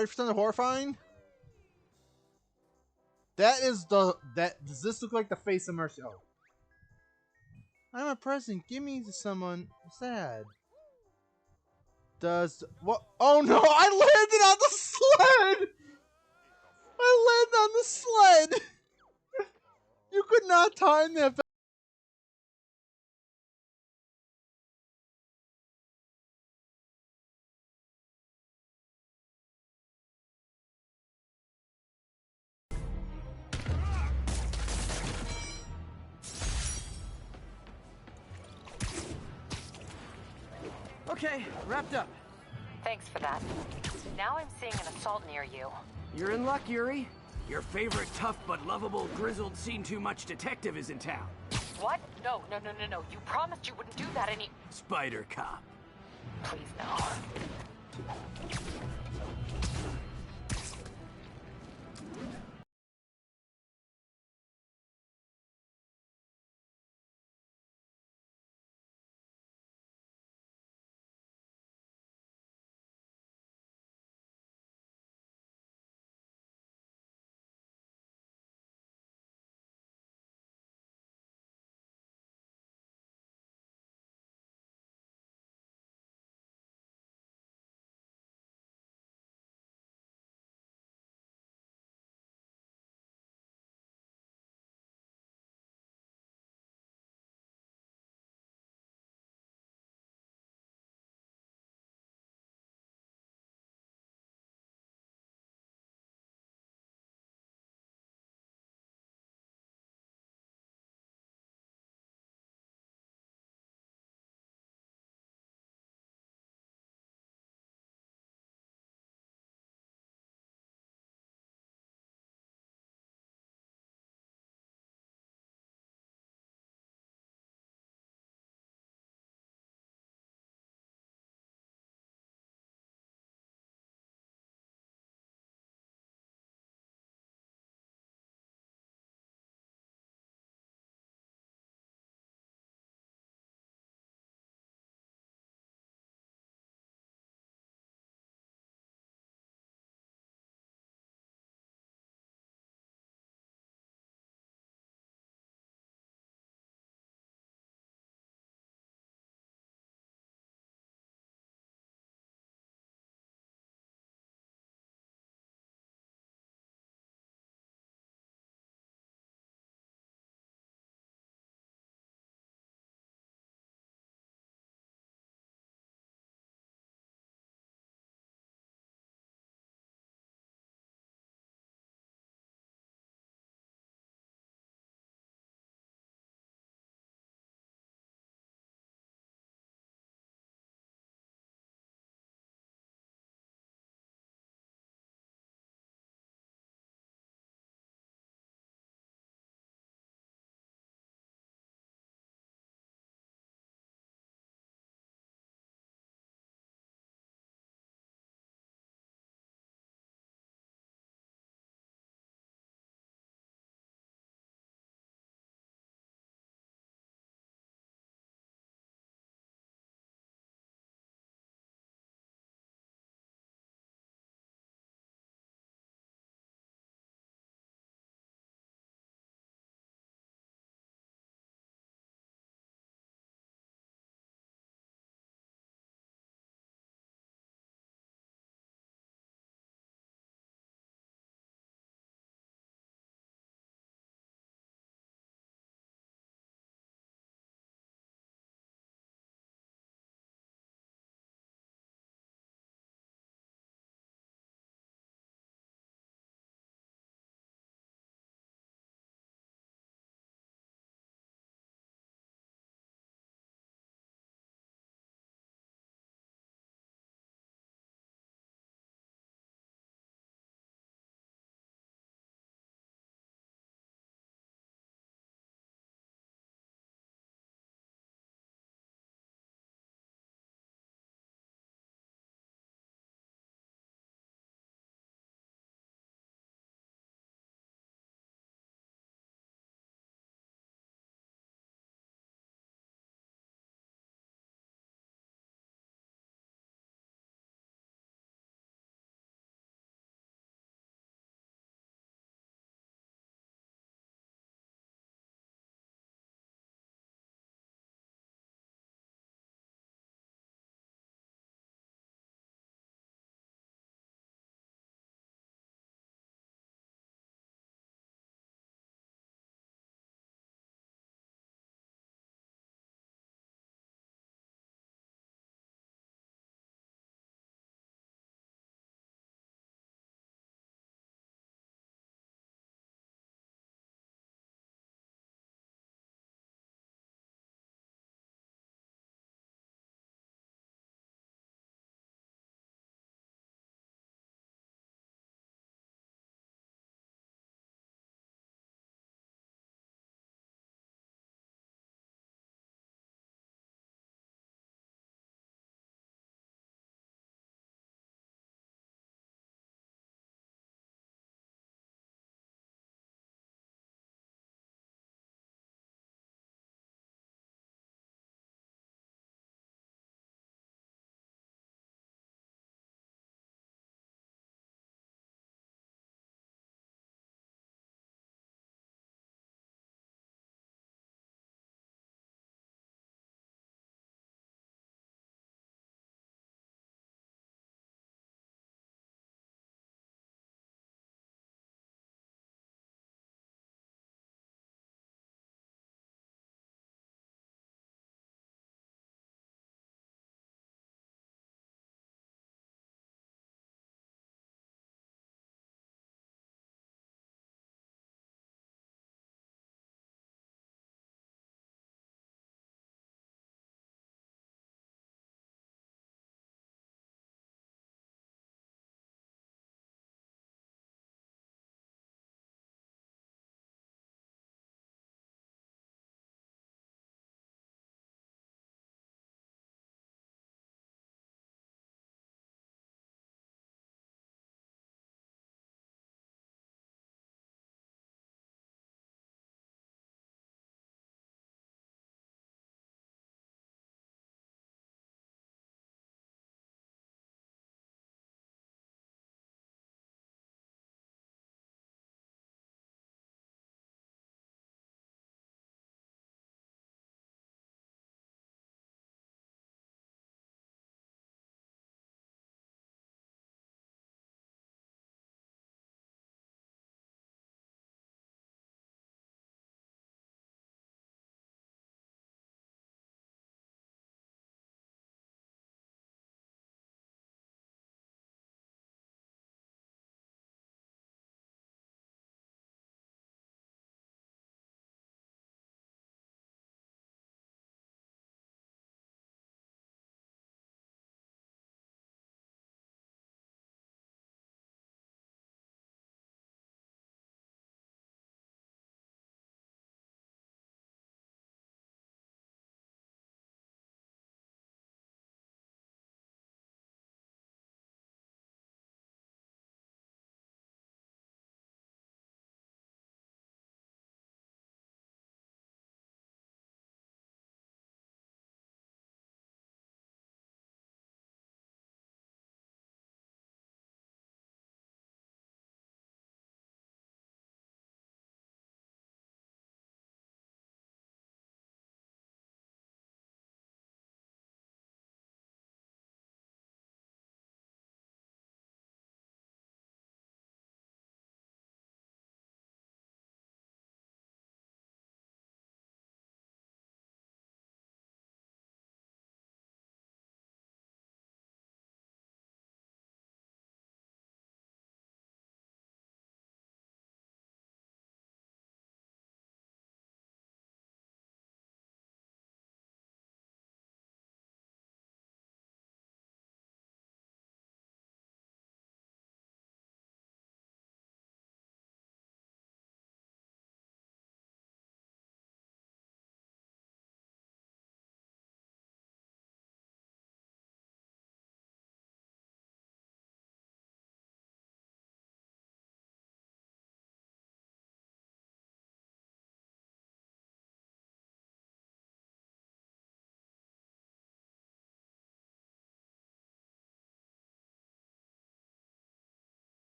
30% horrifying? That is the... Does this look like the face of Mercy? Oh. I'm a present. Give me to someone sad. Does... What? Oh no! I landed on the sled! I landed on the sled! You could not time that. Okay, wrapped up. Thanks for that. Now I'm seeing an assault near you. You're in luck, Yuri. Your favorite tough but lovable, grizzled, seen-too-much detective is in town. What? No. You promised you wouldn't do that Spider Cop. Please, no.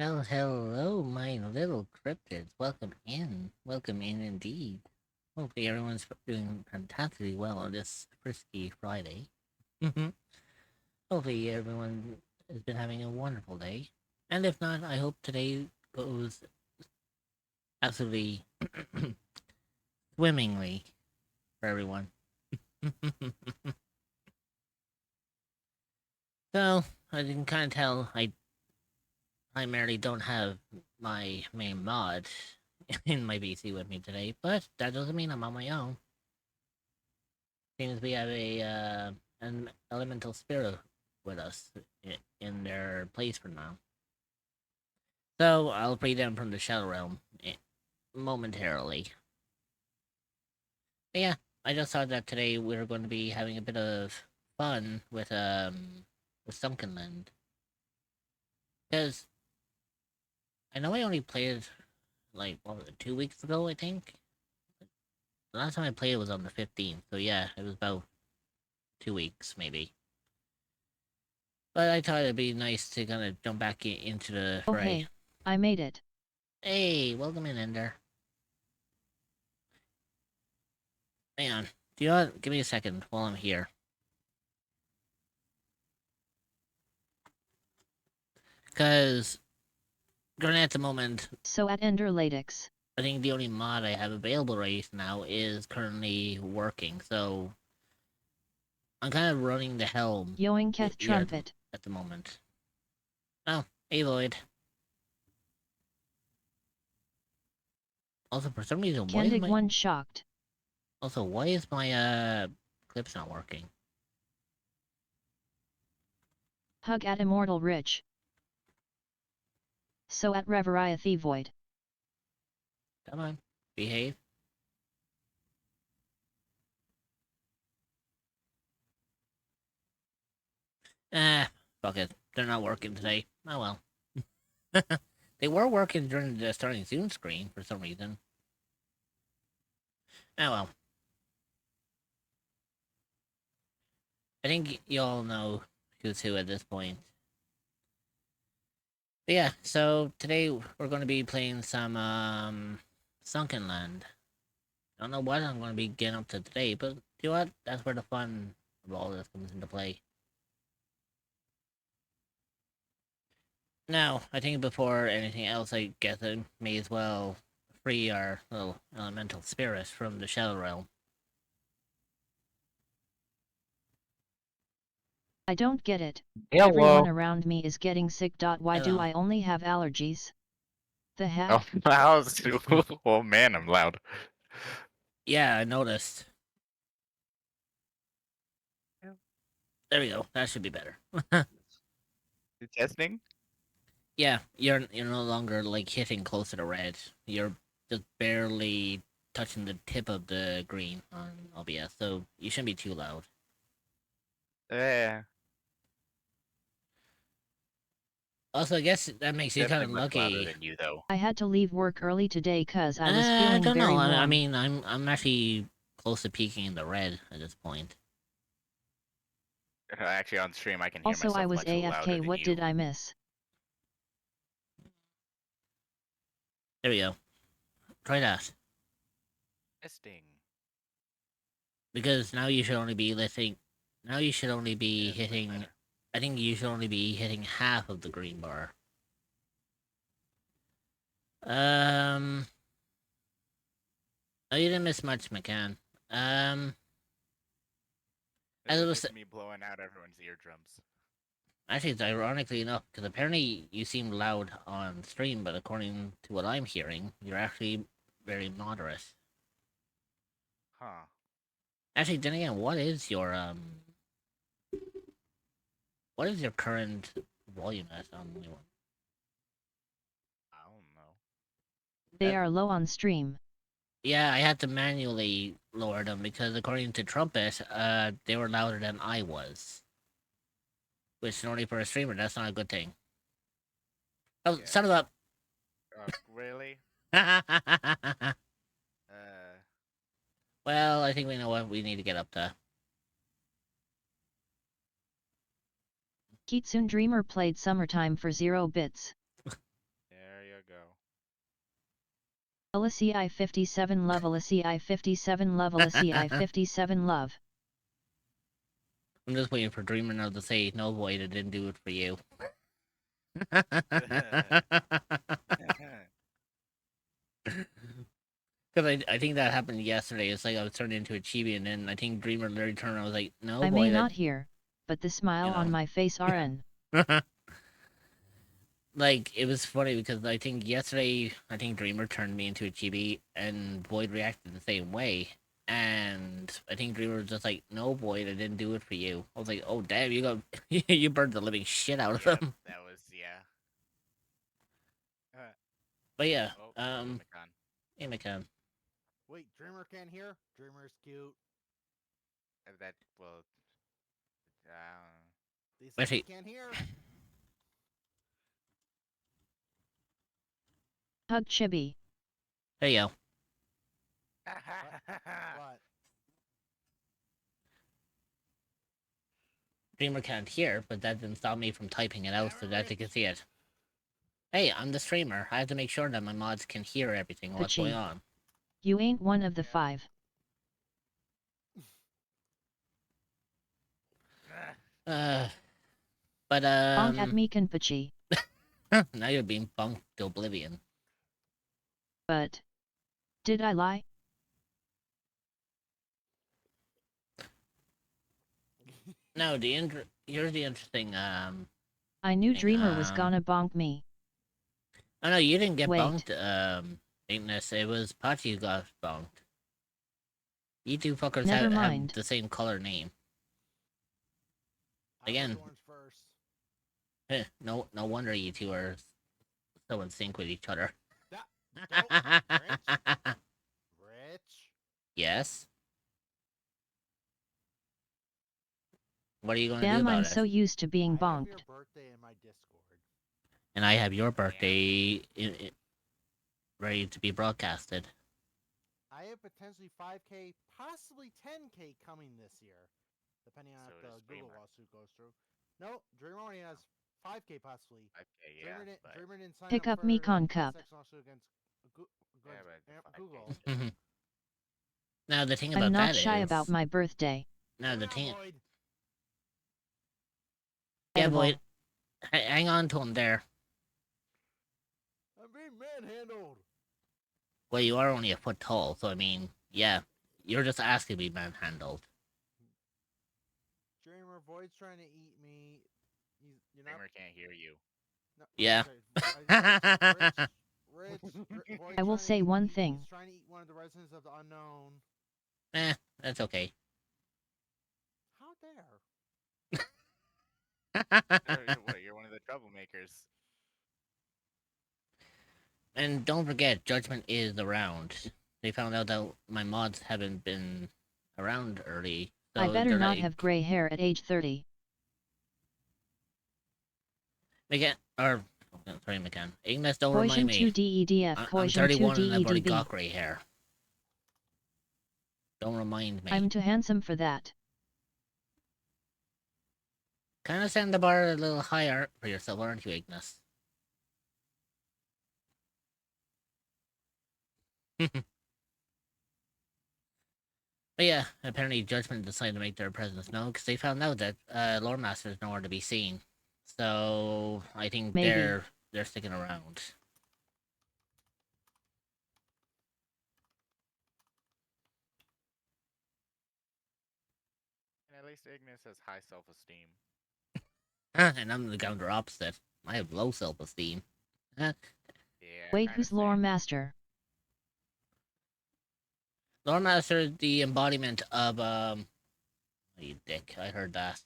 Well, hello, my little cryptids. Welcome in. Welcome in indeed. Hopefully everyone's doing fantastically well on this frisky Friday. Hopefully everyone has been having a wonderful day. And if not, I hope today goes absolutely swimmingly for everyone. So, as you can kind of tell, I primarily don't have my main mod in my BC with me today, but that doesn't mean I'm on my own. Seems we have an elemental spirit with us in their place for now. So I'll free them from the Shadow Realm momentarily. But yeah, I just thought that today we were going to be having a bit of fun with Sunkenland. Because I know I only played like what was it, 2 weeks ago, I think. The last time I played was on the 15th, so yeah, it was about 2 weeks maybe. But I thought it'd be nice to kind of jump back into the fray. Oh hey, I made it. Hey, welcome in, Ender. Hang on. Do you know what? Give me a second while I'm here. Because, currently at the moment, So at Ender Ladix. I think the only mod I have available right now is currently working, so I'm kind of running the helm. Yoing Keth Trumpet. At the moment. Oh, hey Lloyd. Also, for some reason, why is Kendig my... one shocked. Also, why is my, clips not working? Hug at Immortal Rich. So at Reveria Thevoid. Come on, behave. Fuck it. They're not working today. Oh well. They were working during the starting Zoom screen for some reason. Oh well. I think you all know who's who at this point. But yeah, so today we're going to be playing some Sunkenland. I don't know what I'm going to be getting up to today, but you know what? That's where the fun of all this comes into play. Now, I think before anything else, I guess I may as well free our little elemental spirit from the Shadow Realm. I don't get it. Hello. Everyone around me is getting sick. Why do Hello. I only have allergies? The heck? Oh, how's oh man, I'm loud. Yeah, I noticed. Yeah. There we go. That should be better. You testing? Yeah, you're no longer like hitting close to the red. You're just barely touching the tip of the green on OBS, so you shouldn't be too loud. Yeah. Also, I guess that makes you kind of Definitely much louder lucky. than you, though. I had to leave work early today cause I was I feeling don't very know. warm. I mean, I'm actually close to peaking in the red at this point. Actually, on stream, I can hear Also myself I was much louder AFK. than What you. did I miss? There we go. Try that. Testing. Because now you should only be listening. Now you should only be Yeah, it's much hitting. better. I think you should only be hitting half of the green bar. No, you didn't miss much, McCann. As it was It's me blowing out everyone's eardrums. actually, it's ironically enough, because apparently you seem loud on stream, but according to what I'm hearing, you're actually very moderate. Huh. Actually, then again, what is your current volume at on the new one? I don't know. They are low on stream. Yeah, I had to manually lower them because according to Trumpet, they were louder than I was. Which only for a streamer, that's not a good thing. Oh, Yeah. son of a... Really? Well, I think we know what we need to get up to. Kitsune Dreamer played Summertime for 0 bits. Alicia 57 love, Alicia 57 love, Alicia 57 love. I'm just waiting for Dreamer now to say, no, Void, I didn't do it for you. Because I think that happened yesterday. It's like I was turned into a chibi, and then I think Dreamer literally turned around and was like, no, I Void. may not hear, but the smile You know. on my face RN. Like, it was funny because I think yesterday, I think Dreamer turned me into a chibi, and Void reacted the same way. And I think Dreamer was just like, no, Void, I didn't do it for you. I was like, oh, damn, you got you burned the living shit out of Yep, him. that was, yeah. But yeah, Oh, Omicron. hey, McCann. Wait, Dreamer can't hear? Dreamer's cute. That, well, They said Actually- he can't hear. Hug Chibi. There you go. What? Dreamer can't hear, but that didn't stop me from typing it out so that you can see it. Hey, I'm the streamer. I have to make sure that my mods can hear everything, what's going Achie. on. You ain't one of the 5. But Bonk at me Kanpachi. now you're being bunked to oblivion. But. Did I lie? No, here's the interesting, I knew Thing, Dreamer was gonna bonk me. oh no, you didn't get Wait. bunked, Ignis. It was Pachi who got bunked. You two fuckers Never have mind. the same color name. I was Again. orange first. Heh, no wonder you two are so in sync with each other. Rich? Yes? What are you gonna do Damn, about I'm it? so used to being I have bonked. your birthday in my Discord. And I have your birthday ready to be broadcasted. I have potentially 5K, possibly 10K coming this year, depending on So if the does Google Dreamer. lawsuit goes through. No, Dreamer already has 5K possibly. Okay, yeah, but, Dreamer didn't sign Pick up up me for con class cup. action lawsuit against yeah, but the 5K Google. is different. Now the thing about I'm not that shy is, about my birthday. now the Wow, thing, Boyd. yeah, Edible. boy, hang on to him there. I'm being manhandled. Well, you are only a foot tall, so I mean, yeah, you're just asking to be manhandled. Dreamer, Void's trying to eat me. You're not. Dreamer can't hear you. No, Yeah. sorry, Void's I will trying to say eat one me. thing. He's trying to eat one of the residents of the unknown. That's okay. How dare? You're one of the troublemakers. And don't forget, Judgment is around. They found out that my mods haven't been around early. So I better they're not like, have gray hair at age 30. McCann, or, oh, sorry, McCann. Ignis, don't Poison remind me. 2DEDF, I'm Poison 31 and I've already got 2DEDB. grey hair. Don't remind me. I'm too handsome for that. Kind of set the bar a little higher for yourself, aren't you, Ignis? But yeah, apparently Judgment decided to make their presence known because they found out that Lore Master is nowhere to be seen. So I think Maybe. they're sticking around. And at least Ignis has high self-esteem. And I'm the counter opposite. I have low self-esteem. Yeah. Wait, kinda who's Lore same. Master? Lore Master is the embodiment of oh, you dick, I heard that.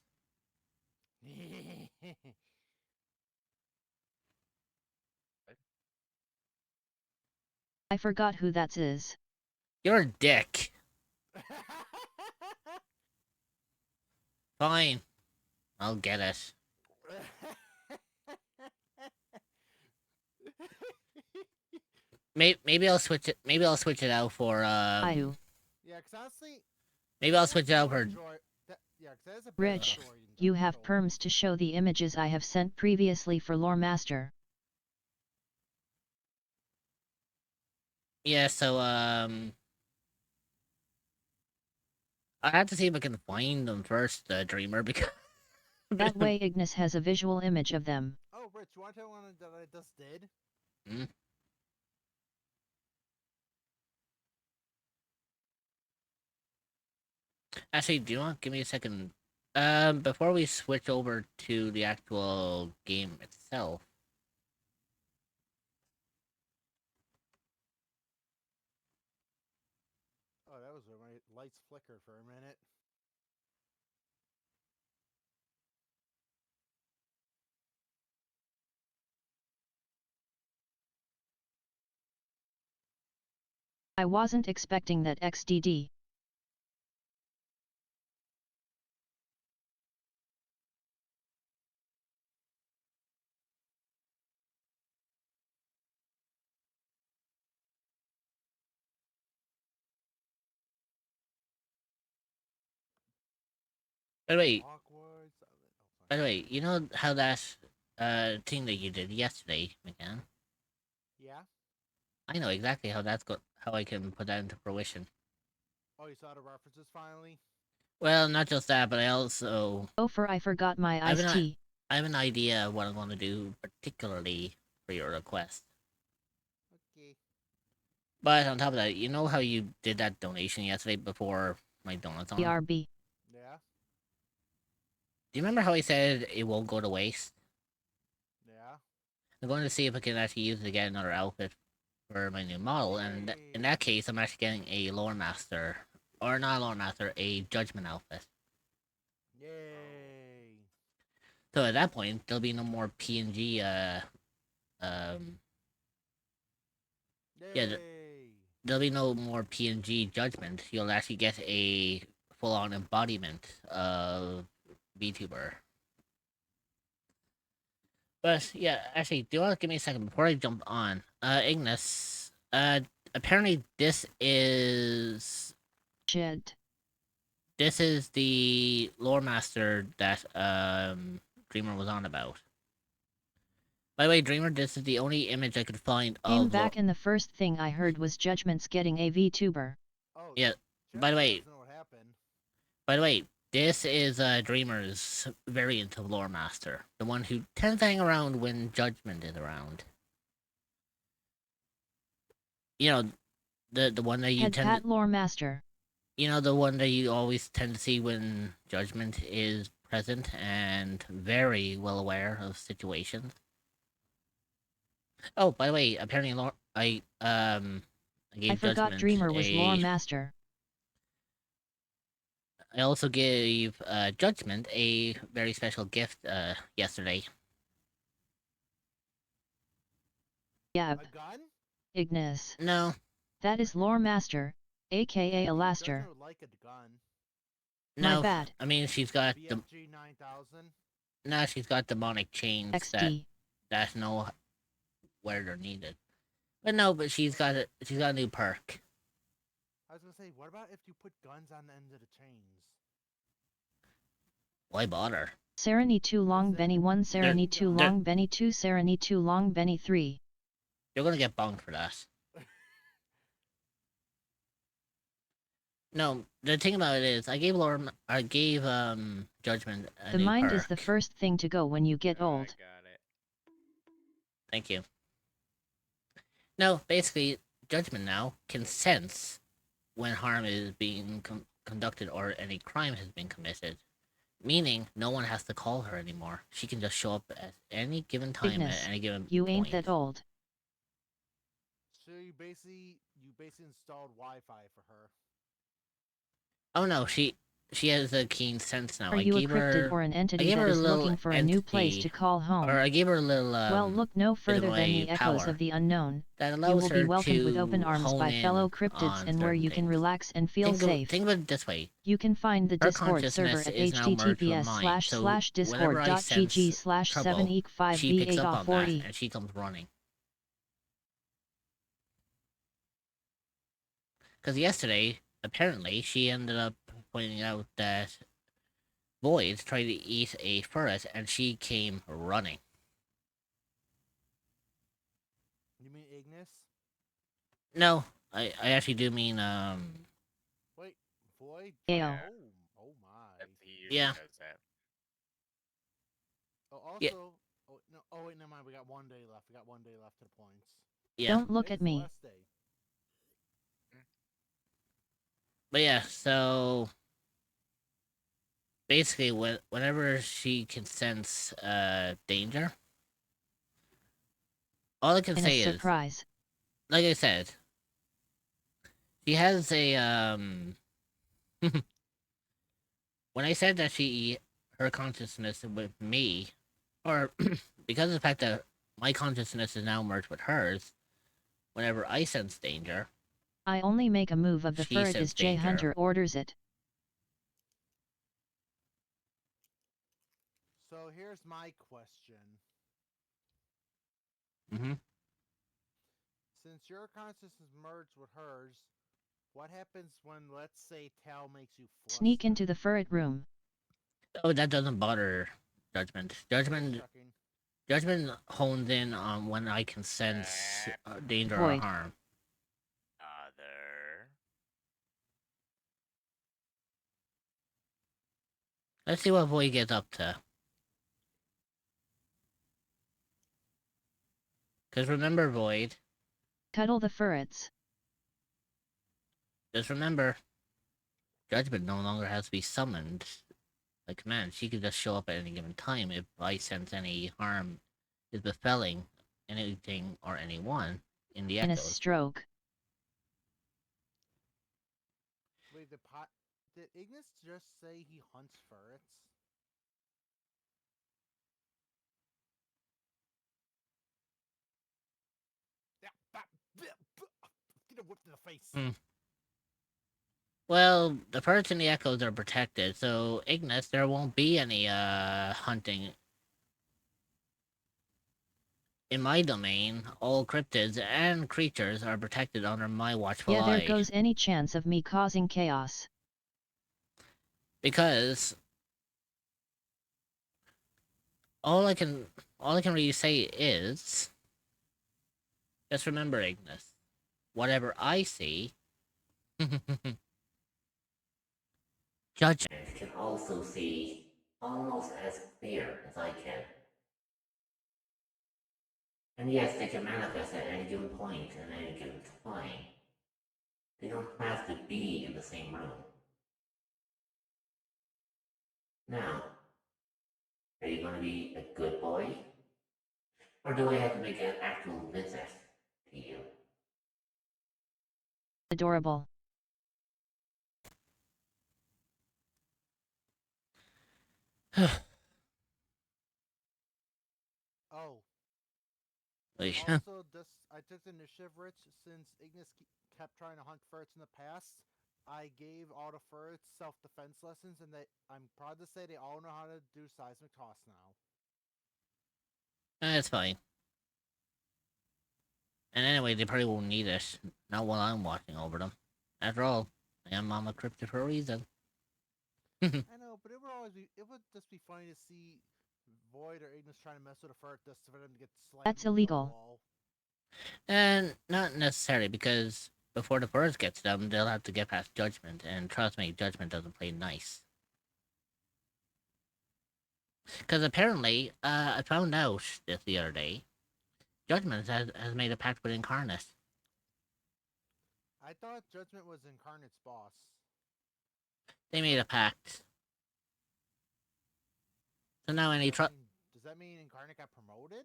I forgot who that is. You're a dick. Fine. I'll get it. Maybe I'll switch it. Maybe I'll switch it out for Ayu. Yeah, because honestly. maybe I'll switch it out for. Yeah, 'cause that is a better Rich, story than you Dark have Souls. perms to show the images I have sent previously for Lore Master. Yeah, so I have to see if I can find them first, Dreamer, because That way Ignis has a visual image of them. Oh, Rich, you want to tell one that I just did? Hmm? Actually, do you want give me a second? Before we switch over to the actual game itself. Oh, that was where my lights flickered for a minute. I wasn't expecting that XDD. By the way, Awkward. Oh, by the sorry. way, you know how that thing that you did yesterday, McCann? Yeah? I know exactly how how I can put that into fruition. Oh, you saw the references finally? Well, not just that, but I also Oh, I forgot my I have iced an tea. I have an idea of what I'm going to do, particularly for your request. Okay. But on top of that, you know how you did that donation yesterday before my donuts on? BRB. Yeah? Do you remember how I said it won't go to waste? Yeah? I'm going to see if I can actually use it to get another outfit for my new model, and in that case, I'm actually getting a lore master, or not a lore master, a judgment outfit. Yay! So at that point, there'll be no more PNG. Um, Yay! yeah, there'll be no more PNG judgment. You'll actually get a full-on embodiment of VTuber. But yeah, actually, do you want to give me a second before I jump on? Ignis. Apparently Shit. this is the lore master that Dreamer was on about. By the way, Dreamer, this is the only image I could find Came of. back and the first thing I heard was Judgment's getting a VTuber. Oh, Yeah. Jeff By the way, doesn't know what happened. this is Dreamer's variant of lore master, the one who tends to hang around when Judgment is around. You know, the one that you Head tend. Pat Lore Master. You know, the one that you always tend to see when Judgment is present and very well aware of situations. Oh, by the way, apparently I gave I forgot Judgment Dreamer was Lore Master. I also gave Judgment a very special gift yesterday. Yep. A gun? Ignis. No, That is Lore Master, aka Alaster. Doesn't like a gun. My no. bad. I mean, she's got the BFG 9000? no, she's got demonic chains XD. that know where they're needed. But no, but she's got a new perk. I was gonna say, what about if you put guns on the end of the chains? Why bother? Sereny 2 Long Listen, Benny 1 Sereny 2 they're- Long Benny 2 Sereny 2 Long Benny 3. You're gonna get bonked for that. No, the thing about it is, I gave Judgment a The new mind perk. is the first thing to go when you get Oh, old. I got it. Thank you. No, basically, Judgment now can sense when harm is being conducted or any crime has been committed. Meaning, no one has to call her anymore. She can just show up at any given time Ignis, at any given You point. ain't that old. So you basically installed Wi-Fi for her. Oh no, she has a keen sense now. Are I you a gave cryptid her or an entity gave that her a is little looking for a new place entity, to call home? or I gave her a little Well, look no further than the my echoes power of the unknown. that You allows will her be welcomed with to open arms hone by in fellow cryptids on and where certain you can things. relax and feel safe. Think of it this way. You can find the Her Discord server consciousness at is now merged with mine, so whenever I sense trouble, she picks up on that discord.gg/7eek5b8.40. and she comes running. Because yesterday, apparently, she ended up pointing out that Void tried to eat a ferret and she came running. You mean Ignis? No, I actually do mean Wait, Void? Ayo. Oh my. He usually Yeah. does that. Oh, also, Yeah. oh no, oh wait, never mind. We got 1 day left. We got 1 day left to the points. yeah. Don't look Today's at the me. last day. But yeah, so basically, whenever she can sense danger, all I can In a say is, surprise. like I said, she has a when I said that her consciousness with me, or because of the fact that my consciousness is now merged with hers, whenever I sense danger, I only make a move of the She ferret sense as J danger. Hunter orders it. So here's my question. mm-hmm. Since your consciousness merged with hers, what happens when, let's say, Tal makes you Sneak flustered? into the ferret room. Oh, that doesn't bother Judgment. Just checking. Judgment hones in on when I can sense danger or Void. harm. Other. Let's see what Void gets up to. Because remember, Void, Cuddle the ferrets. just remember, Judgment no longer has to be summoned by command. She can just show up at any given time if I sense any harm is befalling anything or anyone in the In a echoes. stroke. Wait, did Ignis just say he hunts ferrets? Get a whip to the face. Hmm. Well, the birds in the echoes are protected, so Ignis, there won't be any hunting. In my domain, all cryptids and creatures are protected under my watchful Yeah, there eye. goes any chance of me causing chaos. Because all I can really say is just remember, Ignis. Whatever I see, Judgment can also see almost as clear as I can. And yes, they can manifest at any given point and any given time. They don't have to be in the same room. Now, are you going to be a good boy? Or do I have to make an actual visit to you? Adorable. Oh. Like, Also, I took the initiative, Rich, since Ignis kept trying to hunt ferrets in the past. I gave all the ferrets self-defense lessons, and I'm proud to say they all know how to do seismic toss now. that's fine. And anyway, they probably won't need it. Not while I'm watching over them. After all, I am Mama Cryptid for a reason. I know, but it would just be funny to see Void or Ignis trying to mess with a ferret just for them to get slammed That's into a illegal. wall. And not necessarily, because before the birds get to them, they'll have to get past Judgment. And trust me, Judgment doesn't play nice. Because apparently, I found out this the other day, Judgment has made a pact with Incarnate. I thought Judgment was Incarnate's boss. They made a pact. So now any Does that mean Incarnate got promoted?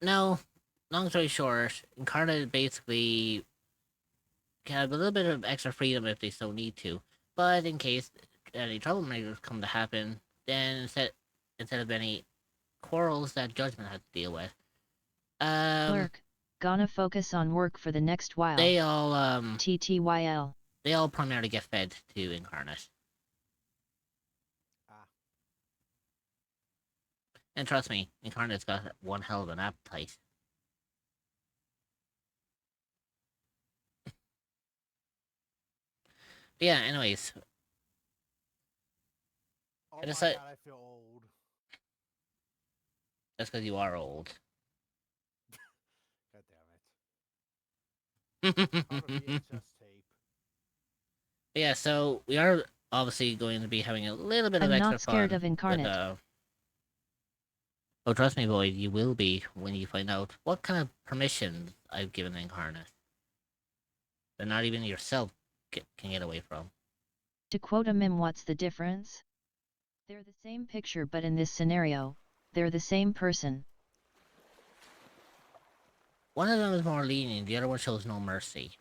No, long story short, Incarnate basically can have a little bit of extra freedom if they so need to. But in case any troublemakers come to happen, then instead of any quarrels that Judgment has to deal with, Clerk. Gonna focus on work for the next while. they all TTYL. they all primarily get fed to Incarnate. Ah. And trust me, Incarnate's got one hell of an appetite. But yeah, anyways. Oh I my decide- god, I feel old. That's because you are old. God damn On a VHS tape. Yeah, so we are obviously going to be having a little bit of I'm extra not scared fun of Incarnate. Oh, trust me, Void, you will be when you find out what kind of permissions I've given Incarnate that not even yourself can get away from. To quote a meme, what's the difference? They're the same picture, but in this scenario, they're the same person. One of them is more lenient, the other one shows no mercy.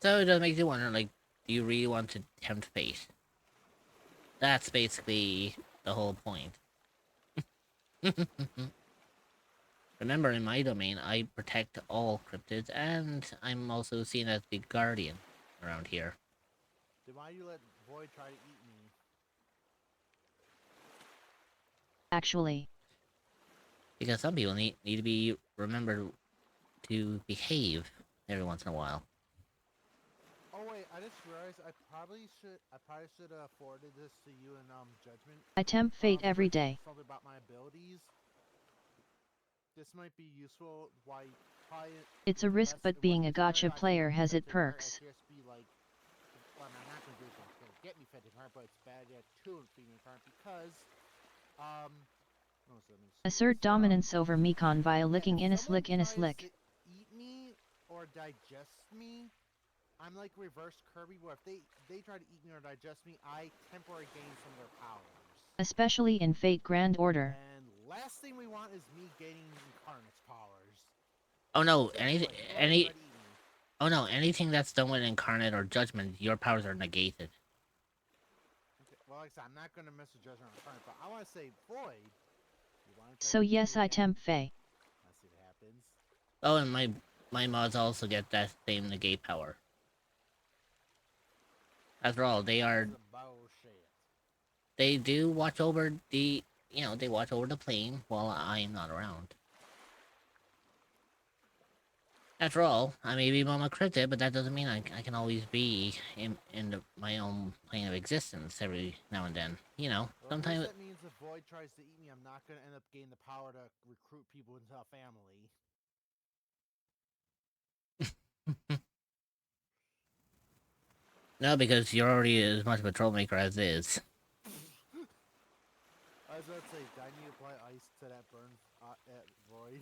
So it does make you wonder, like, do you really want to tempt fate? That's basically the whole point. Remember, in my domain, I protect all cryptids, and I'm also seen as the guardian around here. Then why you let Void try to eat me? Actually, Because some people need to be remembered to behave every once in a while. Oh wait, I just realized I probably should have forwarded this to you in Judgment. I tempt fate every for day. Something about my abilities. This might be useful. Why? Probably It's a risk, but being a gacha player has its perks. Well, I'm not gonna do it. It's gonna get me fed apart, but it's bad yet to being apart because oh, so let me see. Assert So, dominance over Mekon via licking if Innis someone lick Innis tries lick. to eat me or digest me, I'm like reverse Kirby, where if they try to eat me or digest me, I temporarily gain some of their powers. Especially in Fate Grand Order. And last thing we want is me gaining Incarnate's powers. Oh no, So, like, go ahead and try to eat me. oh no, anything that's done with Incarnate or Judgment, your powers are negated. Okay, well, like I said, I'm not gonna mess with Judgment on Incarnate, but I want to say Void. You wanna try So to eat me yes, I again? tempt Fae. Let's see what happens. Oh, and my mods also get that same negate power. After all, This is bullshit. they do watch over the, they watch over the plane while I'm not around. After all, I may be Mama Cryptid, but that doesn't mean I can always be in my own plane of existence every now and then. You know, Well, sometimes. that means if Void tries to eat me, I'm not gonna end up gaining the power to recruit people into a family. No, because you're already as much of a troublemaker as is. I was about to say, do I need to apply ice to that burn at Void?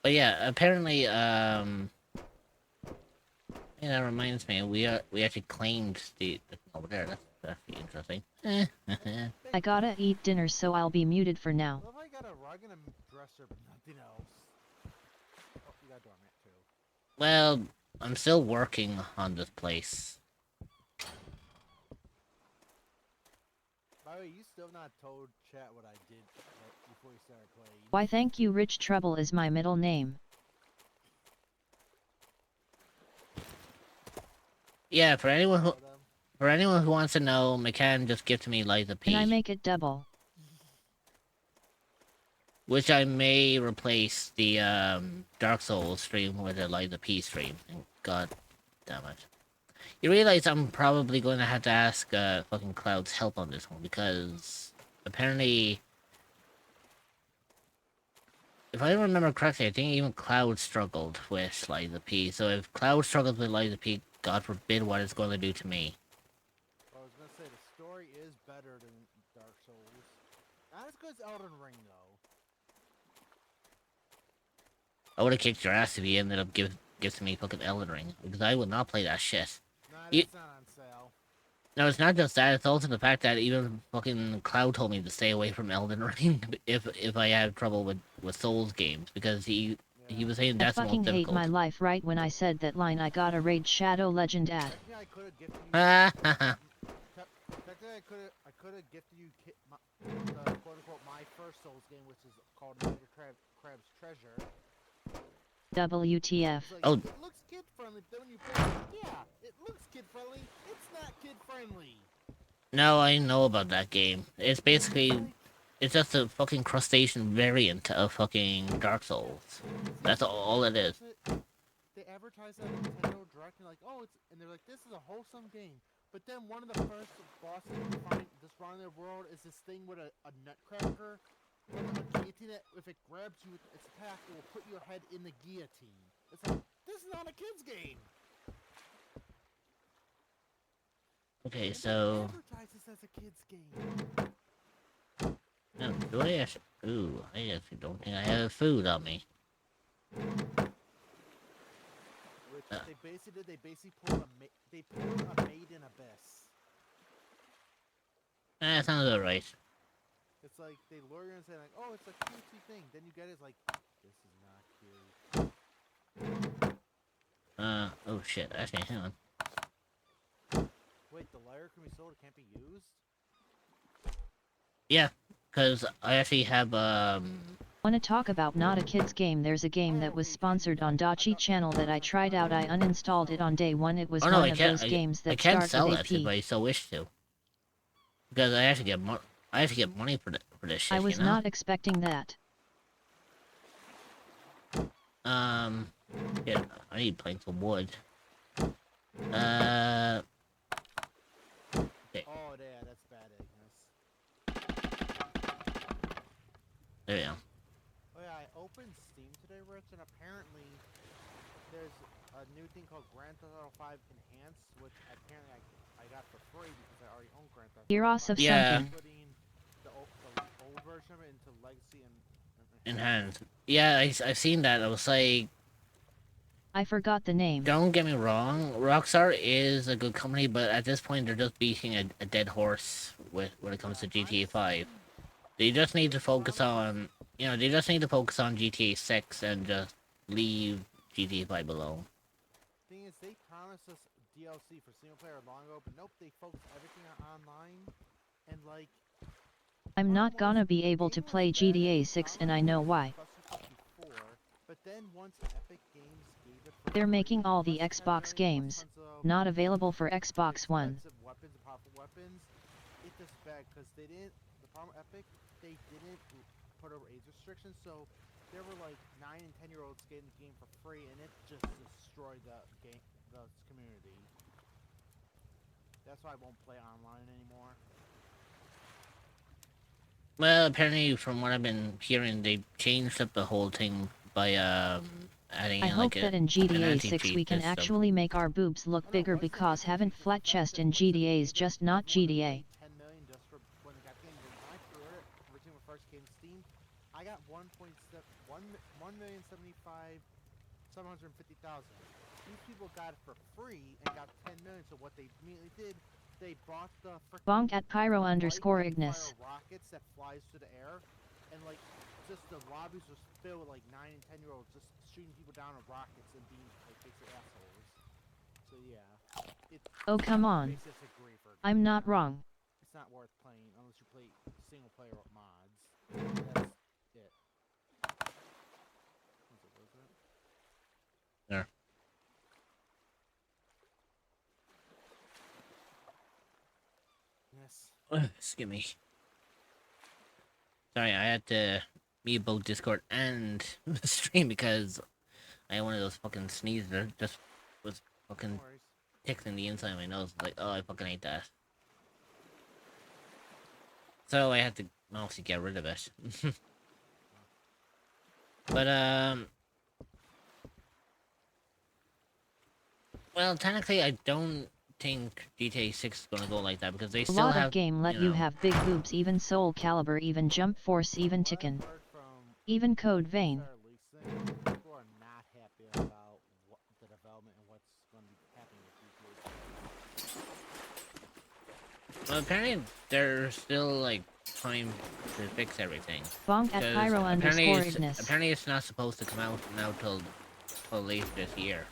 But yeah, apparently, yeah, that reminds me, we actually claimed the over there. That's interesting. I gotta eat dinner, so I'll be muted for now. Well, if I got a rug and a dresser, but nothing else. Oh, you got a doormat too. Well, I'm still working on this place. By the way, you still not told chat what I did before we started playing. Why thank you, Rich Treble is my middle name. Yeah, for anyone who wants to know, McCann just gifted me Liza P. Can I make it double? Which I may replace the Dark Souls stream with a Liza P stream. God damn it. You realize I'm probably going to have to ask fucking Cloud's help on this one, because apparently, if I remember correctly, I think even Cloud struggled with Liza P. So if Cloud struggles with Liza P, God forbid what it's going to do to me. Well, I was gonna say the story is better than Dark Souls. Not as good as Elden Ring though. I would have kicked your ass if you ended up giving me fucking Elden Ring, because I would not play that shit. Nah, You- it's not on sale. No, it's not just that, it's also the fact that even fucking Cloud told me to stay away from Elden Ring if I have trouble with Souls games, because he was saying I that's the fucking most hate my difficult. life right when I said that line. I gotta raid Shadow Legend at. Technically, I could have gifted you. Technically, I could have gifted you the quote unquote my first Souls game, which is called Mega Crab's Treasure. WTF. It's like, Oh. it looks kid friendly, but then when you play it, yeah, it looks kid friendly. It's not kid friendly. No, I know about that game. It's basically, it's just a fucking crustacean variant of fucking Dark Souls. That's all it is. They advertise that on Nintendo Direct and like, oh, and they're like, this is a wholesome game. But then one of the first bosses you find this around the world is this thing with a nutcracker. With a guillotine that if it grabs you with its attack, it will put your head in the guillotine. It's like, this is not a kid's game. Okay, And so they advertise this as a kid's game. no, do I actually? Ooh, I actually don't think I have food on me. Which they basically did. They basically pulled a Made in Abyss. That sounds alright. It's like they lure you and say like, oh, it's a cutesy thing. Then you get it, it's like, this is not cute. Oh shit. Actually, hang on. Wait, the lyre can be sold. It can't be used. Yeah, because I actually have Wanna talk about not a kid's game? There's a game that was sponsored on Dachi channel that I tried out. I uninstalled it on day one. It was Oh no, one I of can't. those games I that can start sell with it AP. if I so wish to. Because I actually get I actually get money for this shit. I was you know? not expecting that. Yeah, I need planks of wood. Okay. Oh, yeah, that's bad, Ignis. There we go. Oh yeah, I opened Steam today, Rich, and apparently there's a new thing called Grand Theft Auto 5 Enhanced, which apparently I got for free because I already own Grand Theft Auto Heroes 5. of Yeah. something. Putting the old version of it into Legacy and Enhanced. Yeah, I've seen that. I was like, I forgot the name. don't get me wrong, Rockstar is a good company, but at this point they're just beating a dead horse when it comes to GTA 5. They just need to focus on, they just need to focus on GTA 6 and just leave GTA 5 alone. Thing is, they promised us DLC for single player long ago, but nope, they focused everything on online, and like. I'm not gonna be able to play GTA 6 and I know why. But then once Epic Games gave it for They're free, making all the plus 10 Xbox million, games, plus tons of not available for Xbox One. expensive weapons and powerful weapons, it just bad because they didn't. The problem with Epic, they didn't put over age restrictions, so there were like 9 and 10-year-olds getting the game for free, and it just destroyed the community. That's why I won't play online anymore. Well, apparently from what I've been hearing, they changed up the whole thing by adding I in hope like that in an GTA 6 anti-cheat we can system. actually make our boobs look bigger because having flat chest in GTA is just not GTA. 10 million just for when they got the game. When I pre-ordered it, originally when it first came to Steam, I got 1,750,000. These people got it for free and got 10 million. So what they immediately did, they bought the Bonk at Pyro_Ignis. rockets that flies through the air, and like just the lobbies were filled with like 9 and 10-year-olds just shooting people down with rockets and being like basically assholes. So yeah, it's Oh come on. it's just a griefer. I'm not wrong. It's not worth playing unless you play single player mods. That's it. Was it? There. Yes. Excuse me. Sorry, I had to mute both Discord and the stream because I had one of those fucking sneezes that just was fucking No worries. tickling the inside of my nose. Like, oh, I fucking hate that. So I had to obviously get rid of it. But, well, technically, I don't think GTA 6 is gonna go like that because they A still lot have, of game let you you know, have big boobs, even Soul Calibur, even Jump Force, even Tekken, Heard from even Code Vein. Rockstar Releasing, people are not happy about the development and what's going to be happening with GTA. well, apparently there's still like time to fix everything. Bonk at 'Cause Pyro_Ignis. apparently it's not supposed to come out now till late this year.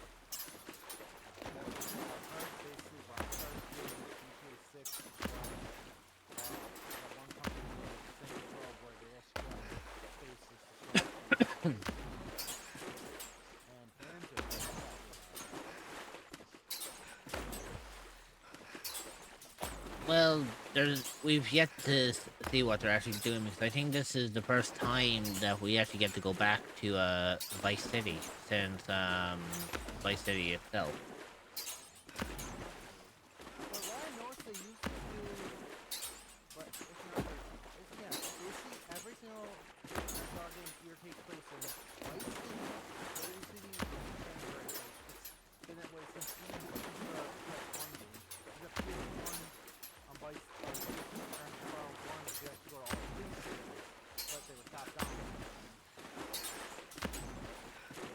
Well, we've yet to see what they're actually doing because I think this is the first time that we actually get to go back to Vice City since Vice City itself. But what I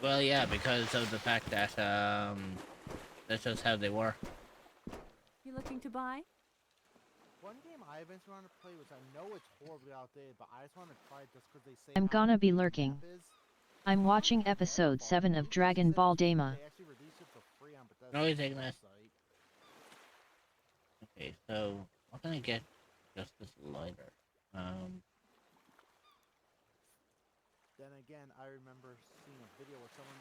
Well, yeah, because of the fact that that's just how they were. You looking to buy? One game I eventually want to play, which I know it's horribly outdated, but I just want to try it just because they say I'm how gonna be good the lurking. map is. I'm watching Dragon episode Ball. 7 of Luke Dragon said Ball he- Daima. They actually released it for free on Bethesda's No, you're taking that. website. Okay, so how can I get just this lighter? Then again, I remember seeing a video where someone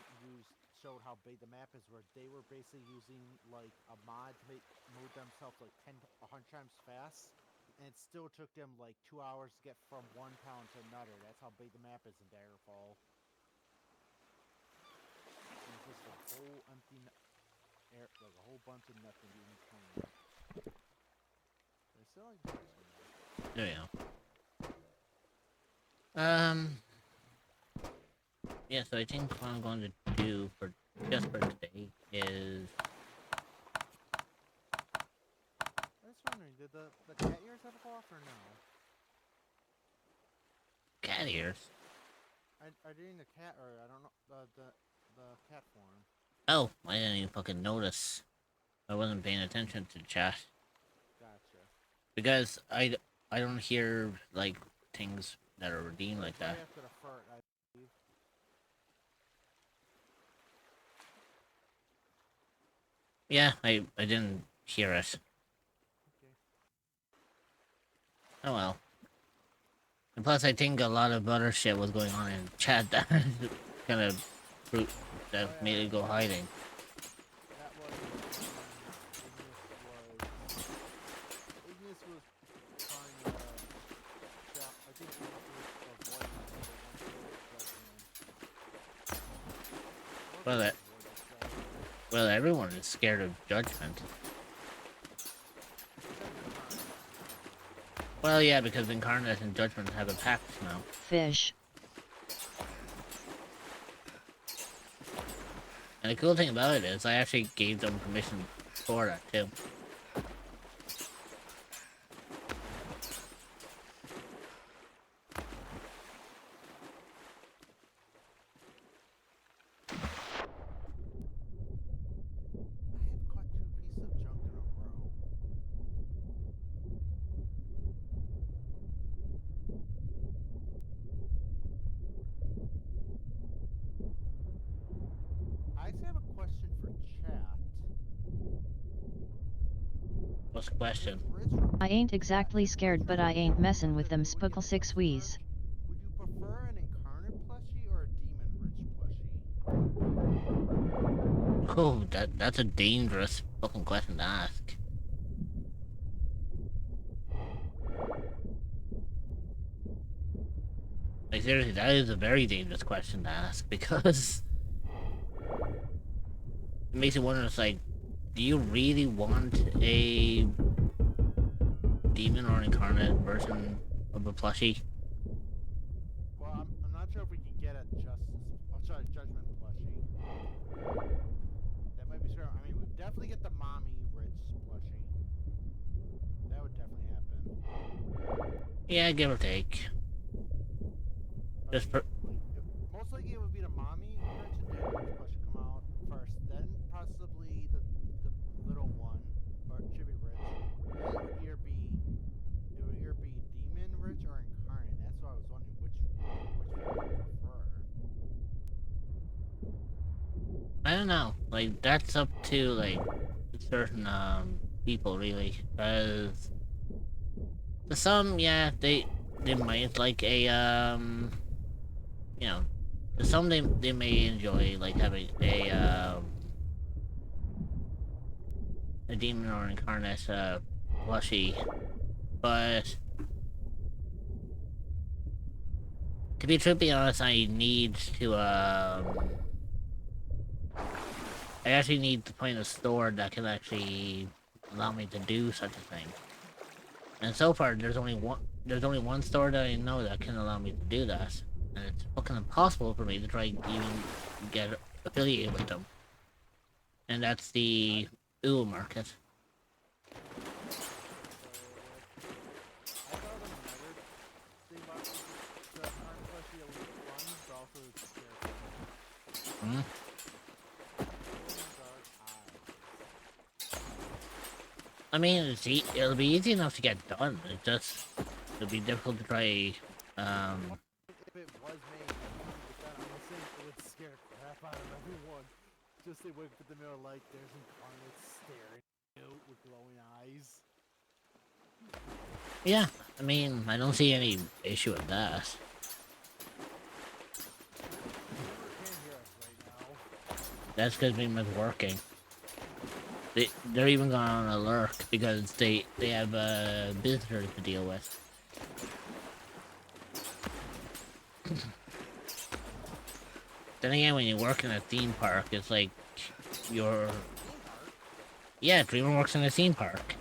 showed how big the map is, where they were basically using like a mod to move themselves like 100 times fast, and it still took them like 2 hours to get from one town to another. That's how big the map is in Daggerfall. And it's just a whole empty air, like a whole bunch of nothing in between. They still like this one, though. There you go. Yeah, so I think what I'm going to do for just for today is I was wondering, did the cat ears have a go off or no? cat ears. Are they in the cat, or I don't know, the cat form? Oh, I didn't even fucking notice. I wasn't paying attention to the chat Gotcha. because I don't hear like things that are redeemed like that. Right after the fart, I believe. Yeah, I didn't hear it. Okay. Oh well. And plus, I think a lot of other shit was going on in chat that kind of that made it go hiding. That was Ignis was trying to I think Ignis was avoiding Well, Well, everyone is scared of judgment. Well, yeah, because Incarnate and Judgment have a pact now. Fish. And the cool thing about it is I actually gave them permission for that, too. I have caught 2 pieces of junk in a row. I actually have a question for chat. What's the question? I ain't exactly scared, but I ain't messin' with them Spookle 6 wheeze. Would you prefer an incarnate plushie or a demon rich plushie? Oh, that's a dangerous fucking question to ask. Like, seriously, that is a very dangerous question to ask, because it makes you wonder, it's like, do you really want a demon or incarnate version of a plushie? Well, I'm not sure if we can get a judgment plushie. That might be sure. I mean, we definitely get the mommy rich plushie. That would definitely happen. Yeah, give or take. Just Most likely it would be the mommy rich and then rich plushie come out first, then possibly the little one, or it should be rich. Then it would either be demon rich or incarnate. That's why I was wondering which one you prefer. I don't know. Like, that's up to, like, certain, people, really. Because to some, yeah, they might like a, you know, to some they may enjoy, like, having a demon or incarnate, plushie. But to be truthfully honest, I need to, I actually need to find a store that can actually allow me to do such a thing. And so far, there's only one store that I know that can allow me to do that. And it's fucking impossible for me to try even get affiliated with them. And that's the Uwu Market. I thought another thing about the current plushie that would be fun, but also it's scary. Hmm? I mean, it'll be easy enough to get done. It'll be difficult to try. If it was made, I'm saying it would scare the crap out of everyone. Just they wake up in the middle like there's incarnates staring at you with glowing eyes. Yeah, I mean, I don't see any issue with that. That's because Beam working. They're even going on a lurk because they have visitors to deal with. Then again, when you work in a theme park, it's like you're... Yeah, Dreamer works in a theme park.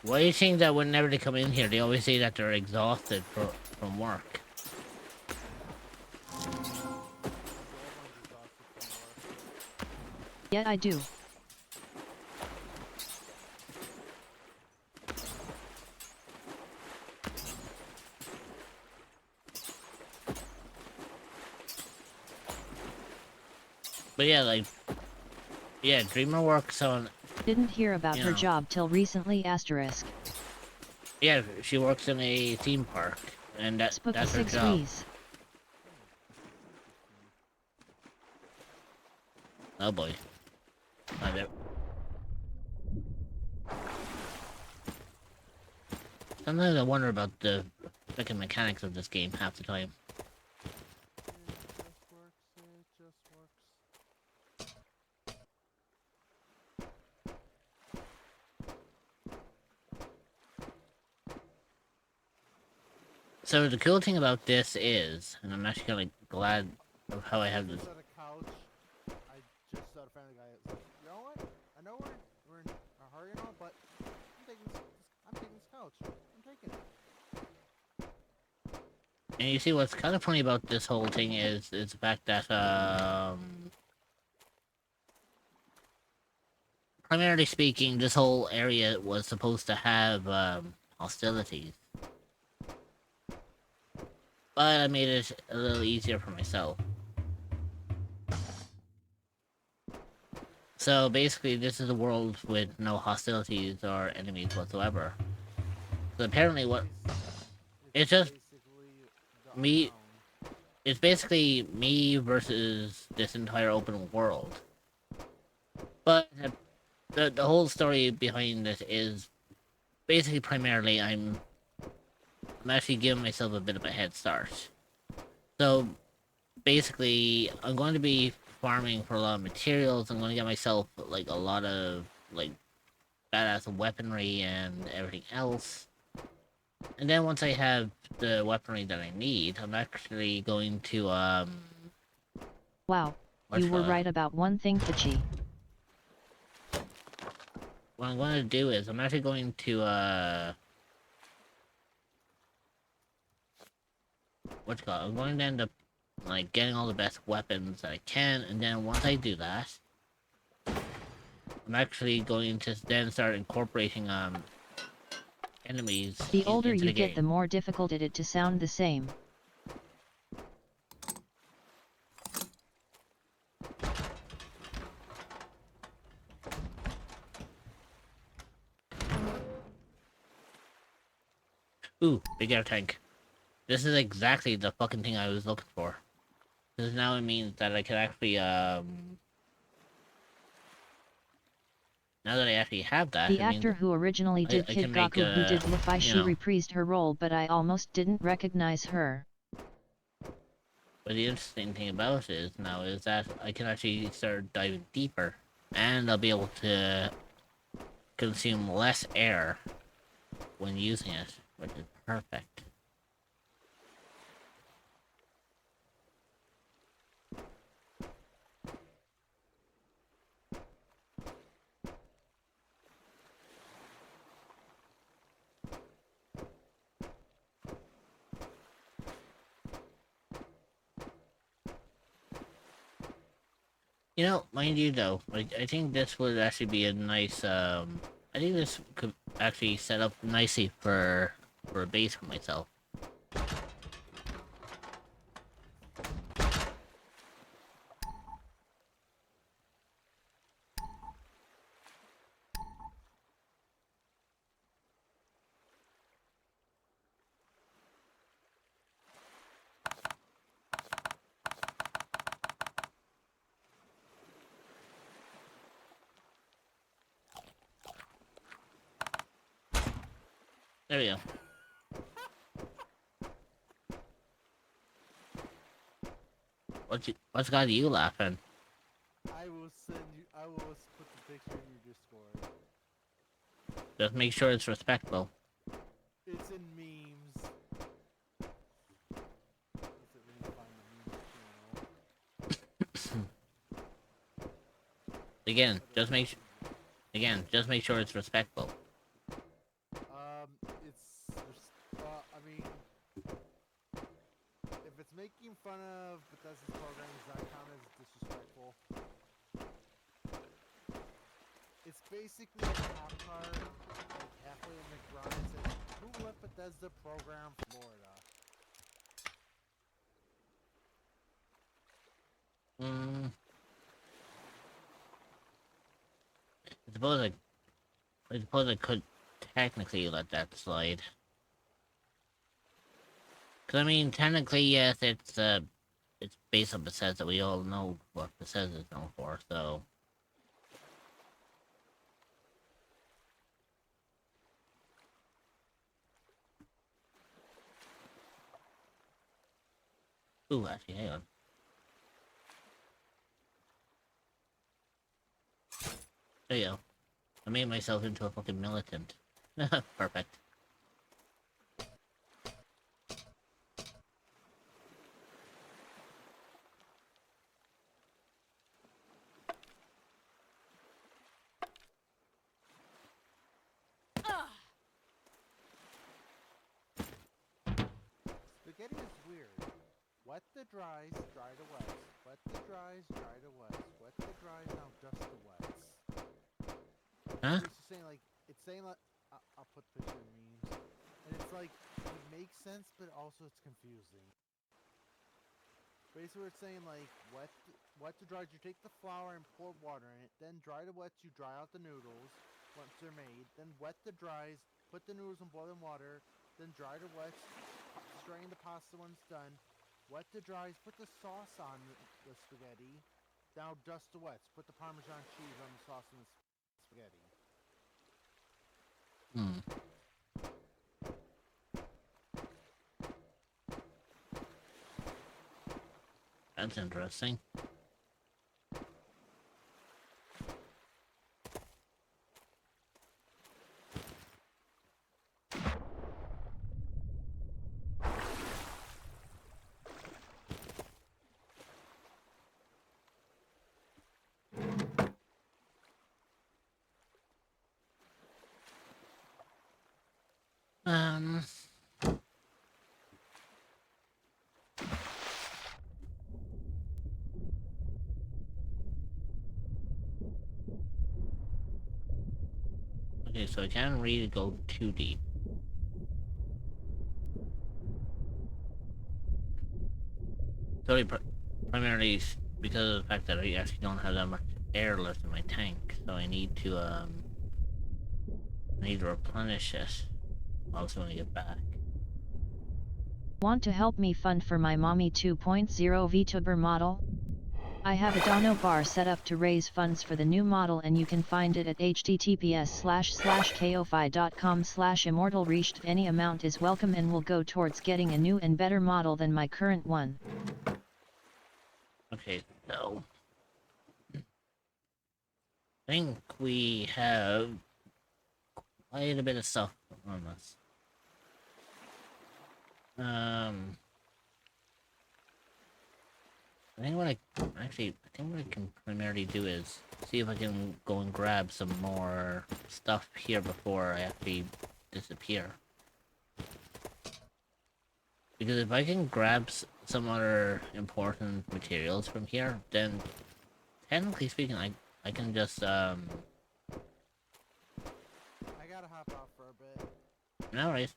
Why do you think that whenever they come in here, they always say that they're exhausted from work? Yet I do. But yeah, like... Yeah, Dreamer works on... Didn't hear about her Yeah. job till recently asterisk. Yeah, she works in a theme park, and that's her Six job. V's. Oh boy. Oh, there. Sometimes I wonder about the freaking mechanics of this game half the time. It just works. So the cool thing about this is, and I'm actually kind of glad of how I have this. Just on a couch. I just saw the family guy. It's like, you know what? I know we're in a hurry and all, but I'm taking this couch. I'm taking it. And you see what's kind of funny about this whole thing is the fact that primarily speaking, this whole area was supposed to have hostilities. But I made it a little easier for myself. So basically, this is a world with no hostilities or enemies whatsoever. So apparently what... It's just basically the me... unknown. It's basically me versus this entire open world. But the whole story behind this is basically primarily I'm actually giving myself a bit of a head start. So basically I'm going to be farming for a lot of materials. I'm going to get myself like a lot of like badass weaponry and everything else. And then once I have the weaponry that I need, I'm actually going to Wow, you were right about one thing, Pichi. what I'm going to do is I'm actually going to I'm going to end up like getting all the best weapons that I can, and then once I do that, I'm actually going to then start incorporating enemies The older into you the get, game. the more difficult it is to sound the same. Ooh, big air tank. This is exactly the fucking thing I was looking for. Because now it means that I can actually, now that I actually have that, The it means actor who originally did I Kid can make, Gaku, who did Luffy, you she know. reprised her role, but I almost didn't recognize her. But the interesting thing about it now is that I can actually start diving deeper, and I'll be able to consume less air when using it, which is perfect. You know, mind you though, I think this would actually be a nice, I think this could actually set up nicely for a base for myself. There we go. What's got you laughing? I will put the picture in your Discord. Just make sure it's respectful. It's in memes. What's it mean to find the memes channel? Again, just make sure it's respectful. I mean, if it's making fun of Bethesda's programs, that count as disrespectful. It's basically a cop car, like halfway in the ground, it says, "Who let Bethesda program Florida?" I suppose I could technically let that slide. Cause I mean, technically, yes, it's based on Bethesda. We all know what Bethesda is known for, so. Ooh, actually, hang on. There you go. I made myself into a fucking militant. Perfect. Spaghetti is weird. Wet the dries, dry to wet. Wet the dries, dry to wet. Wet the dries, now dust the wets. Huh? It's saying like, I'll put picture in memes, and it's like, it makes sense, but also it's confusing. Basically, it's saying like, wet to dries, you take the flour and pour water in it, then dry to wets, you dry out the noodles once they're made, then wet the dries, put the noodles in boiling water, then dry to wets, strain the pasta once done, wet the dries, put the sauce on the spaghetti, now dust the wets, put the Parmesan cheese on the sauce and the spaghetti. That's interesting. Okay, so I can't really go too deep. Totally primarily because of the fact that I actually don't have that much air left in my tank, so I need to replenish it also when I get back. Want to help me fund for my Mommy 2.0 VTuber model? I have a Dono bar set up to raise funds for the new model, and you can find it at https://ko-fi.com/immortalreached. Any amount is welcome and will go towards getting a new and better model than my current one. Okay, so I think we have quite a bit of stuff on this. I think what I can primarily do is see if I can go and grab some more stuff here before I actually disappear. Because if I can grab some other important materials from here, then technically speaking, I can just I gotta hop out for a bit. no worries.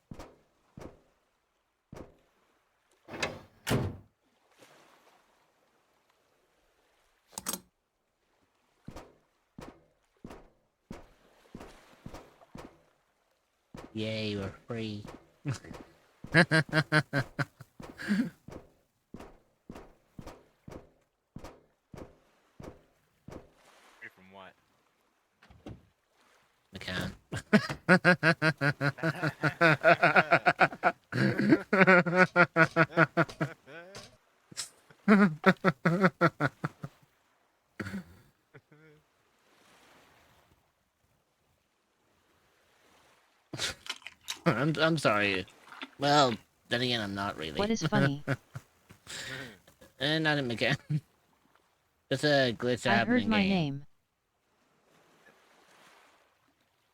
Yay, we're free. Free from what? I can. I'm sorry. Well, then again, I'm not really. What is funny? And not him again. Just a glitch that I happened heard in my game.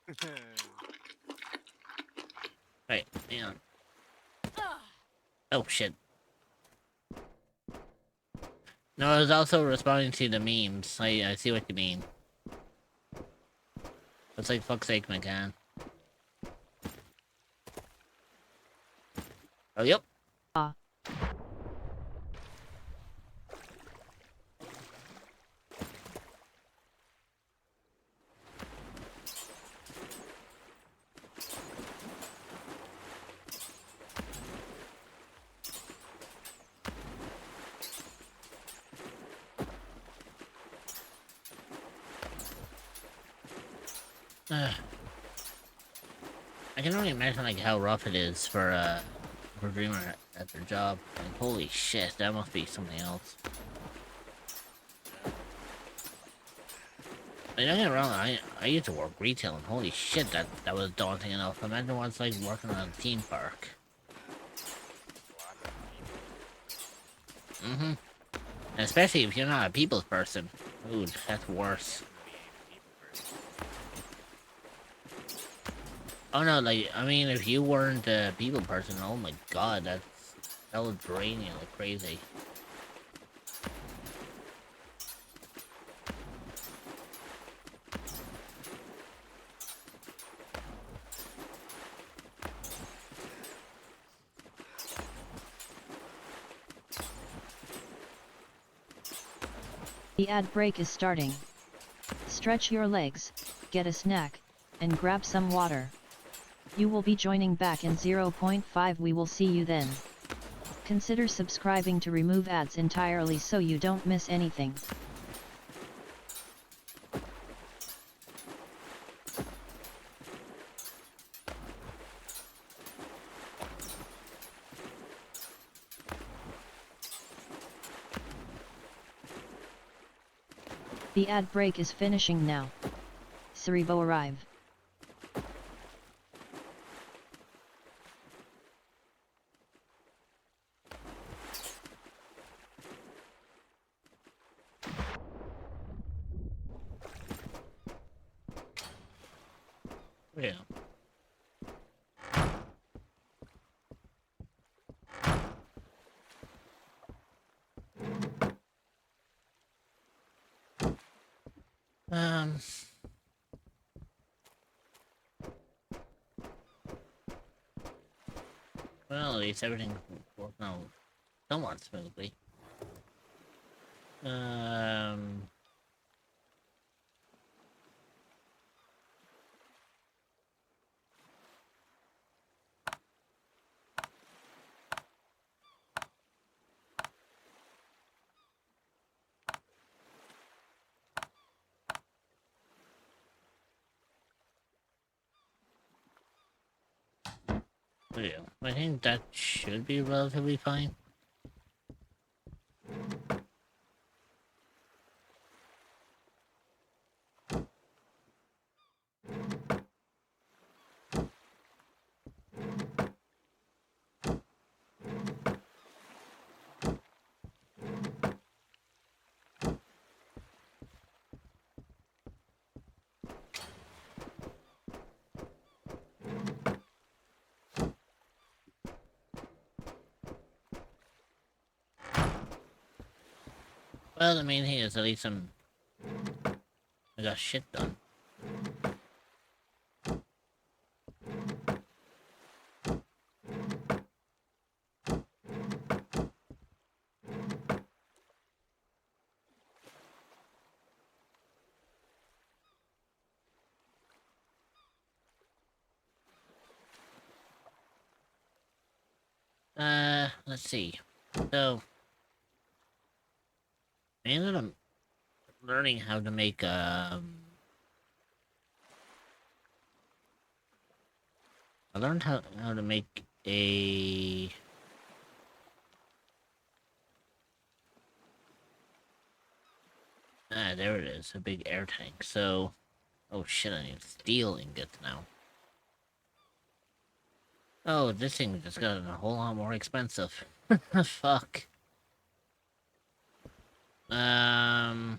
name. Right, hang on. Oh shit. No, I was also responding to the memes. I see what you mean. It's like, fuck's sake, McCann. Oh, yep. Ah. I can only imagine like how rough it is for Dreamer at their job. Like, holy shit, that must be something else. I mean, don't get me wrong, I used to work retail, and holy shit, that was daunting enough. Imagine what it's like working on a theme park. Mm-hmm. Especially if you're not a people's person. Dude, that's worse. Oh no, like, I mean, if you weren't a people person, oh my god, that would drain you like crazy. The ad break is starting. Stretch your legs, get a snack, and grab some water. You will be joining back in 0.5. We will see you then. Consider subscribing to remove ads entirely so you don't miss anything. The ad break is finishing now. Cerebro arrive. Yeah. Well, at least everything worked out somewhat smoothly. Yeah, I think that should be relatively fine. Well, the main thing is at least I got shit done. Let's see. So, I ended up learning how to make, I learned how to make a... Ah, there it is. A big air tank. So... Oh shit, I need steel ingots now. Oh, this thing just got a whole lot more expensive. Fuck. That's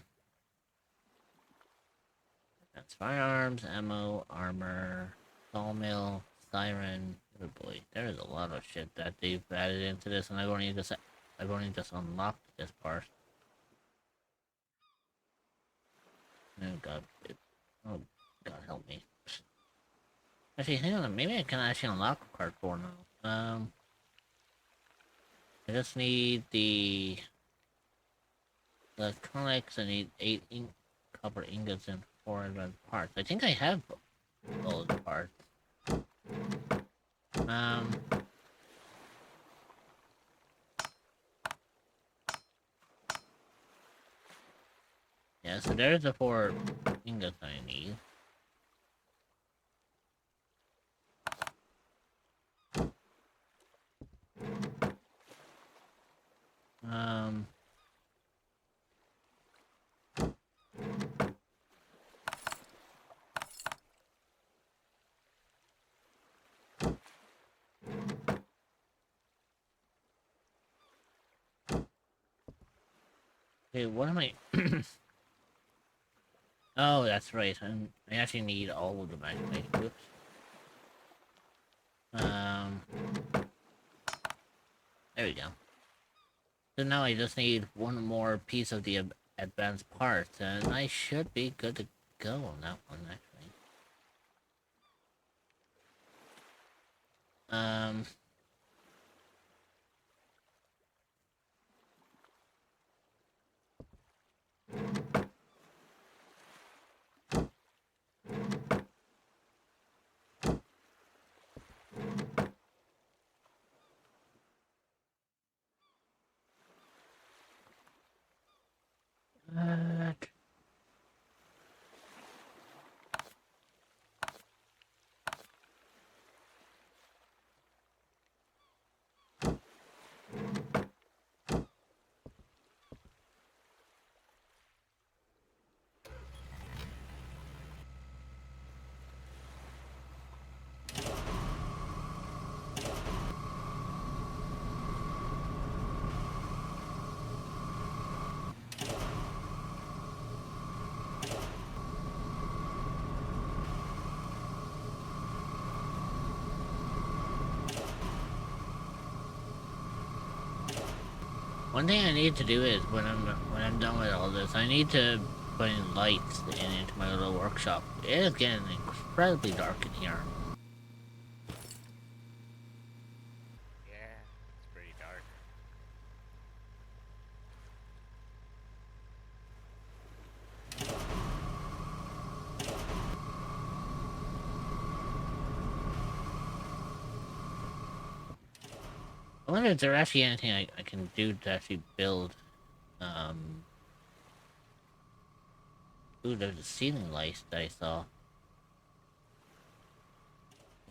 firearms, ammo, armor, sawmill, siren. Oh boy, there's a lot of shit that they've added into this, and I've only just unlocked this part. Oh god, oh god, help me. Actually, hang on, maybe I can actually unlock part 4 now. I just need the electronics. I need 8 copper ingots and 4 advanced parts. I think I have all the parts. Yeah, so there's the 4 ingots I need. Okay, what am I... Oh, that's right. I actually need all of them, actually. Oops. There we go. So now I just need one more piece of the advanced parts, and I should be good to go on that one, actually. One thing I need to do is when I'm done with all this, I need to put in lights into my little workshop. It is getting incredibly dark in here. Yeah, it's pretty dark. I wonder if there's actually anything I can do to actually build, Ooh, there's a ceiling light that I saw.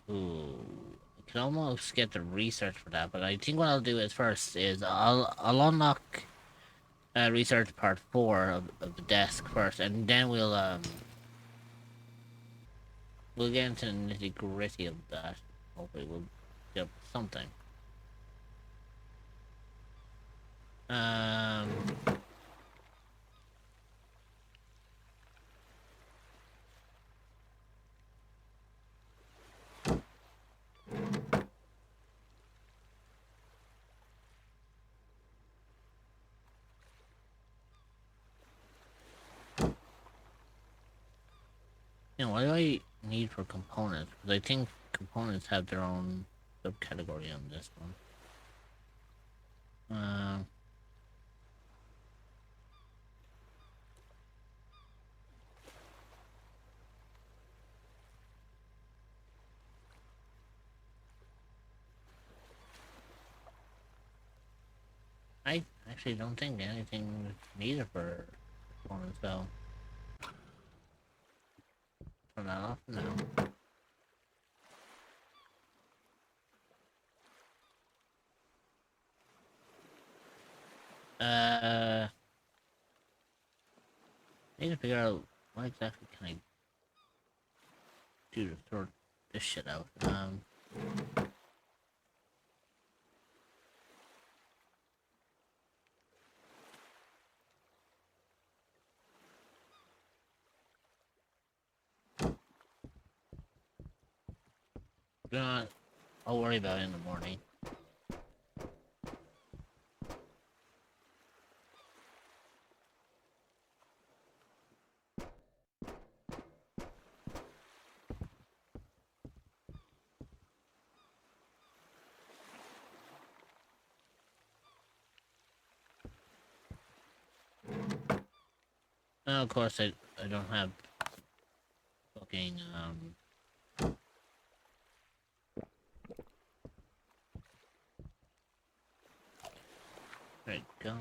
Ooh, I can almost get the research for that, but I think what I'll do is first is I'll unlock research part 4 of the desk first, and then we'll get into the nitty gritty of that. Hopefully we'll get something. You know, what do I need for components? Because I think components have their own subcategory on this one. I actually don't think anything needed for components, though. Turn that off? No. I need to figure out what exactly can I do to sort this shit out. Not, I'll worry about it in the morning. Now, of course, I don't have fucking, there you go.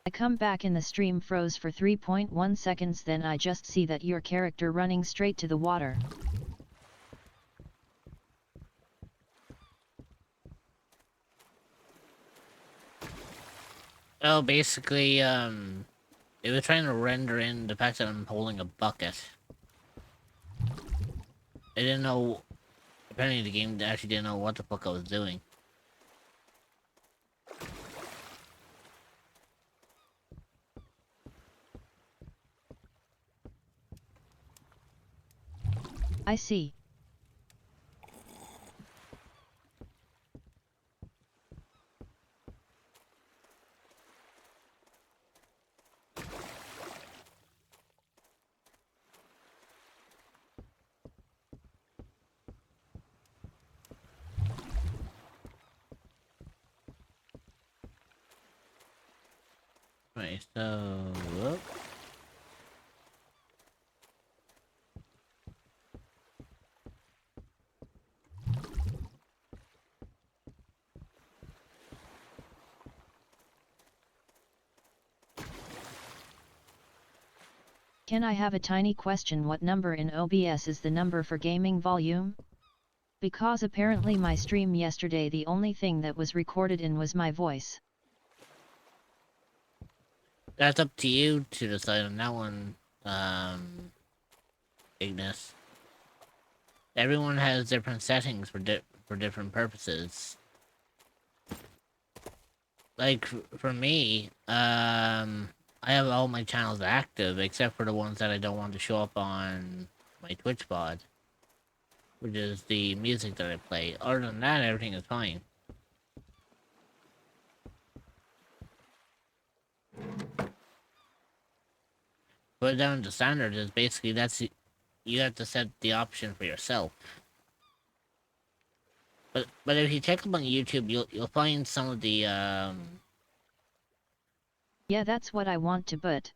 I come back and the stream froze for 3.1 seconds, then I just see that your character running straight to the water. Oh, basically, it was trying to render in the fact that I'm holding a bucket. I didn't know, apparently the game actually didn't know what the fuck I was doing. I see. Right, so, whoop. Can I have a tiny question? What number in OBS is the number for gaming volume? Because apparently my stream yesterday the only thing that was recorded in was my voice. That's up to you to decide on that one, Ignis. Everyone has different settings for different purposes. Like, for me, I have all my channels active, except for the ones that I don't want to show up on my Twitch pod, which is the music that I play. Other than that, everything is fine. Put it down to standard is basically you have to set the option for yourself. But if you check up on YouTube, you'll find some of the Yeah, that's what I want to, but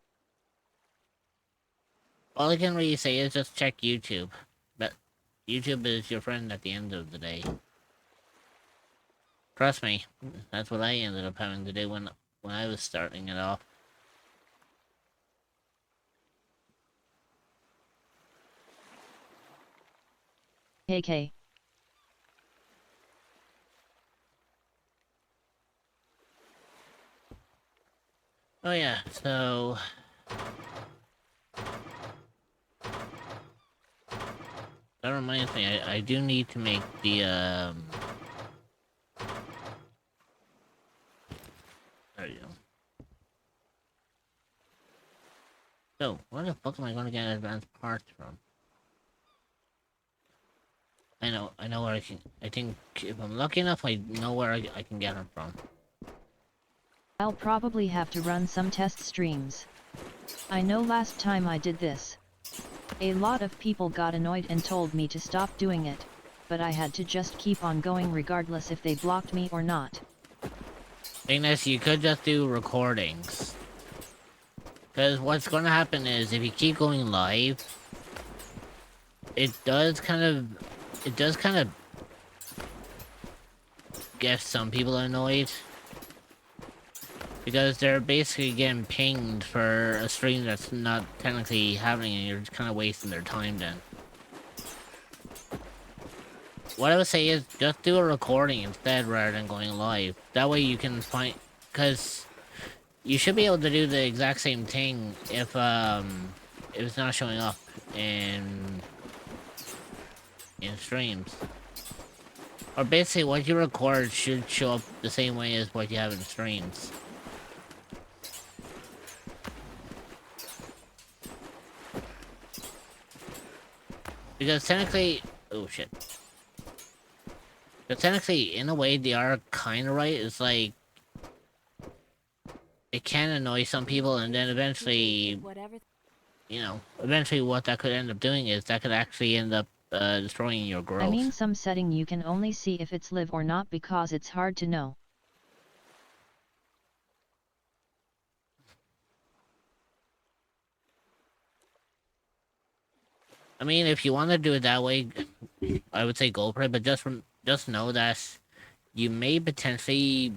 all I can really say is just check YouTube. But YouTube is your friend at the end of the day. Trust me, that's what I ended up having to do when I was starting it off. AK. Oh yeah, so that reminds me, I do need to make the there you go. So, where the fuck am I gonna get advanced parts from? I know where I think if I'm lucky enough, I know where I can get them from. I'll probably have to run some test streams. I know last time I did this, a lot of people got annoyed and told me to stop doing it, but I had to just keep on going regardless if they blocked me or not. Ignis, you could just do recordings. Because what's going to happen is if you keep going live, it does kind of get some people annoyed. Because they're basically getting pinged for a stream that's not technically happening and you're just kind of wasting their time then. What I would say is just do a recording instead rather than going live. That way you can find... Because you should be able to do the exact same thing if it's not showing up in streams. Or basically what you record should show up the same way as what you have in streams. Because technically... Oh shit. But technically, in a way, they are kinda right. It's like... It can annoy some people, and then eventually... Whatever. You know, eventually what that could end up doing is that could actually end up destroying your growth. I mean, some setting you can only see if it's live or not because it's hard to know. I mean, if you want to do it that way, I would say go for it, but just know that you may potentially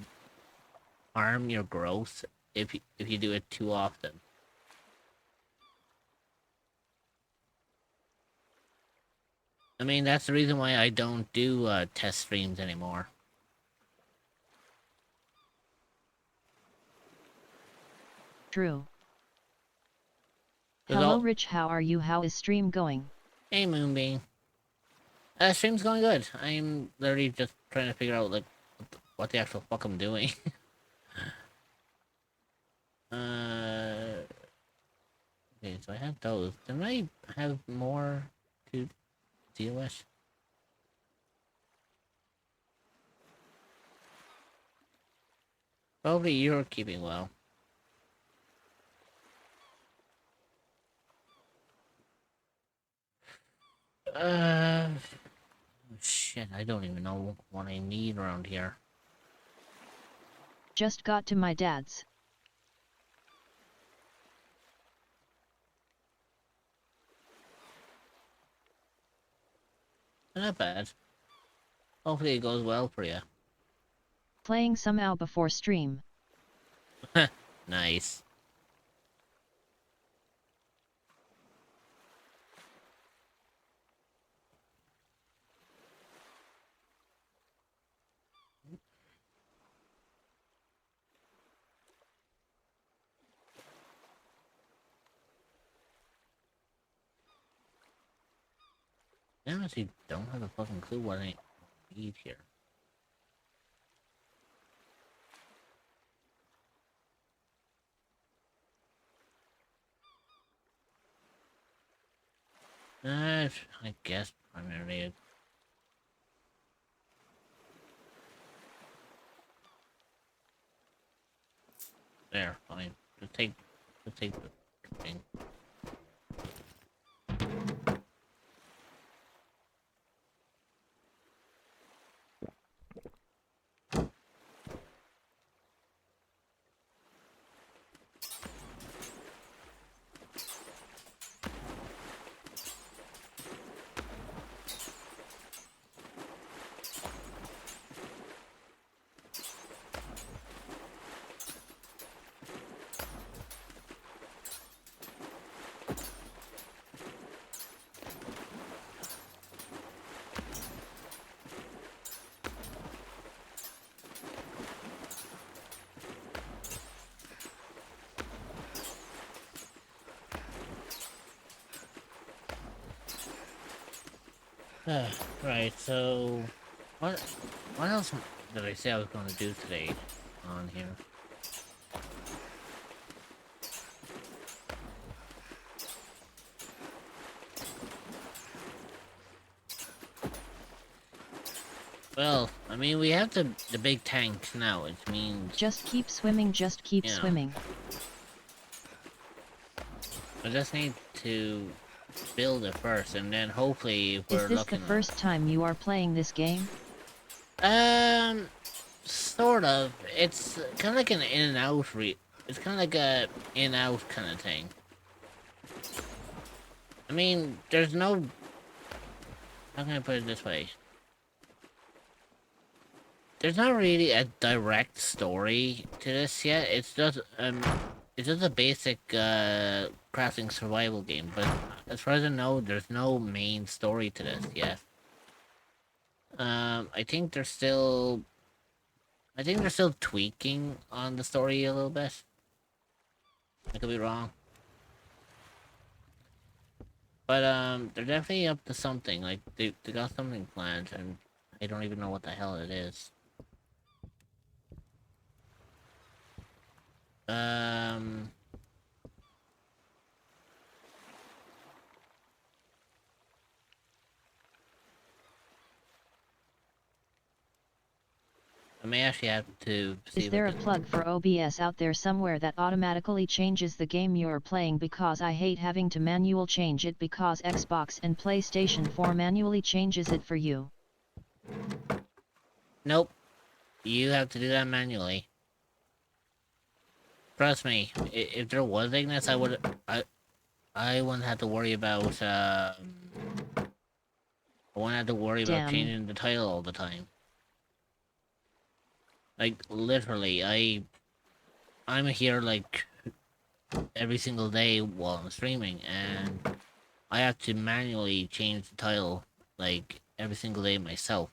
harm your growth if you do it too often. I mean, that's the reason why I don't do test streams anymore. True. 'Cause Hello Rich, how are you? How is stream going? Hey Moonbeam. Stream's going good. I'm literally just trying to figure out like what the actual fuck I'm doing. Okay, so I have those. Didn't I have more to deal with? Probably you're keeping well. Shit, I don't even know what I need around here. Just got to my dad's. Not bad. Hopefully it goes well for you. Playing somehow before stream. Nice. I honestly don't have a fucking clue what I need here. I guess primarily. There, fine. Just take the thing. Right, so what else did I say I was going to do today on here? Well, I mean, we have the big tank now, which means... Just keep swimming, just keep swimming. I just need to build it first, and then hopefully if we're Is this looking the first time you are playing this game? Sort of. It's kind of like an in and out it's kind of like a in-out kind of thing. I mean, there's no... How can I put it this way? There's not really a direct story to this yet. It's just a basic crafting survival game. But as far as I know, there's no main story to this yet. I think they're still tweaking on the story a little bit. I could be wrong. But they're definitely up to something. Like they got something planned, and I don't even know what the hell it is. I may actually have to see. Is there a plug for OBS out there somewhere that automatically changes the game you're playing? Because I hate having to manual change it because Xbox and PlayStation 4 manually changes it for you. Nope. You have to do that manually. Trust me, if there was Ignis, I wouldn't have to worry about I wouldn't have to worry about changing the title all the time. Like literally, I'm here like every single day while I'm streaming, and I have to manually change the title like every single day myself.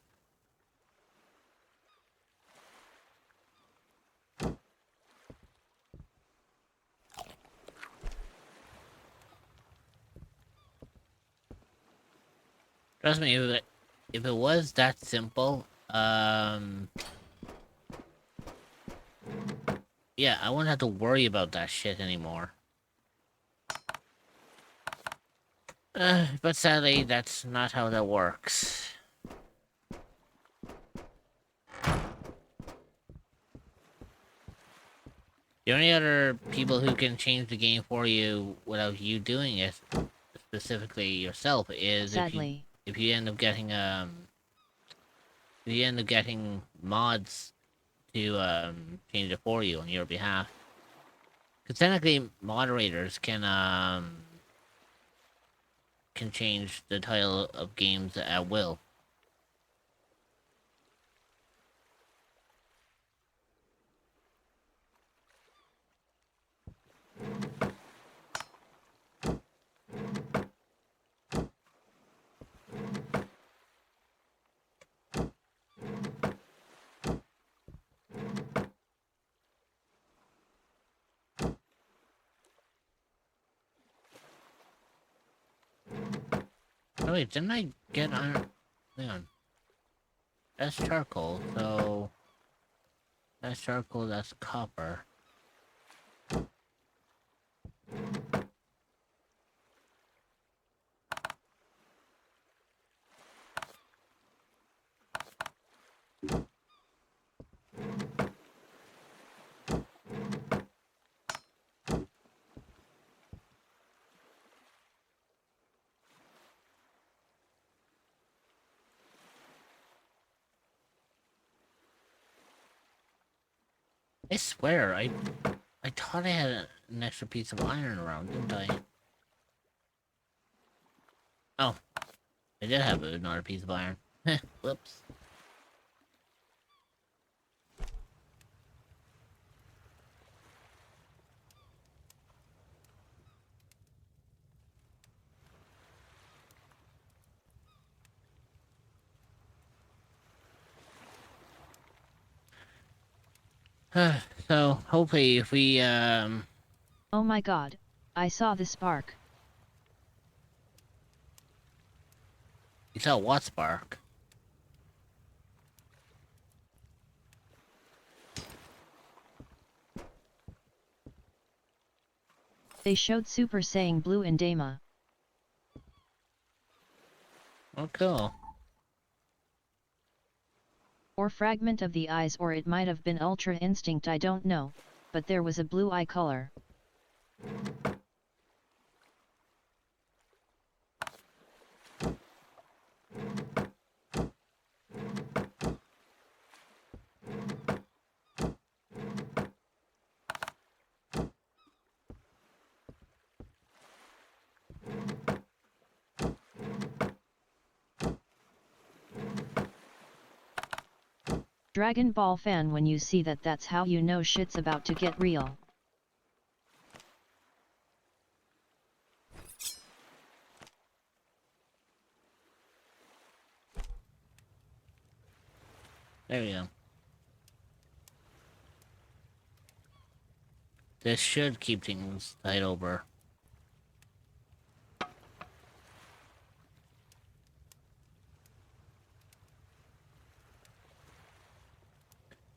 Trust me, if it was that simple, yeah, I wouldn't have to worry about that shit anymore. But sadly, that's not how that works. The only other people who can change the game for you without you doing it, specifically yourself, is sadly. If you end up getting mods to change it for you on your behalf. Because technically moderators can change the title of games at will. Oh wait, didn't I get iron? Hang on. That's charcoal, so... That's charcoal, that's copper. I swear, I thought I had an extra piece of iron around, didn't I? Oh, I did have another piece of iron. Whoops. So, hopefully if we, Oh my god, I saw the spark. You saw what spark? They showed Super Saiyan Blue and Dama. Oh, cool. Or fragment of the eyes, or it might have been Ultra Instinct, I don't know, but there was a blue eye color. Dragon Ball fan, when you see that, that's how you know shit's about to get real. There we go. This should keep things tight over.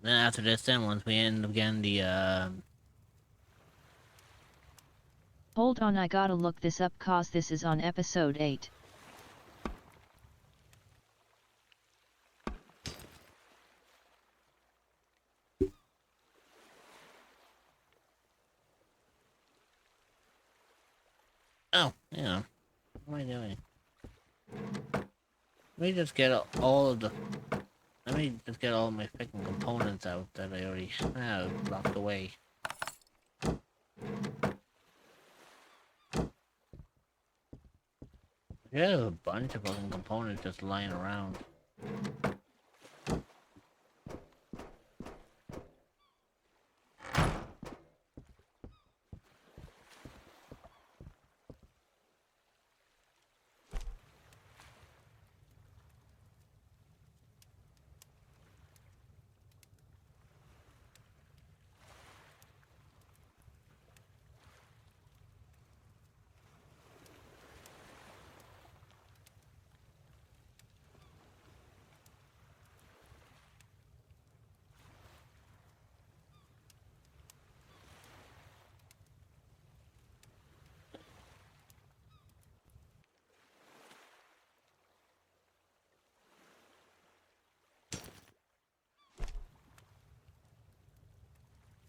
Then after this, then once we end again the Hold on, I gotta look this up cause this is on episode 8. oh, yeah. What am I doing? Let me just get all of the. Let me just get all of my freaking components out that I already have locked away. I have a bunch of fucking components just lying around.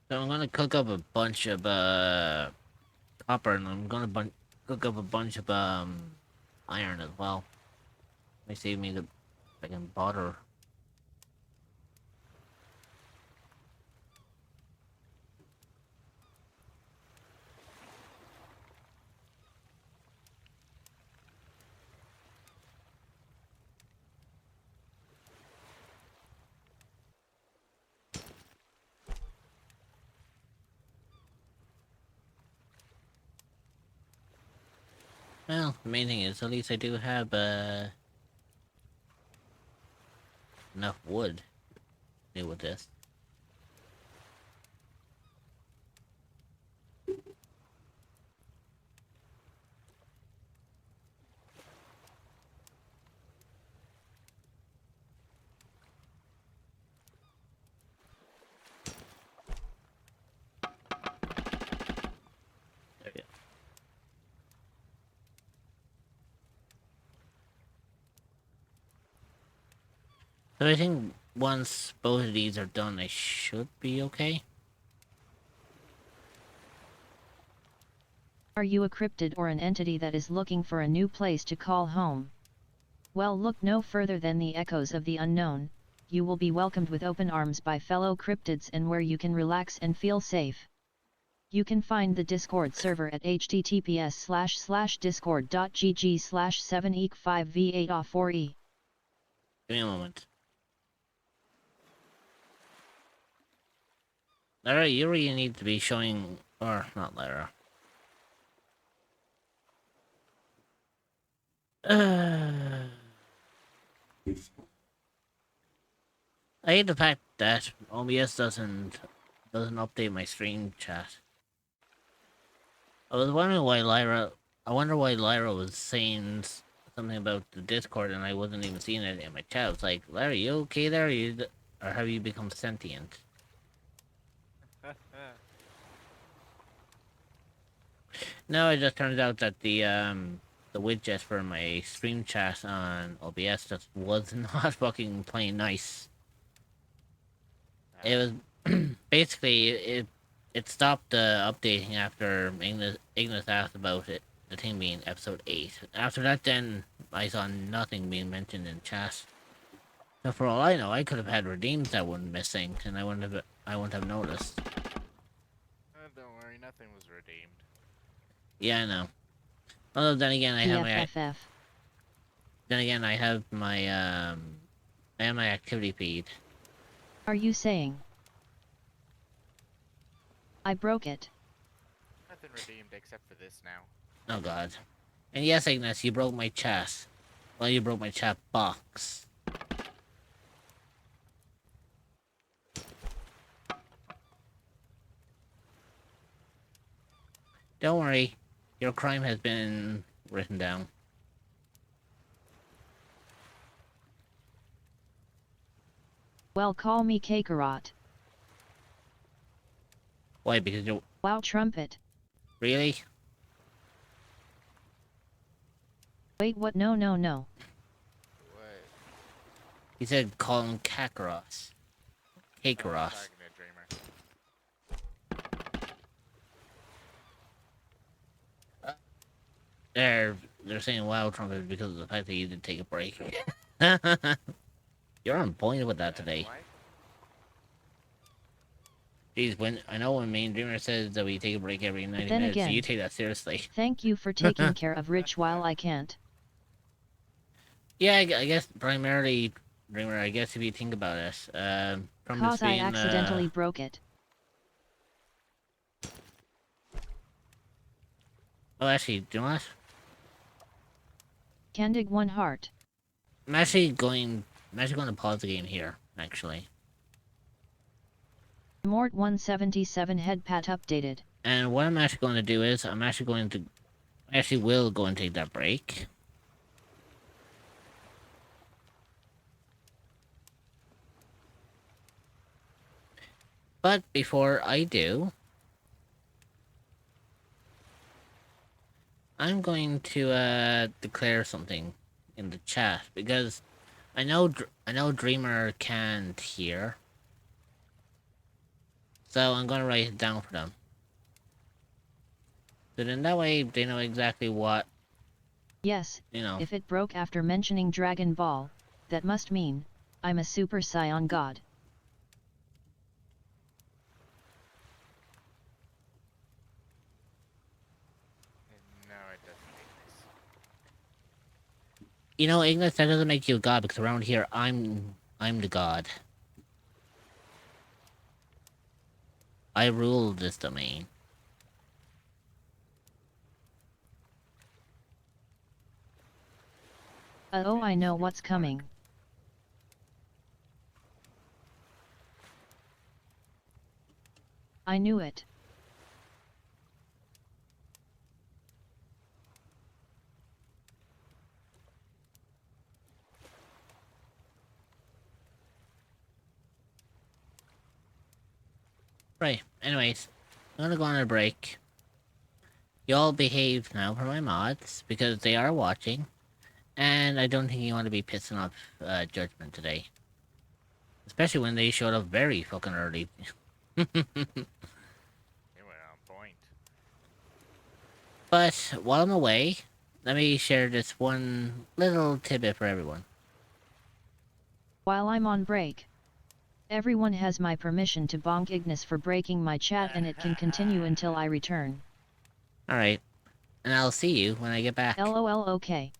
So I'm gonna cook up a bunch of copper, and I'm gonna cook up a bunch of iron as well. May save me the freaking butter. Well, the main thing is at least I do have enough wood to deal with this. There we go. So I think once both of these are done, I should be okay. Are you a cryptid or an entity that is looking for a new place to call home? Well, look no further than the echoes of the unknown. You will be welcomed with open arms by fellow cryptids and where you can relax and feel safe. You can find the Discord server at https://discord.gg/7eek5v8a4e. Give me a moment. Lara, you really need to be showing, or not Lara. I hate the fact that OBS doesn't update my stream chat. I was wondering why Lyra. I wonder why Lyra was saying something about the Discord, and I wasn't even seeing it in my chat. I was like, Lyra, you okay there? Or have you become sentient? No, it just turns out that the widget for my stream chat on OBS just was not fucking playing nice. It was basically it stopped updating after Ignis asked about it. The thing being episode 8. After that, then I saw nothing being mentioned in chat. So for all I know, I could have had redeems that went missing, and I wouldn't have noticed. Don't worry, nothing was redeemed. Yeah, I know. Although then again, I have my BFFF. then again I have my I have my activity feed. Are you saying I broke it? Nothing redeemed except for this now. Oh god. And yes, Ignis, you broke my chat. Well, you broke my chat box. Don't worry, your crime has been written down. Well, call me Kakarot. Why? Because you Wow, trumpet. really? Wait, what? No, no, no. What? He said call him Kakarot. Oh, I'm Kakarot. talking to Dreamer. They're saying wow trumpet because of the fact that you did take a break. You're on point with that today. Why? Jeez, I know when Main Dreamer says that we take a break every 90 Then minutes, so again, you take that seriously. Thank you for taking care of Rich while I can't. Yeah, I guess primarily, Dreamer, I guess if you think about it, from this Cause I being, accidentally broke it. Oh, actually, do you know what? Candig 1 heart. I'm actually going to pause the game here, actually. Mort 177 head pat updated. And what I'm actually going to do is, I actually will go and take that break. But before I do, I'm going to declare something in the chat because I know Dreamer can't hear, so I'm gonna write it down for them. So then that way they know exactly what. Yes, You know. if it broke after mentioning Dragon Ball, that must mean I'm a Super Saiyan God. No, it doesn't make this. You know, Ignis, that doesn't make you a god because around here I'm the god. I rule this domain. Oh, I know what's coming. I knew it. Right, anyways, I'm gonna go on a break. Y'all behave now for my mods because they are watching. And I don't think you want to be pissing off Judgment today. Especially when they showed up very fucking early. They were on point. But while I'm away, let me share this one little tidbit for everyone. While I'm on break, everyone has my permission to bonk Ignis for breaking my chat and it can continue until I return. Alright. And I'll see you when I get back. LOL, okay.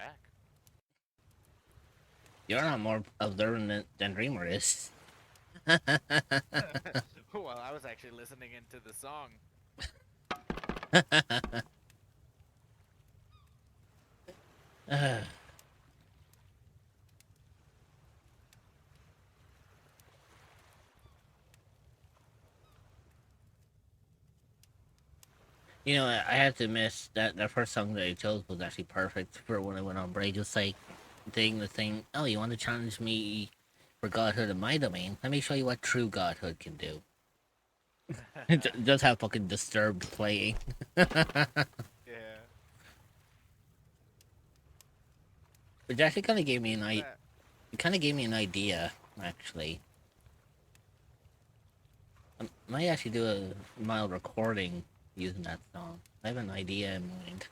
back. You're not more observant than Dreamer is. Well, I was actually listening into the song. You know, I have to admit that the first song that I chose was actually perfect for when I went on break. Just like the thing, oh, you want to challenge me for godhood in my domain? Let me show you what true godhood can do. Just have fucking Disturbed playing. Yeah. Which actually kind of gave me an That- it kind of gave me an idea, actually. I might actually do a mild recording using that song. I have an idea in mind.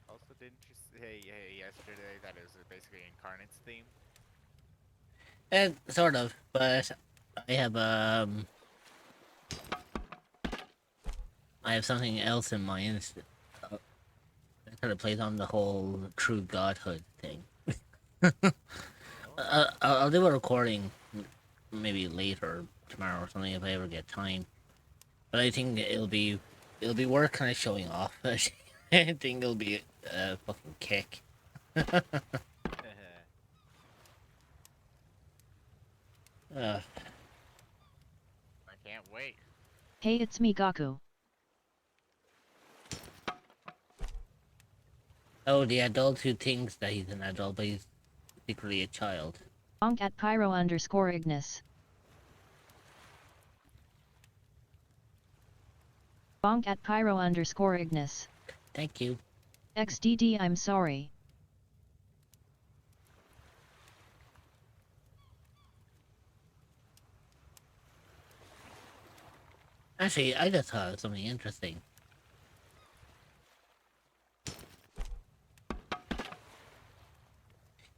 Also, didn't you say yesterday that it was basically Incarnate's theme? Sort of, but I have I have something else in mind. That kind of plays on the whole true godhood thing. I'll do a recording maybe later tomorrow or something if I ever get time. But I think it'll be worth kind of showing off. I think it'll be a fucking kick. I can't wait. Hey, it's me, Gaku. Oh, the adult who thinks that he's an adult, but he's secretly a child. Bonk at Pyro_Ignis. Bonk at Pyro_Ignis. Thank you. XDD, I'm sorry. Actually, I just thought of something interesting.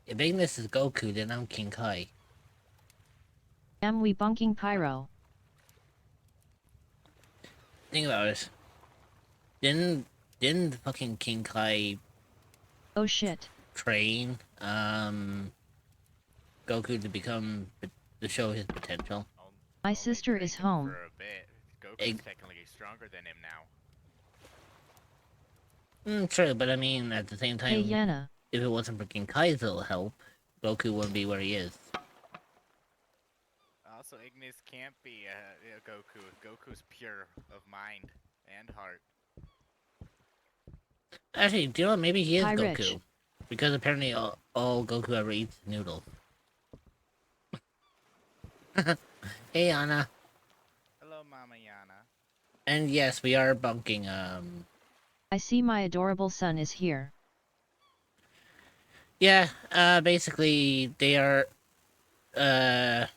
If Ignis is Goku, then I'm King Kai. Am we bonking Pyro? Think about it. Didn't fucking King Kai Oh shit. train Goku to become to show his potential? My Only sister is trained him home. For a bit. Goku's Egg- technically stronger than him now. True, but I mean, at the same time, Hey Yana. if it wasn't for King Kai's little help, Goku wouldn't be where he is. Also, Ignis can't be a Goku. Goku's pure of mind and heart. Actually, do you know what? Maybe he is Hi, Goku. Rich. Because apparently all Goku ever eats is noodles. Hey, Anna. Hello, Mama Yana. And yes, we are bunking, I see my adorable son is here. yeah, basically, they are, they're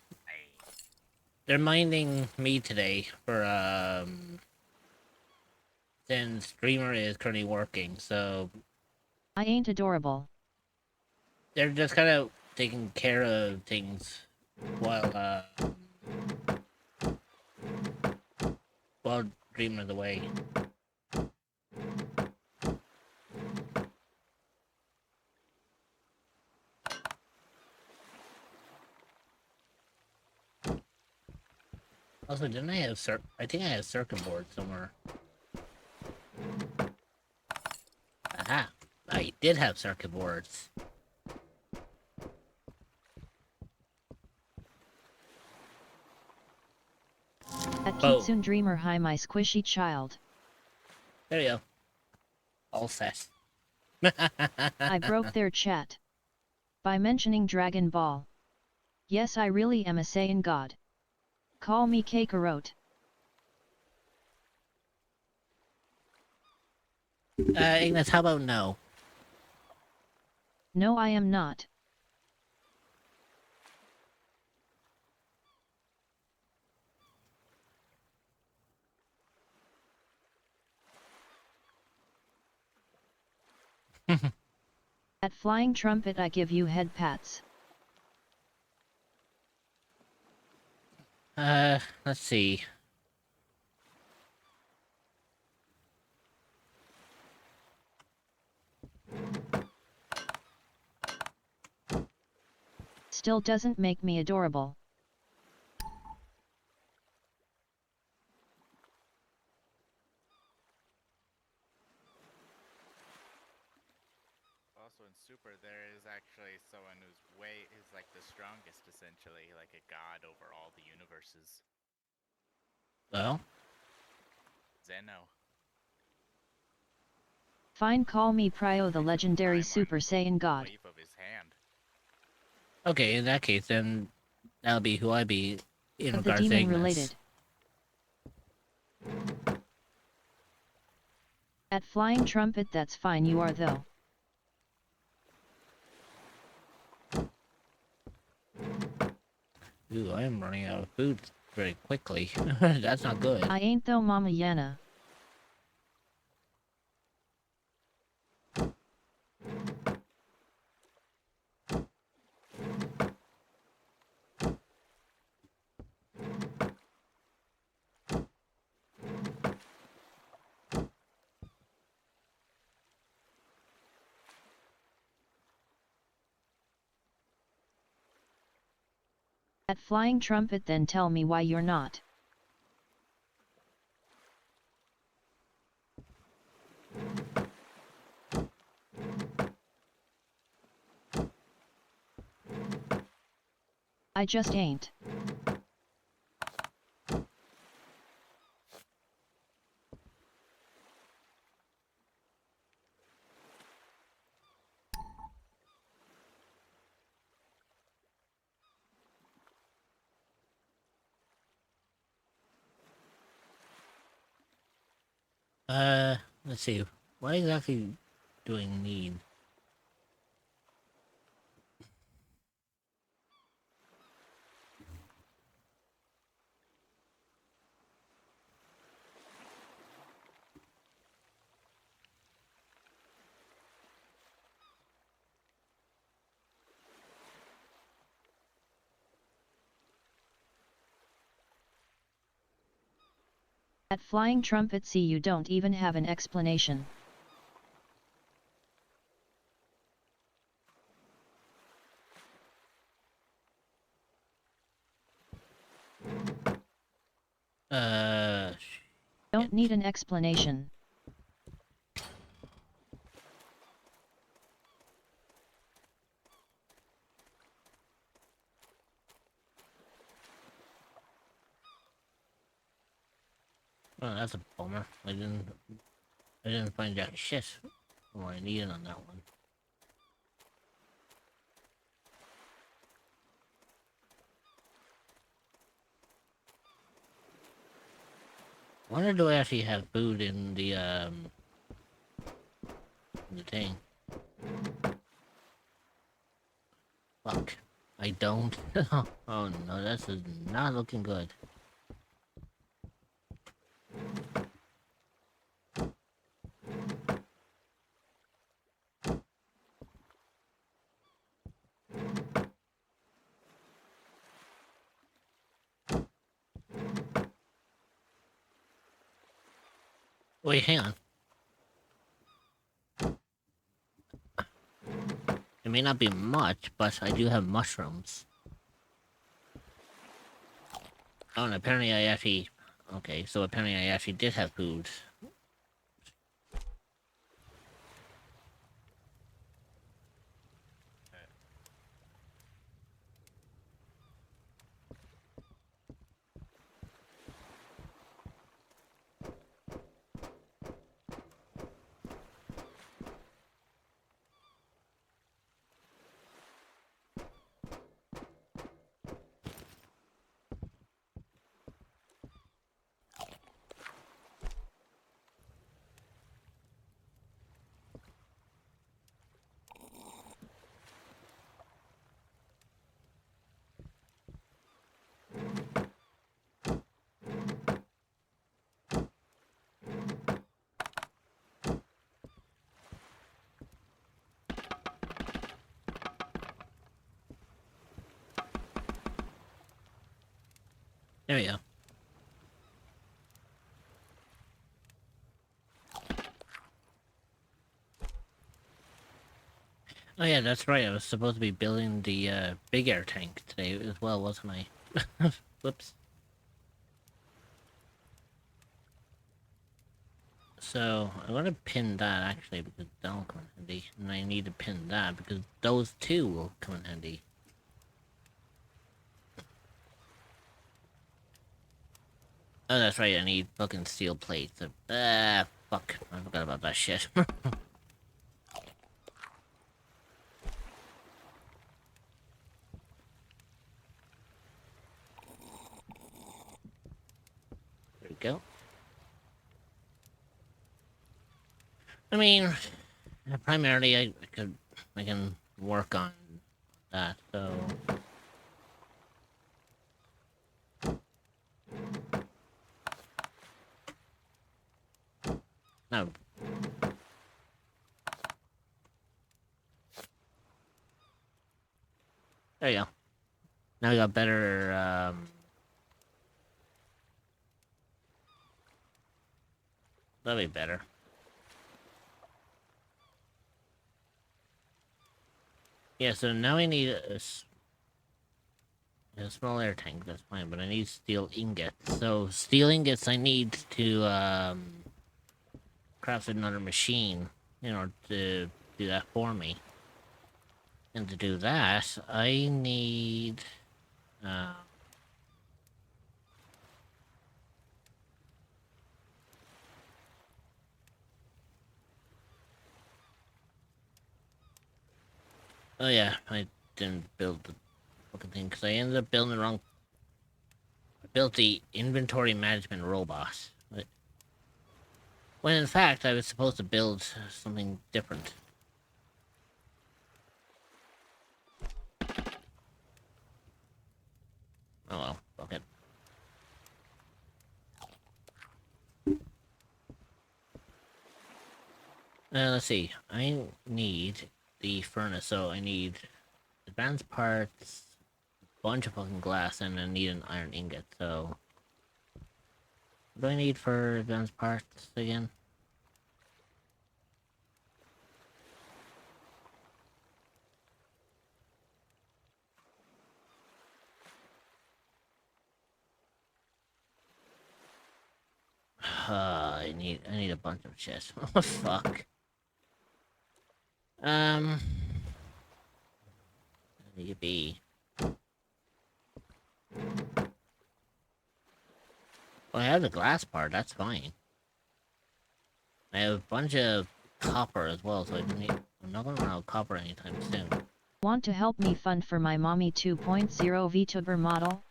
minding me today for, since Dreamer is currently working, so I ain't adorable. they're just kind of taking care of things while Dreamer's away. Also, didn't I have I think I have circuit board somewhere. Aha! I did have circuit boards. At Oh. Kitsune Dreamer, hi my squishy child. There you go. All set. I broke their chat. By mentioning Dragon Ball. Yes, I really am a Saiyan god. Call me Kakarot. Ignis, how about no? No, I am not. At Flying Trumpet, I give you head pats. Let's see. Still doesn't make me adorable. Also in Super, there is actually someone who's like the strongest, essentially, like a god over all the universes. Well, Zeno. Fine, call me Pryo, the legendary I'm Super on Saiyan God. Wave of his hand. okay, in that case, then that'll be who I be in Of the regards to demon Ignis. related. At Flying Trumpet, that's fine, you are though. Ooh, I am running out of food very quickly. That's not good. I ain't though, Mama Yana. At Flying Trumpet, then tell me why you're not. I just ain't. Let's see. What exactly do I need? At Flying Trumpet, see, you don't even have an explanation. Don't need an explanation. Oh, that's a bummer. I didn't find jack shit what I needed on that one. I wonder, do I actually have food in the thing? Fuck. I don't. Oh no, this is not looking good. Wait, hang on. It may not be much, but I do have mushrooms. Oh, and apparently I actually... Okay, so apparently I actually did have food. There we go. Oh yeah, that's right. I was supposed to be building the big air tank today as well, wasn't I? Whoops. So I'm gonna pin that actually because that'll come in handy, and I need to pin that because those two will come in handy. Oh, that's right. I need fucking steel plates. Fuck! I forgot about that shit. There we go. I mean, primarily I can work on that. So no. There you go. Now we got better. That'll be better. Yeah. So now I need a small air tank. That's fine, but I need steel ingots. So steel ingots I need to craft another machine in order to do that for me. And to do that, I need oh yeah, I didn't build the fucking thing because I ended up building the wrong. I built the inventory management robot, when in fact I was supposed to build something different. Oh well, fuck it. Let's see. I need the furnace, so I need advanced parts, a bunch of fucking glass, and I need an iron ingot, so... What do I need for advanced parts again? I need a bunch of shit. Oh, fuck. I need to be... Well, I have the glass part, that's fine. I have a bunch of copper as well, so I'm not gonna run out of copper anytime soon. Want to help me fund for my Mommy 2.0 VTuber model?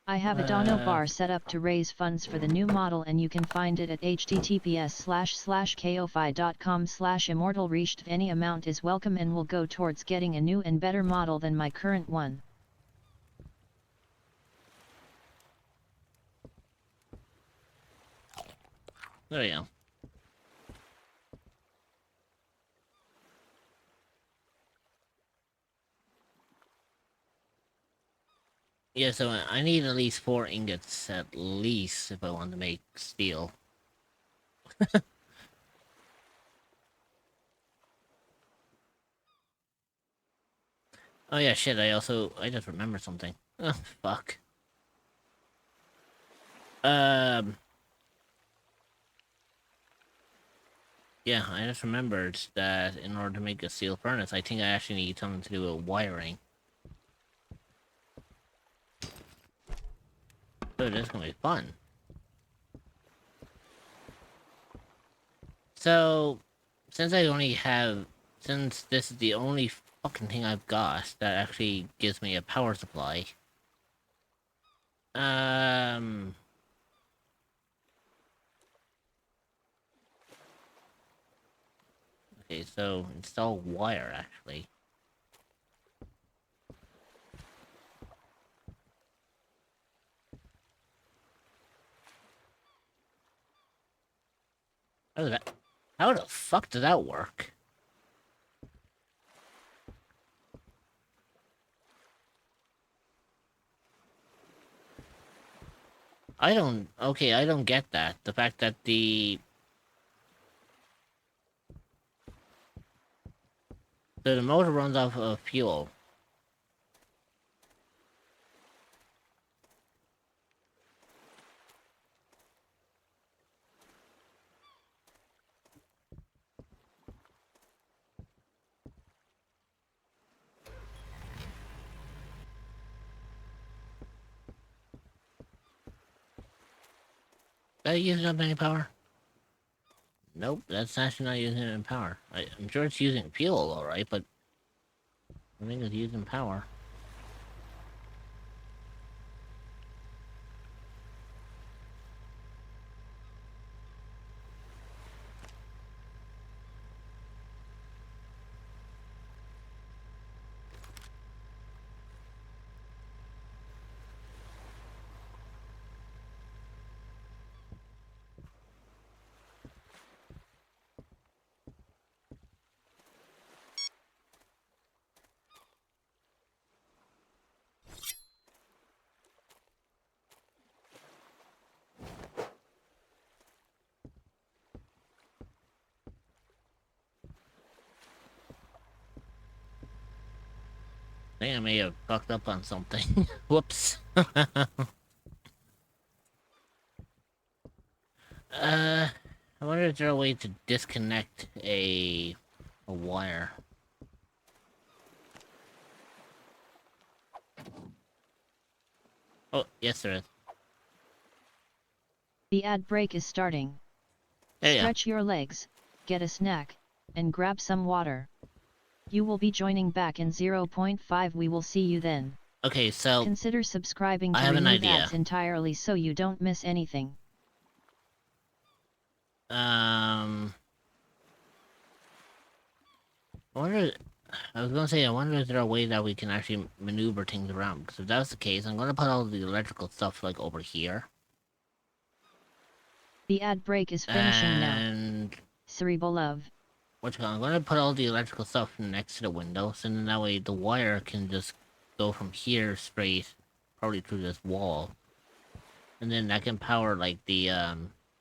I have a Dono bar set up to raise funds for the new model, and you can find it at https://ko-fi.com/immortalreached. Any amount is welcome and will go towards getting a new and better model than my current one. There we go. Yeah, so I need at least 4 ingots at least if I want to make steel. Oh yeah, shit, I just remembered something. Oh, fuck. Yeah, I just remembered that in order to make a steel furnace, I think I actually need something to do with wiring. So this is gonna be fun. So, since this is the only fucking thing I've got that actually gives me a power supply. Okay, so install wire actually. How the fuck does that work? I don't get that. The fact that the... So the motor runs off of fuel. That using up any power? Nope, that's actually not using any power. I'm sure it's using fuel, alright, but I think it's using power. I think I may have fucked up on something. Whoops. I wonder if there's a way to disconnect a wire. Oh, yes there is. The ad break is starting. There you go. Stretch your legs, get a snack, and grab some water. You will be joining back in 0.5. We will see you then. Okay, so Consider subscribing to I have an remove idea. ads entirely so you don't miss anything. I wonder. I was gonna say, I wonder if there a way that we can actually maneuver things around. Because if that's the case, I'm gonna put all the electrical stuff like over here. The ad break is finishing now. And Cerebral. I'm gonna put all the electrical stuff next to the window, so then that way the wire can just go from here straight, probably through this wall, and then that can power like the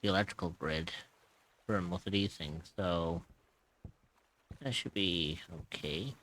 electrical grid for most of these things. So that should be okay.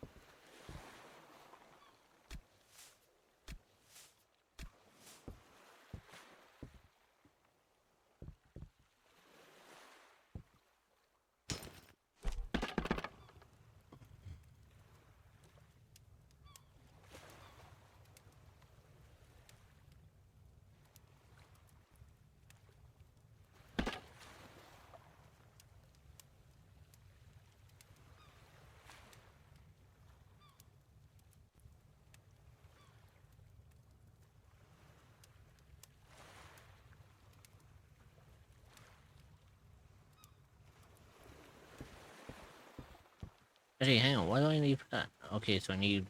Actually, hang on. Why do I need that? Okay, so I need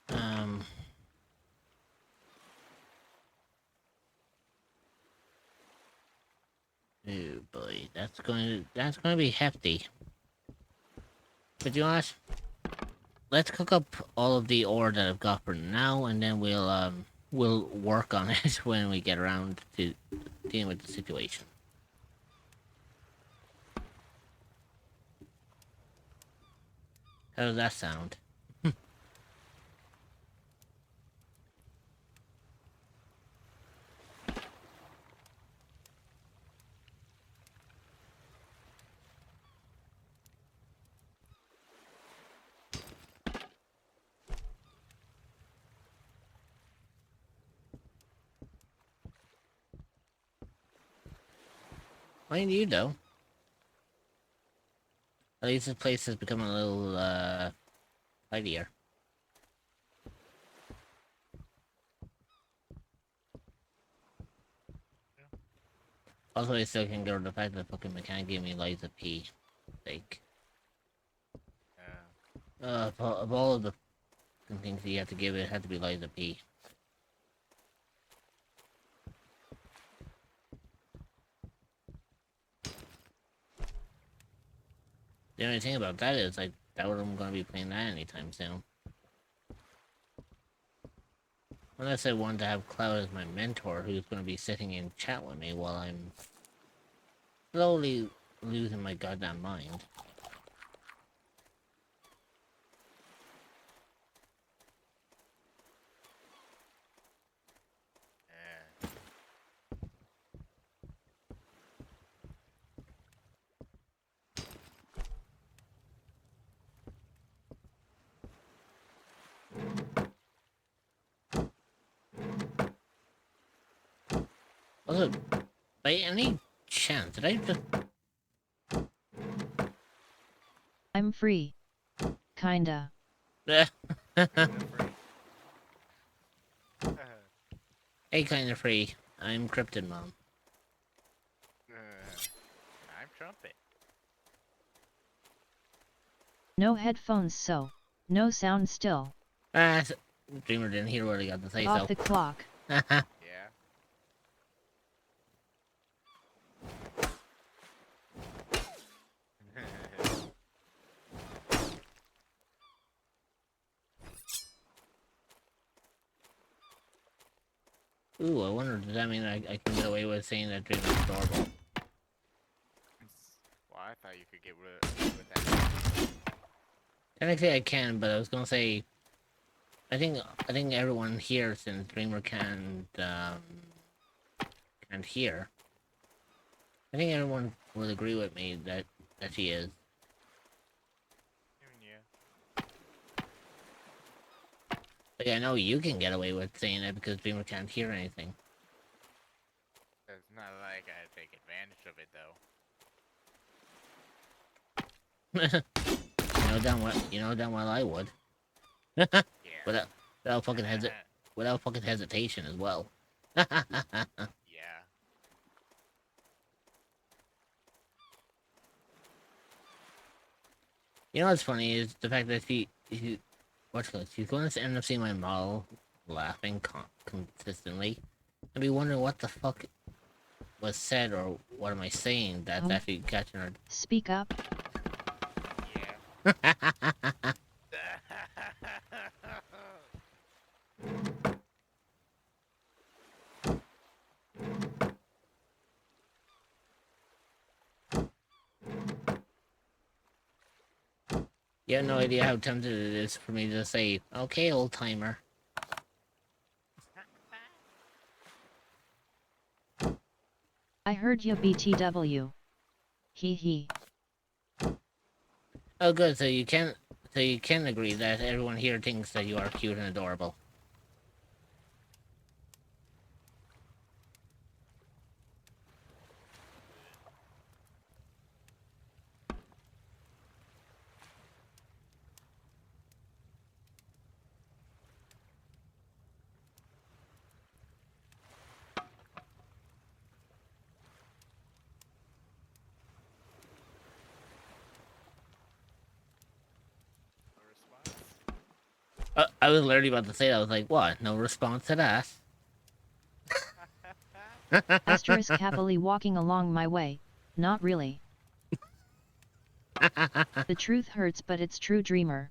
oh boy, that's gonna be hefty. But you know what? Let's cook up all of the ore that I've got for now, and then we'll work on it when we get around to dealing with the situation. How does that sound? Mind you, though. At least this place has become a little, tidier. Also, I still can go to the fact that the fucking mechanic gave me Liza P. Like, of all of the things that you have to give it had to be Liza P. The only thing about that is I doubt I'm gonna be playing that anytime soon. Unless I want to have Cloud as my mentor, who's gonna be sitting in chat with me while I'm slowly losing my goddamn mind. Yeah. Also, by any chance, did I just... I'm free. Kinda. Kinda free. Hey, kinda free. I'm Cryptid Mom. I'm Trumpet. No headphones, so no sound still. Dreamer didn't hear what I got to say, Off so... the clock. Yeah. Ooh, I wonder, does that mean I can get away with saying that Dreamer's adorable? Well, I thought you could get rid with that. Technically I can, but I was gonna say... I think everyone here, since Dreamer can't hear... I think everyone will agree with me that she is. Even you. Like, I know you can get away with saying it because Dreamer can't hear anything. It's not like I take advantage of it, though. You know damn well I would. Yeah. Without fucking hesitation as well. Yeah. You know what's funny is the fact that she's going to end up seeing my model laughing consistently and be wondering what the fuck was said or what am I saying that's actually catching her. Speak up. Yeah. You have no idea how tempted it is for me to say, okay, old timer. I heard you BTW. Hee hee. Oh, good. So you can agree that everyone here thinks that you are cute and adorable. I was literally about to say that. I was like, what? No response to that? Asterisk happily walking along my way. Not really. The truth hurts, but it's true, Dreamer.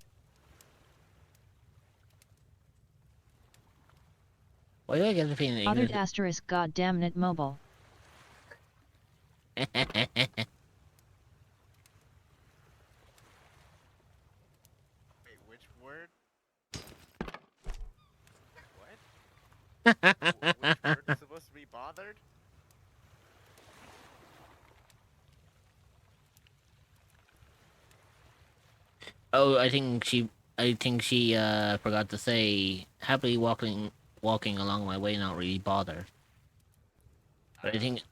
Why do I get the feeling Bothered English? asterisk goddamn it mobile. Wait, which word? What? Which word is supposed to be bothered? Oh, I think she forgot to say happily walking along my way, not really bothered. But I think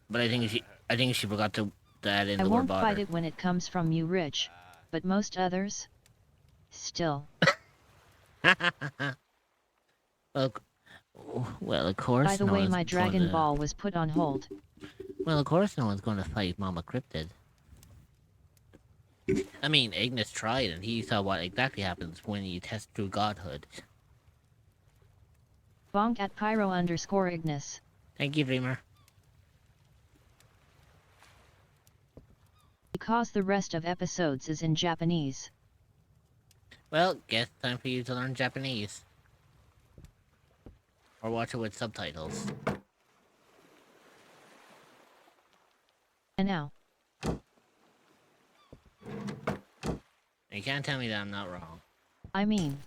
she forgot to add in I the word won't bothered. fight it when it comes from you, Rich. But most others? Still. Well, of course. By the way, my Dragon Ball was put on hold. Well, of course, no one's going to fight Mama Cryptid. I mean, Ignis tried, and he saw what exactly happens when you test through godhood. Bonk at Pyro_Ignis. Thank you, Dreamer. Because the rest of episodes is in Japanese. Well, guess time for you to learn Japanese. Or watch it with subtitles. And now. And you can't tell me that I'm not wrong. I mean,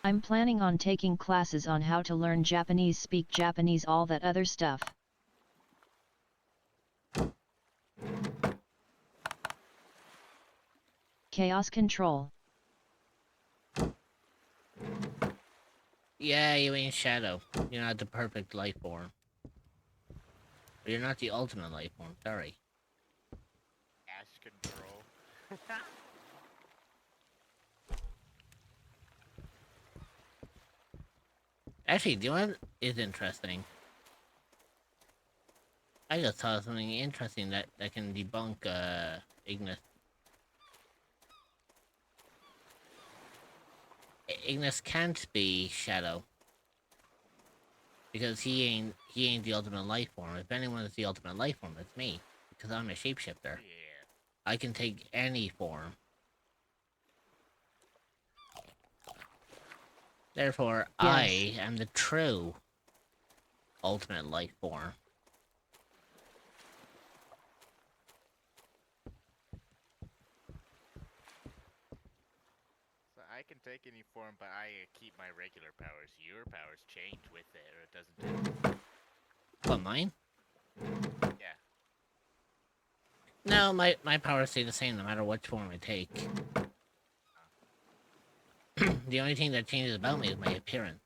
I'm planning on taking classes on how to learn Japanese, speak Japanese, all that other stuff. Chaos control. Yeah, you ain't Shadow. You're not the perfect life form. You're not the ultimate life form, sorry. Ash control. Actually, do you know what is interesting? I just saw something interesting that can debunk, Ignis. Ignis can't be Shadow. Because he ain't the ultimate life form. If anyone is the ultimate life form, it's me. Because I'm a shapeshifter. Yeah. I can take any form. Therefore, Yes. I am the true ultimate life form. So I can take any form, but I keep my regular powers. Your powers change with it, or it doesn't. What, mine? Yeah. No, my powers stay the same no matter which form I take. The only thing that changes about me is my appearance.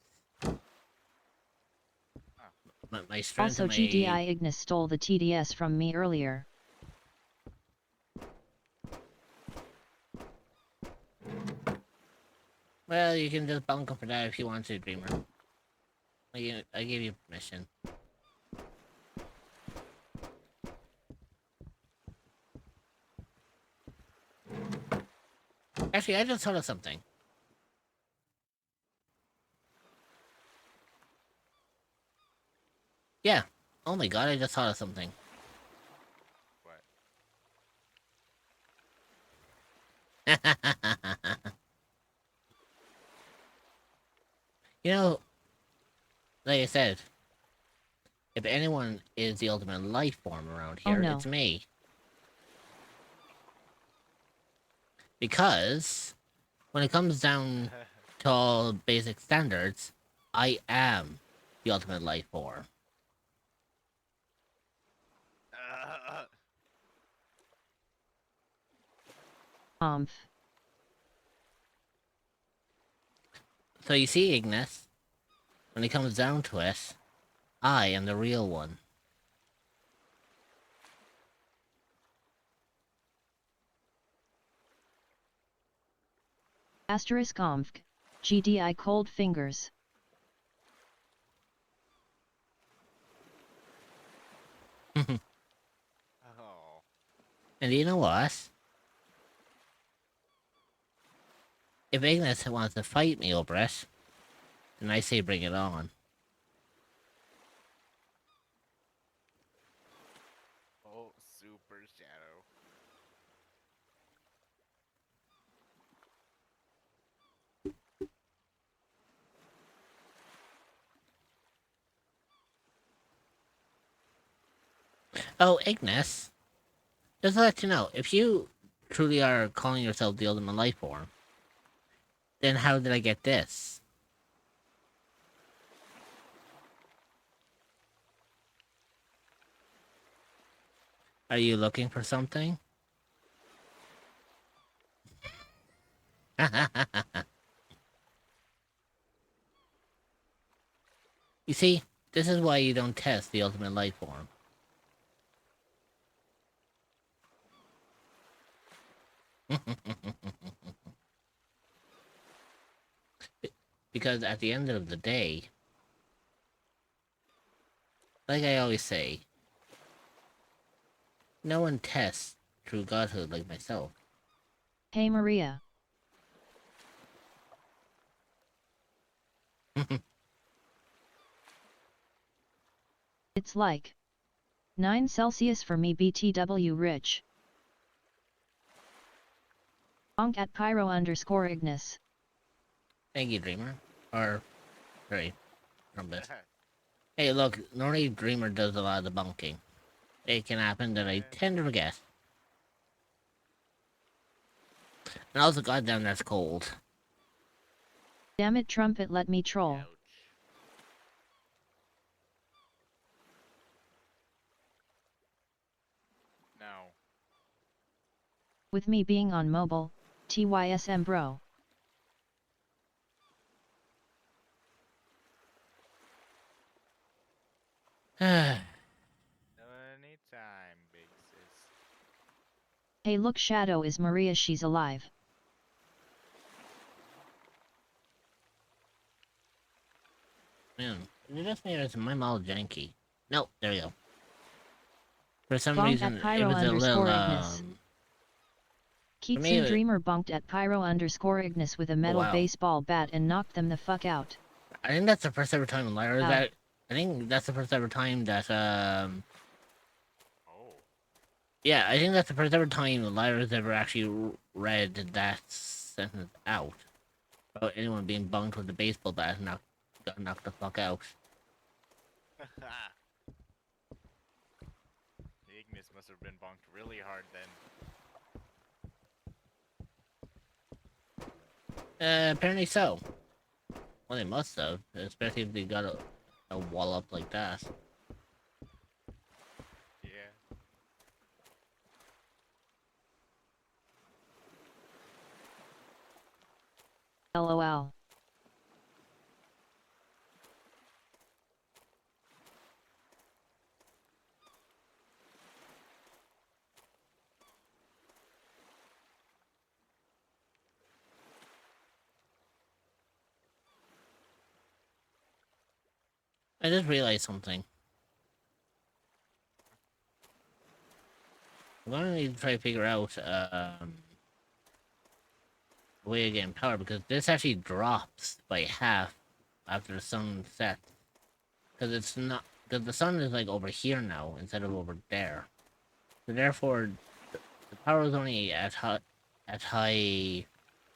My strength Also, and my... GDI Ignis stole the TDS from me earlier. Well, you can just bunk him for that if you want to, Dreamer. I give you permission. Actually, I just thought of something. Yeah. Oh my god, I just thought of something. What? You know, like I said, if anyone is the ultimate life form around here, no. it's me. Because when it comes down to all basic standards, I am the ultimate life form. So you see, Ignis, when it comes down to it, I am the real one. Asterisk omf. GDI cold fingers. Oh. And you know what? If Ignis wants to fight me over it, then I say bring it on. Oh, Super Shadow. Oh, Ignis, just to let you know, if you truly are calling yourself the ultimate life form, then how did I get this? Are you looking for something? You see, this is why you don't test the ultimate life form. Because at the end of the day, like I always say, no one tests true godhood like myself. Hey Maria. It's like 9 Celsius for me BTW rich. Onk at pyro_Ignis. Thank you, Dreamer. Or, sorry, Trumpet. Hey, look, normally Dreamer does a lot of the bunking. It can happen that I tend to forget. And also, goddamn, that's cold. Damn it, Trumpet, let me troll. Ouch. No. With me being on mobile, TYSM bro. Anytime, big sis. Hey look, Shadow is Maria, she's alive. Man, it just made it my mouth janky. No, there we go. For some Bonked reason, at it Pyro was a little, _Ignis. me, Keatsu Dreamer bonked at Pyro _Ignis with a metal wow. baseball bat and knocked them the fuck out. I think that's the first ever time Lyra Ow. that. I think that's the first ever time that, Oh. yeah, I think that's the first ever time Lyra's ever actually read that sentence out. About anyone being bunked with a baseball bat and got knocked the fuck out. Ignis must have been bonked really hard then. Apparently so. Well, they must have, especially if they got a wall up like that. Yeah. LOL. I just realized something. I'm gonna need to try to figure out a way of getting power, because this actually drops by half after the sun sets. Because it's not, because the sun is like over here now instead of over there. So therefore, the power is only at high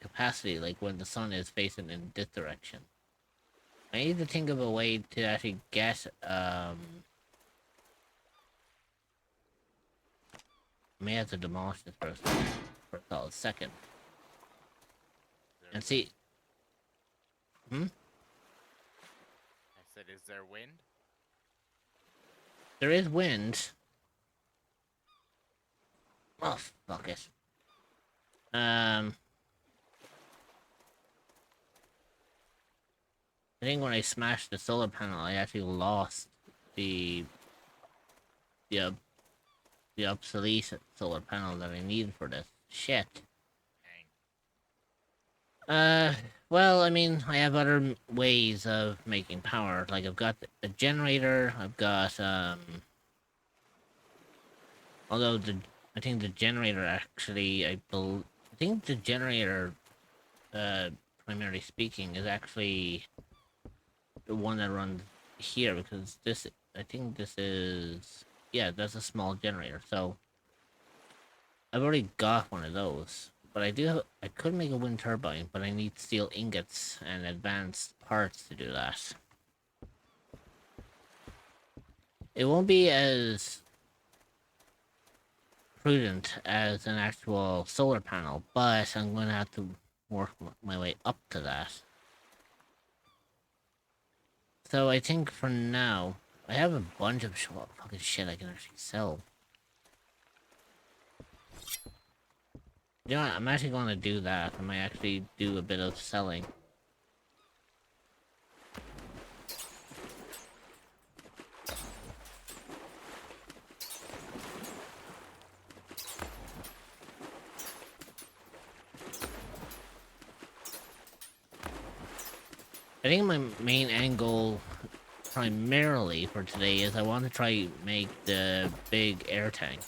capacity, like when the sun is facing in this direction. I need to think of a way to actually get I may have to demolish this first for a solid second. And see. I said, is there wind? There is wind. Oh, fuck it. I think when I smashed the solar panel, I actually lost the obsolete solar panel that I needed for this. Shit. Dang. Well, I mean, I have other ways of making power. Like, I've got a generator, I've got, although I think the generator actually, I think the generator, primarily speaking, is actually the one that runs here, because this, I think this is, yeah, that's a small generator, so I've already got one of those. But I could make a wind turbine, but I need steel ingots and advanced parts to do that. It won't be as prudent as an actual solar panel, but I'm going to have to work my way up to that. So I think for now, I have a bunch of fucking shit I can actually sell. You know what, I'm actually going to do that. I might actually do a bit of selling. I think my main end goal primarily for today is I want to try make the big air tank.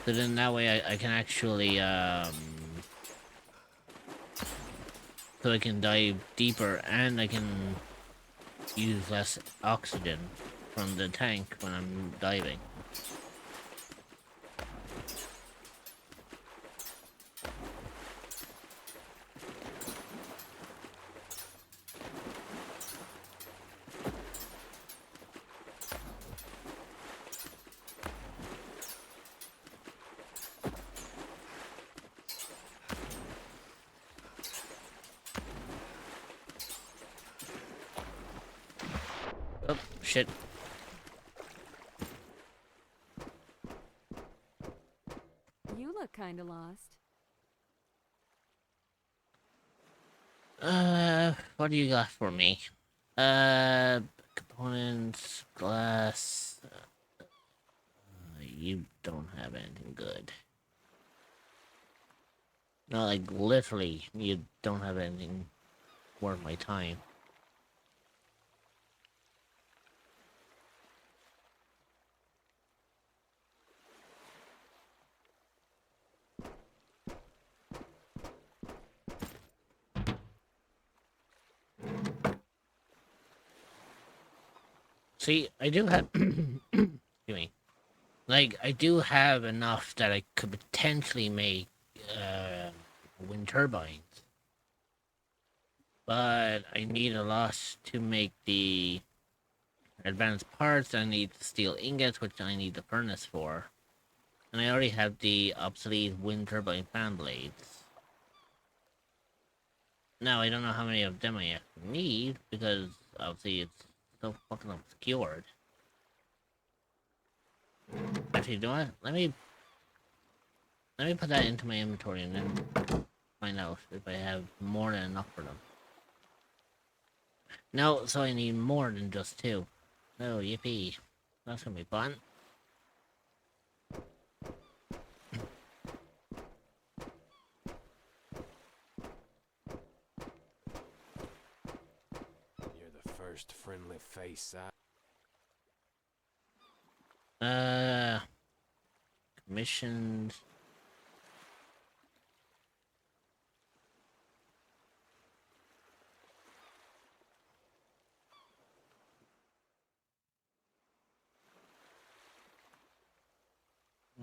So then that way I can actually, so I can dive deeper and I can use less oxygen from the tank when I'm diving. Oh, shit. You look kinda lost. What do you got for me? Components, glass. You don't have anything good. No, like, literally, you don't have anything worth my time. See, I do have... Excuse me. Like, I do have enough that I could potentially make, wind turbines. But I need a lot to make the advanced parts. I need steel ingots, which I need the furnace for. And I already have the obsolete wind turbine fan blades. Now, I don't know how many of them I actually need, because obviously it's so fucking obscured. Actually, do I? Let me put that into my inventory and then find out if I have more than enough for them. No, so I need more than just 2. Oh, yippee. That's gonna be fun. You're the first friendly face Commissioned.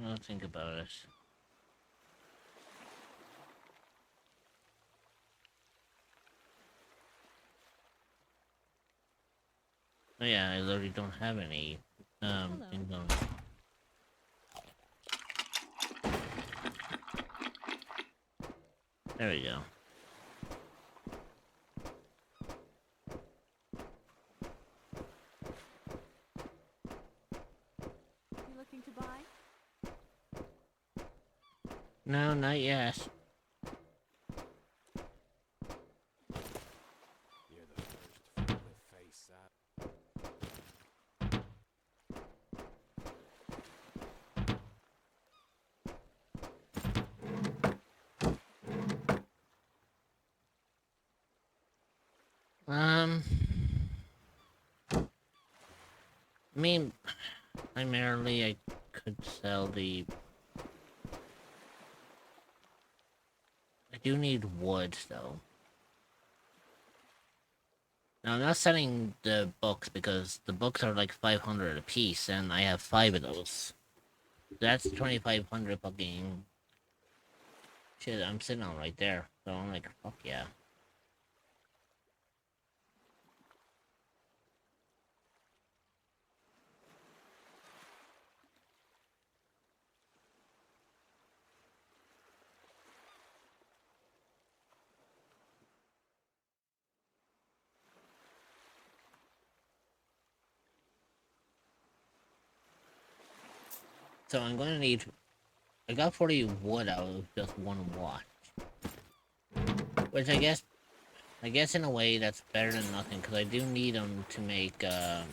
I'll think about it. Oh yeah, I literally don't have any, things on. There we go. You looking to buy? No, not yet. You're the first friendly face I mean, primarily I could sell the... I do need wood, though. Now, I'm not selling the books because the books are like 500 a piece, and I have 5 of those. That's 2,500 fucking shit I'm sitting on right there. So I'm like, fuck yeah. So I'm going to need... I got 40 wood out of just 1 watch. Which I guess in a way that's better than nothing, because I do need them to make, I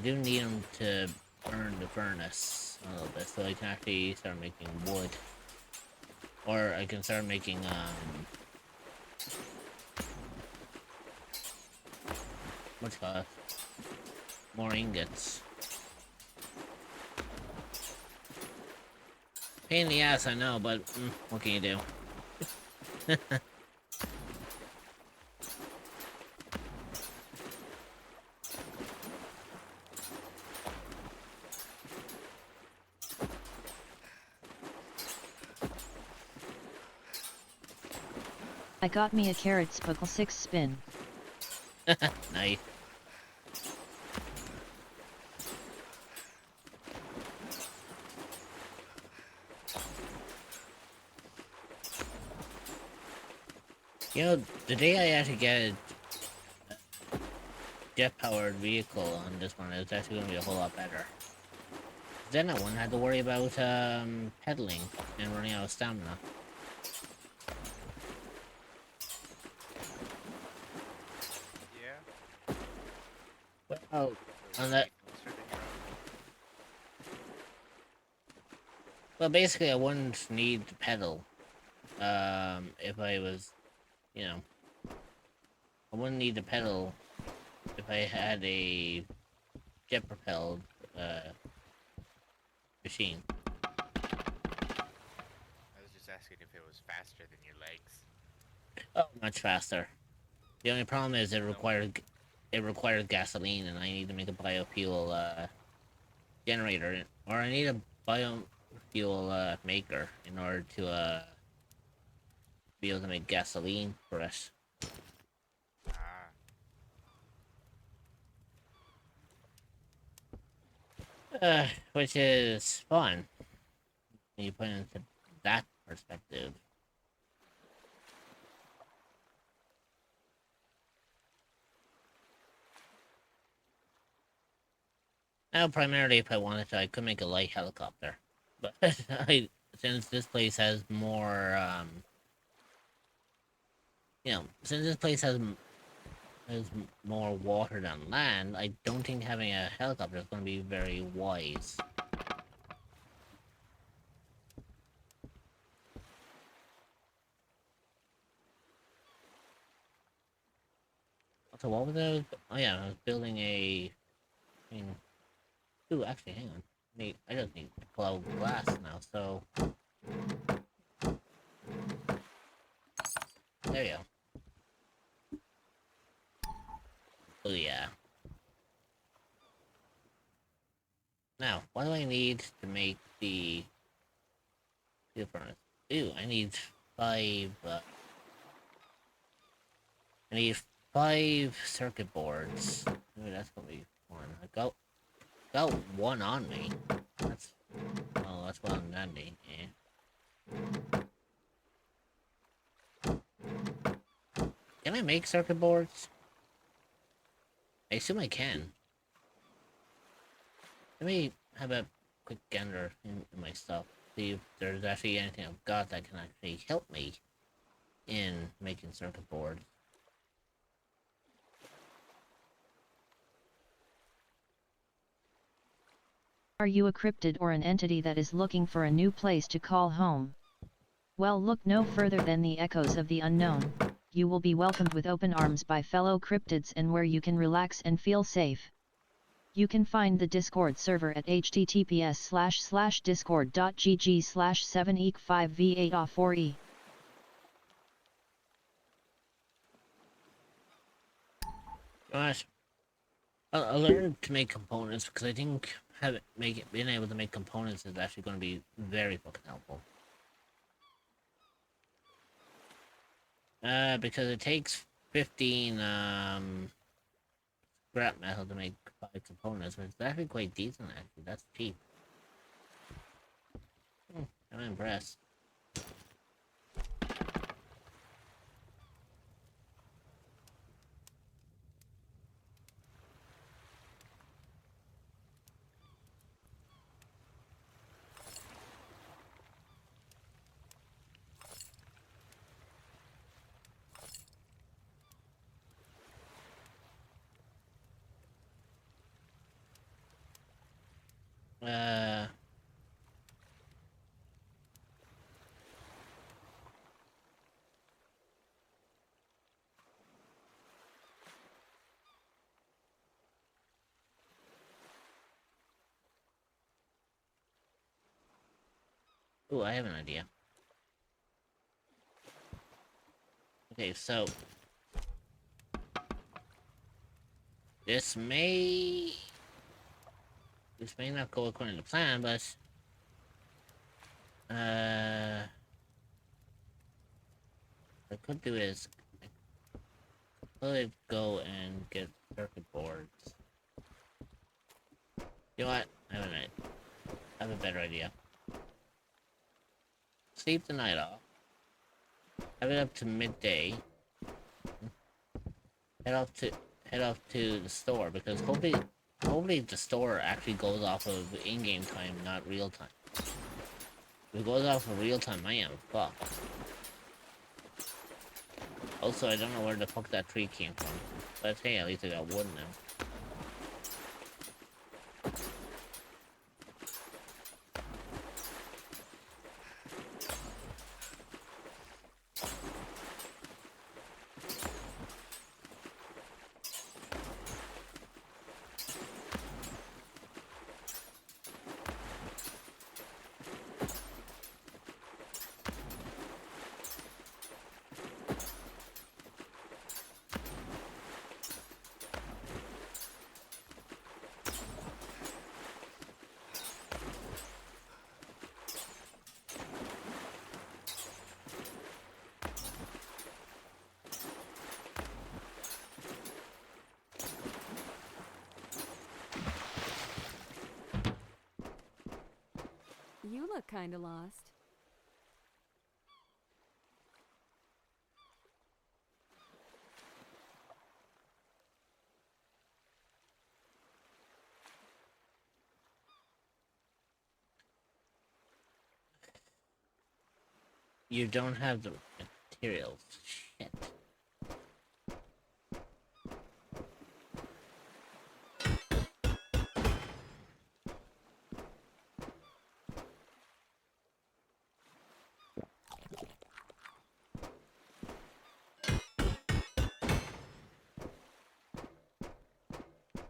do need them to burn the furnace a little bit, so I can actually start making wood. Or I can start making, what's it called? More ingots. Pain in the ass, I know, but what can you do? I got me a carrot spuckle 6 spin. Nice. You know, the day I actually get jet-powered vehicle on this one, it's actually going to be a whole lot better. Then I wouldn't have to worry about pedaling and running out of stamina. Yeah. Well, So on it's that, way closer than your own. well, basically, I wouldn't need to pedal. If I was, you know, I wouldn't need to pedal if I had a jet-propelled machine. I was just asking if it was faster than your legs. Oh, much faster. The only problem is it required gasoline, and I need to make a biofuel generator, or I need a biofuel maker in order to be able to make gasoline for it. Ah. Which is fun when you put it into that perspective. Now, primarily, if I wanted to, I could make a light helicopter, but since this place has more, since this place has more water than land, I don't think having a helicopter is going to be very wise. So what was I? Oh yeah, I was building a. I mean, ooh, actually, hang on. I just need to pull out glass now. So there you go. Oh yeah. Now, what do I need to make the steel furnace? Ooh, I need 5. I need 5 circuit boards. Ooh, that's gonna be fun. I got 1 on me. That's well and dandy. Yeah. Can I make circuit boards? I assume I can. Let me have a quick gander in my stuff. See if there's actually anything I've got that can actually help me in making circuit boards. Are you a cryptid or an entity that is looking for a new place to call home? Well, look no further than the echoes of the unknown. You will be welcomed with open arms by fellow cryptids and where you can relax and feel safe. You can find the Discord server at https://discord.gg/7eek5v8a4e. Gosh, I learned to make components because I think being able to make components is actually going to be very fucking helpful. Because it takes 15 scrap metal to make 5 components, but it's actually quite decent. Actually, that's cheap. I'm impressed. Ooh, I have an idea. Okay, so this may not go according to plan, but what I could do is I could go and get circuit boards. You know what? I have a better idea. Sleep the night off. Have it up to midday. Head head off to the store because hopefully the store actually goes off of in-game time, not real time. If it goes off of real time, I am fucked. Also, I don't know where the fuck that tree came from. But hey, at least I got wood now. You look kinda lost. You don't have the materials. Shit.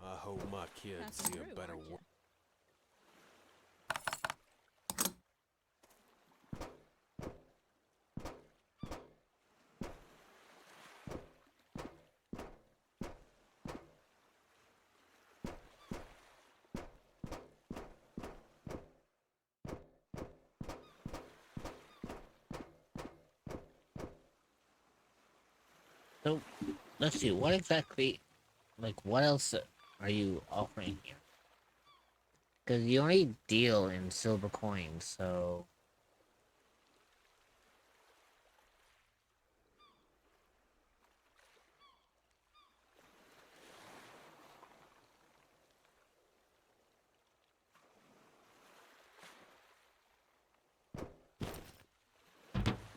I hope my kids Passing see a through, better aren't ya? world. So, let's see, what exactly, like, what else are you offering here? Because you only deal in silver coins, so...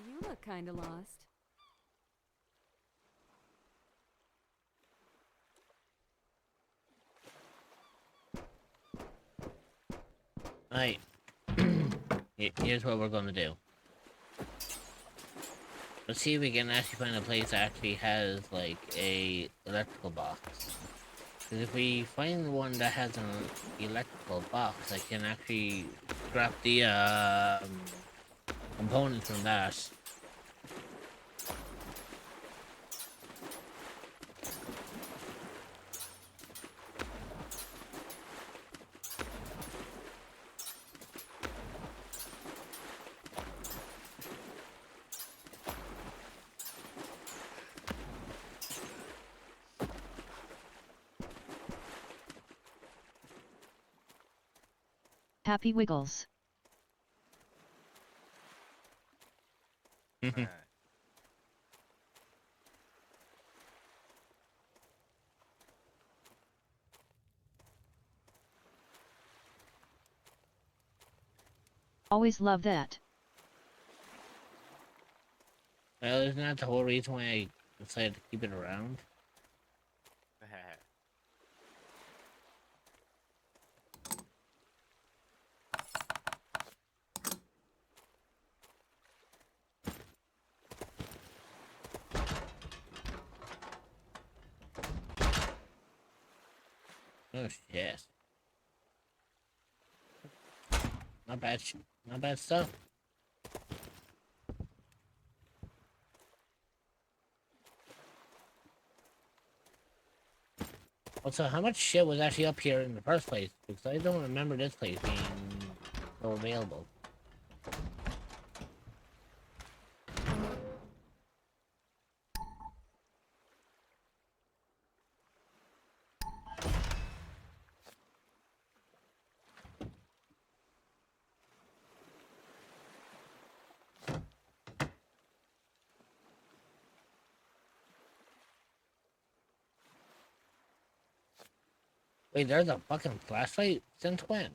You look kinda lost. Alright. Here's what we're gonna do. Let's see if we can actually find a place that actually has, like, a electrical box. Because if we find one that has an electrical box, I can actually scrap the, components from that. Happy Wiggles. Always love that. Well, isn't that the whole reason why I decided to keep it around? Oh shit. Not bad not bad stuff. Also, how much shit was actually up here in the first place? Because I don't remember this place being so available. Wait, there's a fucking flashlight? Since when?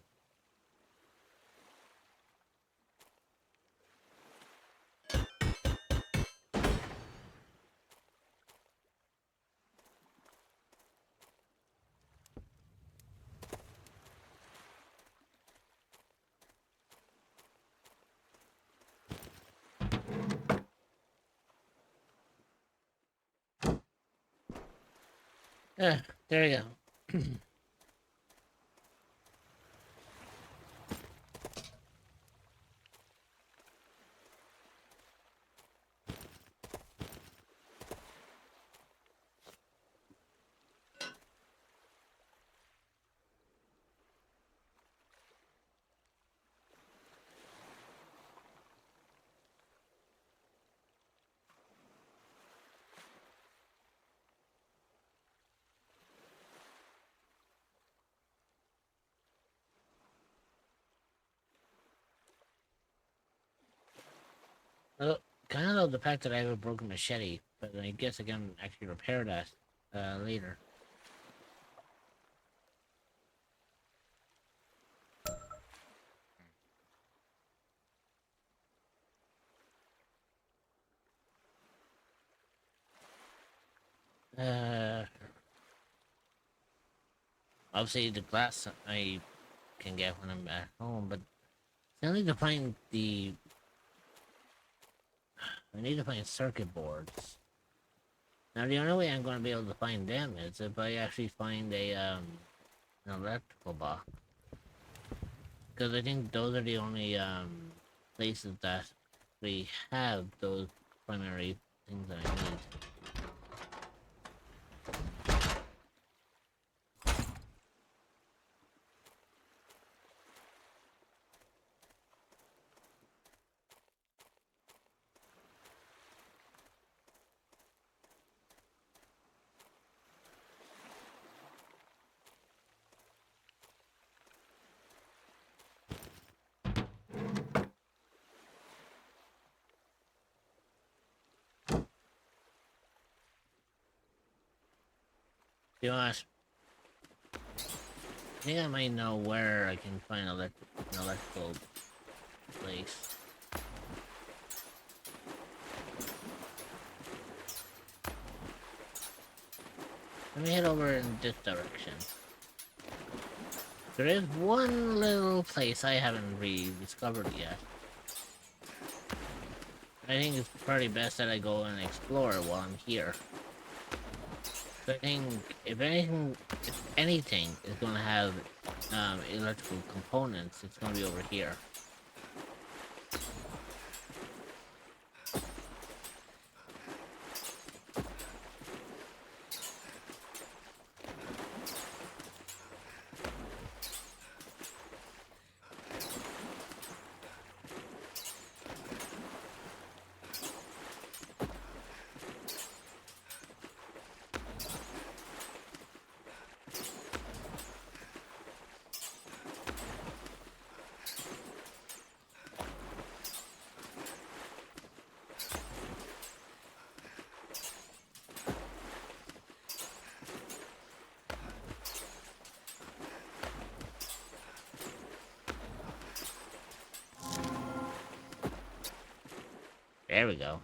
There you go. Well, kind of love the fact that I have a broken machete, but I guess I can actually repair that later. Obviously the glass I can get when I'm at home, but I need to find the. I need to find circuit boards. Now the only way I'm going to be able to find them is if I actually find a an electrical box, because I think those are the only places that we have those primary things that I need. You know what? I think I might know where I can find an electrical place. Let me head over in this direction. There is one little place I haven't rediscovered yet. I think it's probably best that I go and explore while I'm here. I think if anything is gonna have electrical components, it's gonna be over here. There we go.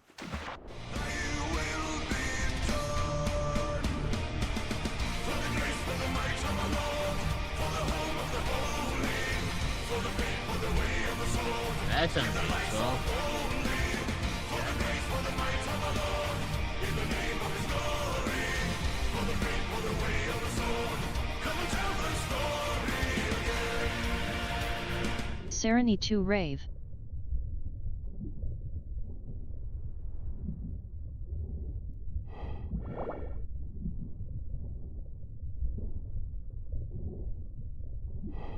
That's unusual. Serenity 2 Rave.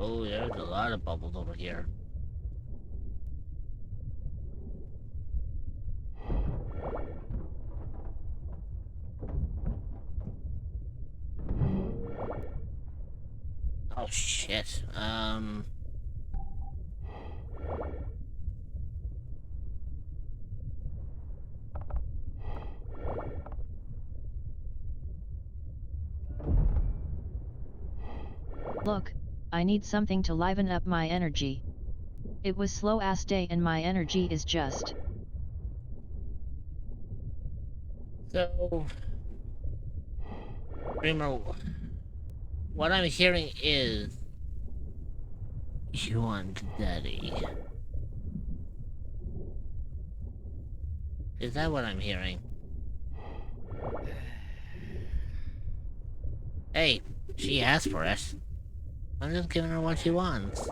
Oh, there's a lot of bubbles over here. Oh shit. Look, I need something to liven up my energy. It was slow ass day and my energy is just. So, Dreamer, what I'm hearing is you want daddy. Is that what I'm hearing? Hey, she asked for it. I'm just giving her what she wants.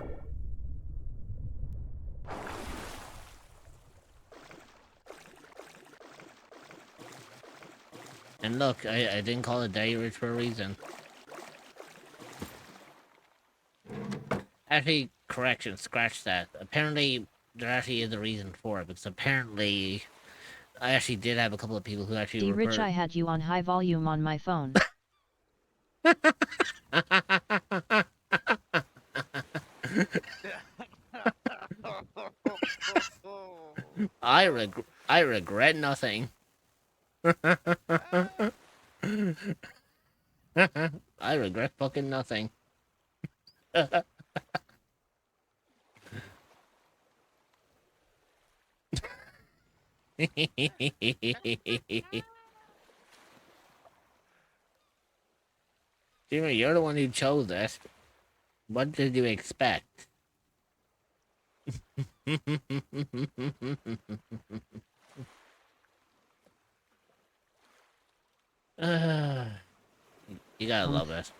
And look, I didn't call it Daddy Rich for a reason. Actually, correction, scratch that. Apparently, there actually is a reason for it, because apparently, I actually did have a couple of people who actually D. Rich, referred... I had you on high volume on my phone. I regret nothing. I regret fucking nothing. Jimmy, you're the one who chose this. What did you expect? You gotta love it.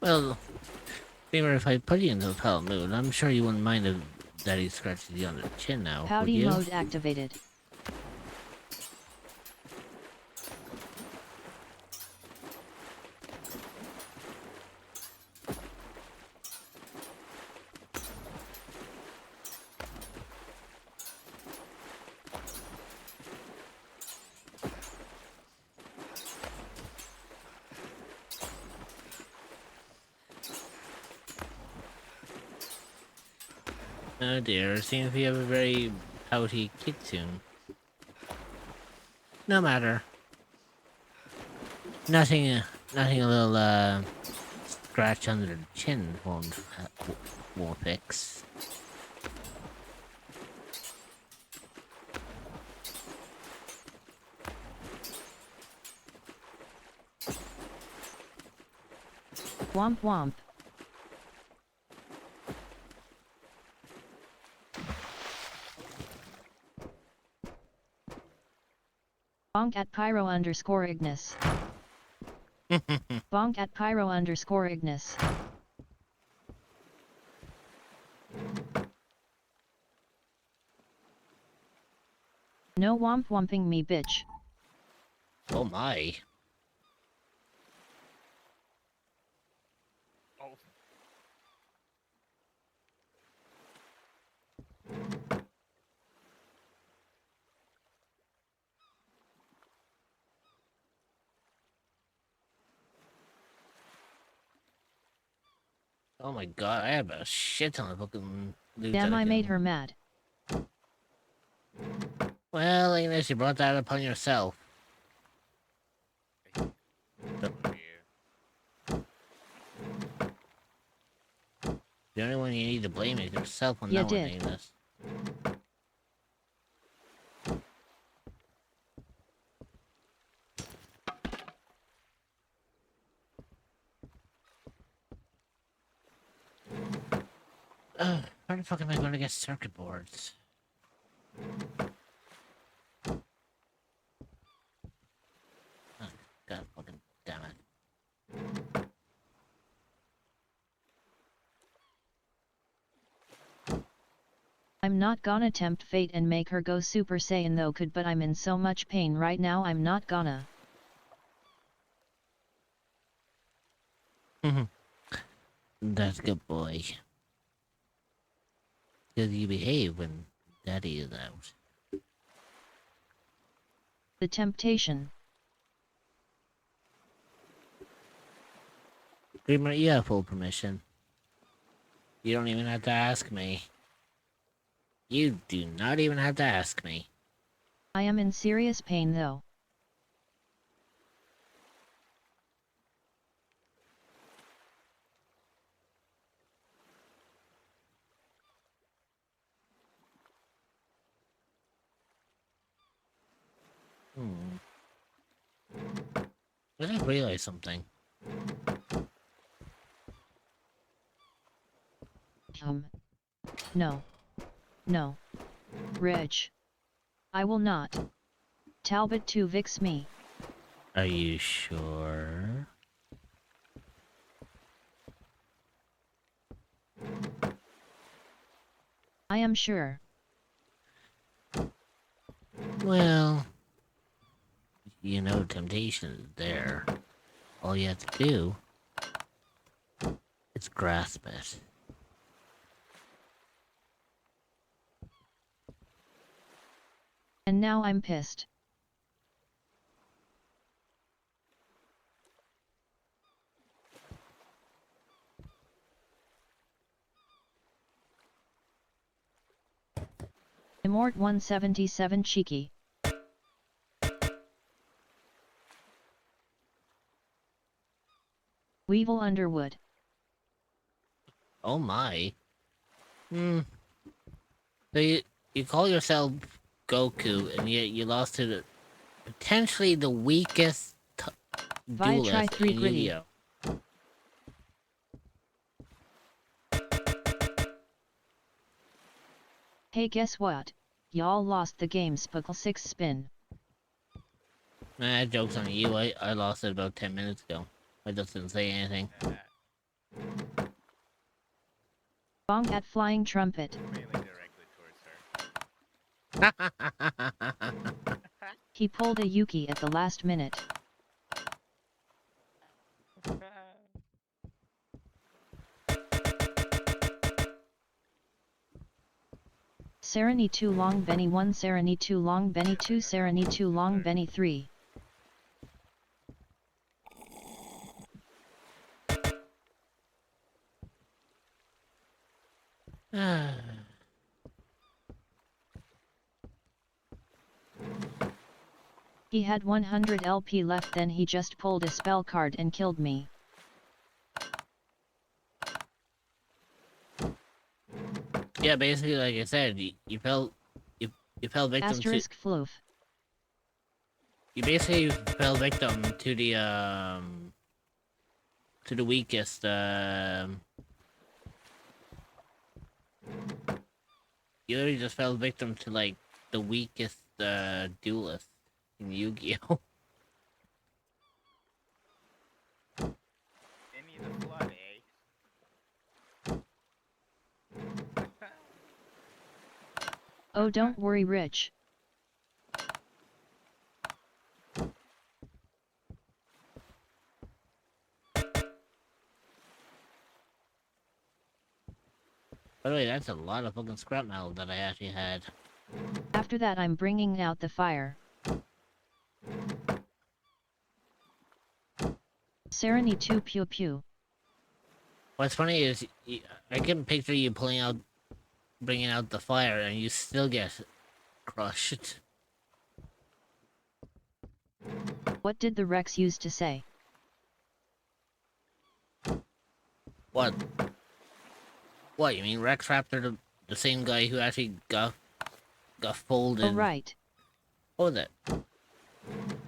Well, Beamer, if I put you in the total mood, I'm sure you wouldn't mind if Daddy scratches you on the chin now, would Howdy you? mode activated. Oh dear, seems we have a very pouty kid soon. No matter. Nothing a little, scratch under the chin won't fix. Womp womp. Bonk at pyro underscore Ignis. Bonk at pyro underscore Ignis. No womp womping me, bitch. Oh my. Oh. Oh my god, I have a shit ton of fucking loot. Damn, that I can- made her mad. Well, Ignis, you brought that upon yourself. The only one you need to blame is yourself on You that one, did. Ignis. Where the fuck am I going to get circuit boards? Oh, god fucking damn it. I'm not gonna tempt fate and make her go Super Saiyan though could, but I'm in so much pain right now I'm not gonna. That's a good boy. Because you behave when Daddy is out. The temptation. Dreamer, you have full permission. You don't even have to ask me. You do not even have to ask me. I am in serious pain though. I just realized something. No. No. Reg. I will not. Talbot to vix me. Are you sure? I am sure. Well, you know temptation is there. All you have to do is grasp it. And now I'm pissed. Immort 177 cheeky. Weevil Underwood. Oh my. So you call yourself Goku, and yet you lost to the potentially the weakest duelist Try 3 in gritty. Yu-Gi-Oh. Hey, guess what? Y'all lost the game Spuckle 6 spin. Nah, joke's on you. I lost it about 10 minutes ago. I just didn't say anything. Bong at Flying Trumpet. Mainly directly towards her. He pulled a Yuki at the last minute. Sereny 2 long Benny 1 Sereny 2 long Benny 2 Sereny 2 long Benny 3. He had 100 LP left, then he just pulled a spell card and killed me. Yeah, basically, like I said, you fell victim Asterisk floof. you basically fell victim to the weakest you literally just fell victim to like the weakest duelist in Yu-Gi-Oh. Any of the flood, eh? Oh, don't worry, Rich. By the way, that's a lot of fucking scrap metal that I actually had. After that, I'm bringing out the fire. Sereny 2 pew pew. What's funny is I can picture you bringing out the fire, and you still get crushed. What did the Rex used to say? What? What, you mean Rex Raptor, the same guy who actually got folded? Oh, right. What was it?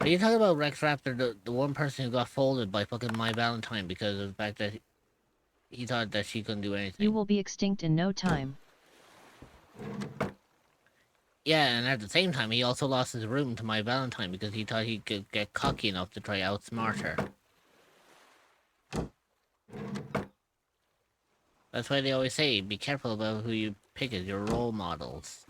Are you talking about Rex Raptor, the one person who got folded by fucking My Valentine because of the fact that he thought that she couldn't do anything? You will be extinct in no time. Yeah, and at the same time, he also lost his room to My Valentine because he thought he could get cocky enough to try outsmart her. That's why they always say, be careful about who you pick as your role models.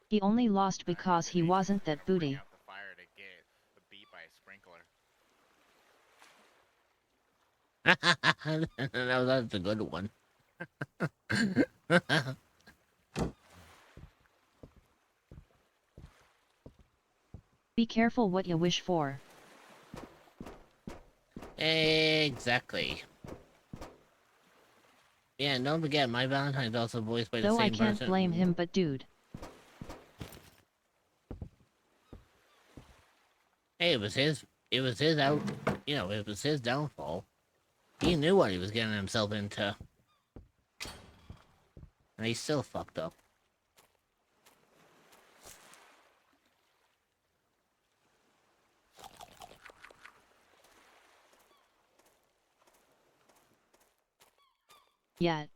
He only lost because he wasn't that booty. Out the fire to get beat by a sprinkler. No, that's a good one. Be careful what you wish for. Exactly. Yeah, and don't forget, my Valentine's also voiced by the Though same I can't person. blame him, but dude. Hey, it was his out, it was his downfall. He knew what he was getting himself into. And he still fucked up. Yet.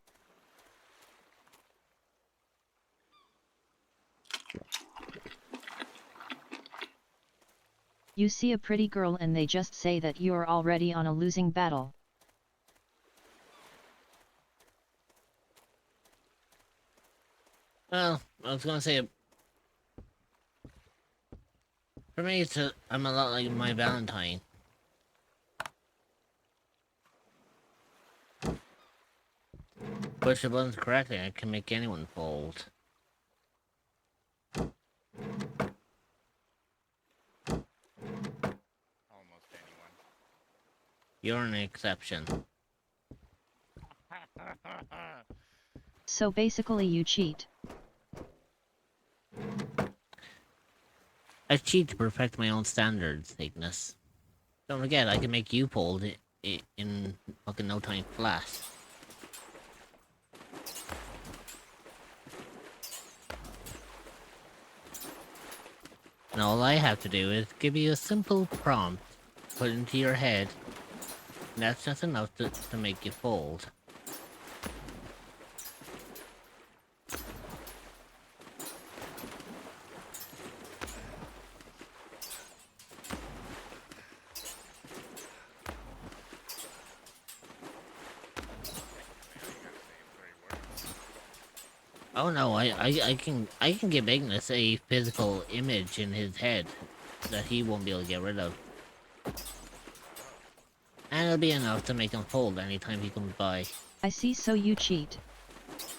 You see a pretty girl and they just say that you're already on a losing battle. Well, I was gonna say, for me, I'm a lot like my Valentine. Push the buttons correctly, I can make anyone fold. Almost anyone. You're an exception. So basically you cheat. I cheat to perfect my own standards, Ignis. Don't forget, I can make you fold in fucking no time flat. And all I have to do is give you a simple prompt, put into your head, and that's just enough to make you fold. Oh no, I can give Ignis a physical image in his head that he won't be able to get rid of. And it'll be enough to make him fold anytime he comes by. I see, so you cheat.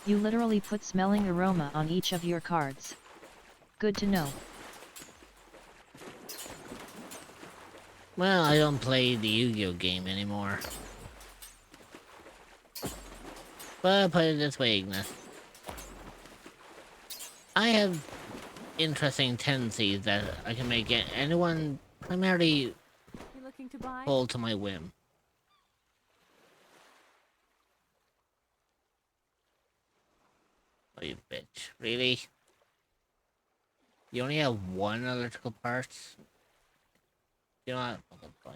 You literally put smelling aroma on each of your cards. Good to know. Well, I don't play the Yu-Gi-Oh game anymore. But I'll put it this way, Ignis. I have interesting tendencies that I can make anyone primarily You looking to buy? fold to my whim. Oh, you bitch. Really? You only have one electrical part? You know what? Fucking fine.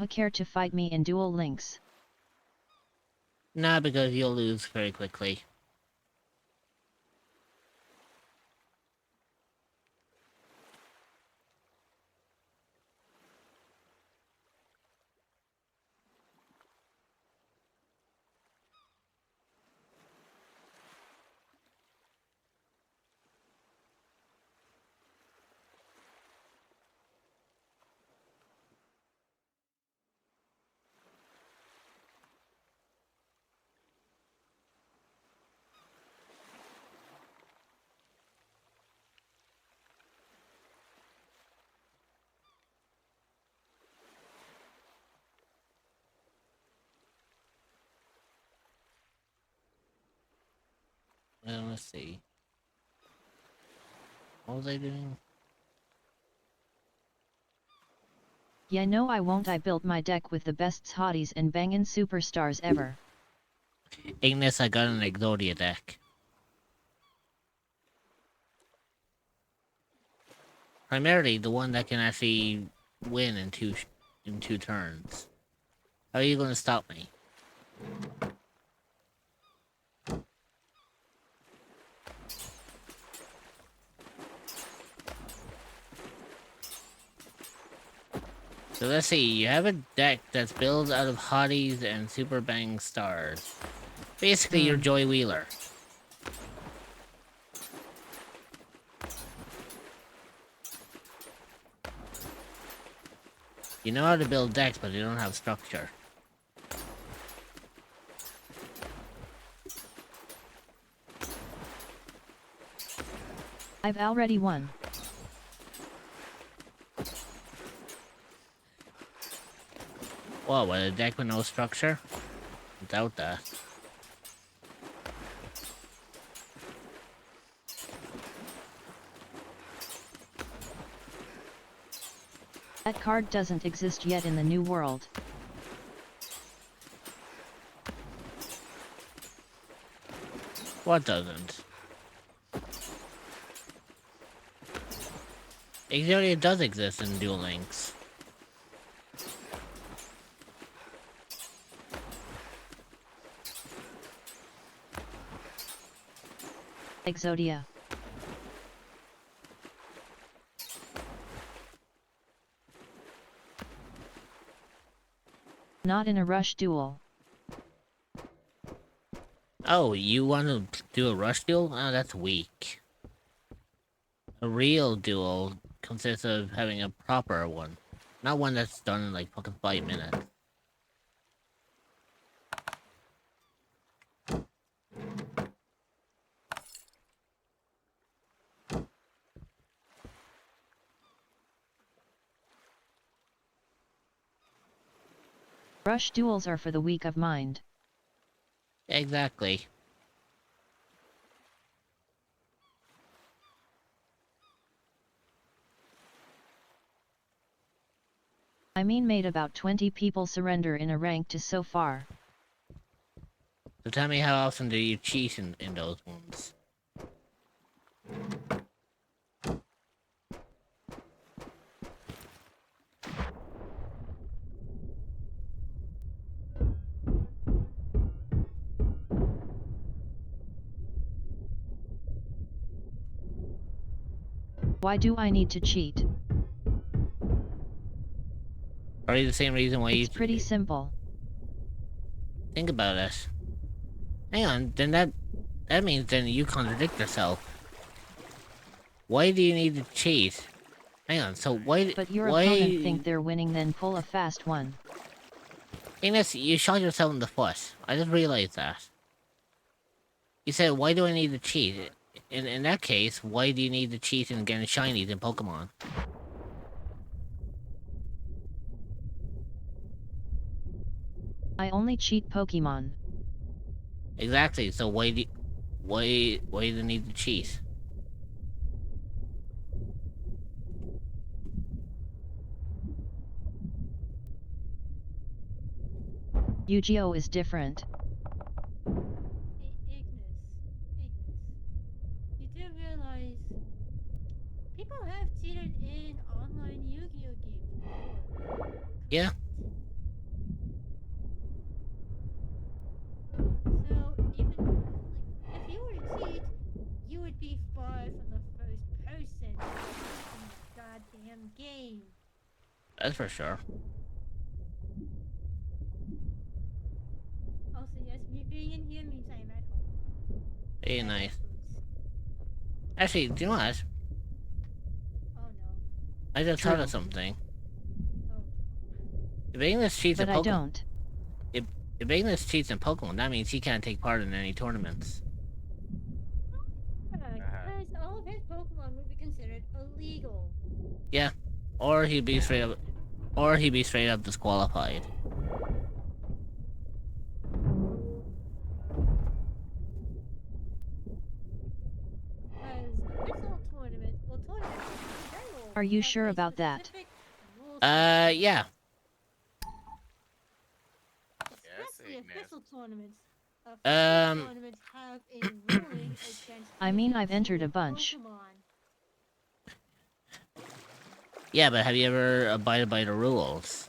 Care to fight me in Duel Links? Nah, because you'll lose very quickly. Let's see. What was I doing? Yeah, no I won't. I built my deck with the best hotties and bangin' superstars ever. Ignis, I got an Exodia deck. Primarily the one that can actually win in two turns. How are you gonna stop me? So let's see, you have a deck that's built out of hotties and super bang stars. Basically, you're Joy Wheeler. You know how to build decks, but you don't have structure. I've already won. Whoa, what, a deck with no structure? Without that. That card doesn't exist yet in the new world. What doesn't? Exodia does exist in Duel Links. Exodia. Not in a rush duel. Oh, you want to do a rush duel? Oh, that's weak. A real duel consists of having a proper one. Not one that's done in like fucking 5 minutes. Rush duels are for the weak of mind. Exactly. I mean, made about 20 people surrender in a rank to so far. So tell me, how often do you cheat in those ones? Why do I need to cheat? Probably the same reason why It's pretty simple. Think about it. Hang on, then that means then you contradict yourself. Why do you need to cheat? Hang on, so why? But your why... opponent think they're winning, then pull a fast one. Ignis, you shot yourself in the foot. I just realized that. You said, why do I need to cheat? In that case, why do you need to cheat in getting shinies in Pokemon? I only cheat Pokemon. Exactly, so why do you need to cheat? Yu-Gi-Oh is different. Ignis, you do realize people have cheated in online Yu-Gi-Oh games before. Yeah. So even like, if you were to cheat, you would be far from the first person in the goddamn game. That's for sure. Also, yes, me being in here means I am at home. Very nice. Actually, do you know what? Oh no. I just thought of something. Oh. If Ignis cheats in But Pokemon... I don't. If Ignis cheats in Pokemon, that means he can't take part in any tournaments. Because all of his Pokemon would be considered illegal. Yeah. Or he'd be straight up disqualified. Are you sure about that? Yeah. Especially official tournaments. Tournaments have a ruling against I mean, I've entered a bunch. Pokemon. Yeah, but have you ever abided by the rules?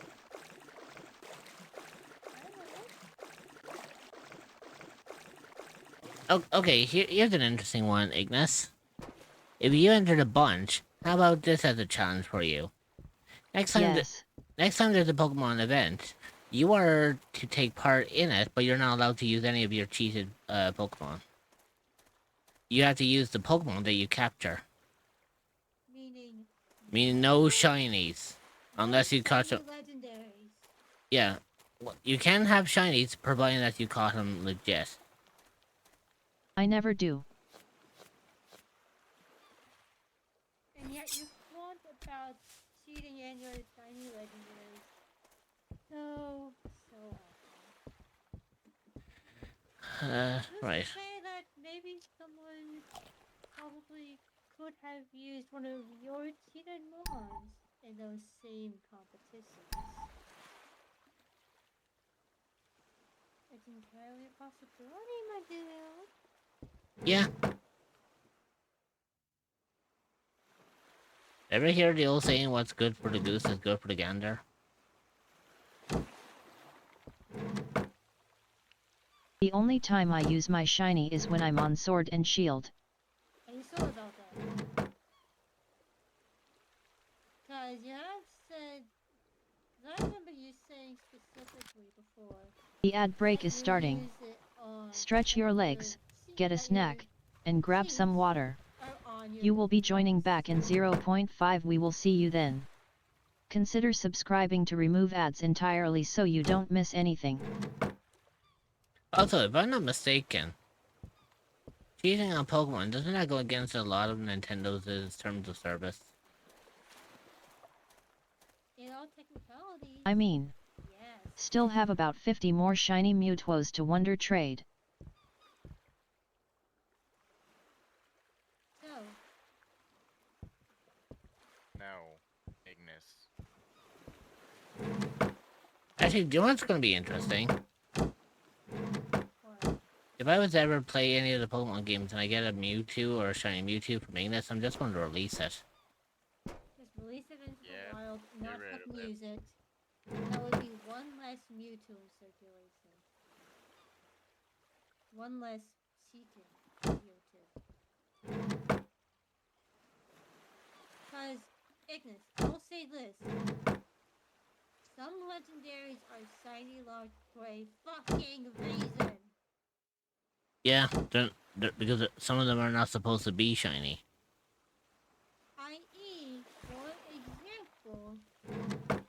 Oh, okay, here's an interesting one, Ignis. If you entered a bunch, how about this as a challenge for you? Next time, next time there's a Pokemon event, you are to take part in it, but you're not allowed to use any of your cheated Pokemon. You have to use the Pokemon that you capture. Meaning no shinies. Unless you catch them. Legendaries. Yeah. Well, you can have shinies, providing that you caught them legit. I never do. And yet you flaunt about cheating in your shiny legendaries. So awful. Right. Say that maybe someone probably could have used one of your cheated mons in those same competitions. It's entirely a possibility, my dude. Yeah. Ever hear the old saying, what's good for the goose is good for the gander? The only time I use my shiny is when I'm on Sword and Shield. Are you sure about that? Cause you have said, I remember you saying specifically before. The ad break that is you starting. use it on Stretch your legs, get a snack, and grab some water. You will be joining back in 0.5. We will see you then. Consider subscribing to remove ads entirely so you don't miss anything. Also, if I'm not mistaken, cheating on Pokemon, doesn't that go against a lot of Nintendo's terms of service? In all technicality, I mean, yes. still have about 50 more shiny Mewtwo's to Wonder Trade. So, No, Ignis. Actually, do you know what's going to be interesting? what? If I was to ever play any of the Pokemon games and I get a Mewtwo or a shiny Mewtwo from Ignis, I'm just going to release it. Just release it into Yeah, the wild, get not rid of fucking it. use it. That would be one less Mewtwo in circulation. One less cheating Mewtwo. Cause, Ignis, I'll say this. Some legendaries are shiny locked for a fucking reason. Yeah, because some of them are not supposed to be shiny. I.e., for example,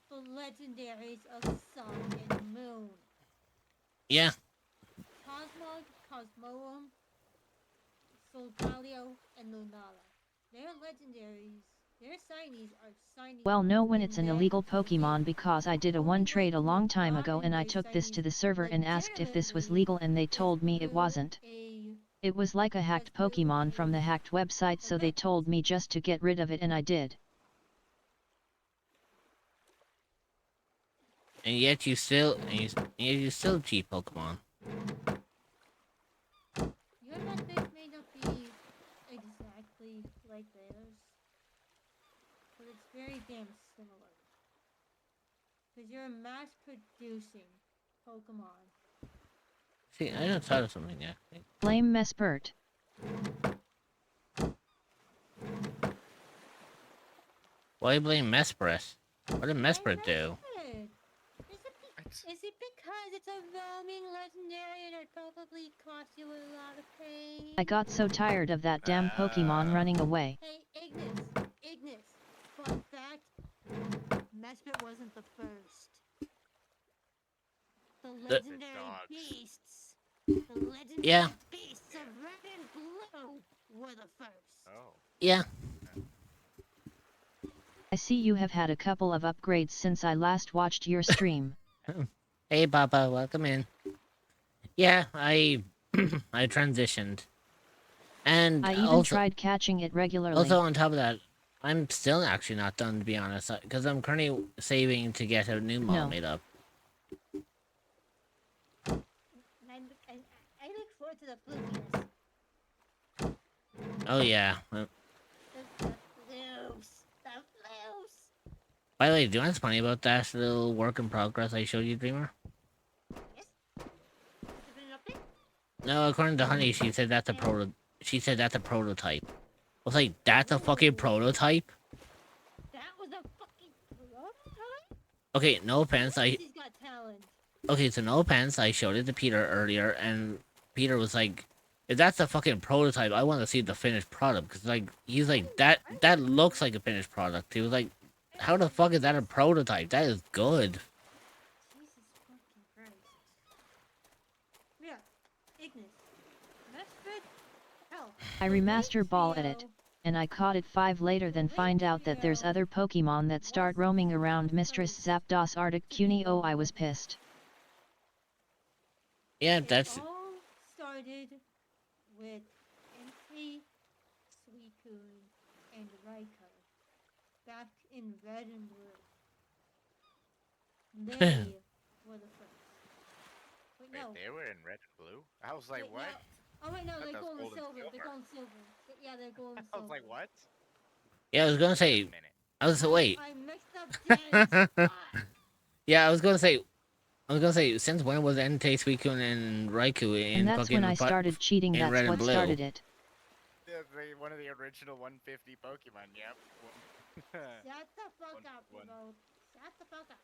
the legendaries of Sun and Moon. Yeah, Cosmog, Cosmoem, Solgaleo, and Lunala. Their legendaries, their shinies are shiny. Well, know when in it's an their illegal condition. Pokemon because I did a one trade a long time ago and I took this to the server and asked if this was legal and they told me it wasn't. It was like a hacked Pokemon from the hacked website, so they told me just to get rid of it and I did. and yet you still cheat Pokemon. Your methods may not be exactly like theirs, but it's very damn similar. Because you're mass producing Pokemon. See, I just thought of something actually. Blame Mespert. Why blame Mesprit? What did Mesprit do? Is it because it's a roaming legendary and it probably cost you a lot of pain? I got so tired of that damn Pokemon running away. Hey, Ignis, fun fact, Mesprit wasn't the first. The legendary beasts, Yeah. beasts of red and blue were the first. Oh. Yeah. I see you have had a couple of upgrades since I last watched your stream. Hey, Papa, welcome in. Yeah, I transitioned, and I even also tried catching it regularly. also on top of that, I'm still actually not done, to be honest, because I'm currently saving to get a new mall No. made up. I look forward to the blues. Oh yeah. The blues. By the way, do you know what's funny about that little work in progress I showed you, Dreamer? Yes? Is it an update? No, according to Honey, she said that's a prototype. I was like, that's a fucking prototype? That was a fucking prototype? Okay, no offense. He's got talent. Okay, so no offense. I showed it to Peter earlier, and Peter was like, "If that's a fucking prototype, I want to see the finished product." Because like he's like that looks like a finished product. He was like, "How the fuck is that a prototype? That is good." Jesus fucking Christ. Yeah, Ignis. Mesprit? Hell. I remaster Ball Edit, and I caught it 5 later then find out that there's other Pokemon that start roaming around Mistress Zapdos Arctic Cuny. Oh, I was pissed. Yeah, It that's all started with Entei, Suicune, and Raikou back in Red and Blue. They were the first. Wait, Wait, no. they were in red and blue? I was like, Wait, what? no. Oh wait, no, I thought they're that was gold and gold and silver. They're silver. gold and silver. Yeah, they're gold and I silver. was like, what? yeah. I was gonna say. Wait a minute. I was wait. I mixed up gens. Fuck. Yeah, I was gonna say. I was gonna say, since when was Entei, Suicune, and Raikou in And that's fucking when I started cheating. in That's Red and what Blue? started it. Yeah, one of the original 150 Pokemon, yep. Shut the fuck One- up, one. remote. Shut the fuck up.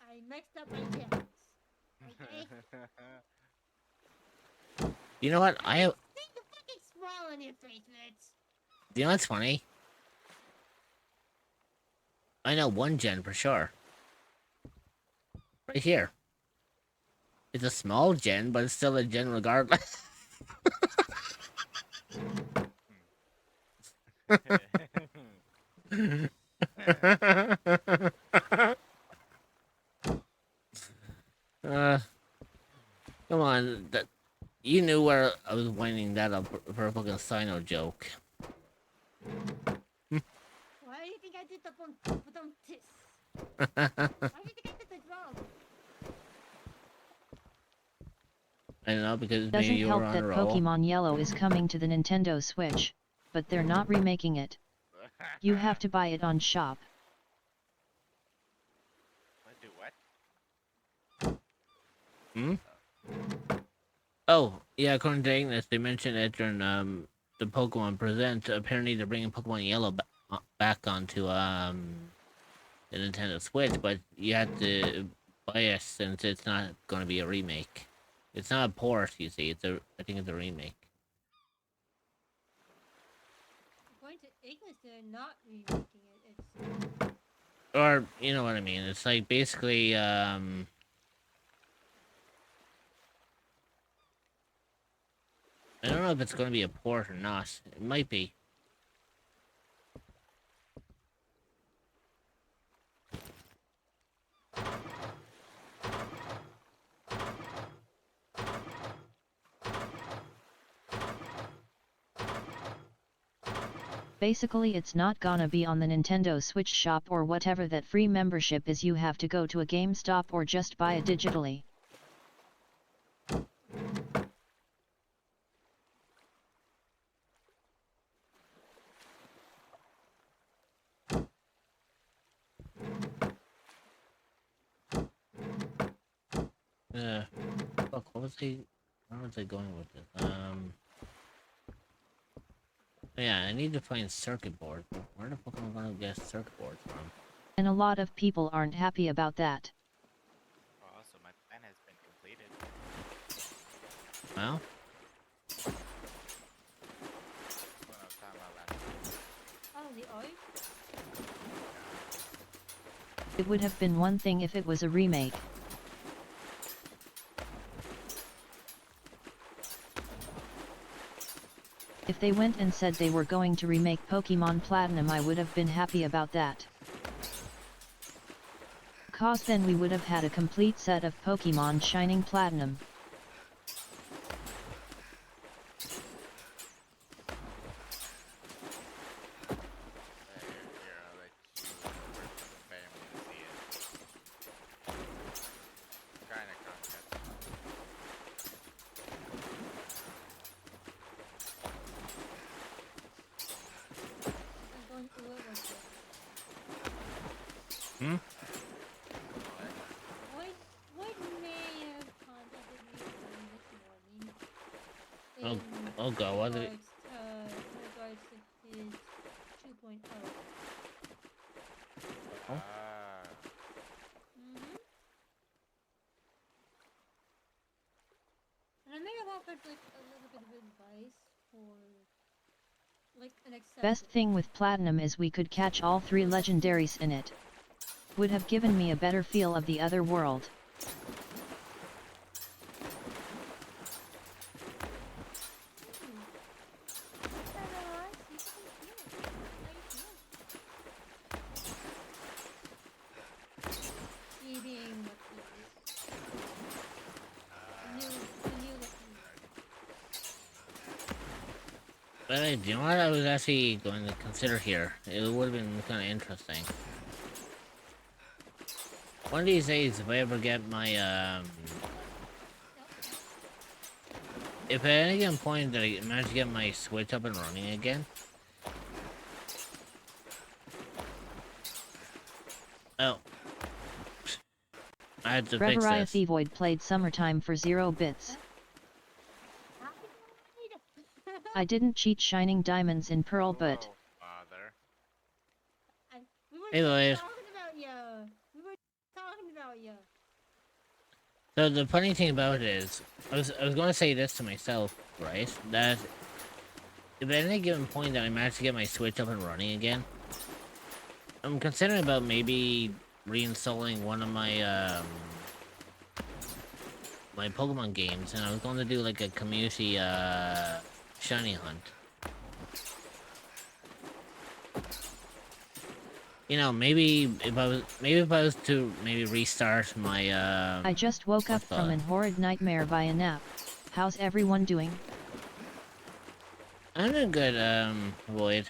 I mixed up my gens. Okay? You know what? I have. Take the fucking smile on your face, Vince. You know what's funny? I know one gen for sure. Right here. It's a small gen, but it's still a gen regardless. Come on, that you knew where I was winding that up for a fucking Sino joke. Why do you think I did the bum tis? Why do you think I did the drum? I don't know, because Doesn't maybe you help were on that a roll. Pokemon Yellow is coming to the Nintendo Switch, but they're not remaking it. You have to buy it on shop. What, do what? Hmm? Oh, yeah, according to Ignis, they mentioned it during the Pokemon Present. Apparently they're bringing Pokemon Yellow back onto the Nintendo Switch, but you have to buy it since it's not going to be a remake. It's not a port, you see. I think it's a remake. According to Ignis, they're not remaking it. It's Or, you know what I mean. It's like basically, I don't know if it's going to be a port or not. It might be. Basically it's not gonna be on the Nintendo Switch shop or whatever that free membership is. You have to go to a GameStop or just buy it digitally. Fuck, where was I going with this? Yeah, I need to find circuit board. Where the fuck am I gonna get circuit boards from? And a lot of people aren't happy about that. Oh, so my plan has been completed. Well, What I was talking about last time. oh, the art? It would have been one thing if it was a remake. If they went and said they were going to remake Pokemon Platinum, I would have been happy about that. Cause then we would have had a complete set of Pokemon Shining Platinum. Here, I'll let you work with the family to see it. Kinda concept. I'm going to where was it? hmm? What may have contacted me this morning? Oh god, what did it... In regards to his 2.0. Oh? like a little bit of advice for like an Best accessible. thing with Platinum is we could catch all 3 legendaries in it. Would have given me a better feel of the other world. But you know what I was actually going to consider here? It would have been kind of interesting. One of these days, if I ever get my, if at any given point that I manage to get my Switch up and running again, oh, I had to fix Reveria this. Thevoid played Summertime for 0 bits. I didn't cheat Shining Diamonds in Pearl, but... Father. We were Anyways. just talking about ya. We were talking about ya. So the funny thing about it is, I was going to say this to myself, right? That if at any given point that I manage to get my Switch up and running again, I'm considering about maybe reinstalling one of my my Pokemon games, and I was going to do like a community shiny hunt. You know, maybe if I was to restart my I just woke up from an horrid nightmare via nap. How's everyone doing? I'm doing good, Void.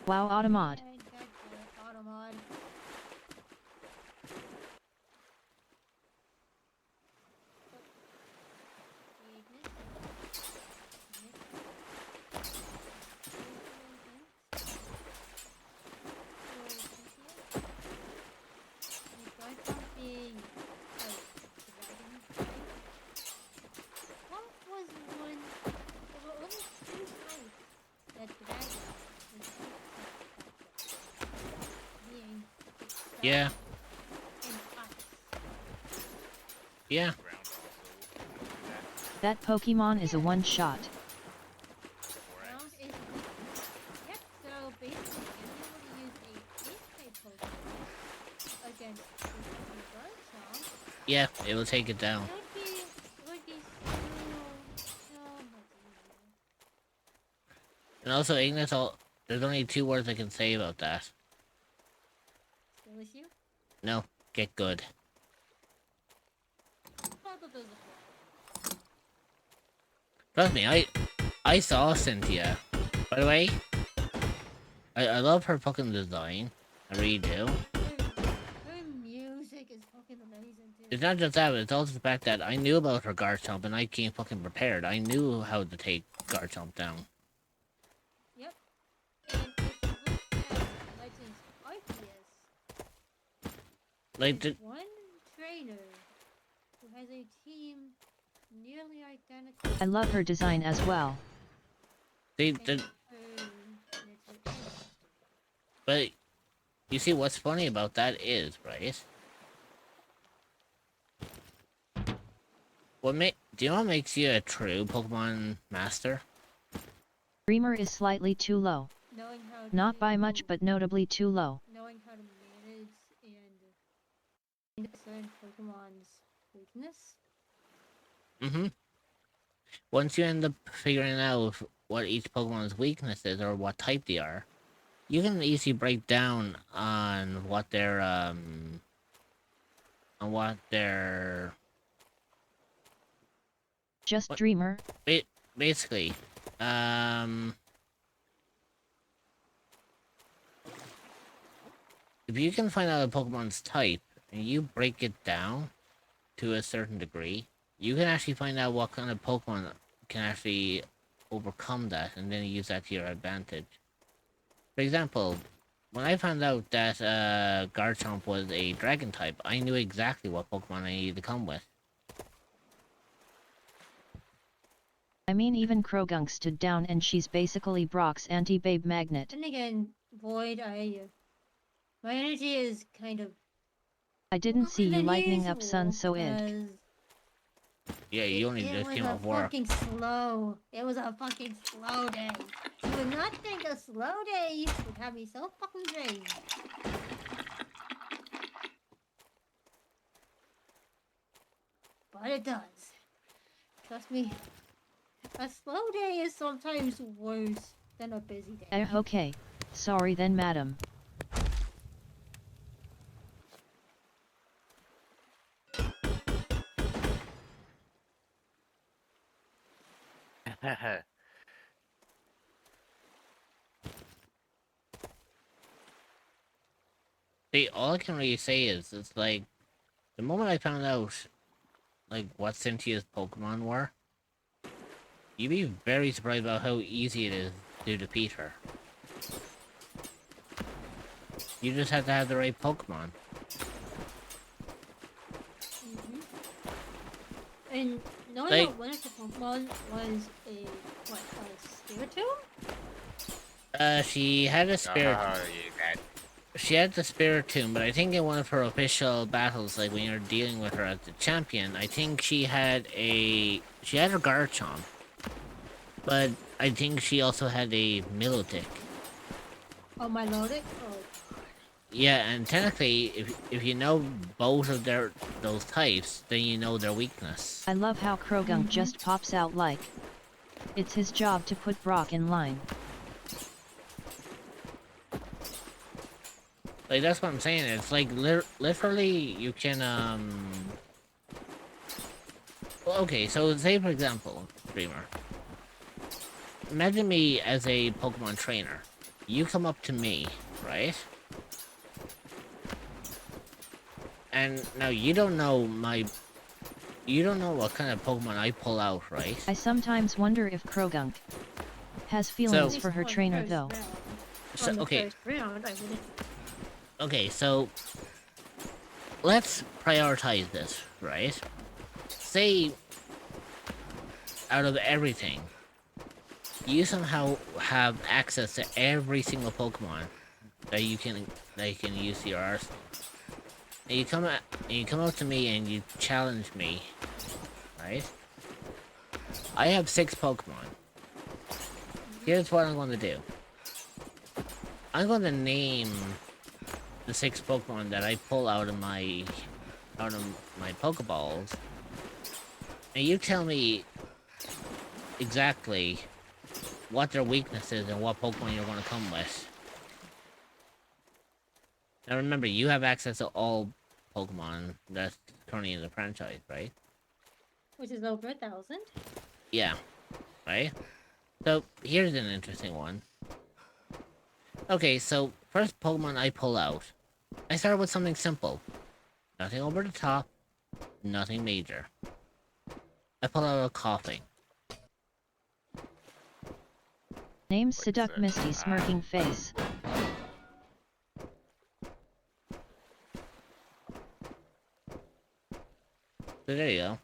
Wow, Automod. Automod. Yeah. Yeah. That Pokemon is a one-shot. Yep, so basically everybody use a base type Pokemon against Garchomp. Yeah, it will take it down. It would be so much easier. And also, Ignis, there's only 2 words I can say about that. Still issue? No, get good. Both of those apply. Trust me, I saw Cynthia. By the way, I love her fucking design. I really do. Her music is fucking amazing too. It's not just that, but it's also the fact that I knew about her Garchomp and I came fucking prepared. I knew how to take Garchomp down. Yep. And if you look at Legends Arceus, Like, there's one trainer who has a team nearly identical. I love her design as well. But you see, what's funny about that is, right? Do you know what makes you a true Pokemon master? Dreamer is slightly too low. Knowing how to Not by much, but notably too low. knowing how to manage and certain Pokemon's weakness. Mm-hmm. Once you end up figuring out what each Pokemon's weakness is or what type they are, you can easily break down on what their Just Dreamer. Basically, if you can find out a Pokemon's type and you break it down to a certain degree, you can actually find out what kind of Pokemon can actually overcome that and then use that to your advantage. For example, when I found out that Garchomp was a Dragon type, I knew exactly what Pokemon I needed to come with. I mean, even Krogunk stood down and she's basically Brock's anti-babe magnet. And again, Void, my energy is kind of... I didn't see you lightening up, son, so id. Yeah, you only It just was came a off work. fucking slow. It was a fucking slow day. You would not think a slow day would have me so fucking drained. But it does. Trust me, a slow day is sometimes worse than a busy day. Okay. Sorry then, madam. See, all I can really say is, it's like, the moment I found out, like, what Cynthia's Pokemon were, you'd be very surprised about how easy it is to defeat her. You just have to have the right Pokemon. And knowing Like- that one of the Pokemon was a Spiritomb? She had a Spirit... Oh, you got She had the Spiritomb, but I think in one of her official battles, like when you're dealing with her as the champion, I think she had her Garchomp. But I think she also had a Milotic. Oh, my Lodic? Oh, Yeah, and technically, if you know both of those types, then you know their weakness. I love how Krogunk just pops out like it's his job to put Brock in line. Like, that's what I'm saying. It's like, literally, you can, Well, okay, so say, for example, Dreamer. Imagine me as a Pokemon trainer. You come up to me, right? And now you don't know what kind of Pokemon I pull out, right? I sometimes wonder if Krogunk has feelings So- for her trainer though. So, on the okay. first round, I wouldn't. Okay, so let's prioritize this, right? Say, out of everything, you somehow have access to every single Pokemon that you can use to your arsenal. And you come up to me and you challenge me, right? I have 6 Pokemon. Here's what I'm going to do. I'm going to name the 6 Pokemon that I pull out of my Pokeballs, and you tell me exactly what their weakness is and what Pokemon you're going to come with. Now remember, you have access to all Pokemon that's currently in the franchise, right? Which is over 1,000. Yeah, right? So, here's an interesting one. Okay, so, first Pokemon I pull out. I start with something simple. Nothing over the top, nothing major. I pull out a Coughing. Name Seduct Misty smirking face. So there you go.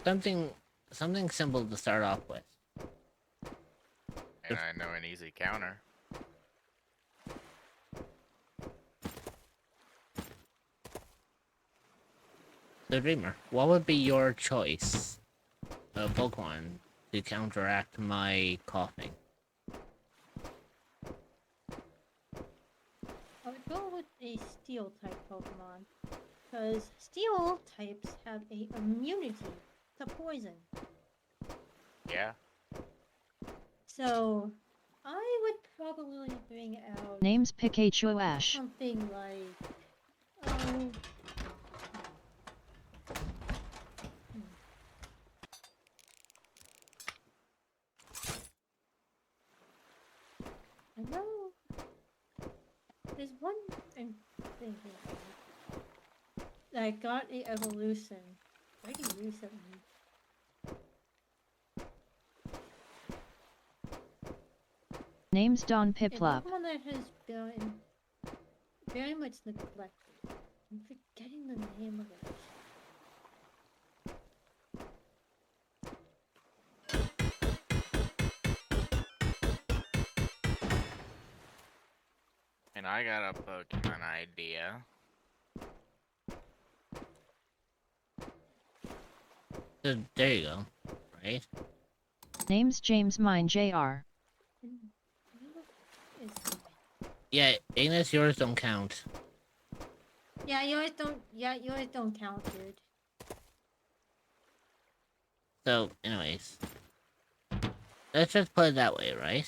Something simple to start off with. And I know an easy counter. So Dreamer, what would be your choice of Pokemon to counteract my Coughing? I would go with a Steel type Pokemon. Because Steel types have a immunity to poison. Yeah. So, I would probably bring out Name's Pikachu Ash. something like, I know there's one I'm thinking of that got a evolution pretty recently. Name's Don A Piplup. Pokemon that has been very much neglected. I'm forgetting the name of it. And I got a Pokemon idea. So there you go. Right? Name's James Mine Jr. Is Yeah, Ignis, yours don't count. Yeah, yours don't. Yeah, yours don't count, dude. So, anyways. Let's just put it that way, right?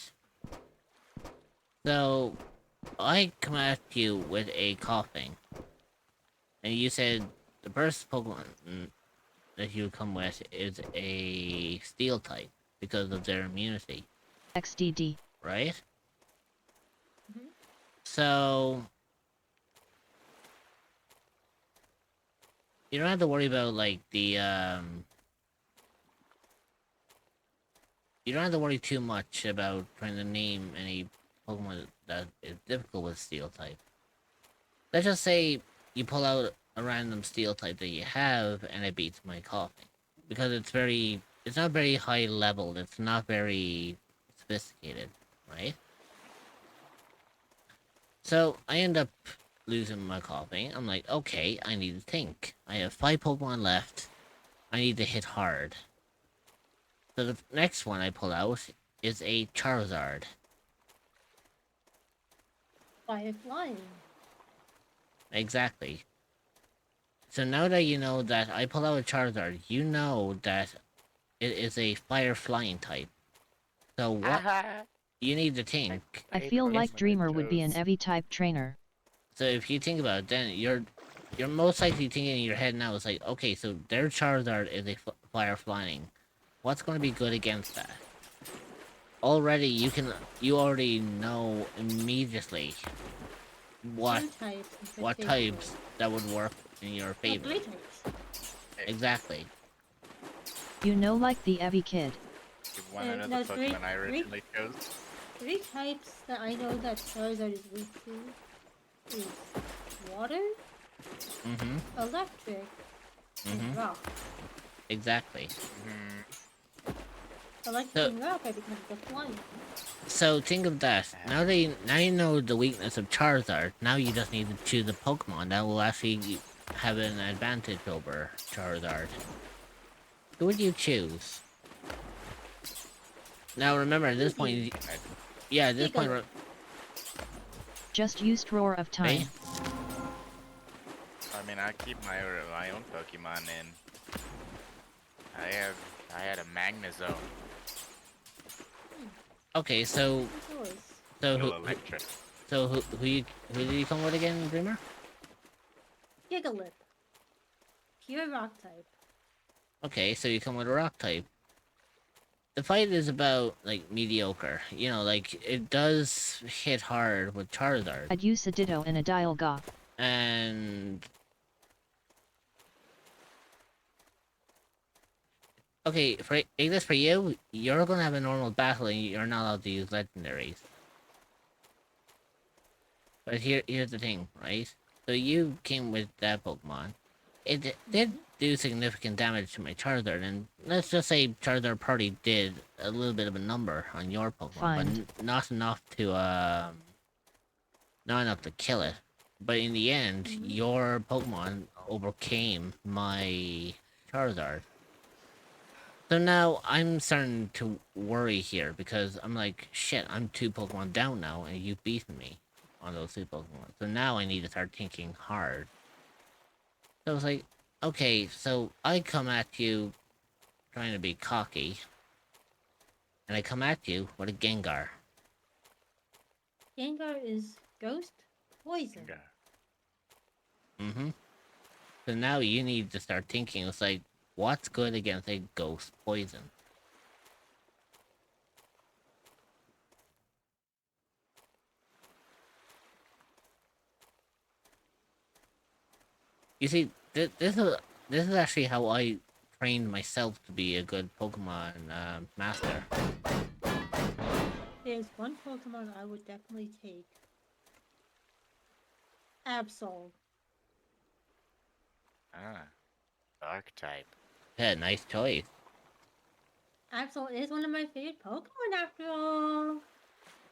So, I come at you with a coughing. And you said the first Pokemon that you come with is a Steel type because of their immunity, XDD. right? Mhm. So, you don't have to worry about, like, the, you don't have to worry too much about trying to name any Pokemon that is difficult with Steel type. Let's just say you pull out a random Steel type that you have and it beats my coughing. Because it's not very high level, it's not very sophisticated, right? So I end up losing my coughing. I'm like, okay, I need to think. I have 5 Pokemon left. I need to hit hard. So the next one I pull out is a Charizard. Fire flying. Exactly. So now that you know that I pull out a Charizard, you know that it is a fire flying type. So what you need to think. I feel like Dreamer would be an Eevee type trainer. So if you think about it, then you're most likely thinking in your head now is like, okay, so their Charizard is a fire flying. What's going to be good against that? Already you already know immediately what Two types in what particular. types that would work in your No, favor. 3 types. Exactly. You know, like the Eevee kid. You wanna know no, the three- Pokemon I three- originally chose? 3 types that I know that Charizard is weak to is water, Mm-hmm. electric, Mhm. and rock. Exactly. Electric So- and rock are because of the flying. So think of that. Now you know the weakness of Charizard. Now you just need to choose a Pokemon that will actually have an advantage over Charizard. Who would you choose? Now remember, at this point, yeah, at this point, Gigalith. Just used Roar of Time. right? I mean, I keep my own Pokemon in. I had a Magnezone. Okay, so What's yours? so No who electric. so who did you come with again, Dreamer? Gigalith. Pure rock type. Okay, so you come with a Rock type. The fight is about like mediocre. You know, like it does hit hard with Charizard. I'd use a Ditto and a Dialga. And okay, for Ignis, for you, you're gonna have a normal battle and you're not allowed to use legendaries. But here's the thing, right? So you came with that Pokemon. It did do significant damage to my Charizard, and let's just say Charizard probably did a little bit of a number on your Pokemon, Fine. but not enough to not enough to kill it. But in the end, your Pokemon overcame my Charizard. So now I'm starting to worry here because I'm like, shit, I'm 2 Pokemon down now, and you've beaten me on those 2 Pokemon. So now I need to start thinking hard. So it's like, okay, so I come at you trying to be cocky, and I come at you with a Gengar. Gengar is ghost poison. Mm-hmm. So now you need to start thinking, it's like, what's good against a ghost poison? You see, this is actually how I trained myself to be a good Pokemon master. There's one Pokemon I would definitely take. Absol. Ah. Dark type. Yeah, nice choice. Absol is one of my favorite Pokemon after all.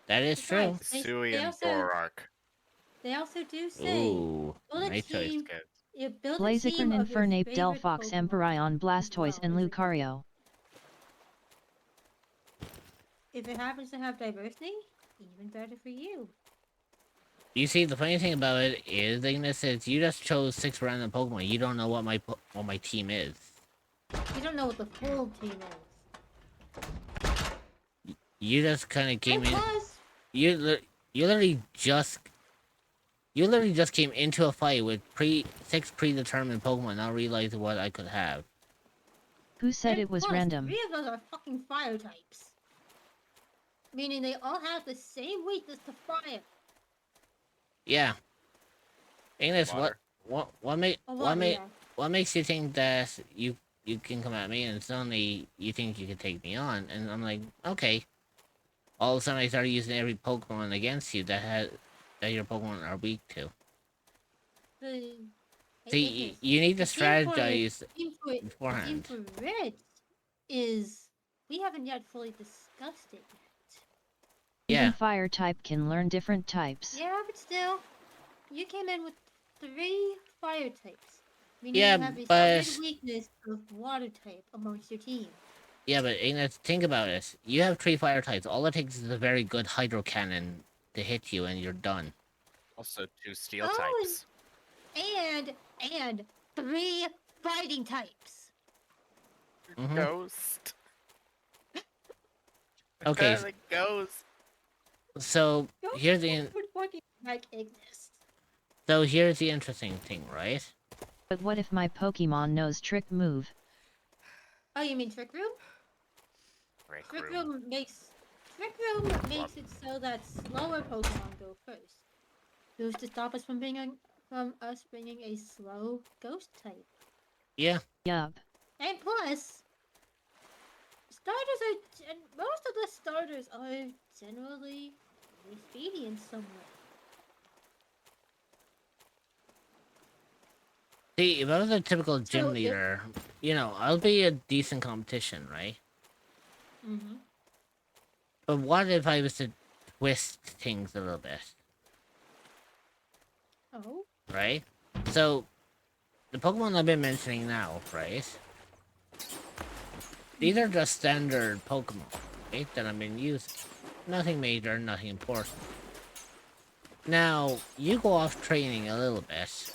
That is true. Besides, Sui they and also- Zoroark. They also do say Ooh, bullet nice choice. team, Good. You build a Blaziken team of your Infernape favorite Delphox Pokemon Emperyon as Blastoise well and as a group. Lucario. If it happens to have diversity, even better for you. You see, the funny thing about it is, Ignis, is you just chose 6 random Pokemon. You don't know what my team is. You don't know what the full team is. You just kind of came And in. plus, You literally just came into a fight with 6 predetermined Pokemon, not realizing what I could have. Who said and it was plus, random? 3 of those are fucking fire types. Meaning they all have the same weakness to fire. Yeah. Ignis, Water. Oh, yeah. what makes you think that you can come at me and suddenly you think you can take me on? And I'm like, okay. All of a sudden I started using every Pokemon against you that your Pokemon are weak to. See, you need to strategize beforehand. Team for Red is... We haven't yet fully discussed it yet. Even Yeah. fire type can learn different types. Yeah, but still, you came in with 3 fire types. Meaning Yeah, you have a but- solid weakness of water type amongst your team. Yeah, but Ignis, think about it. You have 3 fire types. All it takes is a very good Hydro Cannon to hit you and you're done. Also 2 steel Oh, types. And 3 fighting types. Mhm. Ghost. Okay. The ghost. So here's the fucking like Ignis. interesting thing, right? But what if my Pokemon knows Trick Move? Oh, you mean Trick Room? Trick Room makes it so that slower Pokemon go first. Who's to stop us from bringing a slow ghost type? Yeah. Yup. And plus, most of the starters are generally speedy in some way. See, if I was a typical gym So, leader, I'll be a decent competition, right? Mm-hmm. But what if I was to twist things a little bit, Oh. right? So, the Pokemon I've been mentioning now, right? These are just standard Pokemon, right, that I've been using. Nothing major, nothing important. Now, you go off training a little bit.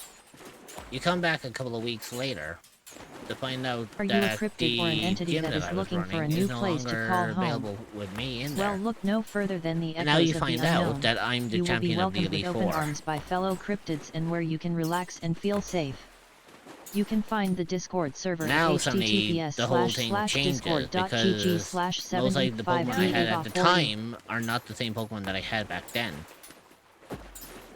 You come back a couple of weeks later to find out Are you a that cryptid the or an entity gym that is I was looking for a running new is no place to longer call home? available with me in there. Well, look no further than the And now echoes you of find the out unknown. that I'm the You will be champion of the welcomed with Elite open Four. arms by fellow cryptids and where you can relax and feel safe. You can find the Discord server Now at suddenly the whole thing changes because most like the Pokemon I had at the time are not the same Pokemon that I had back then.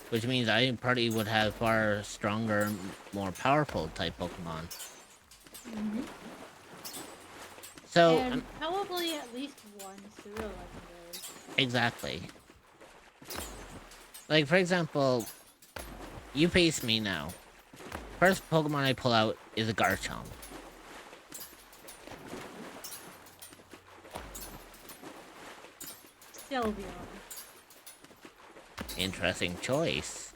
Which means I probably would have far stronger, more powerful type Pokemon. Mm-hmm. So, and probably at least one pseudo legendary. exactly. Like, for example, you face me now. First Pokemon I pull out is a Garchomp. Sylveon. Interesting choice.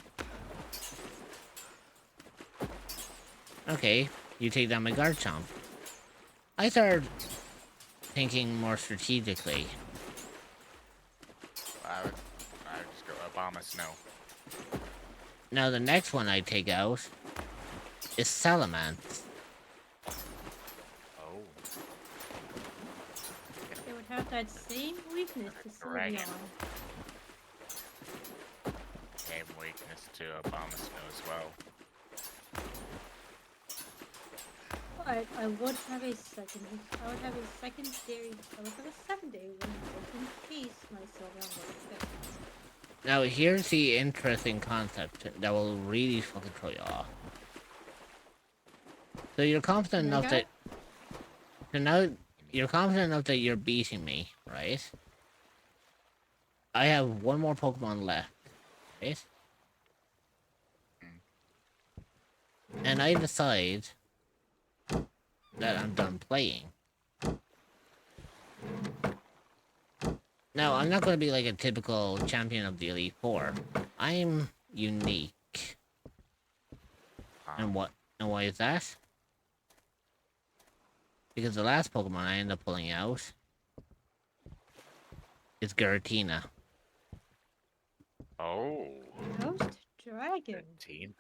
Okay, you take down my Garchomp. I started thinking more strategically. I would just go Abomasnow. Now the next one I take out is Salamence. Oh. It would have that same weakness to Dragon. Sylveon. Same weakness to Abomasnow as well. But I would have a secondary one just in case my Sylveon was affected. Now here's the interesting concept that will really fucking throw you off. So you're confident enough that... So now you're confident enough that you're beating me, right? I have one more Pokemon left, right? And I decide that I'm done playing. Now, I'm not going to be like a typical champion of the Elite Four. I'm unique. Huh? And what? And why is that? Because the last Pokemon I ended up pulling out is Giratina. Oh. Ghost Dragon. 13.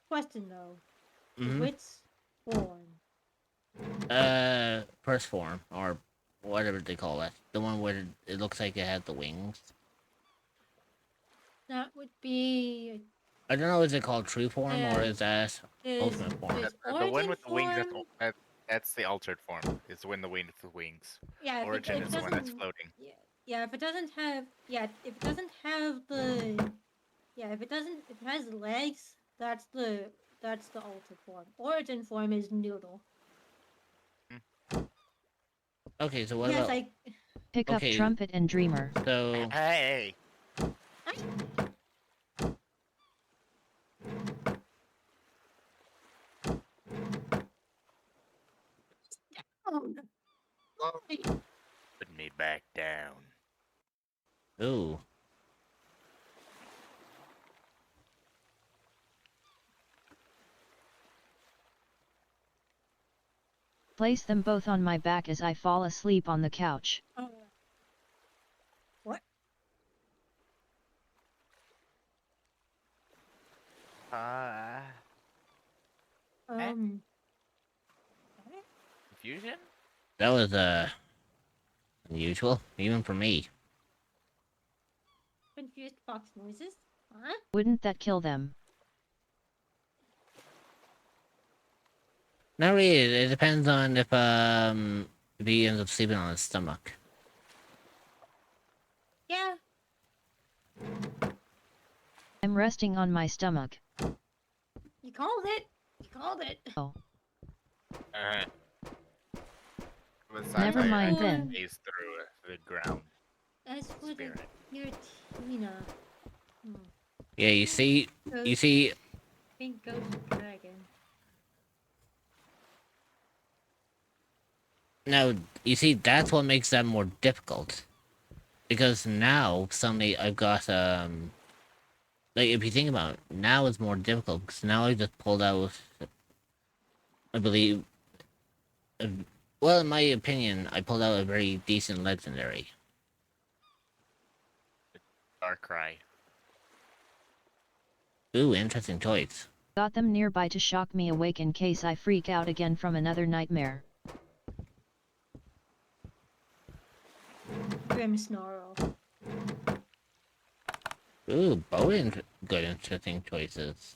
Question though. Mhm. Which form? First form, or whatever they call it. The one where it looks like it has the wings. That would be. I don't know, is it called true form or There's- is that There's, ultimate form? there's The one origin with the wings, form. that's the altered form. It's the one with the wings. Yeah, if Origin it is the one that's doesn't- floating. Yeah, if it doesn't have, if it doesn't have the, if it has legs, that's the altered form. Origin form is noodle. Okay, so what Yes, about... Pick up Okay. Trumpet and Dreamer. So, Hey! Oh, sorry. Put me back down. ooh. Place them both on my back as I fall asleep on the couch. What? Confusion? That was, unusual, even for me. Confused fox noises? Huh? Wouldn't that kill them? Not really, it depends on if he ends up sleeping on his stomach. Yeah. I'm resting on my stomach. You called it. You called it. Oh. Alright. Never mind then. Phase through the ground. As for the Spirit. Giratina. Yeah, you see, Pink Ghost Dragon. now, you see, that's what makes that more difficult. Because now, suddenly, I've got, like, if you think about it, now it's more difficult, because now I just pulled out, I believe, well, in my opinion, I pulled out a very decent legendary. Darkrai. Ooh, interesting choice. Got them nearby to shock me awake in case I freak out again from another nightmare. Grimmsnarl. Ooh, both good, interesting choices.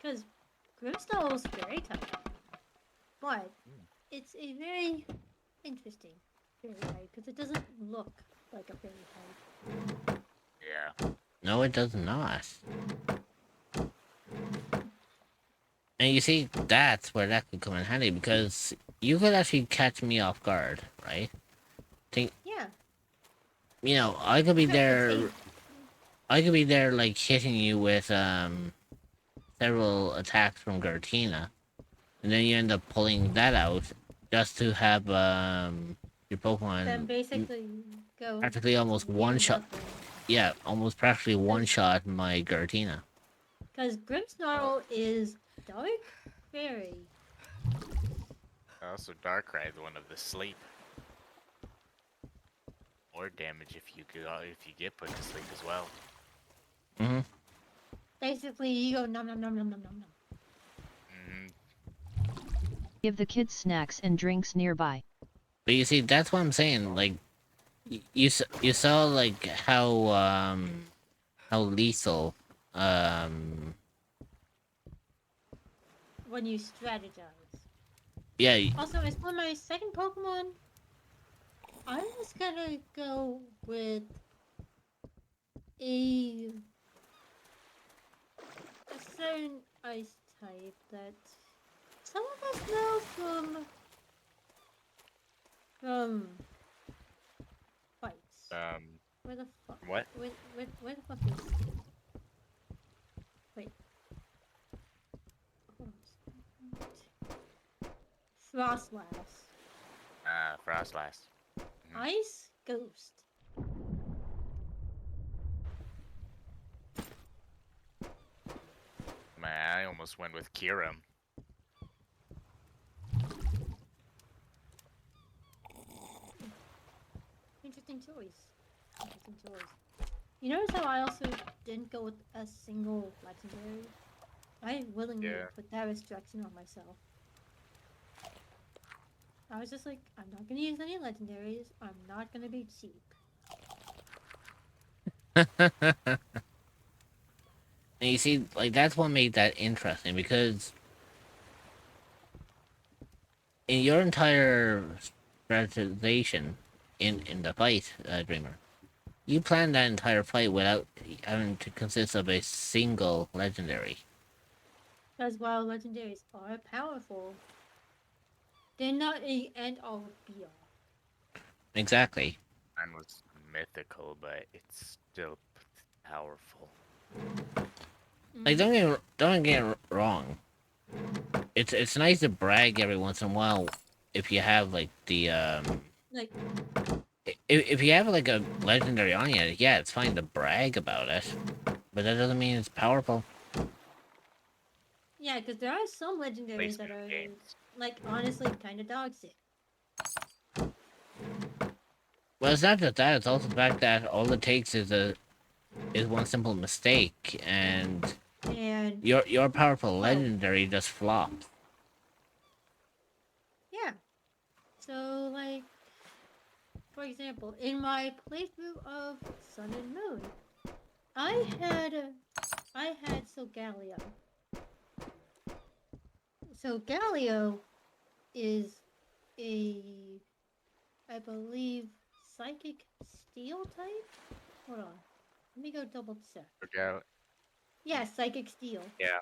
Because Grimmsnarl is very tough. But it's a very interesting fairy type because it doesn't look like a fairy type. Yeah. No, it does not. And you see, that's where that could come in handy, because you could actually catch me off guard, right? Yeah. You know, I could be It's there, a- like, hitting you with, several attacks from Giratina, and then you end up pulling that out, just to have, your Pokemon Then basically go. practically almost one-shot, yeah, almost practically one-shot my Giratina. Because Grimmsnarl is dark fairy. Also, Darkrai is one of the sleep. More damage if you get put to sleep as well. Mm-hmm. Basically, you go nom nom nom nom nom nom nom. Give the kids snacks and drinks nearby. But you see, that's what I'm saying. Like, you saw like how lethal When you strategize. yeah. Also, as for my second Pokemon, I was gonna go with a certain ice type that some of us know from fights. Where the fuck? What? Where the fuck is? Wait. Hold on a second. Frostlass. Frostlass. Ice Ghost. almost went with Kirim. Interesting choice. Interesting choice. You notice how I also didn't go with a single legendary? I willingly put that restriction on myself. I was just like, I'm not gonna use any legendaries. I'm not gonna be cheap. And you see, like, that's what made that interesting, because in your entire strategization in the fight, Dreamer, you planned that entire fight without having to consist of a single legendary. Because while legendaries are powerful, they're not a end-all be-all. Exactly. Mine was mythical, but it's still powerful. Like, don't get wrong. It's nice to brag every once in a while if you have like the like if you have like a legendary on you, yeah, it's fine to brag about it, but that doesn't mean it's powerful. Yeah, because there are some legendaries that are like honestly kind of dog shit. Well, it's not just that; it's also the fact that all it takes is one simple mistake, and your powerful legendary just flops. Yeah. So, like, for example, in my playthrough of Sun and Moon, I had Solgaleo. Solgaleo is I believe, psychic steel type? Hold on. Let me go double check. Okay. Yeah, psychic steel. Yeah.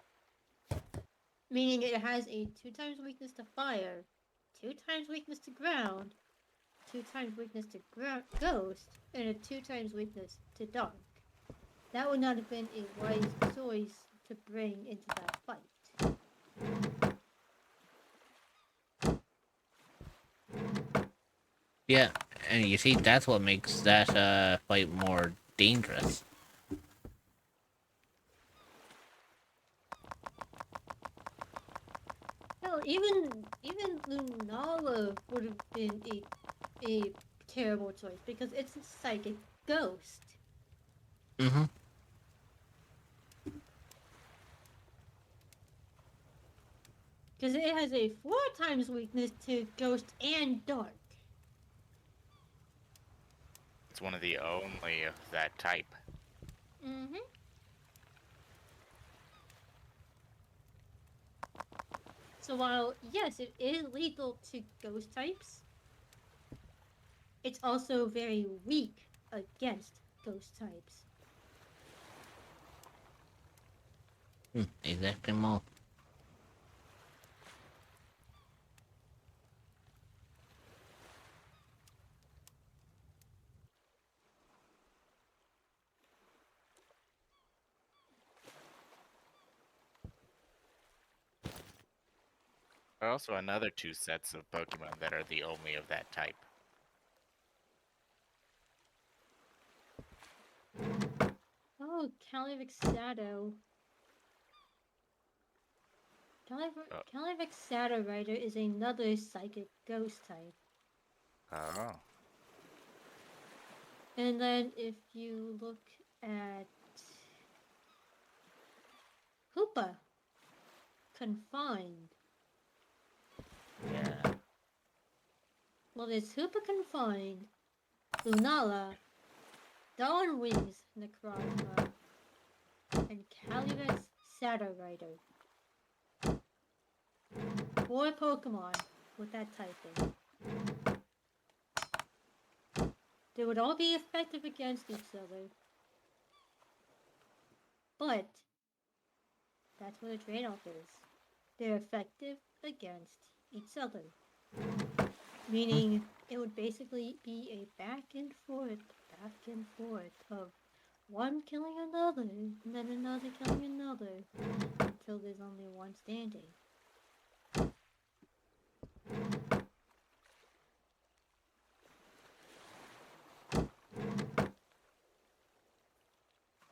Meaning it has a 2x weakness to fire, 2x weakness to ground, 2x weakness to ghost, and a 2x weakness to dark. That would not have been a wise choice to bring into that fight. Yeah, and you see, that's what makes that fight more dangerous. Hell, even Lunala would have been a terrible choice because it's a psychic ghost. Mm-hmm. Because it has a 4x weakness to ghost and dark. It's one of the only of that type. Mm-hmm. So while, yes, it is lethal to ghost types, it's also very weak against ghost types. Exactement. There are also another 2 sets of Pokemon that are the only of that type. Oh, Calyrex Shadow Rider is another psychic ghost type. Oh. And then if you look at Hoopa, Confined. Yeah. Well, there's Hoopa Confined, Lunala, Dawn Wings Necrozma, and Calyrex Shadow Rider. 4 Pokemon with that typing. They would all be effective against each other. But that's what a trade-off is. They're effective against each other. Meaning it would basically be a back and forth of one killing another, and then another killing another, until there's only one standing.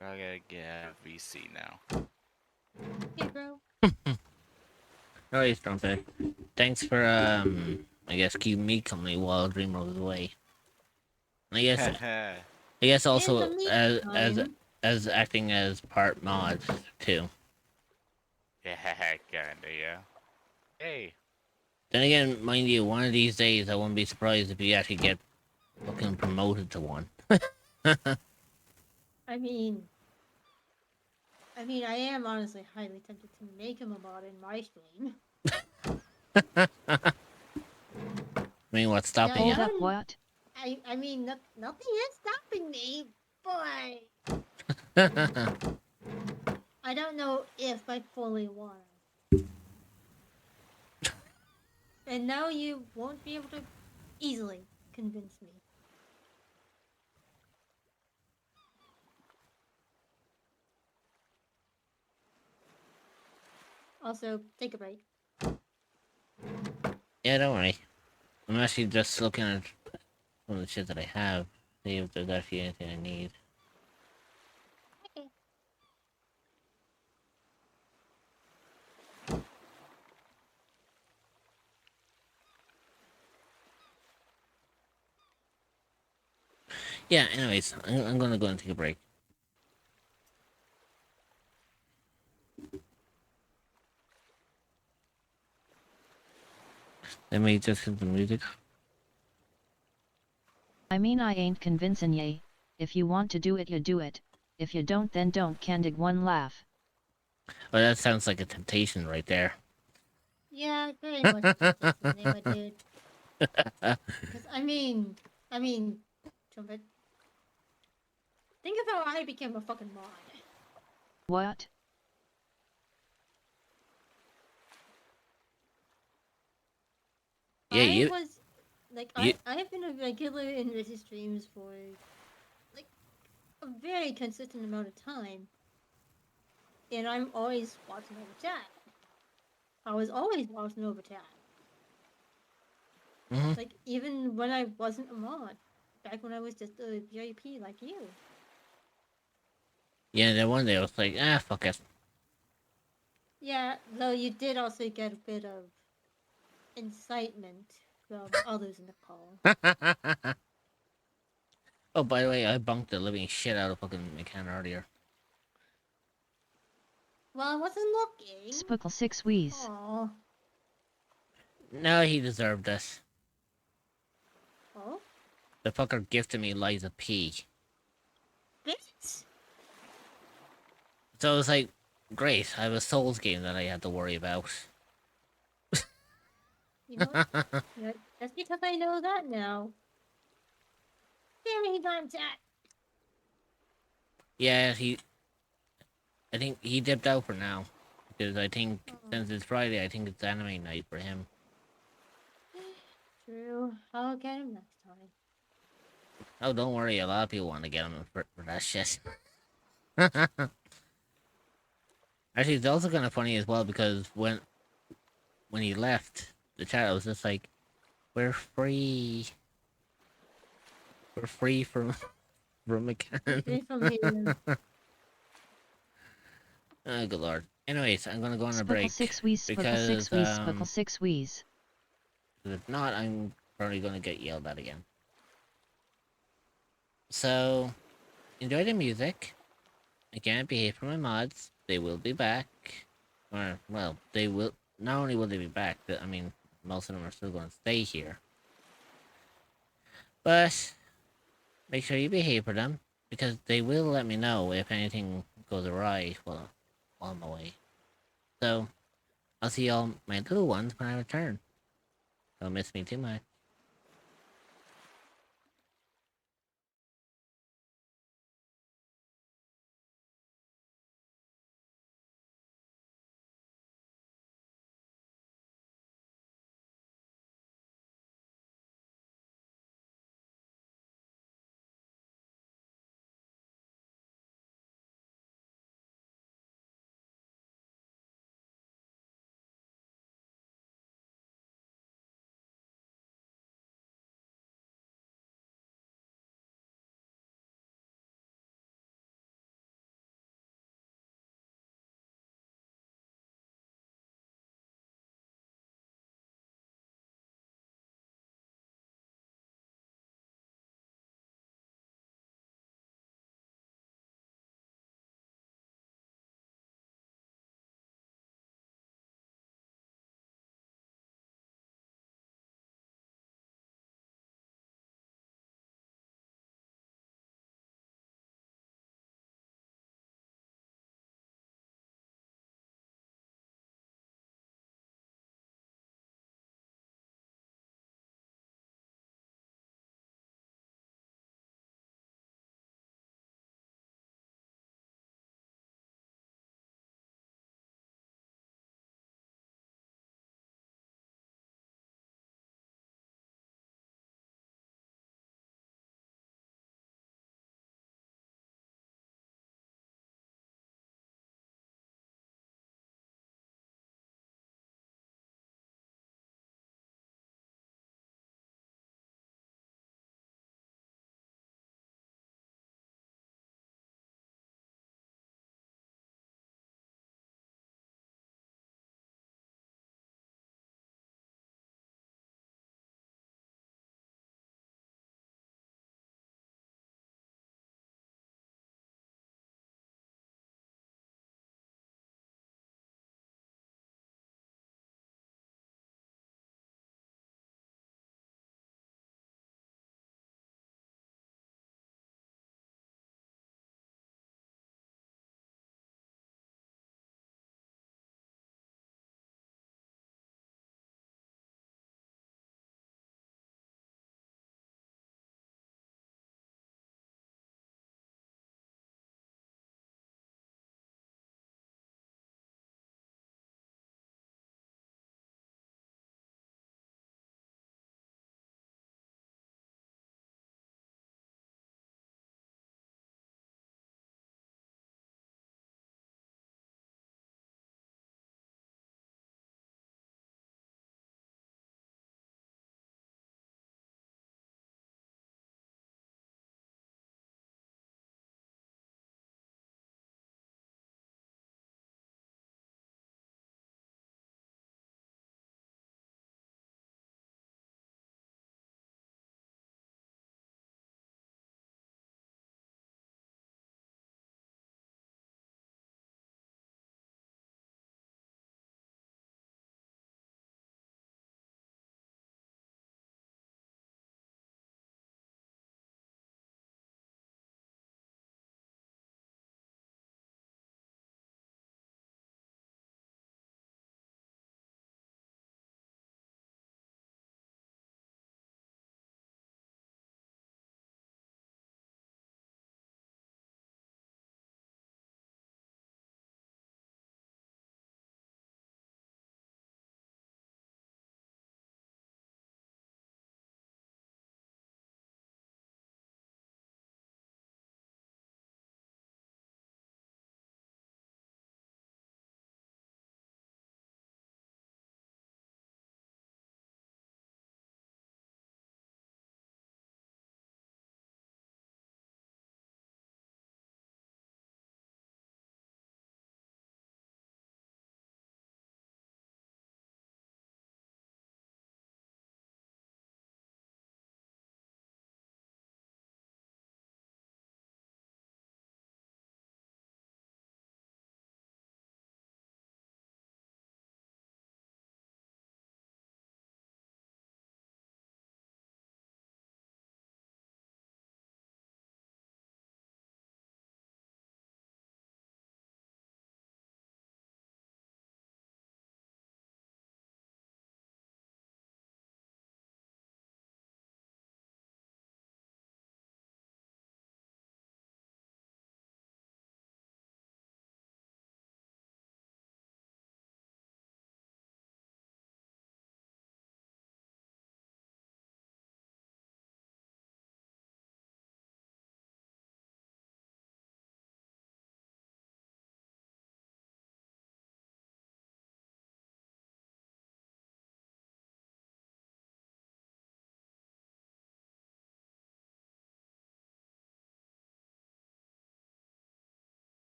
I gotta get VC now. Hey bro, Alright, Trumpet. Thanks for I guess keeping me company while Dreamer was away. I guess In also the meantime, as acting as part mod too. Yeah, kinda, yeah. Hey. Then again, mind you, one of these days I wouldn't be surprised if you actually get fucking promoted to one. I mean, I am honestly highly tempted to make him a mod in my stream. I mean, what's stopping Hold you? up, what? I mean, nothing is stopping me, but I don't know if I fully want to. And now you won't be able to easily convince me. Also, take a break. Yeah, don't worry. I'm actually just looking at some of the shit that I have. See if there's actually anything I need. Okay. Yeah, anyways, I'm gonna go and take a break. Let me just hit the music. I mean, I ain't convincing ye. If you want to do it, you do it. If you don't, then don't. Candig one laugh. Oh, that sounds like a temptation right there. Yeah, very much a dude. Because I mean, Trumpet. Think of how I became a fucking mod. What? Yeah, you. Was like you I have been a regular in Rizzy streams for like a very consistent amount of time, and I'm always watching over chat. I was always watching over chat. Mhm. Like even when I wasn't a mod, back when I was just a VIP like you. Yeah, then one day I was like, ah, fuck it. Yeah, though you did also get a bit of incitement from others in the call. Oh, by the way, I bunked the living shit out of fucking McCann earlier. Well, I wasn't looking. Spookle 6 wheeze. Aww. No, he deserved this. Oh? The fucker gifted me Liza P. Bits? So it was like, great, I have a Souls game that I had to worry about. You know, yeah, just because I know that now. Very time chat. Yeah, I think he dipped out for now. Because I think, since it's Friday, I think it's anime night for him. True. I'll get him next time. Oh, don't worry, a lot of people want to get him for that shit. Actually, it's also kind of funny as well, because when he left, the chat was just like, we're free. We're free from McCann. Free from him. Oh, good lord. Anyways, I'm gonna go on a Spookle break. 6 wheeze, Spookle 6 wheeze, Spookle 6 wheeze. If not, I'm probably gonna get yelled at again. So, enjoy the music. Again, behave for my mods. They will be back. Or, well, they will... Not only will they be back, but, I mean, most of them are still going to stay here. But, make sure you behave for them, because they will let me know if anything goes awry while I'm away. So, I'll see all my little ones when I return. Don't miss me too much.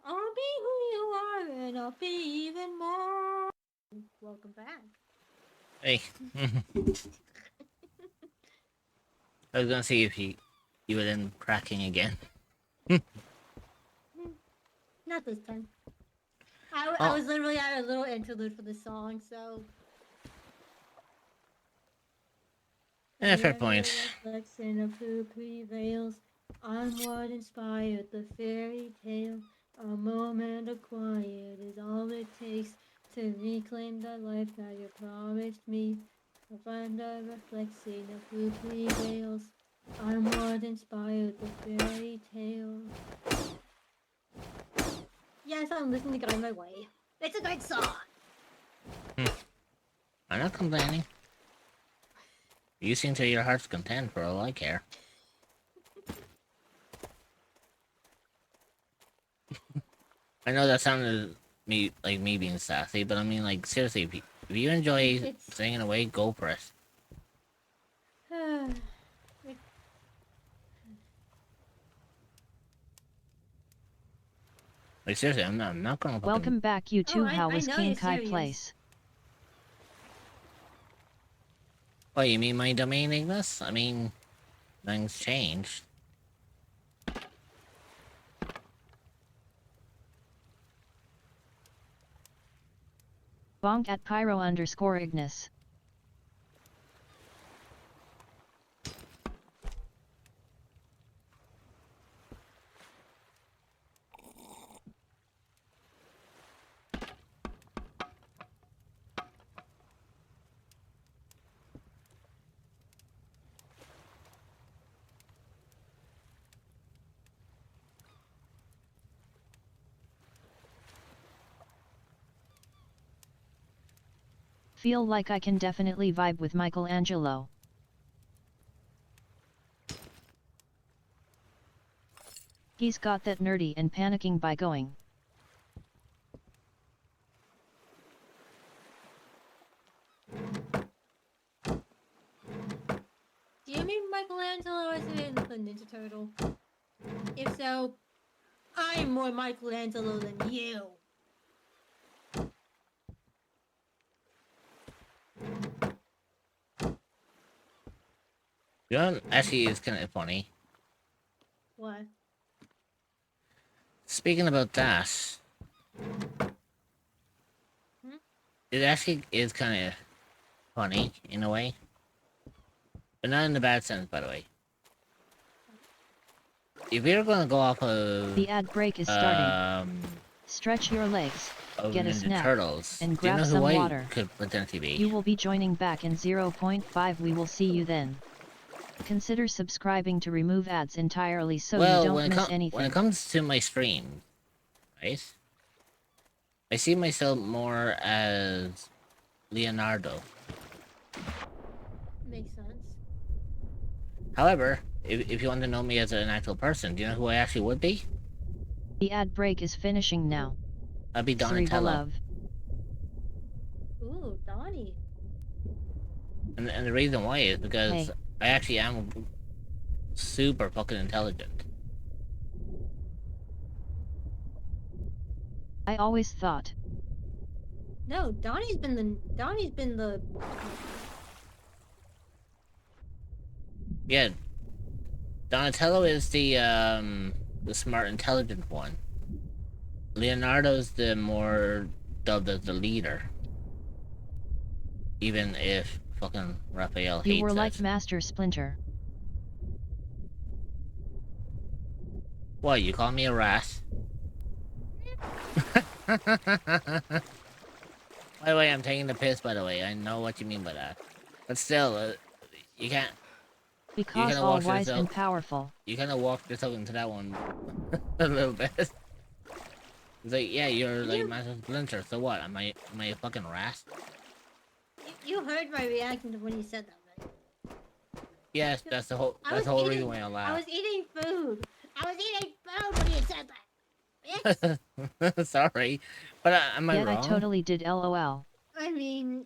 I'll be who you are, and I'll be even more. Welcome back. Hey. I was gonna see if you were then cracking again. Not this time. I Oh. was literally at a little interlude for the song, so. Yeah, fair point. Reflection of who prevails. I'm what inspired the fairy tale. A moment of quiet is all it takes to reclaim the life that you promised me. To find a reflection of who prevails. I'm what inspired the fairy tale. Yes, I'm listening to Guide My Way. It's a great song. I'm not complaining. You sing to your heart's content for all I care. I know that sounded me being sassy, but I mean, like, seriously, if you enjoy singing away, go for it. Like, seriously, I'm not gonna fucking... Welcome back, you two. How was know King you're Kai serious. Place? What, you mean my domain, Ignis? I mean, things changed. Bonk at Pyro_Ignis. Feel like I can definitely vibe with Michelangelo. He's got that nerdy and panicking by going. Do you mean Michelangelo as in the Ninja Turtle? If so, I'm more Michelangelo than you. You know, actually, it's kind of funny. What? Speaking about that, it actually is kind of funny in a way, but not in the bad sense, by the way. If you're gonna go off of the ad break is starting. Stretch your legs, get a Ninja snack, Turtles, and do you grab know some who I water. could potentially be? You will be joining back in 0.5. We will see you then. Consider subscribing to remove ads entirely so you don't miss anything. When it comes to my stream, right? I see myself more as Leonardo. Makes sense. However, if you want to know me as an actual person, do you know who I actually would be? The ad break is finishing now. I'd be Donatello. Love. Ooh, Donnie. And the reason why is because Hey. I actually am super fucking intelligent. I always thought. No, Donnie's been the. Yeah, Donatello is the smart, intelligent one. Leonardo's the more dubbed as the leader. Even if fucking Raphael hates You were like it. Master Splinter. What, you call me a rat? By the way, I'm taking the piss, by the way. I know what you mean by that. But still, you can't... Because you all wise and powerful. You kind of walked yourself into that one a little bit. It's like, yeah, you're like Master Splinter, so what? Am I a fucking rat? You heard my reaction to when you said that, right? Yes, that's the whole reason why I laughed. I was eating food. I was eating food when you said that. Yes. Sorry, but am I wrong? I totally did LOL. I mean...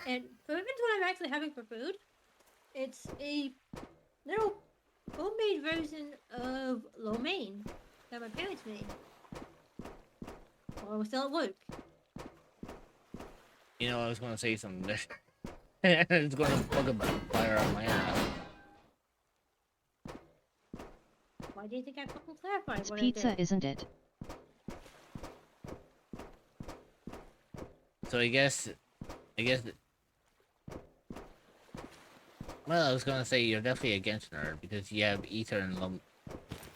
And for even what I'm actually having for food, it's a little homemade version of lo mein that my parents made while I was still at work. You know, I was gonna say something there. It's gonna fucking fire on my ass. Why do you think I fucking clarified It's what pizza, I did? isn't it? So I guess. Well, I was gonna say you're definitely against nerd because you have ether and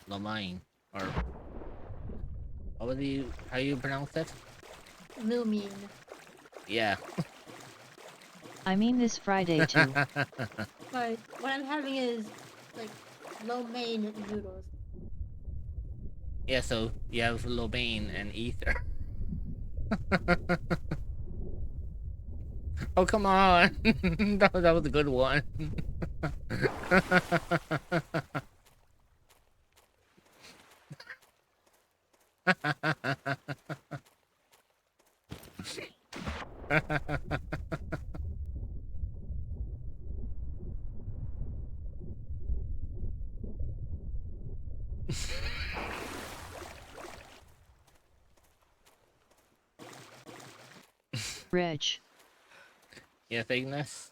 Lomine, or what was you? How you pronounce that? Lo mein. Yeah. I mean this Friday too. But what I'm having is like lo mein noodles. Yeah. So you have Lomine and ether. Oh, come on. that was a good one. Reg. Yes, Ignis?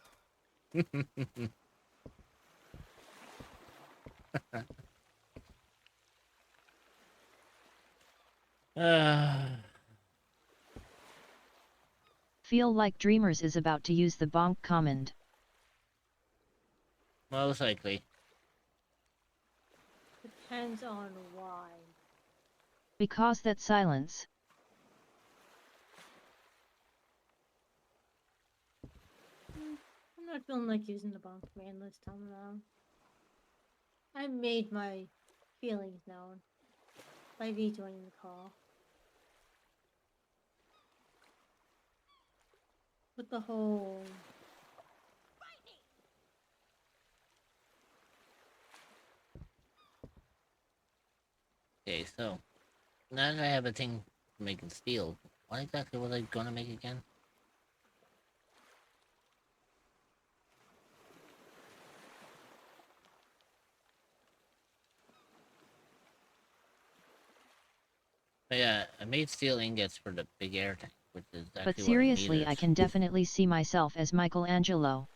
Feel like Dreamers is about to use the bonk command. Most likely. Depends on why. Because that silence. I'm not feeling like using the bonk command this time around. I made my feelings known by rejoining the call. With the whole Okay, so now that I have a thing for making steel, what exactly was I gonna make again? But yeah, I made steel ingots for the big air tank, which is actually But seriously, what I I needed. can definitely see myself as Michelangelo.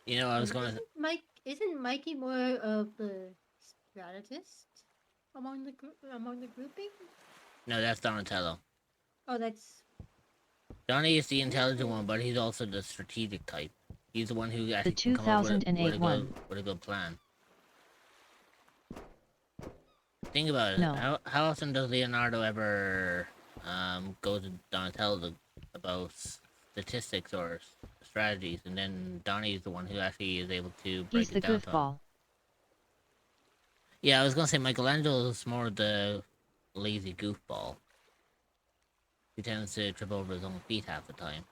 You know, I was gonna. Isn't Mikey more of the strategist among the grouping? No, that's Donatello. Oh, that's Donnie is the intelligent one, but he's also the strategic type. He's the one who The actually can come up with 2008 one. with a good plan. Think about it. No. How often does Leonardo ever go to Donatello about statistics or strategies, and then Donnie is the one who actually is able to break He's the it down to him. goofball. Yeah, I was gonna say Michelangelo is more the lazy goofball. He tends to trip over his own feet half the time.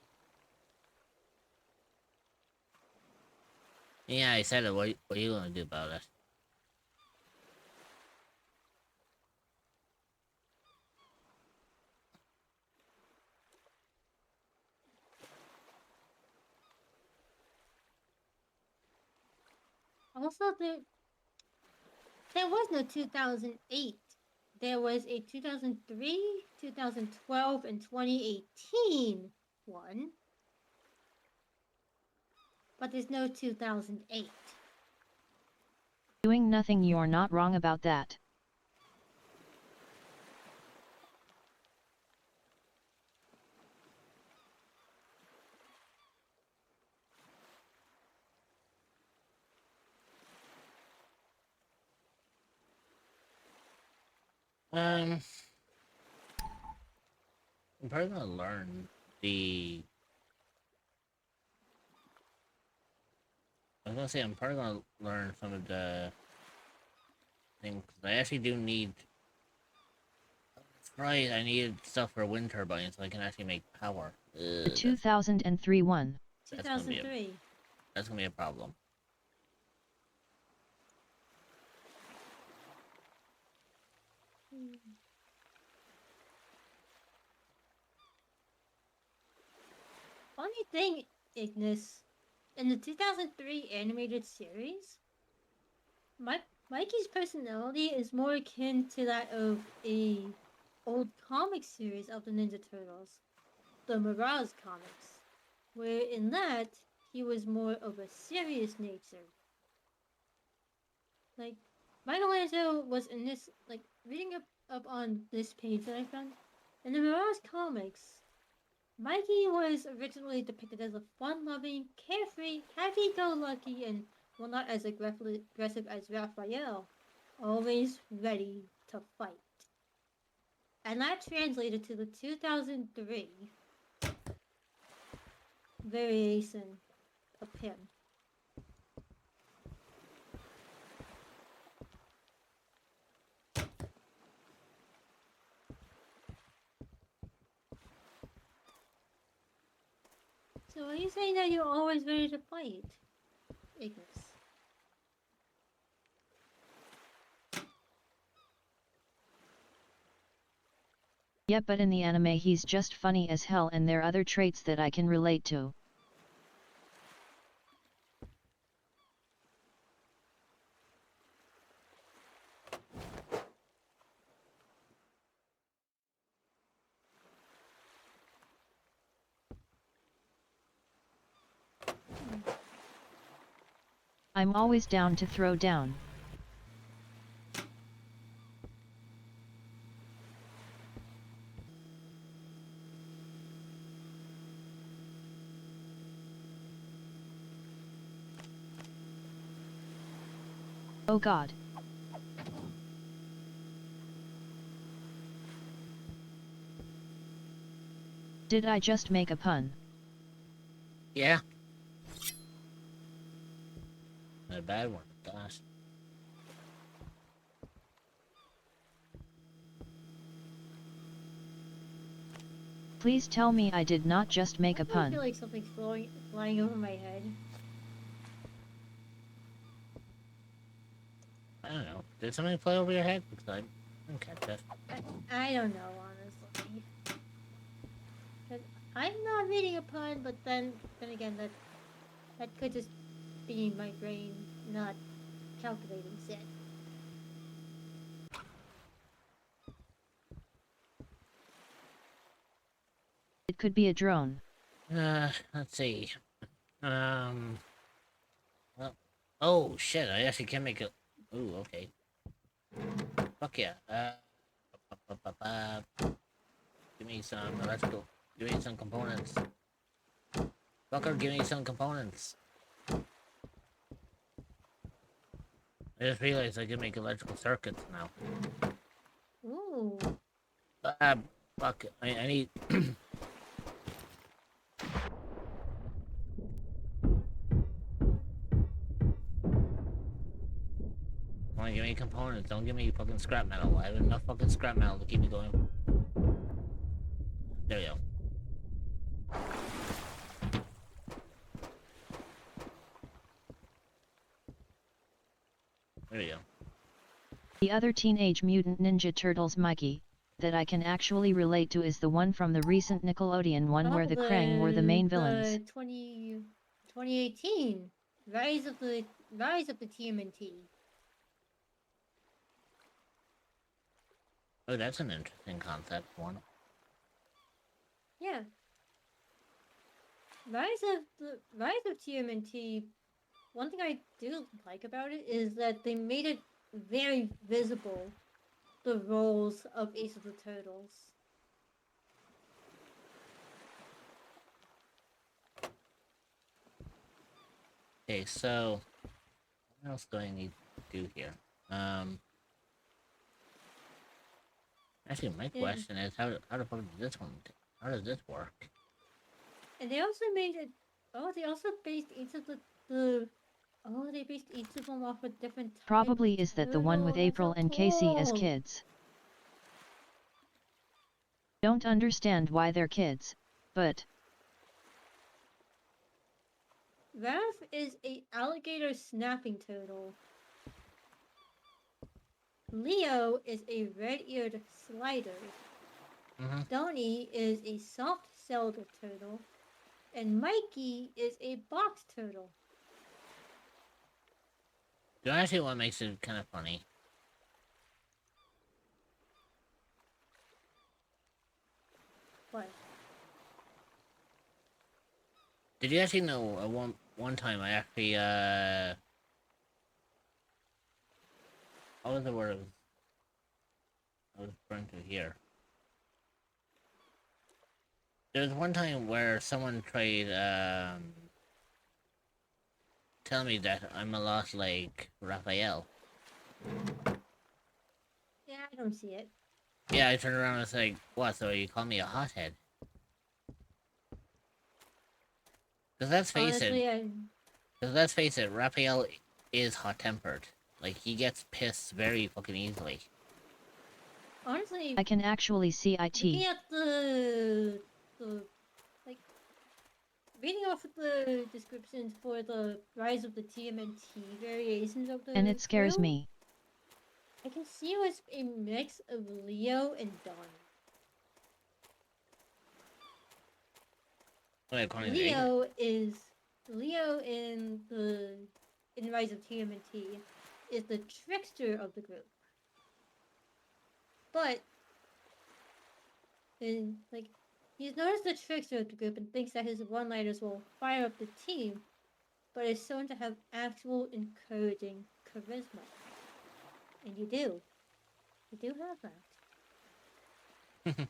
Yeah, I said it. What are you gonna do about it? also there was no 2008. There was a 2003, 2012, and 2018 one. But there's no 2008. Doing nothing, you're not wrong about that. I'm probably gonna learn the. I was gonna say I'm probably gonna learn some of the things. I actually do need. Right, I needed stuff for wind turbines so I can actually make power. The 2003 one. 2003. That's gonna be a problem. Fun funny thing, Ignis, in the 2003 animated series, Mikey's personality is more akin to that of a old comic series of the Ninja Turtles, the Mirage comics, where in that he was more of a serious nature. Like, Michelangelo was in this, like, reading up on this page that I found. In the Mirage comics, Mikey was originally depicted as a fun-loving, carefree, happy-go-lucky, and, well, not as aggressive as Raphael, always ready to fight. And that translated to the 2003 variation of him. So are you saying that you're always ready to fight, Ignis? Yep, but in the anime he's just funny as hell and there are other traits that I can relate to. I'm always down to throw down. Oh God. Did I just make a pun? Yeah. Not a bad one, gosh. Please tell me I did not just make a I pun. feel like something's flying over my head. I don't know. Did something fly over your head? Because I didn't catch it. I don't know, honestly. 'Cause I'm not reading a pun, but then again, that could just be my brain not calculating shit. It could be a drone. Let's see. Well, oh shit! I actually can make it. Ooh, okay. Fuck yeah. Give me some electrical. Give me some components. Fucker, give me some components. I just realized I can make electrical circuits now. Ooh. Fuck. I need. Only give me components. Don't give me fucking scrap metal. I have enough fucking scrap metal to keep me going. There we go. There we go. The other Teenage Mutant Ninja Turtles Mikey, that I can actually relate to is the one from the recent Nickelodeon one where the Krang were the main villains. 2018 Rise of the TMNT. Oh, that's an interesting concept one. Yeah. Rise of TMNT. One thing I do like about it is that they made it very visible, the roles of each of the turtles. Okay, so what else do I need to do here? Actually, my question is how the fuck does this one? How does this work? And they also made it. Oh, they also based each of the. Oh, they based each of them off of different. Probably is that the one with April and Casey as kids. Don't understand why they're kids, but. Raph is a alligator snapping turtle. Leo is a red-eared slider. Donnie is a soft-celled turtle. And Mikey is a box turtle. You know, actually, what makes it kind of funny? What? Did you actually know one time I actually what was the word I was referring to here? There was one time where someone tried tell me that I'm a lot like Raphael. Yeah, I don't see it. Yeah, I turned around and was like, what, so you call me a hothead? Cause let's face Honestly, it, cause let's face it, Raphael is hot-tempered. Like, he gets pissed very fucking easily. Honestly, I can actually see looking IT. at the like reading off of the descriptions for the rise of the TMNT variations of the And it scares crew, me. I can see it was a mix of Leo and Donnie. Wait, according to Aiden. Leo in Rise of TMNT is the trickster of the group. But he's known as the trickster of the group and thinks that his one-liners will fire up the team, but is shown to have actual encouraging charisma. And you do. You do have that.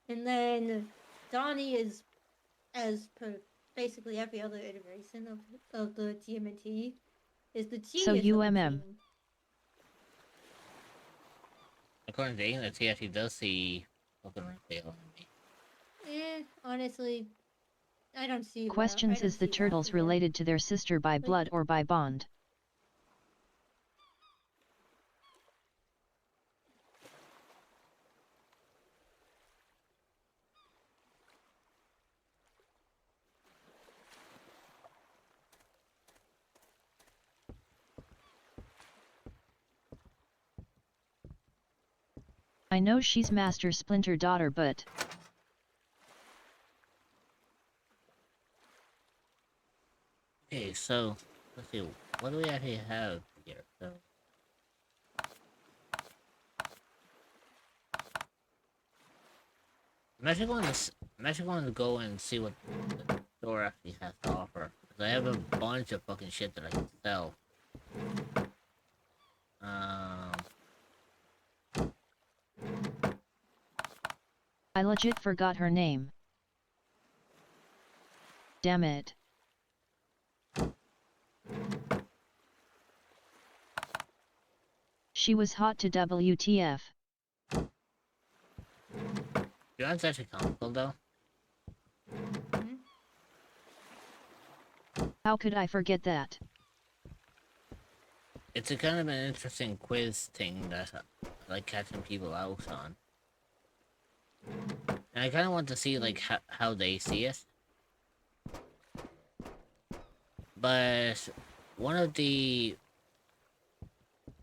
And then Donnie is, as per basically every other iteration of the TMNT, is the genius So of the UMM. team. According to Aiden, he actually does see fucking Raphael in me. Honestly, I don't see that. Questions: is the turtles related to their sister by blood or by bond? I know she's Master Splinter daughter, but... Okay, so, let's see, what do we actually have here? So, I'm actually going to go and see what the store actually has to offer. Because I have a bunch of fucking shit that I can sell. I legit forgot her name. Damn it. She was hot to WTF. You know, it's actually comical though. How could I forget that? It's a kind of an interesting quiz thing that I like catching people out on. And I kind of want to see like how they see it. But one of the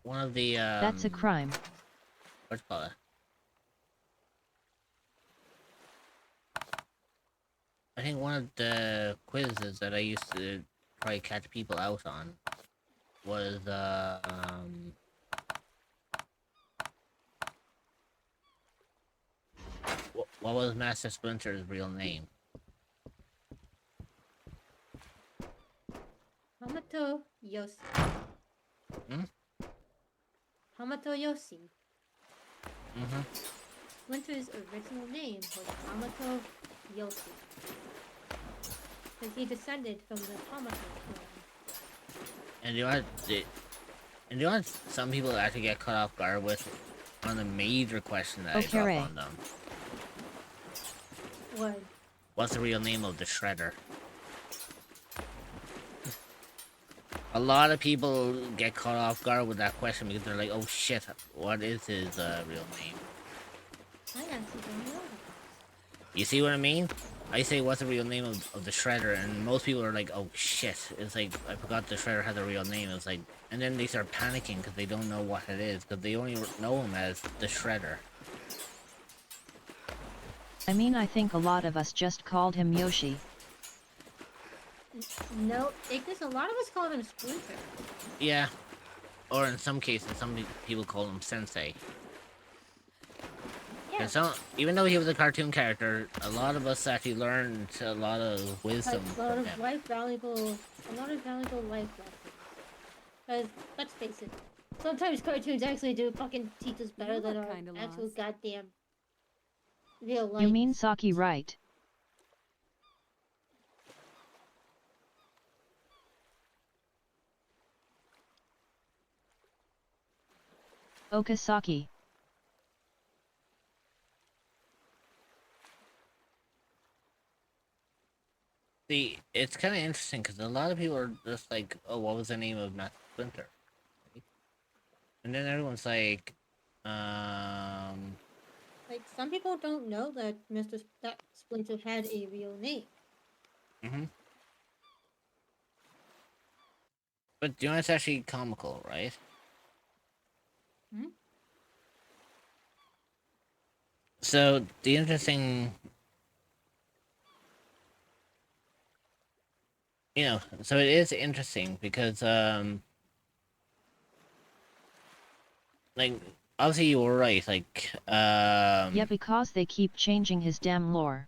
That's a crime. What's it called? I think one of the quizzes that I used to try to catch people out on was what was Master Splinter's real name? Hamato Yoshi. Hamato Yoshi. Splinter's original name was Hamato Yoshi. Because he descended from the Hamato clan. And you know what some people actually get caught off guard with on the major question that I drop on them. What? What's the real name of the Shredder? A lot of people get caught off guard with that question because they're like, oh shit, what is his real name? I actually don't know. You see what I mean? I say, what's the real name of the Shredder? And most people are like, oh shit. It's like, I forgot the Shredder had a real name. It's like, and then they start panicking because they don't know what it is. Because they only know him as the Shredder. I mean, I think a lot of us just called him Yoshi. No, Ignis, a lot of us call him Splinter. Yeah. Or in some cases, some people call him Sensei. Yeah. So, even though he was a cartoon character, a lot of us actually learned a lot of wisdom A lot from of him. valuable life lessons. Because, let's face it, sometimes cartoons actually do fucking teach us better than our actual goddamn real life. You mean Saki, right? Okasaki. See, it's kind of interesting because a lot of people are just like, "Oh, what was the name of Master Splinter?" Right? And then everyone's like, Like, some people don't know that that Splinter had a real name. Mm-hmm. But you know, it's actually comical, right? Hmm? So the interesting, so it is interesting because, like, obviously you were right, like, Yeah, because they keep changing his damn lore.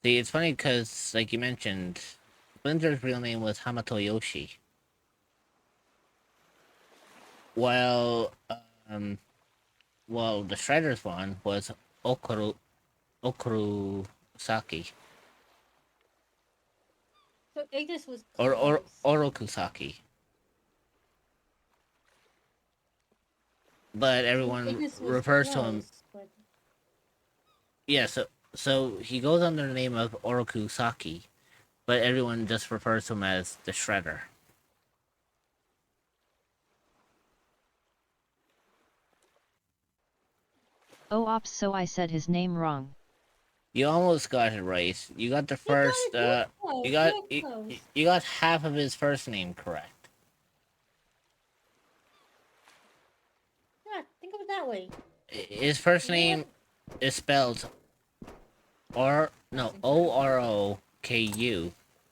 See, it's funny because, like you mentioned, Splinter's real name was Hamato Yoshi. While, the Shredder's one was Okurusaki. So Ignis was Or close. Orokusaki. But everyone Ignis was refers to him. close, but... Yeah, so he goes under the name of Orokusaki, but everyone just refers to him as the Shredder. Oh, ops, so I said his name wrong. You almost got it right. You got the first. You got half of his first name correct. Yeah, think of it that way. His first name is spelled Oroku,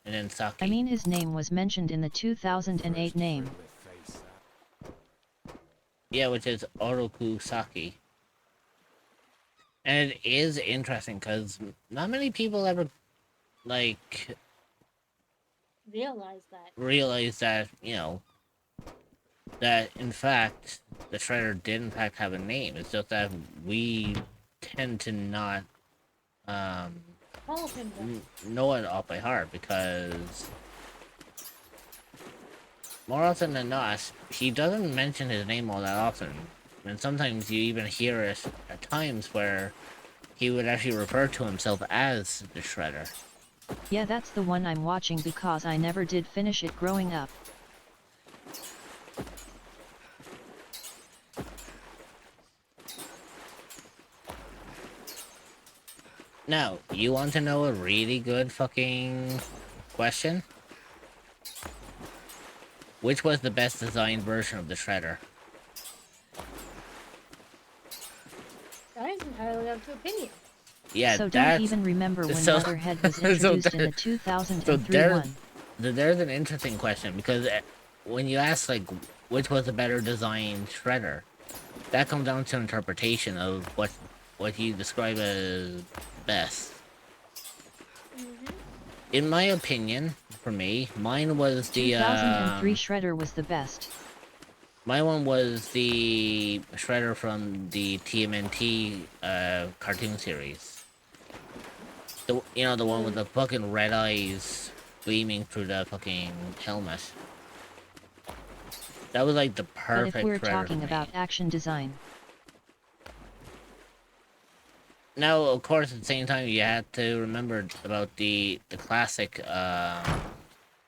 and then Saki. I mean, his name was mentioned in the 2008 name. Yeah, which is Oroku Saki. And it is interesting because not many people ever, like, realize that, that in fact the Shredder did in fact have a name. It's just that we tend to not Call him know it off by heart because more often than not, he doesn't mention his name all that often. And sometimes you even hear it at times where he would actually refer to himself as the Shredder. Yeah, that's the one I'm watching because I never did finish it growing up. Now, you want to know a really good fucking question? Which was the best designed version of the Shredder? That is entirely up to opinion. Yeah, so don't even remember when Leatherhead was introduced in the 2003 one. There's an interesting question because when you ask like which was the better designed Shredder, that comes down to interpretation of what you describe as best. In my opinion, for me, mine was the 2003 Shredder was the best. My one was the Shredder from the TMNT cartoon series. The one with the fucking red eyes gleaming through the fucking helmet. That was like the perfect. But if we're Shredder talking about action design. Now, of course, at the same time, you have to remember about the classic.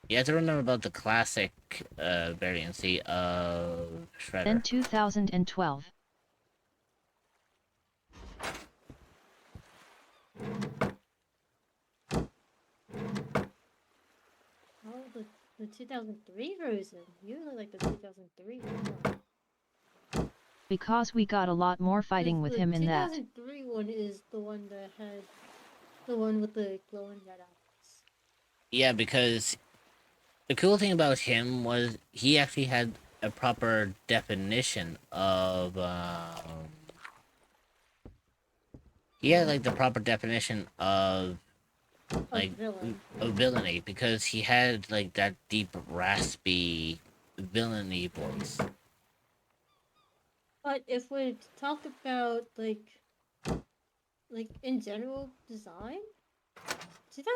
You have to remember about the classic variancy of Shredder. Then 2012. Oh, the 2003 version. You really like the 2003 version. Because we got a lot more fighting with The him in that. 2003 one is the one that had the one with the glowing red eyes. Yeah, because the cool thing about him was he actually had a proper definition of he had like the proper definition of like villain. of villainy, because he had like that deep raspy villainy voice. But if we talk about like in general design,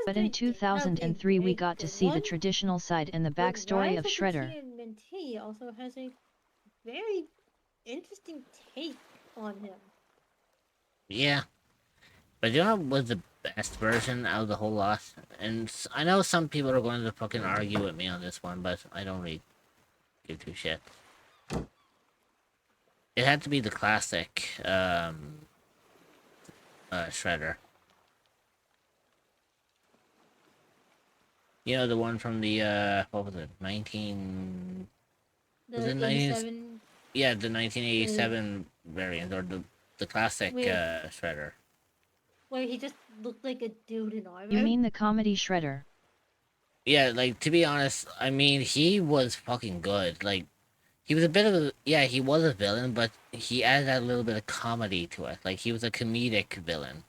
But in 2003 we got to see the one, traditional side and the but backstory Rise of the Shredder. TMNT also has a very interesting take on him. Yeah, but you know what was the best version out of the whole lot? And I know some people are going to fucking argue with me on this one, but I don't really give two shit. It had to be the classic Shredder. You know, the one from the what was it, 19... The was it 87. Yeah, the 1987 variant, or the classic Shredder. Where he just looked like a dude in armor. You mean the comedy Shredder? Yeah, like, to be honest, I mean, he was fucking good. Like, he was a bit of a... Yeah, he was a villain, but he added that little bit of comedy to it. Like, he was a comedic villain.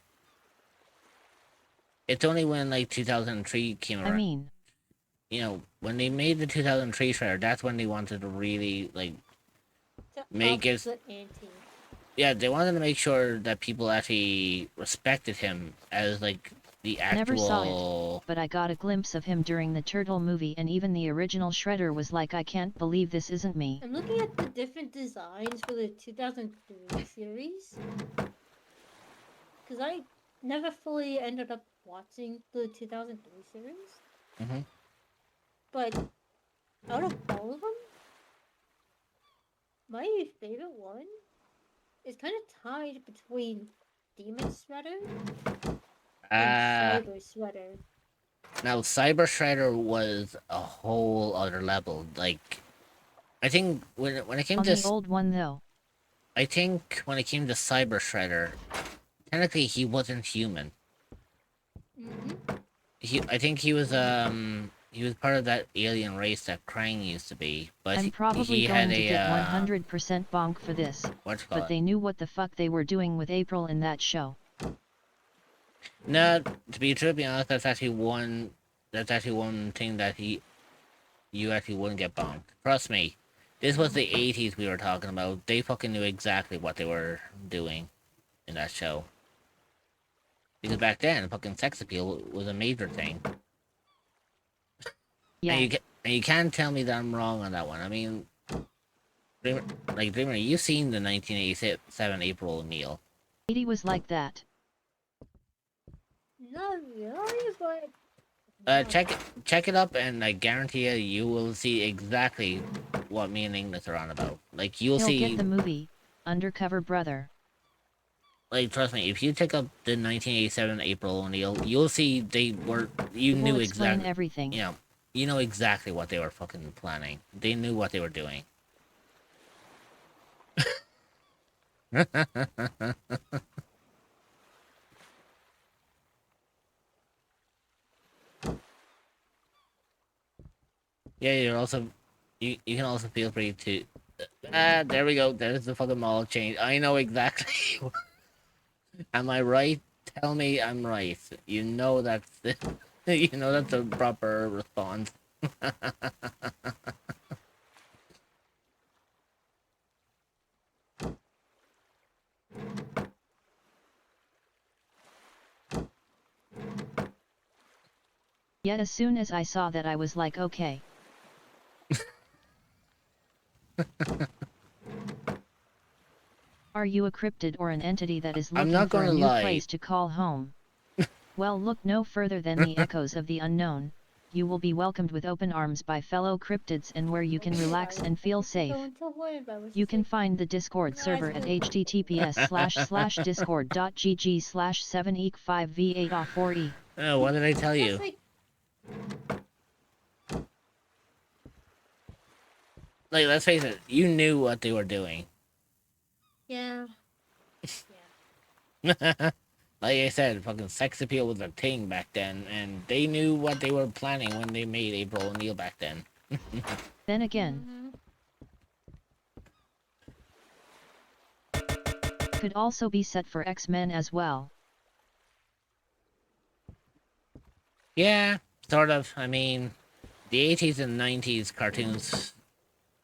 It's only when, like, 2003 came around... I mean... You know, when they made the 2003 Shredder, that's when they wanted to really, like... make it... Yeah, they wanted to make sure that people actually respected him as, like, the actual... Never saw it, but I got a glimpse of him during the Turtle movie, and even the original Shredder was like, I can't believe this isn't me. I'm looking at the different designs for the 2003 series. Because I never fully ended up watching the 2003 series. Mm-hmm. But out of all of them, my favorite one is kind of tied between Demon Shredder and Cyber Shredder. Now, Cyber Shredder was a whole other level. Like, I think when it came to the old one though, I think when it came to Cyber Shredder, technically he wasn't human. I think he was part of that alien race that Krang used to be, but I'm probably he going had to get 100% bonk for this, but they knew what the fuck they were doing with April in that show. No, to be truthfully honest, that's actually one thing that you actually wouldn't get bonked. Trust me, this was the 80s we were talking about. They fucking knew exactly what they were doing in that show. Because back then, fucking sex appeal was a major thing. Yeah. And you can't tell me that I'm wrong on that one. I mean, Dreamer, you've seen the 1987 April O'Neil. 80 was like that. Not really, but... check it up, and I guarantee you will see exactly what me and Ignis are on about. Like, you'll see... Get the movie, Undercover Brother. Like, trust me, if you take up the 1987 April O'Neil, you'll see they were... You knew exactly... everything. You know, you know exactly what they were fucking planning. They knew what they were doing. Yeah, you're also... You can also feel free to... there we go. There's the fucking mall change. I know exactly... Am I right? Tell me I'm right. You know that's the... You know that's the proper response. Yet as soon as I saw that I was like, okay. Are you a cryptid or an entity that is looking for a new place to call home? Well, look no further than the echoes of the unknown. You will be welcomed with open arms by fellow cryptids and where you can relax and feel safe. You can find the Discord server at https://discord.gg/7eek5v8off4e. Oh, what did I tell you? Like, let's face it, you knew what they were doing. Yeah. Like I said, fucking sex appeal was a thing back then, and they knew what they were planning when they made April O'Neil back then. Then again, could also be set for X-Men as well. Yeah, sort of. I mean, the 80s and 90s cartoons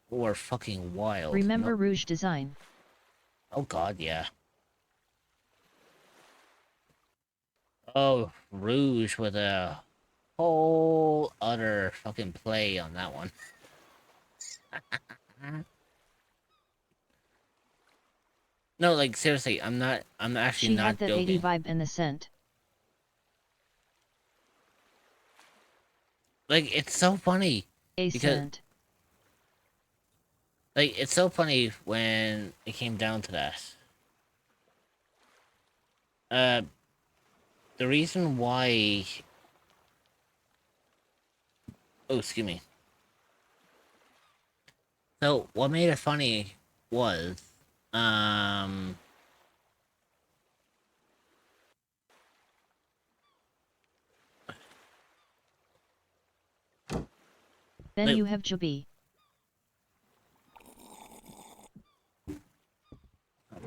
were fucking wild. Remember Rouge design? Oh god, yeah. Oh, Rouge with a whole other fucking play on that one. No, like seriously, I'm actually She not had the joking. 80 vibe and the scent. Like, it's so funny. A Because, scent. like, it's so funny when it came down to that. The reason why... Oh, excuse me. So, what made it funny was, Then like, you have Chubby. oh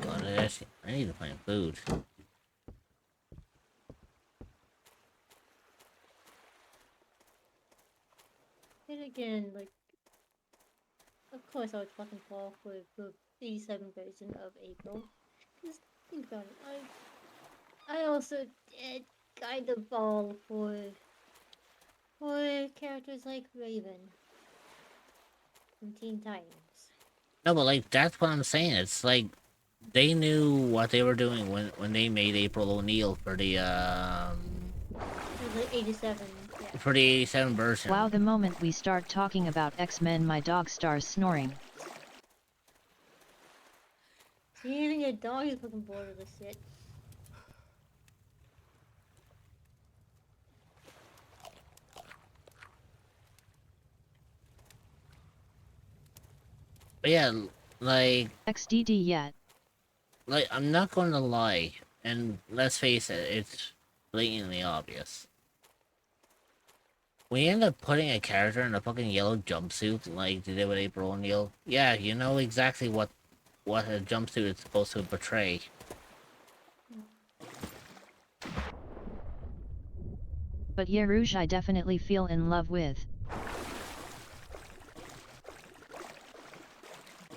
god, I need to find food. And again, like, of course I would fucking fall for the 87 version of April. Just think about it. I also did kind of fall for characters like Raven from Teen Titans. No, but like, that's what I'm saying. It's like, they knew what they were doing when they made April O'Neil for the, For the 87, yeah. for the 87 version. Wow, the moment we start talking about X-Men my dog starts snoring. Even your dog is fucking bored of this shit. But yeah, like... XDD yet. Like, I'm not going to lie, and let's face it, it's blatantly obvious. When you end up putting a character in a fucking yellow jumpsuit, like they did with April O'Neil, yeah, you know exactly what a jumpsuit is supposed to portray. But yeah, Rouge I definitely feel in love with.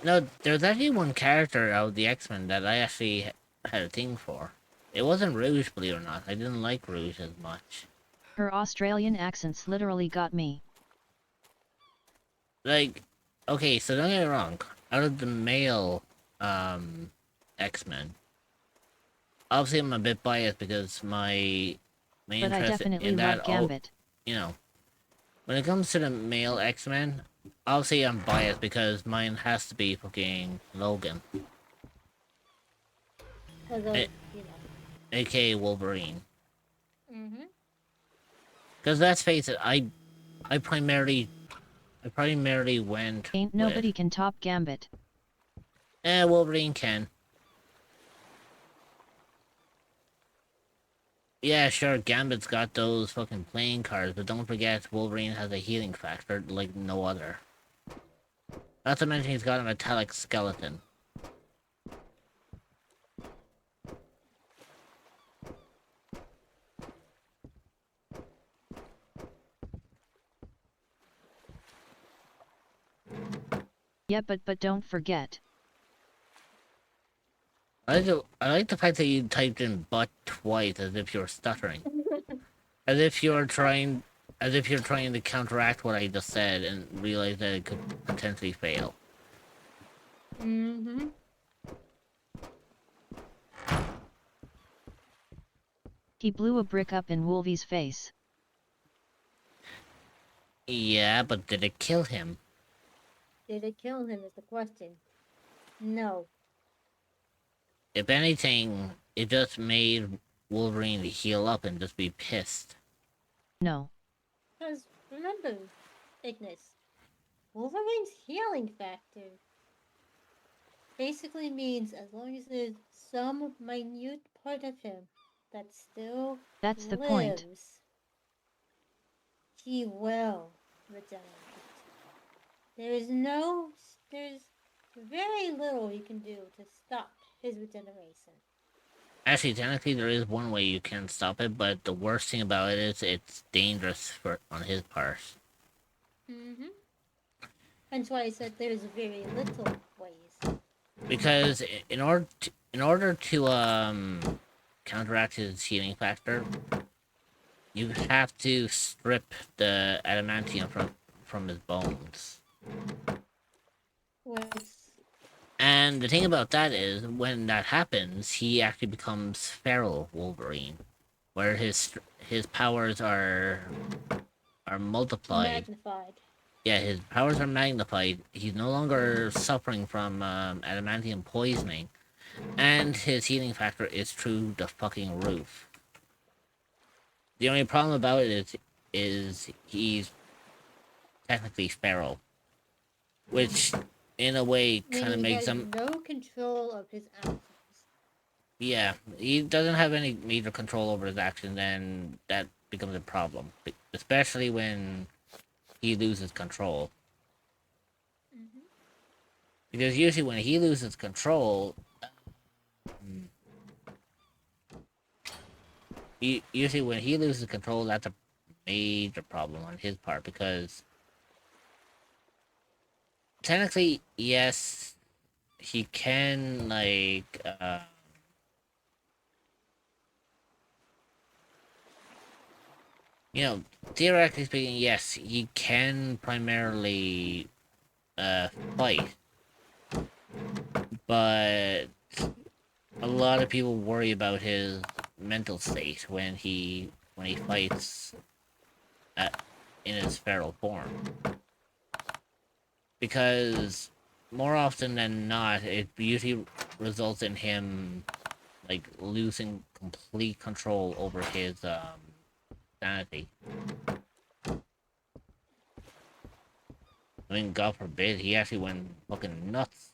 No, there's actually one character out of the X-Men that I actually had a thing for. It wasn't Rouge, believe it or not. I didn't like Rouge as much. Her Australian accents literally got me. Like, okay, so don't get me wrong. Out of the male, X-Men, obviously I'm a bit biased because my But I interest definitely in that, love Gambit. you know, when it comes to the male X-Men, obviously I'm biased because mine has to be fucking Logan, Although, you know. aka Wolverine. Mm-hmm. Because let's face it, I primarily went. Ain't nobody can top Gambit. Wolverine can. Yeah, sure, Gambit's got those fucking playing cards, but don't forget Wolverine has a healing factor like no other. Not to mention he's got a metallic skeleton. Yeah, but don't forget. I like the fact that you typed in "butt" twice as if you're stuttering. As if you're trying to counteract what I just said and realize that it could potentially fail. Mm-hmm. He blew a brick up in Wolvie's face. Yeah, but did it kill him? Did it kill him is the question. No. If anything, it just made Wolverine heal up and just be pissed. No. Because, remember, Ignis, Wolverine's healing factor basically means as long as there's some minute part of him that still That's the lives, point. he will regenerate. There's very little you can do to stop his regeneration. Actually, technically, there is one way you can stop it, but the worst thing about it is it's dangerous on his part. Mm-hmm. Hence why I said there's very little ways. Because in order to counteract his healing factor, you have to strip the adamantium from his bones. And the thing about that is, when that happens, he actually becomes feral Wolverine, where his powers are multiplied. Magnified. Yeah, his powers are magnified. He's no longer suffering from adamantium poisoning, and his healing factor is through the fucking roof. The only problem about it is he's technically feral, which in a way kind of makes him no control of his actions. Yeah, he doesn't have any major control over his actions, and that becomes a problem, especially when he loses control. Mm-hmm. Because usually when he loses control, that's a major problem on his part, because technically, yes, he can, like, you know, theoretically speaking, yes, he can primarily fight, but a lot of people worry about his mental state when he fights in his feral form, because more often than not, it usually results in him like losing complete control over his sanity. I mean, God forbid, he actually went fucking nuts.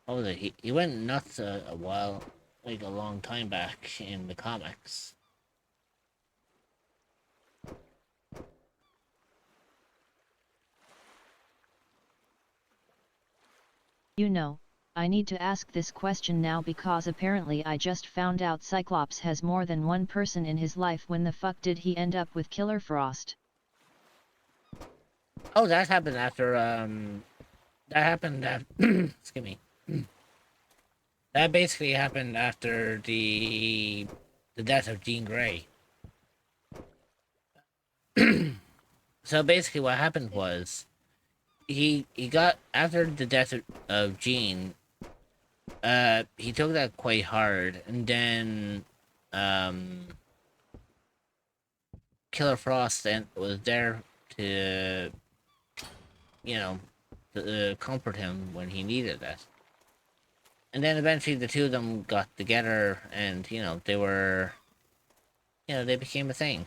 What was it? He went nuts a while, like a long time back in the comics. You know, I need to ask this question now because apparently I just found out Cyclops has more than one person in his life. When the fuck did he end up with Killer Frost? Oh, that happened after, excuse me. That basically happened after the death of Jean Grey. So basically what happened was, he got, after the death of Jean, he took that quite hard, and then, Killer Frost was there to, you know, to comfort him when he needed it. And then eventually the two of them got together, and, you know, they became a thing.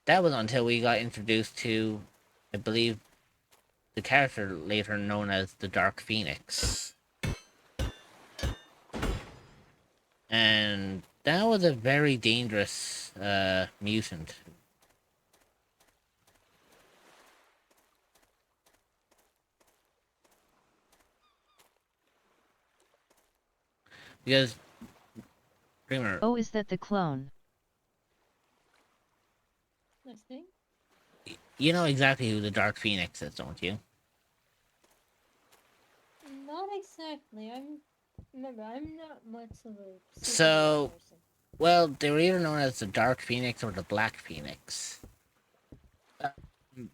That was until we got introduced to, I believe, the character later known as the Dark Phoenix. And that was a very dangerous mutant. Because, Dreamer... Oh, is that the clone? Listening? You know exactly who the Dark Phoenix is, don't you? Not exactly. I'm not much of a So, person. Well, they were either known as the Dark Phoenix or the Black Phoenix.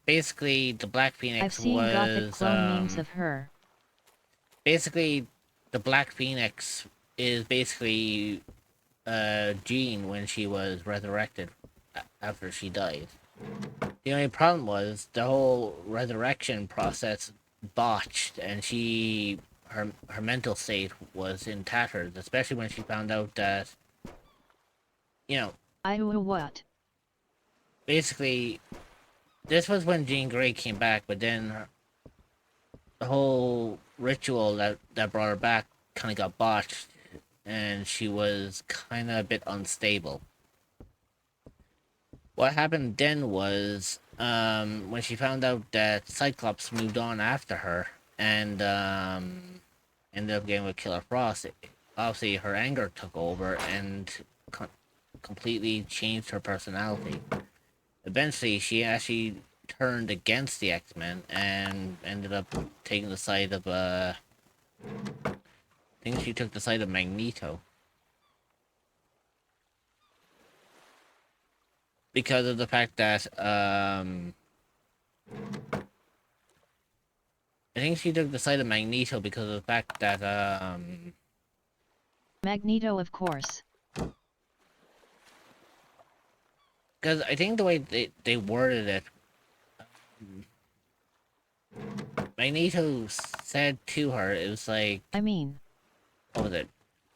Basically, the Black Phoenix I've seen gothic clone memes of her. Basically, the Black Phoenix is basically Jean when she was resurrected after she died. The only problem was the whole resurrection process botched, and her mental state was in tatters, especially when she found out that, you know... What? Basically, this was when Jean Grey came back, but then the whole ritual that brought her back kind of got botched, and she was kind of a bit unstable. What happened then was, when she found out that Cyclops moved on after her and ended up getting with Killer Frost, obviously her anger took over and completely changed her personality. Eventually, she actually turned against the X-Men and ended up taking the side of I think she took the side of Magneto. Because of the fact that I think she took the side of Magneto because of the fact that Magneto, of course. because I think the way they worded it, Magneto said to her, it was like, I mean, what was it?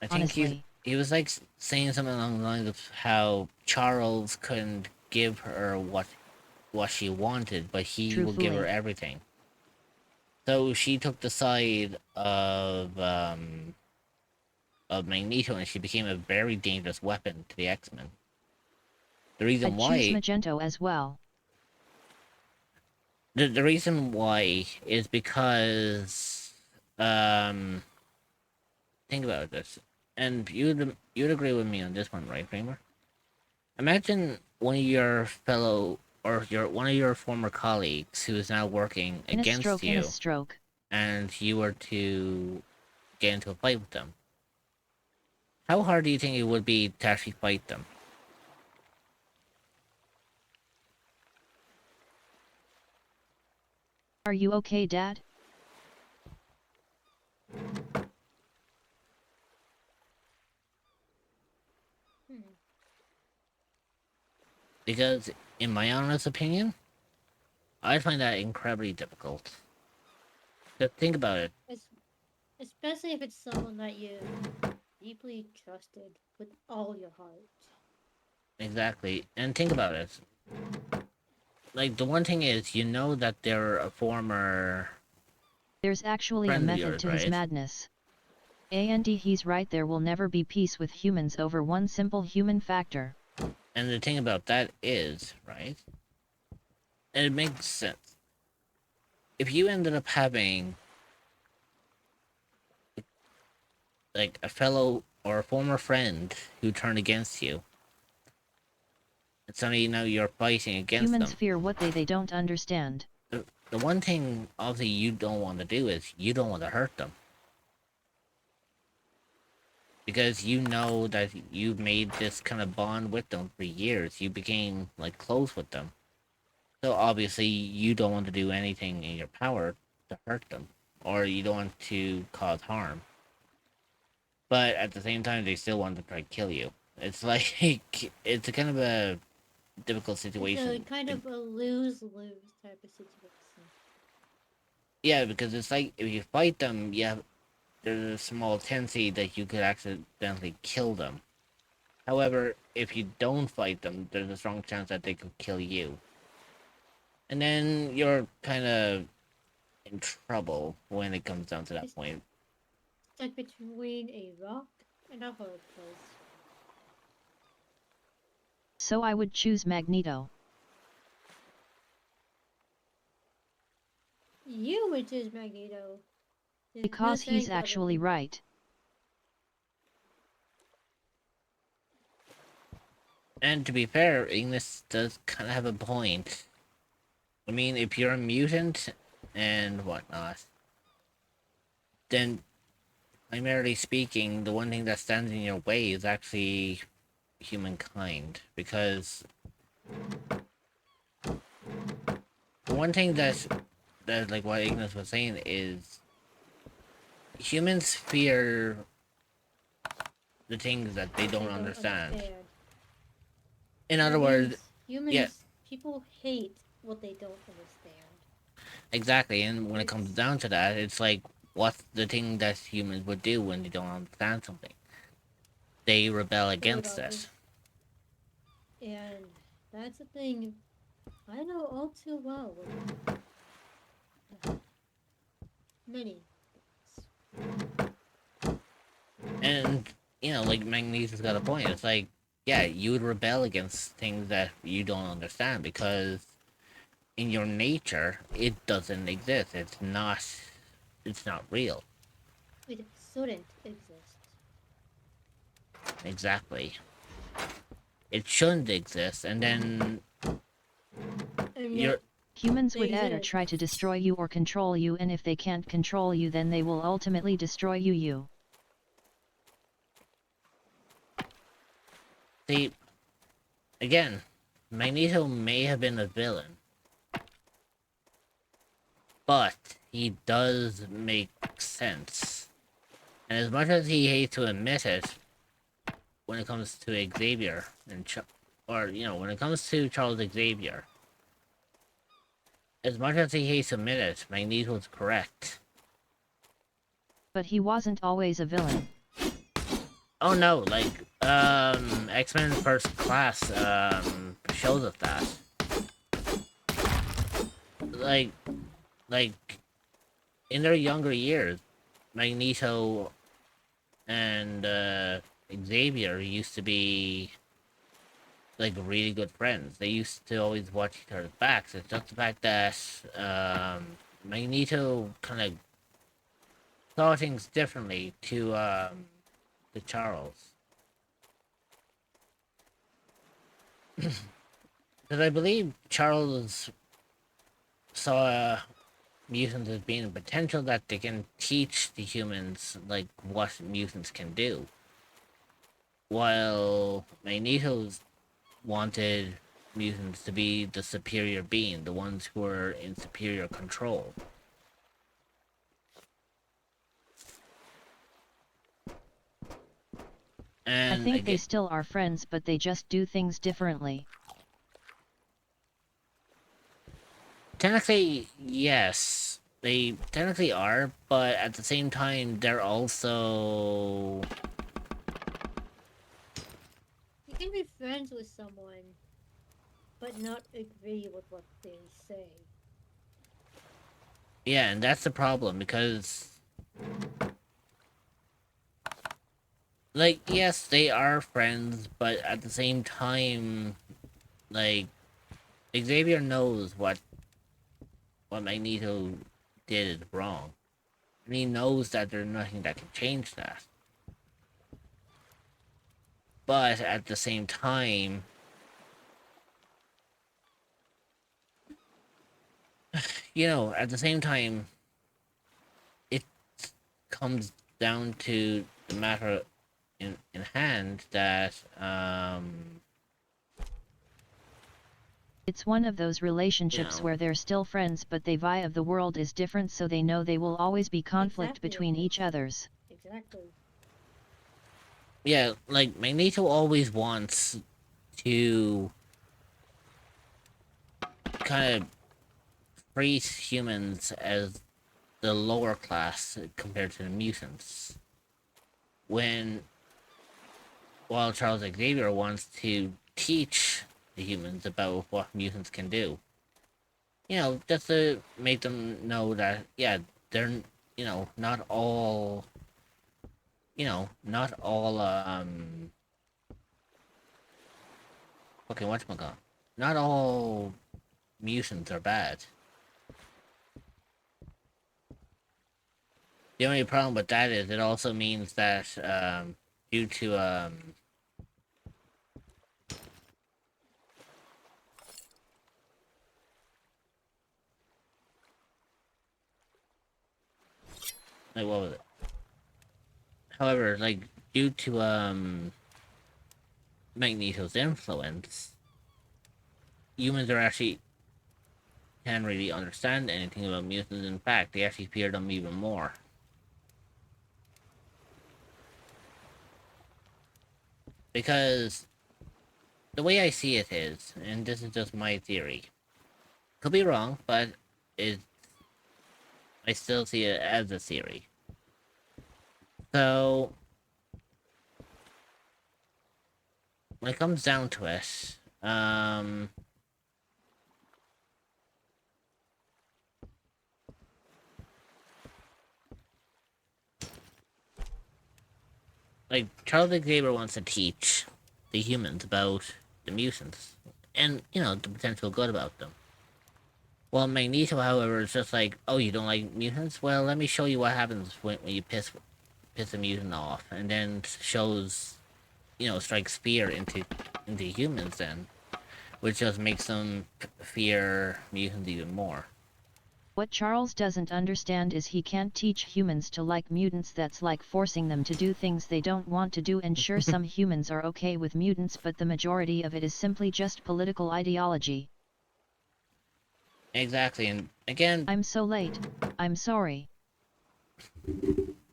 I think honestly, he was like saying something along the lines of how Charles couldn't give her what she wanted, but he will give her truthfully, everything. So she took the side of Magneto, and she became a very dangerous weapon to the X-Men. The reason I'd why choose Magento as well. the reason why is because think about this, and you'd agree with me on this one, right, Kramer? Imagine one of your fellow or one of your former colleagues who is now working In a against stroke, you, in a stroke. and you were to get into a fight with them. How hard do you think it would be to actually fight them? Are you okay, Dad? Because, in my honest opinion, I find that incredibly difficult. But think about it. Especially if it's someone that you deeply trusted with all your heart. Exactly. And think about it. Like, the one thing is, you know that they're a former There's actually a friend of method yours, to his right? madness. And he's right, there will never be peace with humans over one simple human factor. And the thing about that is, right? And it makes sense. If you ended up having like a fellow or a former friend who turned against you, and suddenly now you're fighting against Humans them. fear what they don't understand. The one thing obviously you don't want to do is you don't want to hurt them. Because you know that you made this kind of bond with them for years. You became like close with them. So obviously you don't want to do anything in your power to hurt them. Or you don't want to cause harm. But at the same time they still want to try to kill you. It's like it's a kind of a difficult situation. It's a kind of a lose-lose type of situation. Yeah, because it's like if you fight them, there's a small tendency that you could accidentally kill them. However, if you don't fight them, there's a strong chance that they could kill you. And then you're kind of in trouble when it comes down to that point. Stuck between a rock and a hard place. So I would choose Magneto. You would choose Magneto. Because he's actually right. And to be fair, Ignis does kind of have a point. I mean, if you're a mutant and whatnot, then primarily speaking, the one thing that stands in your way is actually humankind. Because the one thing that like what Ignis was saying is humans fear the things that they don't understand. In other words, humans, people hate what they don't understand. Exactly, and when it comes down to that, it's like, what's the thing that humans would do when they don't understand something? They rebel against it. And that's the thing I know all too well. many. And, you know, like Magneto's got a point. It's like, yeah, you would rebel against things that you don't understand because in your nature, it doesn't exist. It's not real. It shouldn't exist. Exactly. It shouldn't exist, and then And you're... yet, Humans they would either exist. try to destroy you or control you, and if they can't control you, then they will ultimately destroy you. See, again, Magneto may have been a villain, but he does make sense. And as much as he hates to admit it, when it comes to Xavier and when it comes to Charles Xavier, as much as he hates to admit it, Magneto's correct. But he wasn't always a villain. Oh no, like, X-Men First Class, shows us that. Like, in their younger years, Magneto and, Xavier used to be, like, really good friends. They used to always watch each other's backs. It's just the fact that, Magneto kind of saw things differently to Charles. Because I believe Charles saw mutants as being a potential that they can teach the humans, like, what mutants can do. While Magneto's wanted mutants to be the superior being, the ones who are in superior control. And I think they still are friends, but they just do things differently. Technically, yes. They technically are, but at the same time, they're also... You can be friends with someone, but not agree with what they say. Yeah, and that's the problem, because... like, yes, they are friends, but at the same time, like, Xavier knows what Magneto did is wrong. And he knows that there's nothing that can change that. But at the same time, you know, at the same time, it comes down to the matter in hand that, It's one of those relationships where they're still friends, but the vie of the world is different, so they know they will always be conflict between each others. Exactly. yeah, like, Magneto always wants to kind of treat humans as the lower class compared to the mutants. While Charles Xavier wants to teach the humans about what mutants can do. You know, just to make them know that, yeah, they're, you know, not all, okay, whatchamacallit? Not all mutants are bad. The only problem with that is it also means that, due to, like, what was it? However, like, due to, Magneto's influence, humans can't really understand anything about mutants. In fact, they actually fear them even more. Because the way I see it is, and this is just my theory, could be wrong, but I still see it as a theory. So, when it comes down to it, like Charles Xavier wants to teach the humans about the mutants and the potential good about them. Well, Magneto, however, is just like, oh, you don't like mutants? Well, let me show you what happens when you piss a mutant off, and then shows, strikes fear into humans then, which just makes them fear mutants even more. What Charles doesn't understand is he can't teach humans to like mutants. That's like forcing them to do things they don't want to do, and sure, some humans are okay with mutants, but the majority of it is simply just political ideology. Exactly, and again... I'm so late. I'm sorry.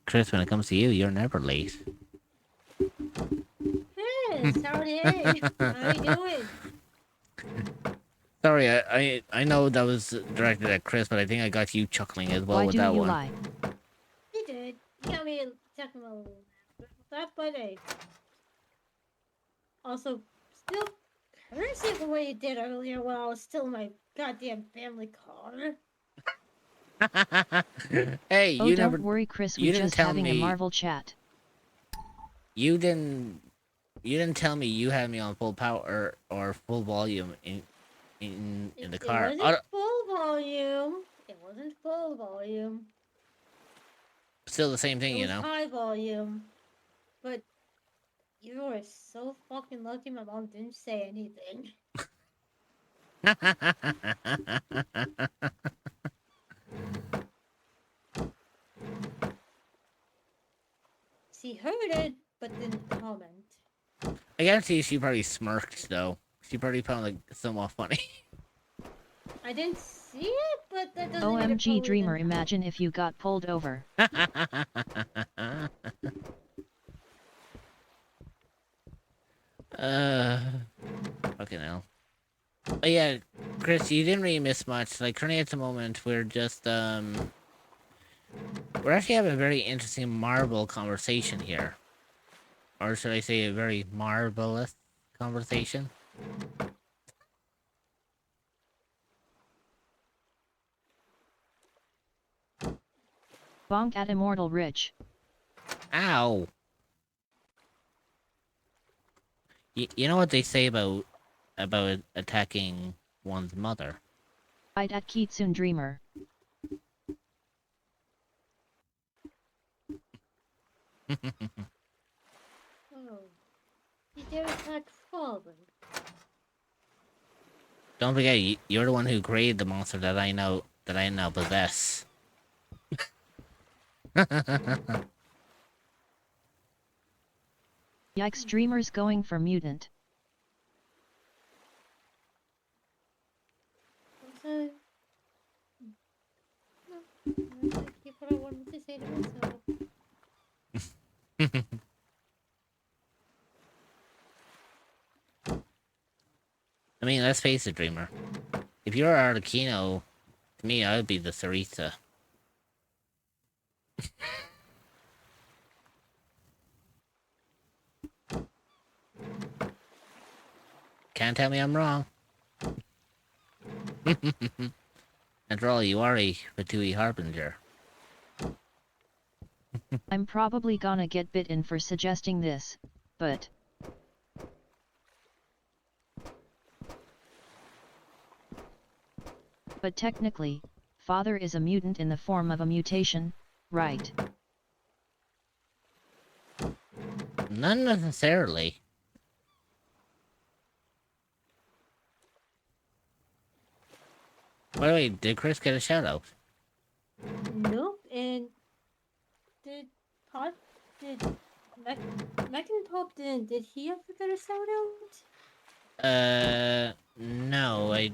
Chris, when it comes to you, you're never late. Hey, howdy, hey. How you doing? Sorry, I know that was directed at Chris, but I think I got you chuckling as well. Why with do that you one. lie? You did. You got me talking about that's funny. Also, still cursing the way you did earlier while I was still in my goddamn family car. Hey, oh, you don't never. worry, Chris. You We're didn't just tell having me, a Marvel chat. You didn't tell me you had me on full power or full volume in the car. It wasn't full volume. It wasn't full volume. Still the same thing, It was high volume. But you were so fucking lucky my mom didn't say anything. She heard it, but didn't comment. I guarantee she probably smirked, though. She probably found it somewhat funny. I didn't see it, but that doesn't OMG Dreamer, imagine if you got pulled over. Fucking hell. But yeah, Chris, you didn't really miss much. Like, currently at the moment, we're just, we're actually having a very interesting Marvel conversation here. Or should I say a very marvelous conversation? Bonk at Immortal Rich. Ow! You know what they say about attacking one's mother? Fight at Kitsune Dreamer. Oh, you dare attack father. Don't forget, you're the one who created the monster that I now possess. Yikes, Dreamer's going for mutant. Also, no, keep what I wanted to say to myself. I mean, let's face it, Dreamer. If you're Arlecchino, to me, I would be the Sarita. Can't tell me I'm wrong. After all, you are a Fatui Harbinger. I'm probably gonna get bitten for suggesting this, but... But technically, Father is a mutant in the form of a mutation, right? Not necessarily. By the way, did Chris get a shout out? Nope, and did Meckentop did he ever get a shout out? No, I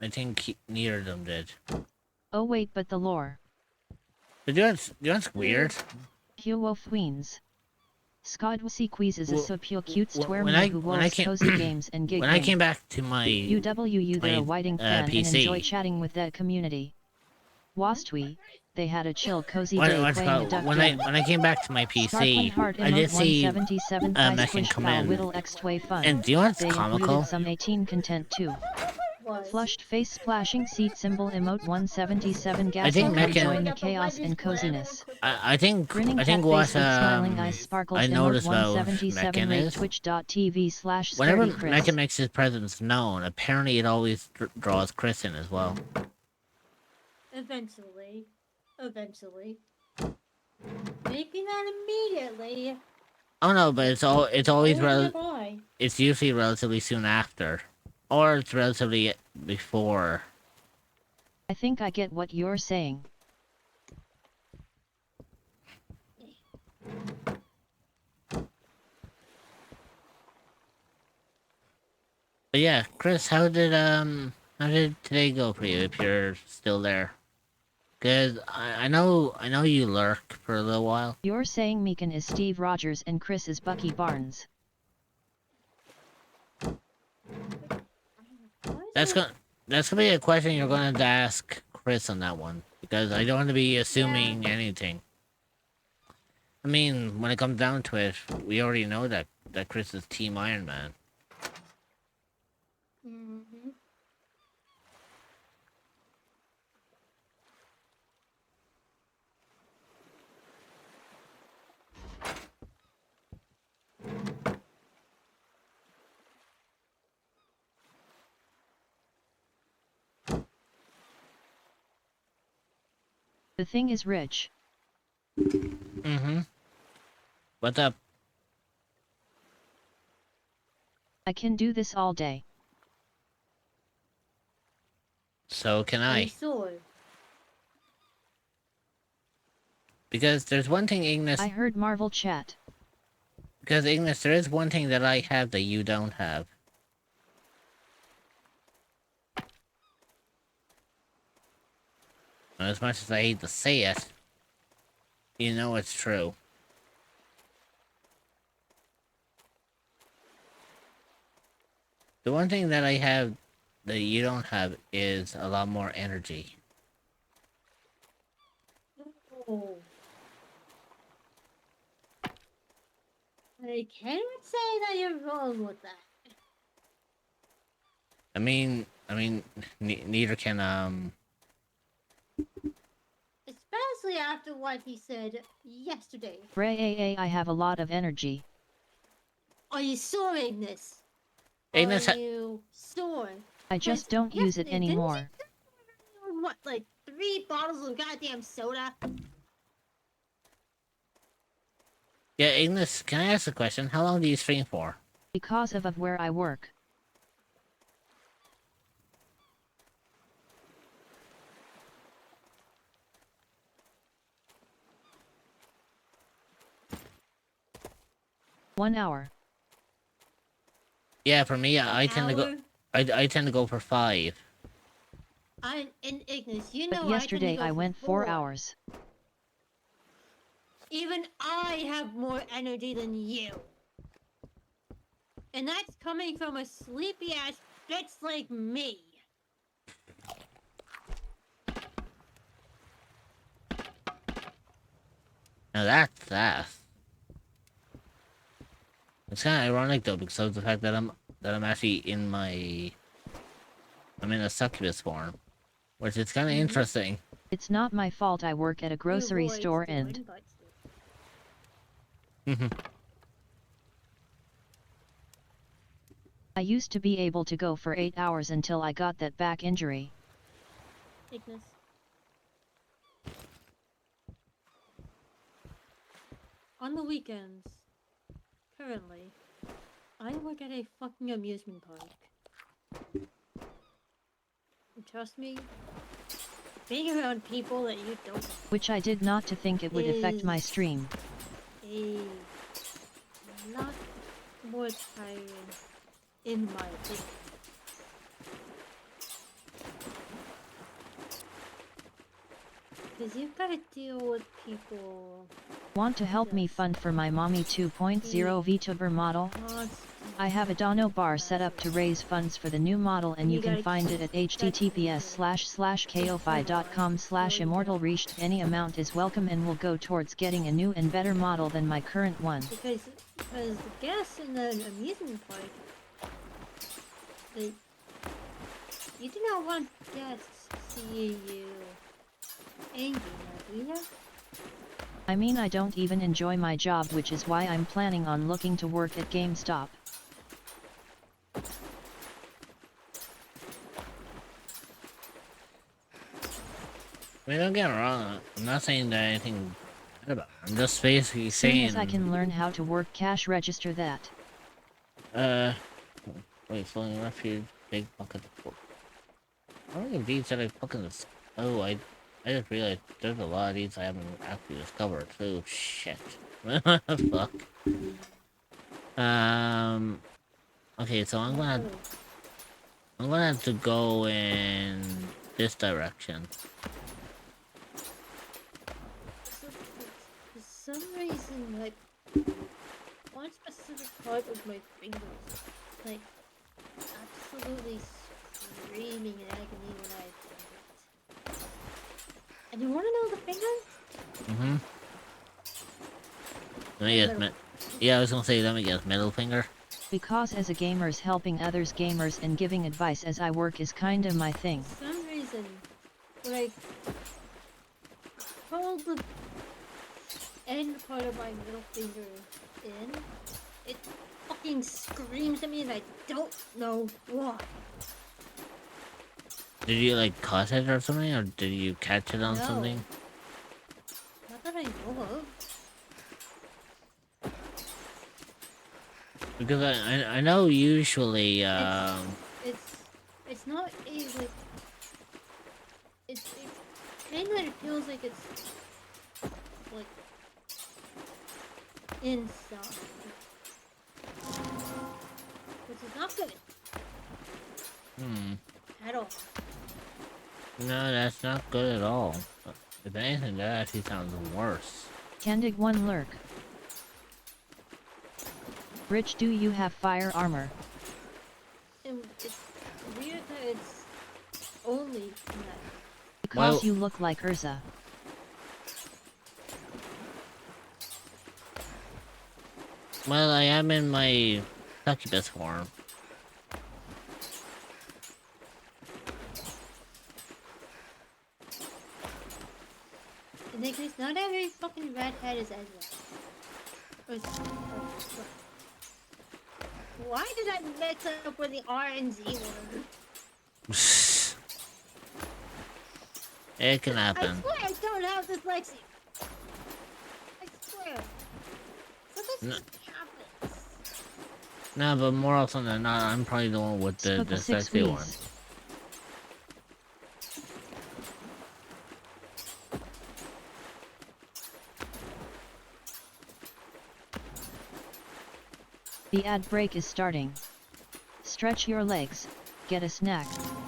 think neither of them did. Oh wait, but the lore. But you know what's weird? Huo Fweens. Skadwasi quizzes is so pure cute square when I who loves cozy games and gig when I came back to my UW they're a Whiting fan PC. and enjoy chatting with that community. Wastwi, they had a chill cozy day playing a duck when I came back to my PC, I did see Mech and Command. Fun. And do you know what's they comical? Some 18 content too. What? Flushed face splashing seat symbol emote 177 gas think entry Meccan- join the chaos and coziness. I think Grinning I cat think face what with smiling eyes sparkles I emote noticed about 177 Meccan rate is twitch.tv/scaredy whenever Chris. Meccan makes his presence known, apparently it always draws Chris in as well. Eventually. Maybe not immediately. Oh no, but it's always Nearby. it's usually relatively soon after, or it's relatively before. I think I get what you're saying. But yeah, Chris, how did today go for you if you're still there? Cause I know you lurk for a little while. You're saying Meekin is Steve Rogers and Chris is Bucky Barnes. That's gonna be a question you're gonna have to ask Chris on that one, because I don't want to be assuming anything. I mean, when it comes down to it, we already know that Chris is Team Iron Man. Mm-hmm. The thing is Rich. Mm-hmm. What's up? I can do this all day. So can I. Sure. Because there's one thing, Ignis. I heard Marvel chat. Because Ignis, there is one thing that I have that you don't have. And as much as I hate to say it, you know it's true. The one thing that I have that you don't have is a lot more energy. Oh. I cannot say that you're wrong with that. I mean, neither can, Especially after what he said yesterday. Ray, I have a lot of energy. Are you sure, Ignis? Ignis, Are you sure? I just don't use it Yesterday, didn't anymore. you what, like 3 bottles of goddamn soda? Yeah, Ignis, can I ask a question? How long do you stream for? Because of where I work. One hour. Yeah, for me, I tend to go. I tend to go for 5. In Ignis, you know But yesterday I I went 4 hours. Even I have more energy than you. And that's coming from a sleepy ass bitch like me. Now that's fast. It's kind of ironic though, because of the fact that I'm actually in I'm in a succubus form, which is kind of interesting. It's not my fault I work at a grocery store and... I used to be able to go for 8 hours until I got that back injury. Ignis. On the weekends, currently, I work at a fucking amusement park. And trust me, being around people that you don't... Which I did not to think it would affect my stream. A lot more tiring, in my opinion. Because you've got to deal with people... Want to help me fund for my Mommy 2.0 VTuber model? I have a Dono bar set up to raise funds for the new model, and you can find it at https://ko-fi.com/immortal reached. Any amount is welcome and will go towards getting a new and better model than my current one. Because the gas in the amusement park, You do not want guests seeing you angry, now, do you? I mean, I don't even enjoy my job, which is why I'm planning on looking to work at GameStop. I mean, don't get me wrong. I'm not saying that anything bad about it. I'm just basically Soon saying. as I can learn how to work cash register that. Wait, floating refuge, big bucket. How many of these that I fucking? Oh, I just realized there's a lot of these I haven't actually discovered too. Shit. Fuck. Okay, so I'm gonna have to go in this direction. So, for some reason, like, one specific part of my fingers, like, absolutely screaming in agony when I finger it. And you wanna know the finger? Mm-hmm. Let me guess, yeah, I was gonna say, let me guess, middle finger? Because as a gamers, helping others gamers and giving advice as I work is kinda my thing. For some reason, when I hold the end part of my middle finger in, it fucking screams at me and I don't know why. Did you, like, cut it or something, or did you catch it on No. something? Not that I know of. Because I know usually, It's not a, like, it's kind of, it feels like it's, like, inside. Which is not good. At all. No, that's not good at all. If anything, that actually sounds worse. Candig 1 lurk. Rich, do you have fire armor? And it's weird that it's only that. Because Well, you look like Urza. Well, I am in my succubus form. In that case, not every fucking redhead is Ezra. Why did I mix up with the R and Z word? It can I happen. swear I don't have dyslexia. I swear. Sometimes it happens. No, but more often than not, I'm probably the one with the Spook 6 dyslexia one. weeks. The ad break is starting. Stretch your legs, get a snack,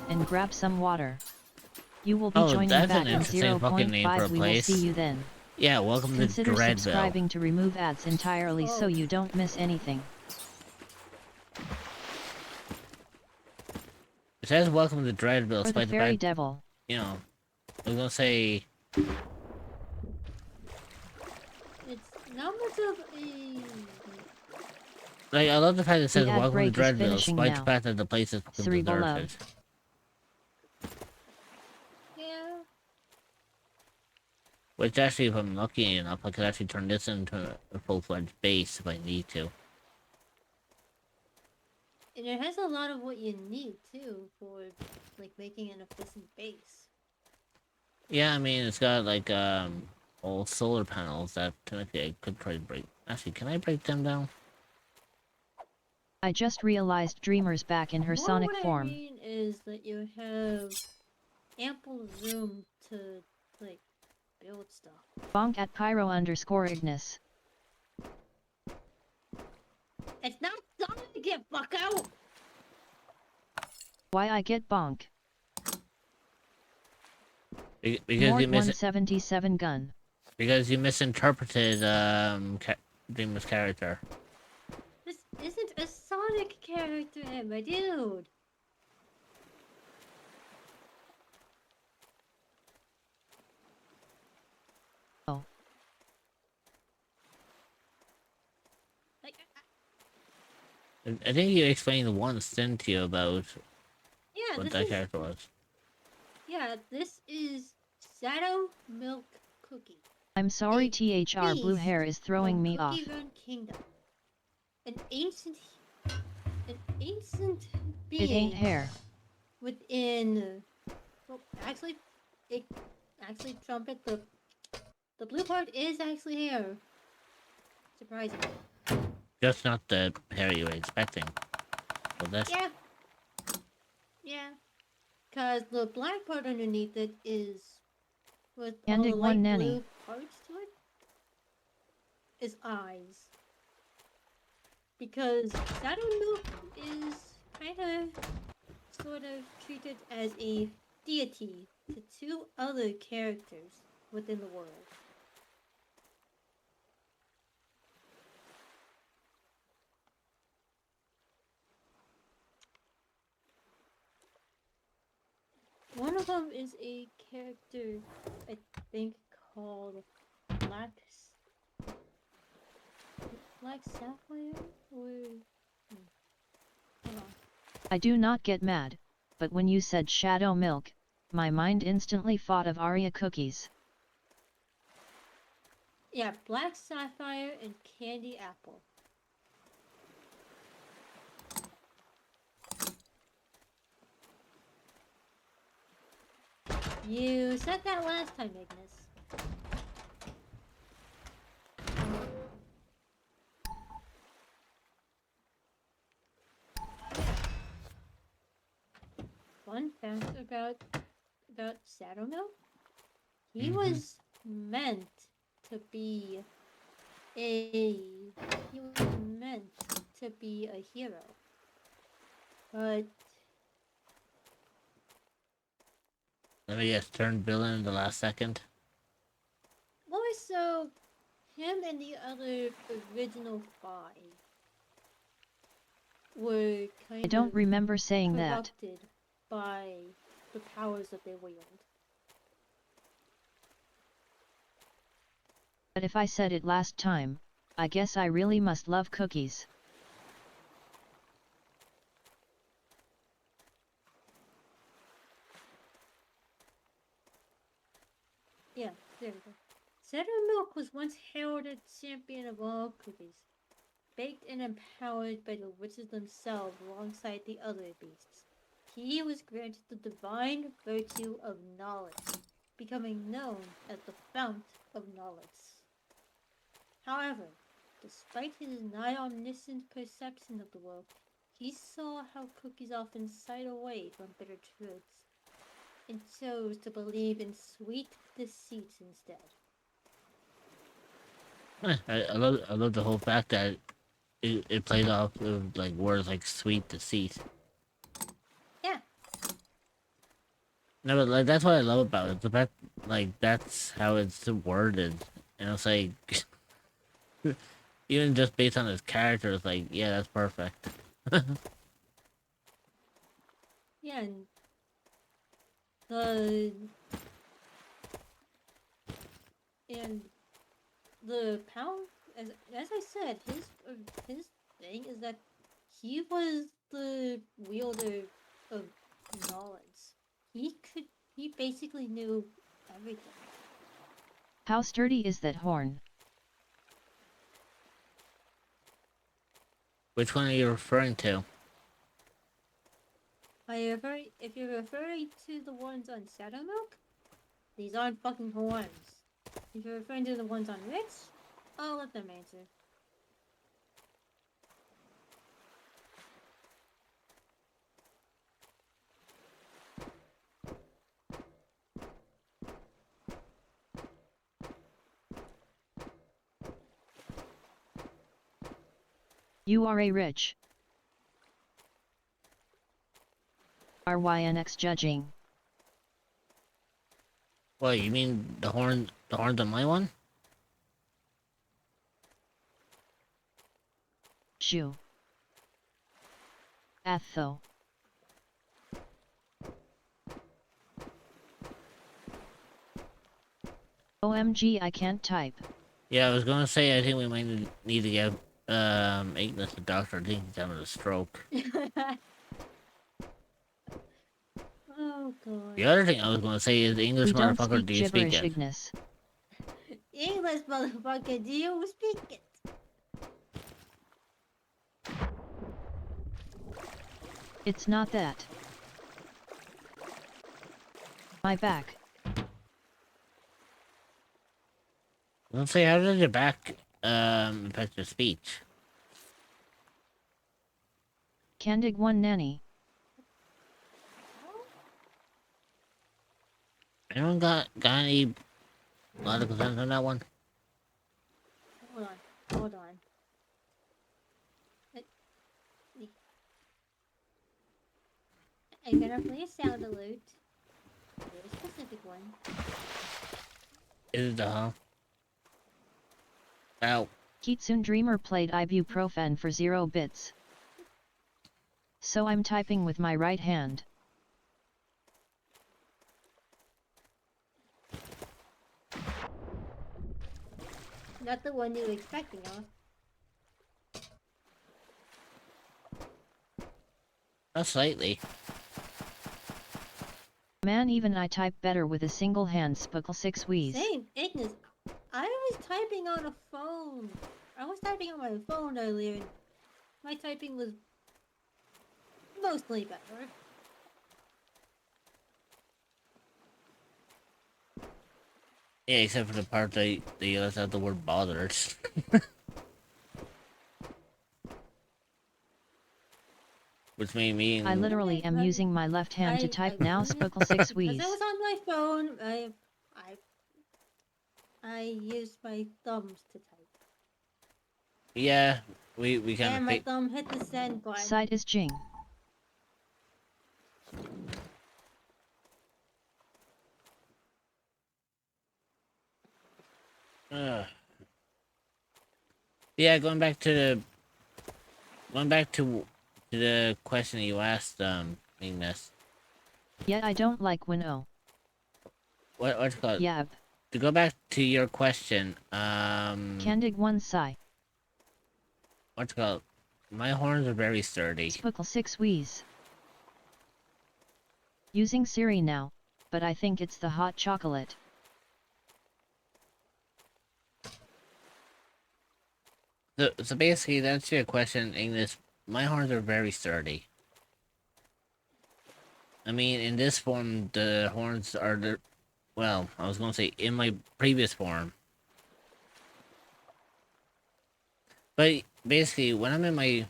and grab some water. You will be joining that's back an in interesting fucking name for a 0.5. We will place. see you then. Yeah, welcome to Consider Dreadville. subscribing to remove ads entirely so you don't miss anything. It says welcome to Dreadville, For the despite the fairy fact, devil. you know, I was gonna say, It's not much of a... like, I love the fact it says The ad welcome to break is Dreadville, finishing despite now. the fact that the place is fucking Cerebral deserted. love. Yeah. Which actually, if I'm lucky enough, I could actually turn this into a full-fledged base if I need to. And it has a lot of what you need, too, for, like, making an efficient base. Yeah, I mean, it's got, like, all solar panels that technically I could try to break. Actually, can I break them down? I just realized Dreamer's back in her More sonic what form. I mean is that you have ample room to, like, build stuff. Bonk at Pyro_Ignis. It's not Sonic, get fuck out! Why I get bonk? Because Mort you 177 gun. because you misinterpreted Dreamer's character. This isn't a Sonic character, my dude! Oh. I think you explained once, didn't you, about... Yeah, Yeah, what this that is character was. this is Shadow Milk Cookie. I'm sorry, A THR Blue beast Hair is throwing from me off. Cookie Run Kingdom. An ancient It ain't being hair. within. Well, actually, Trumpet, the blue part is actually hair. Surprisingly. Just not the hair you were expecting. Well, that's Yeah. Cause the black part underneath it is with all Yandig the one light nanny. blue parts to it is eyes. Because Shadow Milk is kinda sort of treated as a deity to two other characters within the world. One of them is a character, I think, called Black Sapphire? Or... Hold on. I do not get mad, but when you said Shadow Milk, my mind instantly thought of Aria cookies. Yeah, Black Sapphire and Candy Apple. You said that last time, Ignis. Fun fact about Shadow Milk. He was meant to be a hero. But let me guess, turned villain in the last second. more so him and the other original 5 were kind I don't of remember saying that. corrupted by the powers that they wield. But if I said it last time, I guess I really must love cookies. Yeah, there we go. Shadow Milk was once heralded champion of all cookies, baked and empowered by the witches themselves alongside the other beasts. He was granted the divine virtue of knowledge, becoming known as the Fount of Knowledge. However, despite his nigh-omniscient perception of the world, he saw how cookies often shied away from bitter truths, and chose to believe in sweet deceits instead. I love the whole fact that it plays off of like words like sweet deceit. Yeah. No, but like that's what I love about it. The fact like that's how it's worded, and it's like even just based on his character, it's like yeah, that's perfect. Yeah, and the power, as I said, his thing is that he was the wielder of knowledge. He basically knew everything. How sturdy is that horn? Which one are you referring to? If you're referring to the ones on Shadow Milk, these aren't fucking horns. If you're referring to the ones on Rich, I'll let them answer. You are a rich. RYNX judging. What, you mean the horns on my one? Shoo. Atho. OMG, I can't type. Yeah, I was gonna say I think we might need to get Ignis the doctor. I think he's having a stroke. God. The other thing I was gonna say is English We don't motherfucker, speak do you speak gibberish, it? Ignis. English motherfucker, do you speak it? It's not that. My back. Let's say, how does your back affect your speech? Candig 1 nanny. Anyone got any logical sense on that one? Hold on. I'm gonna play a sound alert. A very specific one. Is it the huh? Ow. Kitsune Dreamer played ibuprofen for 0 bits. So I'm typing with my right hand. Not the one you were expecting, huh? Not slightly. Man, even I type better with a single hand. Spuckle 6 wheeze. Same, Ignis. I was typing on a phone. I was typing on my phone earlier, and my typing was mostly better. Yeah, except for the part that you left out the word bothered. Which made me. I literally am using my left hand to type now. Spuckle 6 As wheeze. I was on my phone, I used my thumbs to type. Yeah, we kind And of. my thumb hit the send button. Side is Jing. Yeah, going back to the question you asked, Ignis. Yet I don't like Winnow. What's it called? Yab. To go back to your question, Candig 1 sigh. what's it called? My horns are very sturdy. Spuckle 6 wheeze. Using Siri now, but I think it's the hot chocolate. So basically, to answer your question, Ignis, my horns are very sturdy. I mean, in this form, the horns are the... Well, I was going to say, in my previous form. But basically, when I'm in my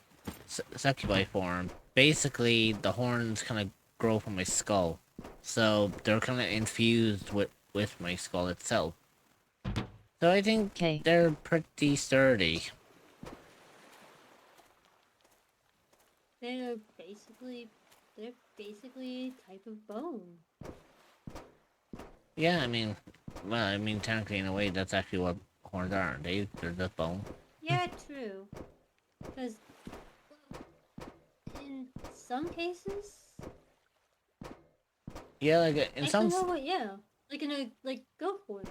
succubi form, basically, the horns kind of grow from my skull. So, they're kind of infused with my skull itself. So I think they're pretty sturdy. They're basically a type of bone. Yeah, I mean, technically, in a way, that's actually what horns are, aren't they? They're just bone. Yeah, true. Because in some cases, Yeah, like in some. yeah, like in like goat horns.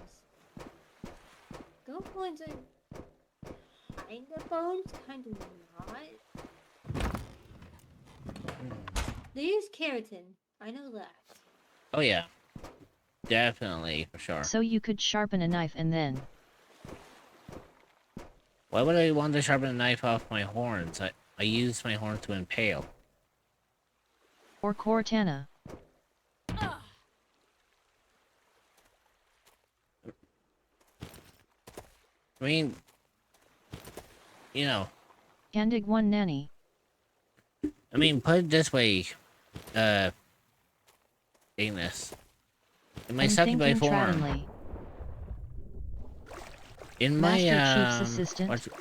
Goat horns are kind of bones, kind of not. They use keratin. I know that. Oh yeah, definitely for sure. So you could sharpen a knife and then. Why would I want to sharpen a knife off my horns? I use my horns to impale. Or Cortana. I mean, you know. Candig 1 nanny. I mean, put it this way, Ignis. In my succubi form. In my Master Chief's assistant. what's it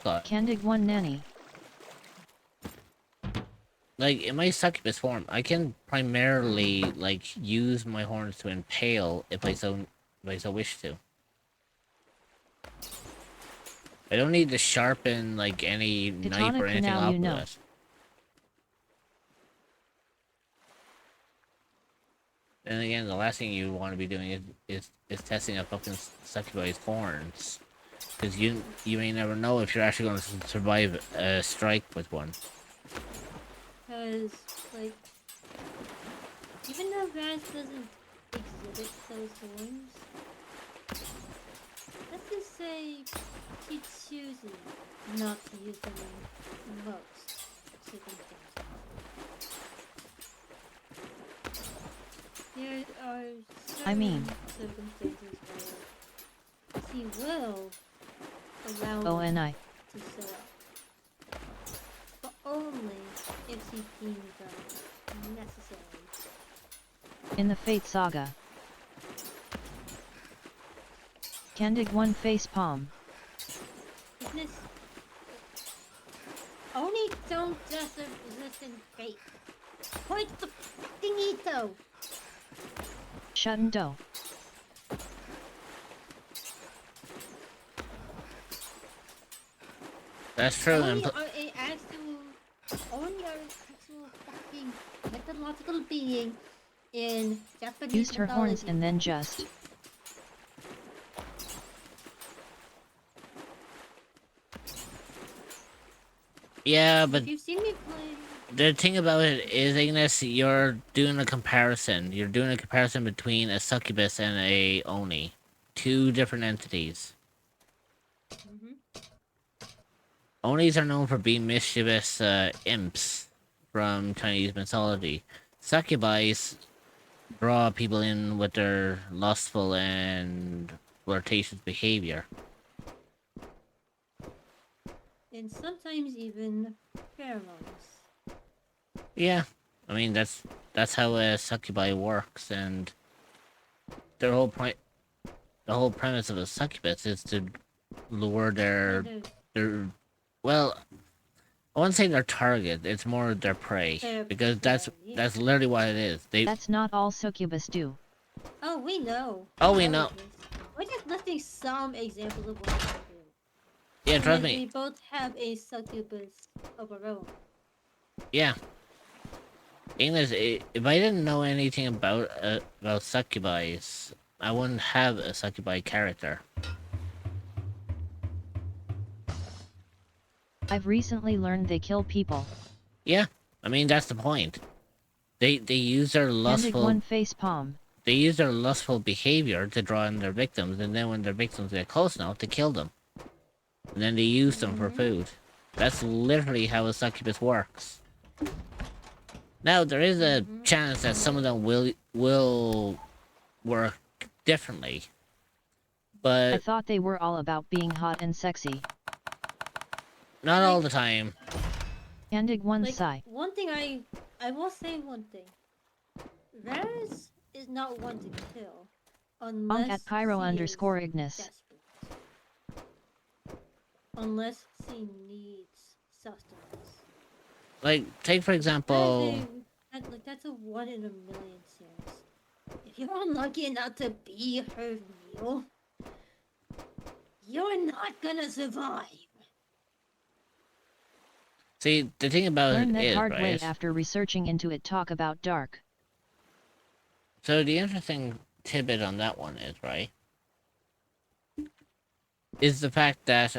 called? Candig 1 nanny. Like in my succubus form, I can primarily like use my horns to impale if I so wish to. I don't need to sharpen like any knife or anything off of this. And again, the last thing you want to be doing is testing a fucking succubi's horns, because you may never know if you're actually going to survive a strike with one. Because like Even though Raz doesn't exhibit those horns, let's just say she chooses not to use them in most circumstances. There are certain circumstances where she will allow them to show up, but only if she deems them necessary. In the Fate Saga, Candig 1 facepalm. Business. Oni don't just exist in fate. Point the thingy. Shuttendo. That's true. Oni are an actual fucking mythological being in Japanese Used her horns mythology. and then just. Yeah, but If you've seen me play, the thing about it is, Ignis, you're doing a comparison. You're doing a comparison between a succubus and a Oni. Two different entities. Onis are known for being mischievous imps from Chinese mythology. Succubi draw people in with their lustful and flirtatious behavior. and sometimes even pheromones. Yeah, I mean that's how a succubi works, and their whole point, the whole premise of a succubus is to lure their well, I wouldn't say their target. It's more their prey, because that's literally what it is. That's not all succubus do. Oh, we know. Oh, we know. We're just listing some examples of what they do. Yeah, trust Like, me. we both have a succubus of our own. Yeah. English, if I didn't know anything about succubi, I wouldn't have a succubi character. I've recently learned they kill people. Yeah, I mean that's the point. They use their lustful one facepalm. They use their lustful behavior to draw in their victims, and then when their victims get close enough, to kill them. And then they use them for food. That's literally how a succubus works. Now there is a chance that some of them will work differently, but I thought they were all about being hot and sexy. Not all the time. Candig one sigh. One thing I will say one thing. Varys is not one to kill unless Bonk at Pyro _ Ignis. desperate. Unless she needs sustenance. Like, take for example. That's a 1 in a million chance. If you're unlucky enough to be her meal, you're not gonna survive. See, the thing about Learn it that is, hard right? way after researching into it. Talk about dark. So the interesting tidbit on that one is, right, is the fact that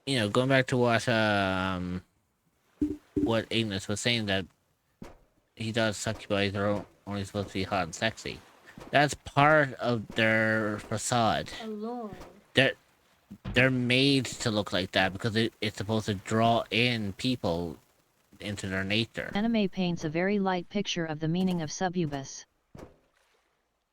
you know, going back to what Ignis was saying, that he does succubi are only supposed to be hot and sexy. That's part of their facade. Alone. They're made to look like that because it's supposed to draw in people into their nature. Anime paints a very light picture of the meaning of succubus.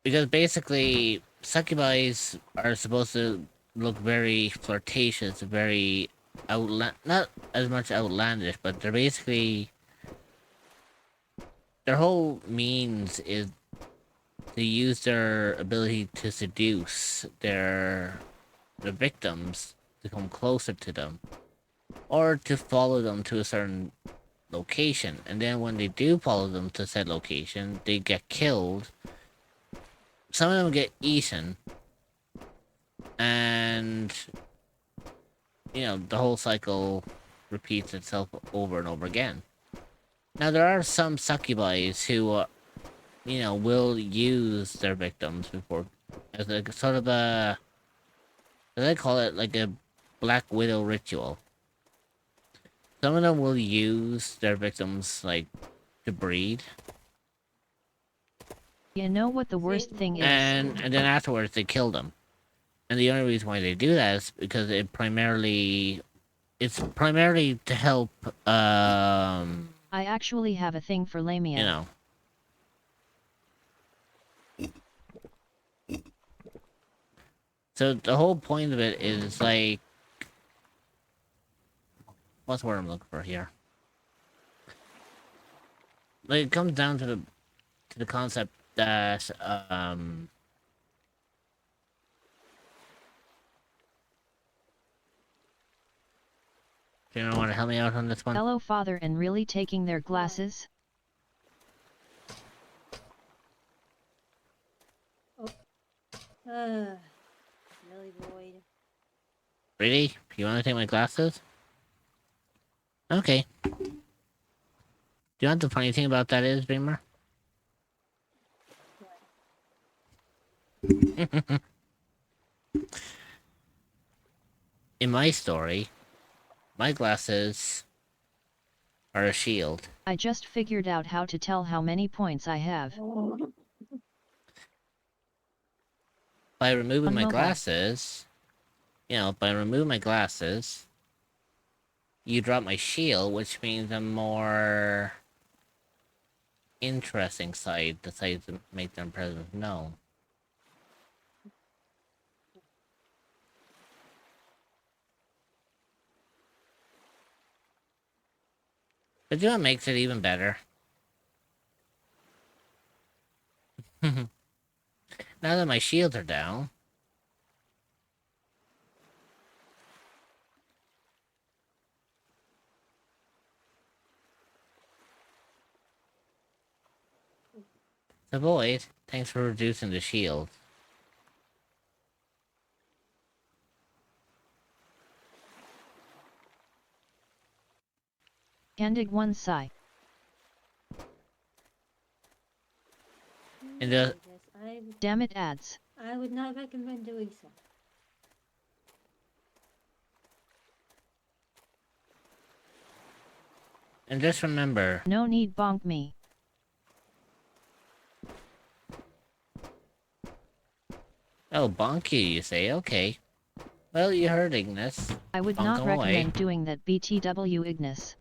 Because basically, succubi are supposed to look very flirtatious, very not as much outlandish, but they're basically, their whole means is to use their ability to seduce their victims to come closer to them, or to follow them to a certain location, and then when they do follow them to said location, they get killed. Some of them get eaten, and you know, the whole cycle repeats itself over and over again. Now there are some succubi who you know, will use their victims before as a sort of a, they call it like a Black Widow ritual. Some of them will use their victims, like, to breed. You know what the worst thing is? And then afterwards they kill them. And the only reason why they do that is because it's primarily to help, I actually have a thing for Lamia. you know. So the whole point of it is, like, what's the word I'm looking for here? Like, it comes down to the concept that, do you want to help me out on this one? Hello, father, and really taking their glasses? Really, Void. Really? You want to take my glasses? Okay. Do you know what the funny thing about that is, Dreamer? In my story, my glasses are a shield. I just figured out how to tell how many points I have. By removing On my mobile. glasses, you drop my shield, which means a more interesting side decides to make their presence known. But you know what makes it even better? Now that my shields are down, the Void, thanks for reducing the shield. Candig one sigh. And the Damn it, ads. I would not recommend doing so. and just remember, No need bonk me. oh, bonk you say, okay. Well, you heard Ignis. I would Bonk not away. recommend doing that, BTW Ignis.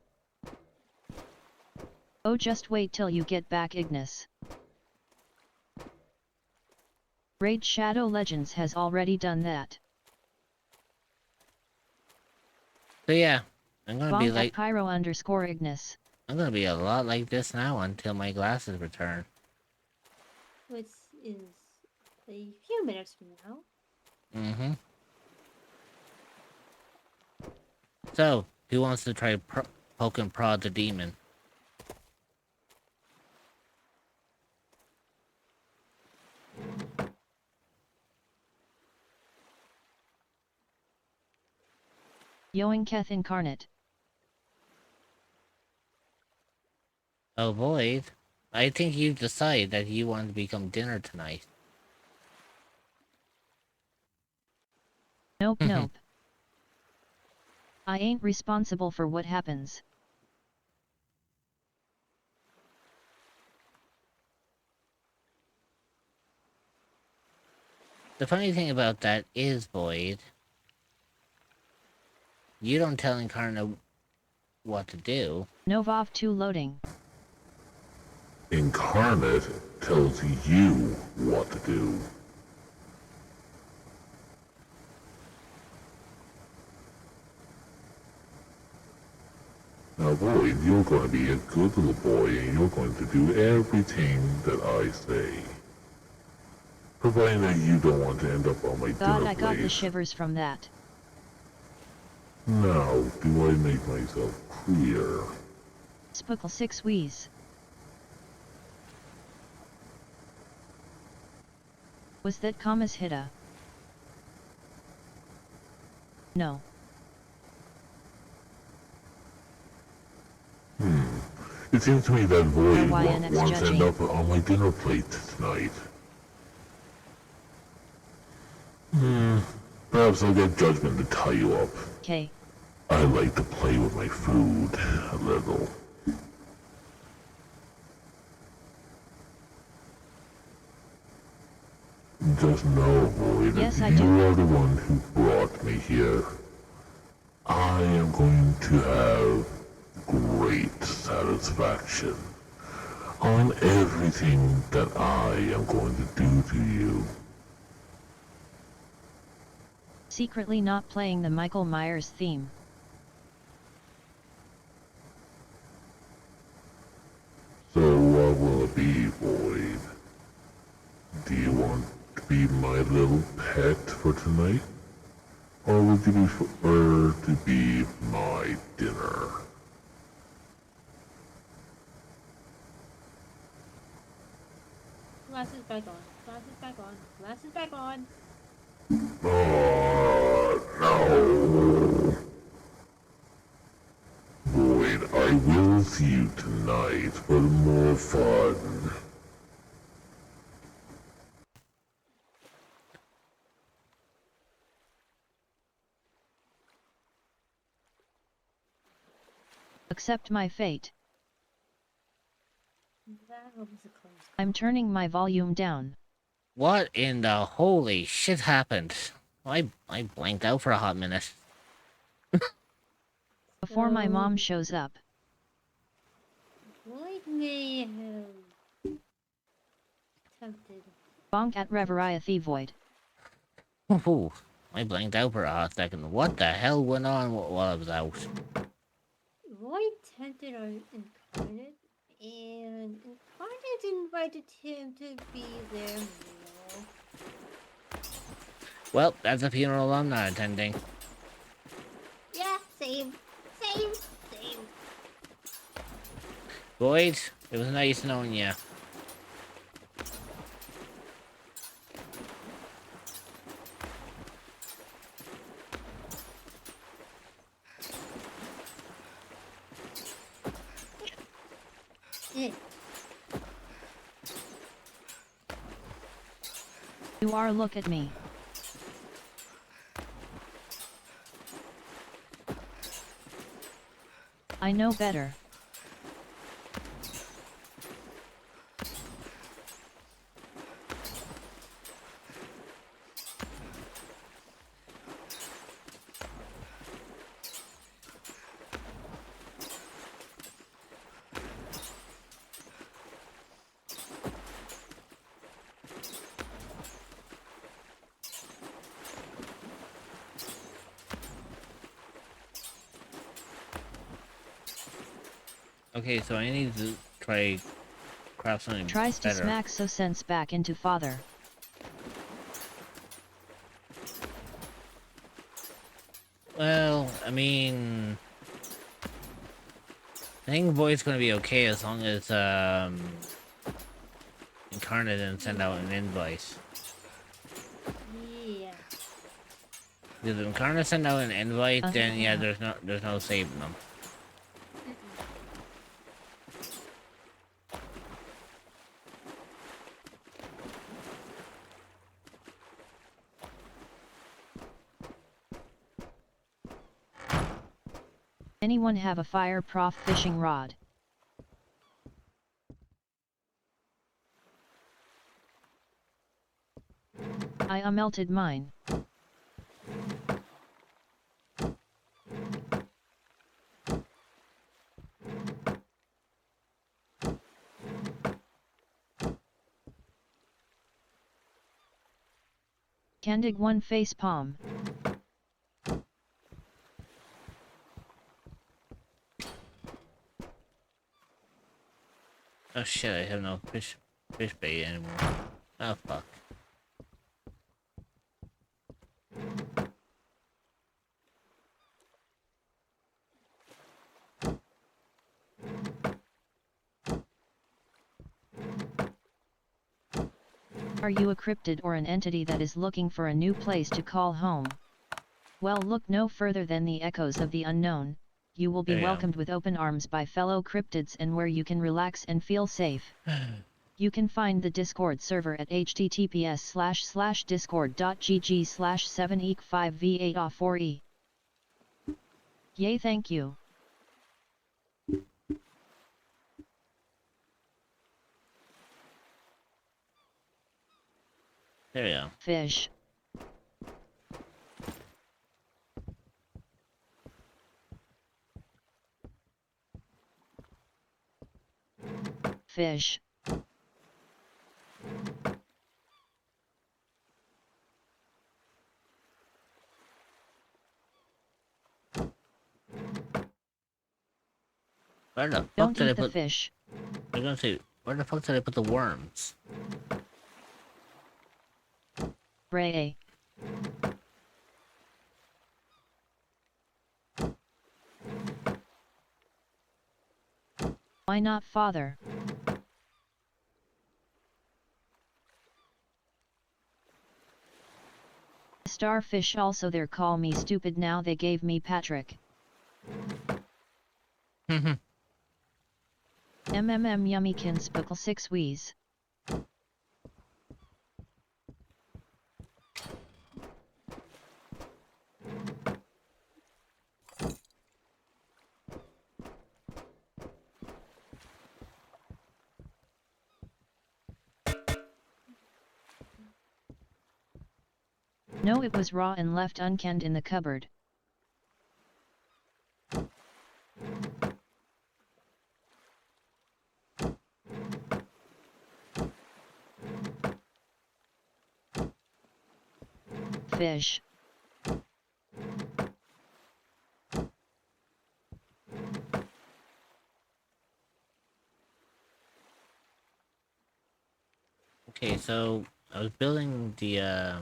Oh, just wait till you get back, Ignis. Raid Shadow Legends has already done that. So yeah, I'm gonna be Bonk like, at Pyro_Ignis. I'm gonna be a lot like this now until my glasses return. Which is a few minutes from now. Mm-hmm. So, who wants to try poke and prod the demon? Yoinketh Incarnate. Oh, Void, I think you decide that you want to become dinner tonight. Nope, nope. I ain't responsible for what happens. The funny thing about that is, Void, you don't tell Incarnate what to do. Novov 2 loading. Incarnate tells you what to do. Now, Void, you're going to be a good little boy and you're going to do everything that I say. Providing that you don't want to end up on my God, dinner I got the plate. shivers from that. Now, do I make myself clear? Spookle 6 wheeze. Was that Kamas Hitta? No. It seems to me that Void YNX wants to end judging. up on my dinner plate tonight. But Perhaps I'll get Judgment to tie you up. Okay. I like to play with my food a little. Just know, Void, Yes, I you do. are the one who brought me here. I am going to have great satisfaction on everything that I am going to do to you. Secretly not playing the Michael Myers theme. So what will it be, Void? Do you want to be my little pet for tonight? Or would you prefer to be my dinner? Glasses back on. Glasses back on. Glasses back on. No. Void, I will see you tonight for more fun. Accept my fate. That was a close. I'm turning my volume down. What in the holy shit happened? I blanked out for a hot minute. Before my mom shows up. Void may have attempted. Bonk at Reveriathi Void. Ooh, I blanked out for a hot second. What the hell went on while I was out? Void tempted our Incarnate, and Incarnate invited him to be their meal. Well, that's a funeral I'm not attending. Yeah, same. Same. Void, it was nice knowing you. You are look at me. I know better. Okay, so I need to try craft something Tries to better. smack so sense back into father. Well, I mean, I think Void's gonna be okay as long as Incarnate didn't send out an invite. Yeah. If Incarnate send out an invite, then yeah, there's no saving them. Anyone have a fire prof fishing rod? I melted mine. Candig one face palm. Oh shit, I have no fish bait anymore. Oh fuck. Are you a cryptid or an entity that is looking for a new place to call home? Well, look no further than the echoes of the unknown. You will be welcomed with open arms by fellow cryptids and where you can relax and feel safe. You can find the Discord server at https://discord.gg/7eek5v8a4e. Yay, thank you. There we go. Fish. Fish. Where the fuck Don't did I eat the put? fish. I was gonna say, where the fuck did I put the worms? Ray. Why not, father? Starfish also there call me stupid now they gave me Patrick. Yummykins Spickle 6 Wheeze. No, it was raw and left uncanned in the cupboard. Fish. Okay, so I was building the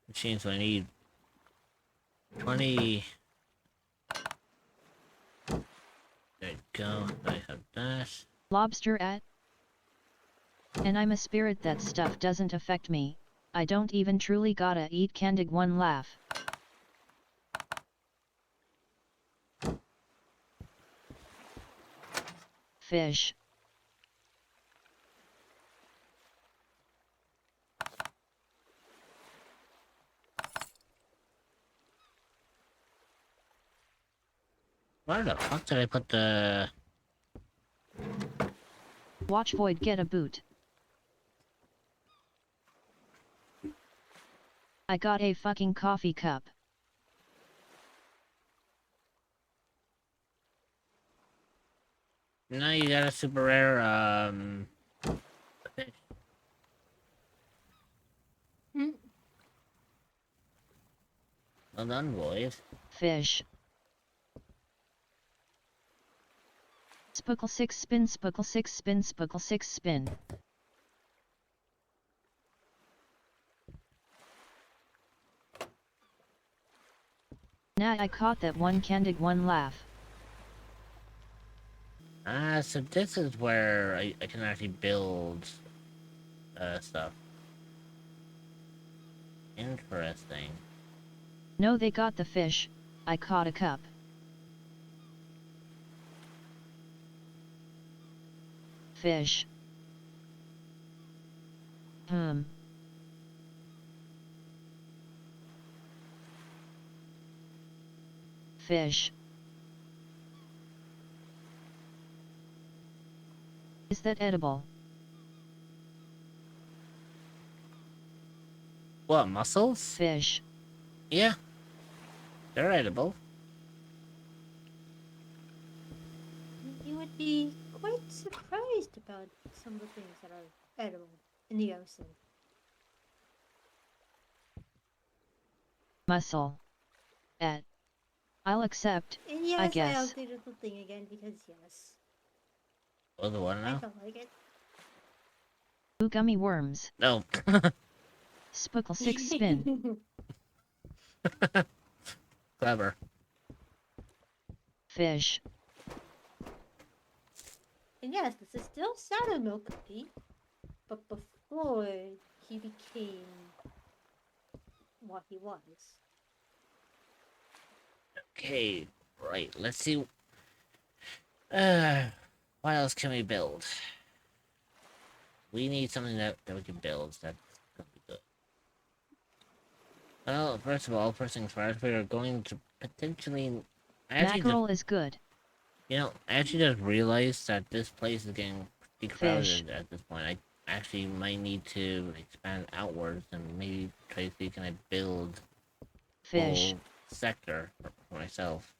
machine, so I need 20. There you go. I have that. Lobster at. And I'm a spirit, that stuff doesn't affect me. I don't even truly gotta eat candig one laugh. Fish. Where the fuck did I put the... Watch Void get a boot. I got a fucking coffee cup. Now you got a super rare, fish. Well done, boys. Fish. Spookle 6 spin, Spookle 6 spin, Spookle 6 spin. Nah, I caught that one candig one laugh. So this is where I can actually build stuff. Interesting. No, they got the fish. I caught a cup. Fish. Fish. Is that edible? What, mussels? Fish. Yeah. They're edible. You would be quite surprised about some of the things that are edible in the ocean. Mussel. I'll accept, And yes, I guess. I updated the thing again because yes. Oh, the one I now? felt like it. Ooh, gummy worms. No. Spookle 6 spin. Clever. Fish. And yes, this is still Shadow Milk Cookie, but before he became what he was. Okay, right, let's see. What else can we build? we need something that we can build. That's gonna be good. Well, first of all, first things first, we are going to potentially. Mackerel is good. You know, I actually just realized that this place is getting pretty crowded Fish. at this point. I actually might need to expand outwards and maybe try to see can I build a Fish. whole sector for myself.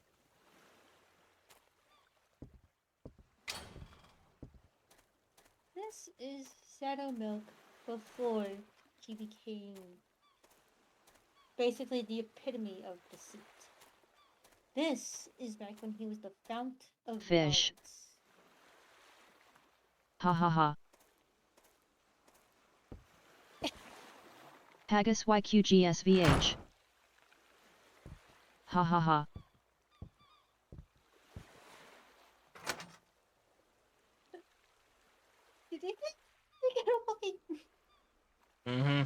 This is Shadow Milk before he became basically the epitome of deceit. This is back when he was the fount of Fish. Ha ha ha. Haggis YQGSVH. Ha ha ha. You think it? Mm-hmm.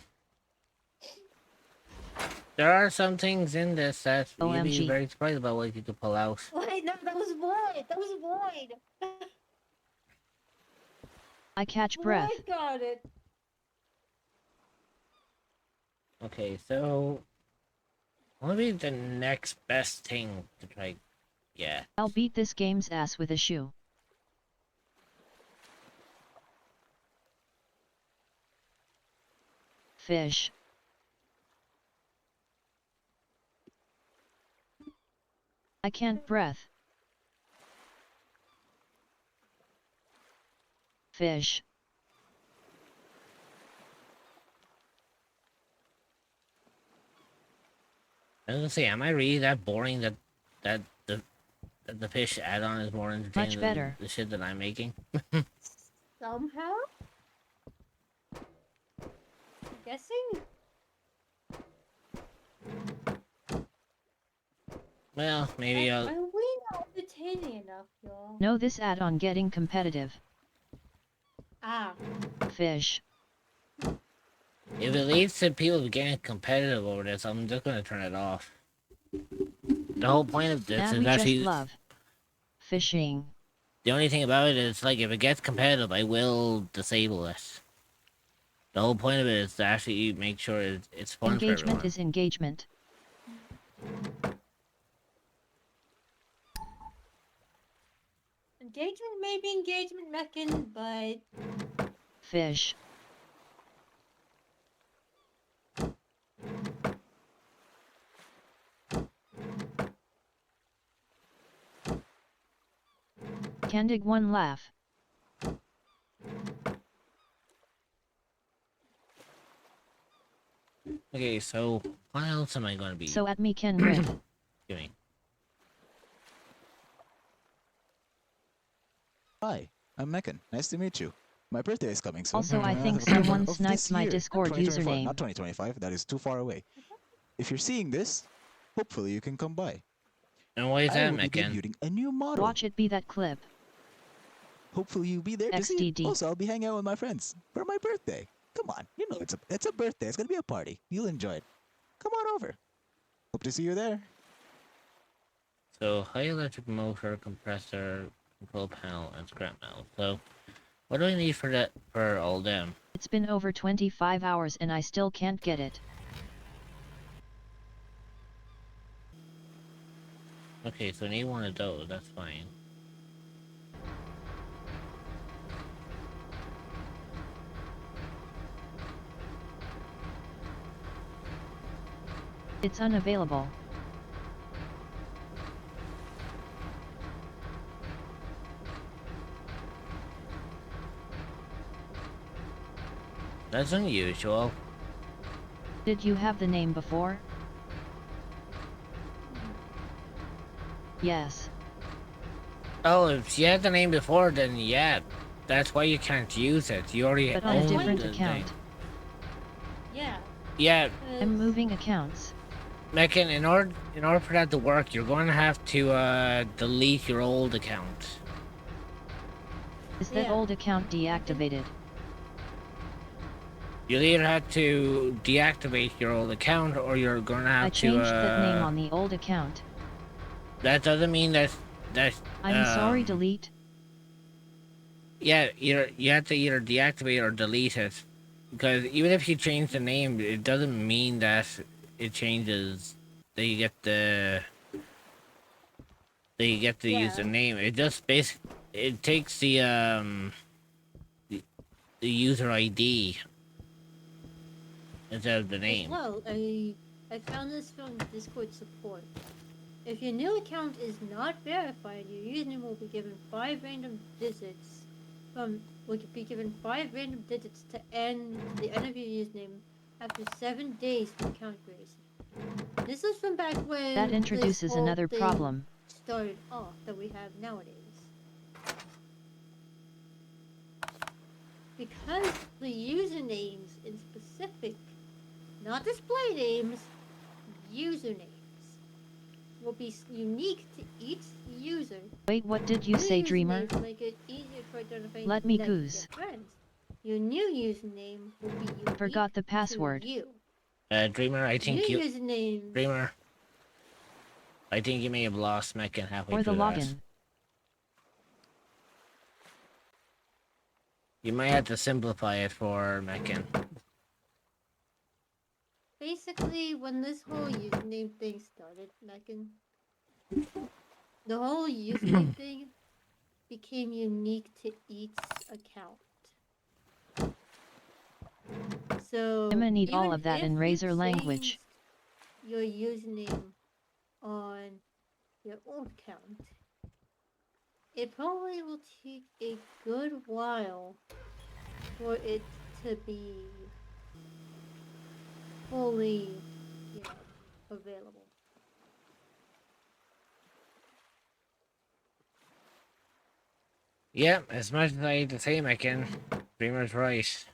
There are some things in this that you'd be OMG. very surprised about what you could pull out. Wait, no, that was void. That was void. I catch breath. Void got it. Okay, so what would be the next best thing to try? Yeah. I'll beat this game's ass with a shoe. Fish. I can't breath. Fish. I was gonna say, am I really that boring that the fish add-on is more entertaining Much better. than the shit that I'm making? Somehow? Guessing? Well, maybe I'll. Are we not entertaining enough, y'all? No, this add-on getting competitive. Ah. Fish. If it leads to people getting competitive over this, I'm just gonna turn it off. The whole point of this Now is we actually just love fishing. the only thing about it is like if it gets competitive, I will disable it. The whole point of it is to actually make sure it's fun for Engagement everyone. is engagement. Engagement may be engagement, Meccan, but Fish. Candig one laugh. Okay, so what else am I gonna be So at me can riff. doing? Hi, I'm Mekan. Nice to meet you. My birthday is coming soon. Also, I think September someone of sniped this my year, Discord 2024, username. Not 2025, that is too far away. If you're seeing this, hopefully you can come by. And what is I that, will be Mekan? debuting a new model. Watch it be that clip. Hopefully you'll be there to see it. XDD. Also, I'll be hanging out with my friends for my birthday. Come on, you know it's a birthday. It's gonna be a party. You'll enjoy it. Come on over. Hope to see you there. So high electric motor, compressor, control panel, and scrap metal. So what do I need for that for all them? It's been over 25 hours and I still can't get it. Okay, so I need one of those, that's fine. It's unavailable. That's unusual. Did you have the name before? Yes. Oh, if you had the name before, then yeah. That's why you can't use it. You already But on a own different the account. thing. yeah. Yeah, I'm moving accounts. Mekan, in order for that to work, you're going to have to delete your old account. Is that Yeah. old account deactivated? You'll either have to deactivate your old account, or you're going to have I to. changed that name on the old account. That doesn't mean that. I'm sorry, delete. yeah, you have to either deactivate or delete it, because even if you change the name, it doesn't mean that it changes. That you get the Yeah. username. It just it takes the user ID instead of the name. Well, I found this from Discord support. If your new account is not verified, your username will be given 5 random digits to end the end of your username after 7 days from account creation. This is from back when That introduces this whole another thing problem. started off that we have nowadays. Because the usernames in specific, not display names, usernames will be unique to each user. Wait, what did you say, Dreamer? Make it easier for identifying Let me that goose. your friends. Your new username will be unique Forgot the password. to you. Dreamer, I think New usernames. Dreamer, I think you may have lost Meccan halfway Or the through that. login. You might have to simplify it for Meccan. Basically, when this whole username thing started, the whole username thing became unique to each account. So I'm gonna need all even of that if in you Razor language. changed your username on your old account, it probably will take a good while for it to be fully, available. Yeah, as much as I hate to say, Meccan, Dreamer's right.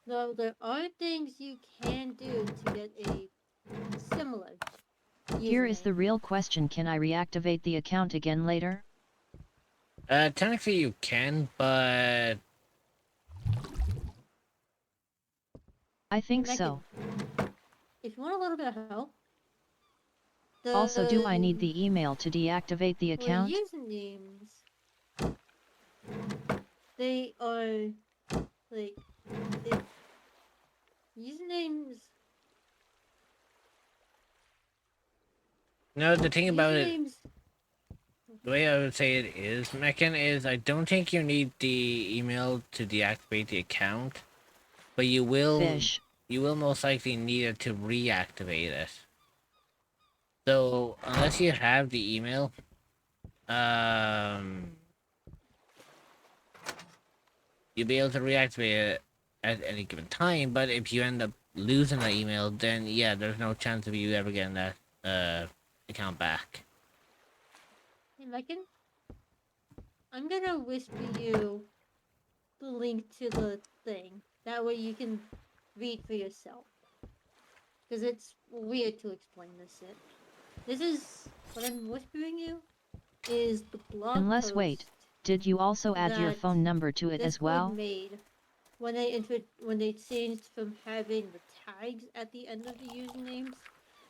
So there are things you can do to get a similar Here is username. the real question: can I reactivate the account again later? Technically you can, but I think so. If you want a little bit of help, Also, do I need the email to deactivate the for account? usernames, they are like usernames. no, the thing about it, Usernames. the way I would say it is, Meccan, is I don't think you need the email to deactivate the account, but you will most likely need it to reactivate it. So unless you have the email, you'll be able to reactivate it at any given time, but if you end up losing that email, then yeah, there's no chance of you ever getting that account back. Hey, Megan, I'm gonna whisper you the link to the thing. That way you can read for yourself. Because it's weird to explain this shit. This is what I'm whispering you is the blog Unless, post wait, did you also add your that phone number to it as Discord well? made when they changed from having the tags at the end of the usernames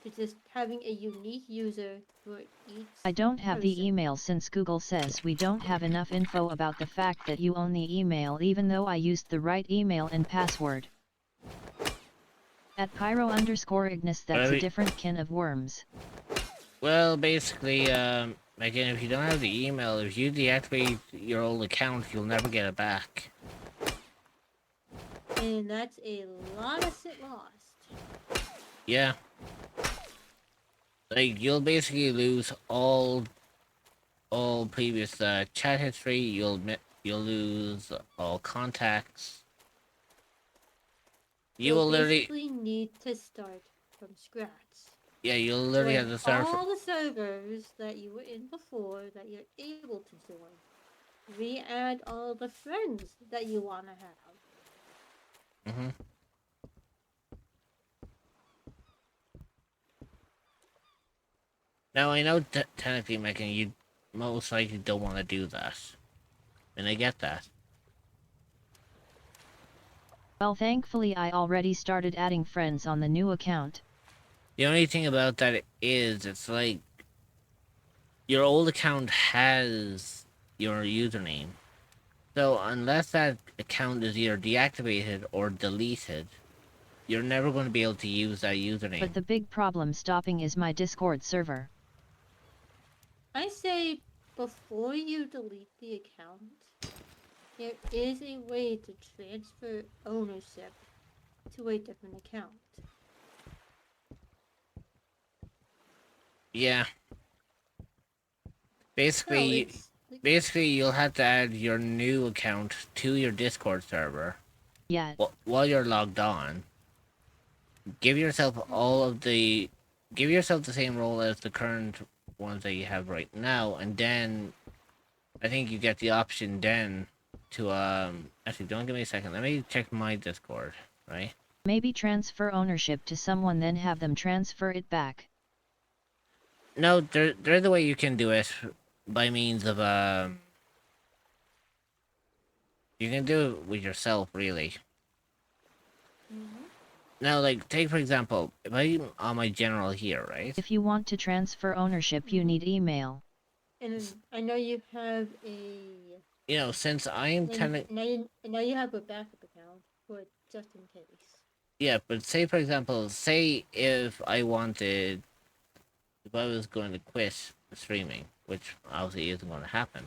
to just having a unique user for each I don't have the person. email since Google says we don't have enough info about the fact that you own the email, even though I used the right email and password. At Pyro_Ignis, that's a different kin of worms. Well, basically, again, if you don't have the email, if you deactivate your old account, you'll never get it back. And that's a lot of shit lost. Yeah. Like, you'll basically lose all previous chat history. You'll lose all contacts. You'll basically need to start from scratch. Yeah, you'll literally have to start all the servers that you were in before that you're able to join. Re-add all the friends that you want to have. Mm-hmm. Now, I know technically, Megan, you most likely don't want to do that. And I get that. Well, thankfully I already started adding friends on the new account. The only thing about that is, it's like your old account has your username. So unless that account is either deactivated or deleted, you're never going to be able to use that username. But the big problem stopping is my Discord server. I say before you delete the account, there is a way to transfer ownership to a different account. Yeah. Basically, No, basically you'll have to add your new account to your Discord server. Yeah. While you're logged on, give yourself the same role as the current ones that you have right now, and then I think you get the option then to actually, don't give me a second. Let me check my Discord, right? Maybe transfer ownership to someone, then have them transfer it back. No, there's a way you can do it by means of you can do it with yourself, really. Now, like, take for example, if I'm on my general here, right? If you want to transfer ownership, you need email. And I know you have a. You know, since I'm now you have a backup account for just in case. Yeah, but say for example, if I was going to quit streaming, which obviously isn't going to happen.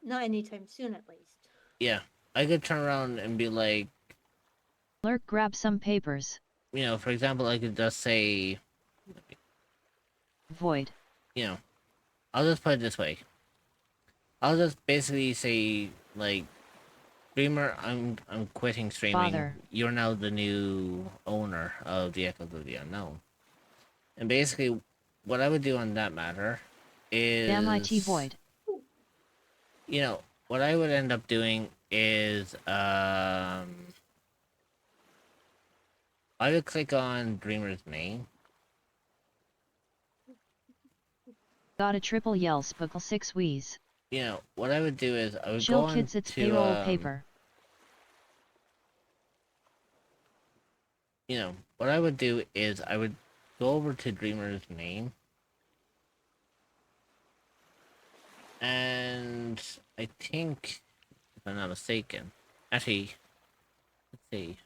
Not anytime soon, at least. Yeah, I could turn around and be like, Lurk, grab some papers. You know, for example, I could just say void. You know, I'll just put it this way. I'll just basically say, like, Streamer, I'm quitting streaming. Father. You're now the new owner of the Echoes of the Unknown. And basically, what I would do on that matter is... Damn IT void. You know, what I would end up doing is, I would click on Dreamer's name. Got a triple yell, Spuckle 6 wheeze. You know, what I would do is I would Chill go on kids, it's to, payroll paper. You know, what I would do is I would go over to Dreamer's name. And I think, if I'm not mistaken, actually, let's see.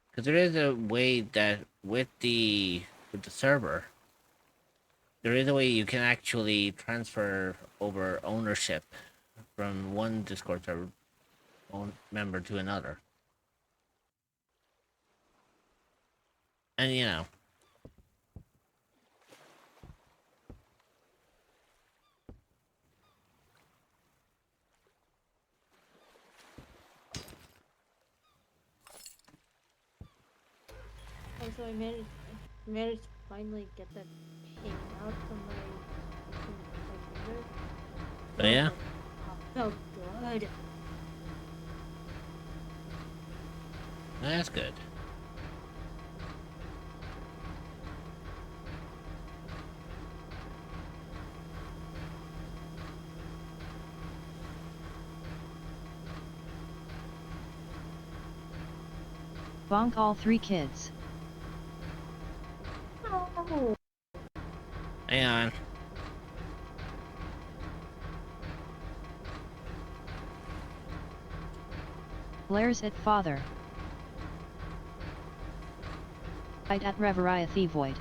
Because there is a way that with the server, there is a way you can actually transfer over ownership from one Discord server member to another. And you know. Also, I managed to finally get that paint out from my window. Oh yeah? Oh, good. That's good. Bonk all 3 kids. Oh. Hang on. Blares at father. Fight at Reveria Void.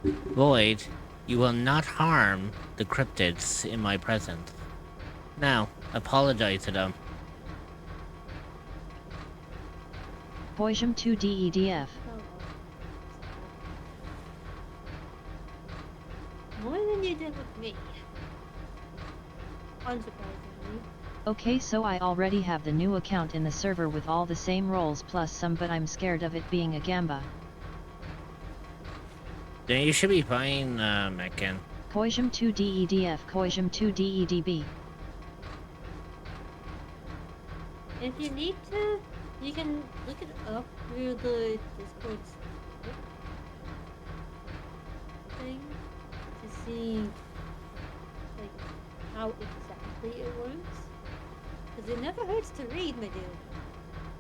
Void, you will not harm the cryptids in my presence. Now, apologize to them. Poisum 2 DEDF. More than you did with me. Unsurprisingly. Okay, so I already have the new account in the server with all the same roles plus some, but I'm scared of it being a gamba. Then you should be fine, Mekan. Poisum 2 DEDF, Poisum 2 DEDB. If you need to, you can look it up through the Discord thing to see, like, how exactly Hopefully it works. Because it never hurts to read, my dude.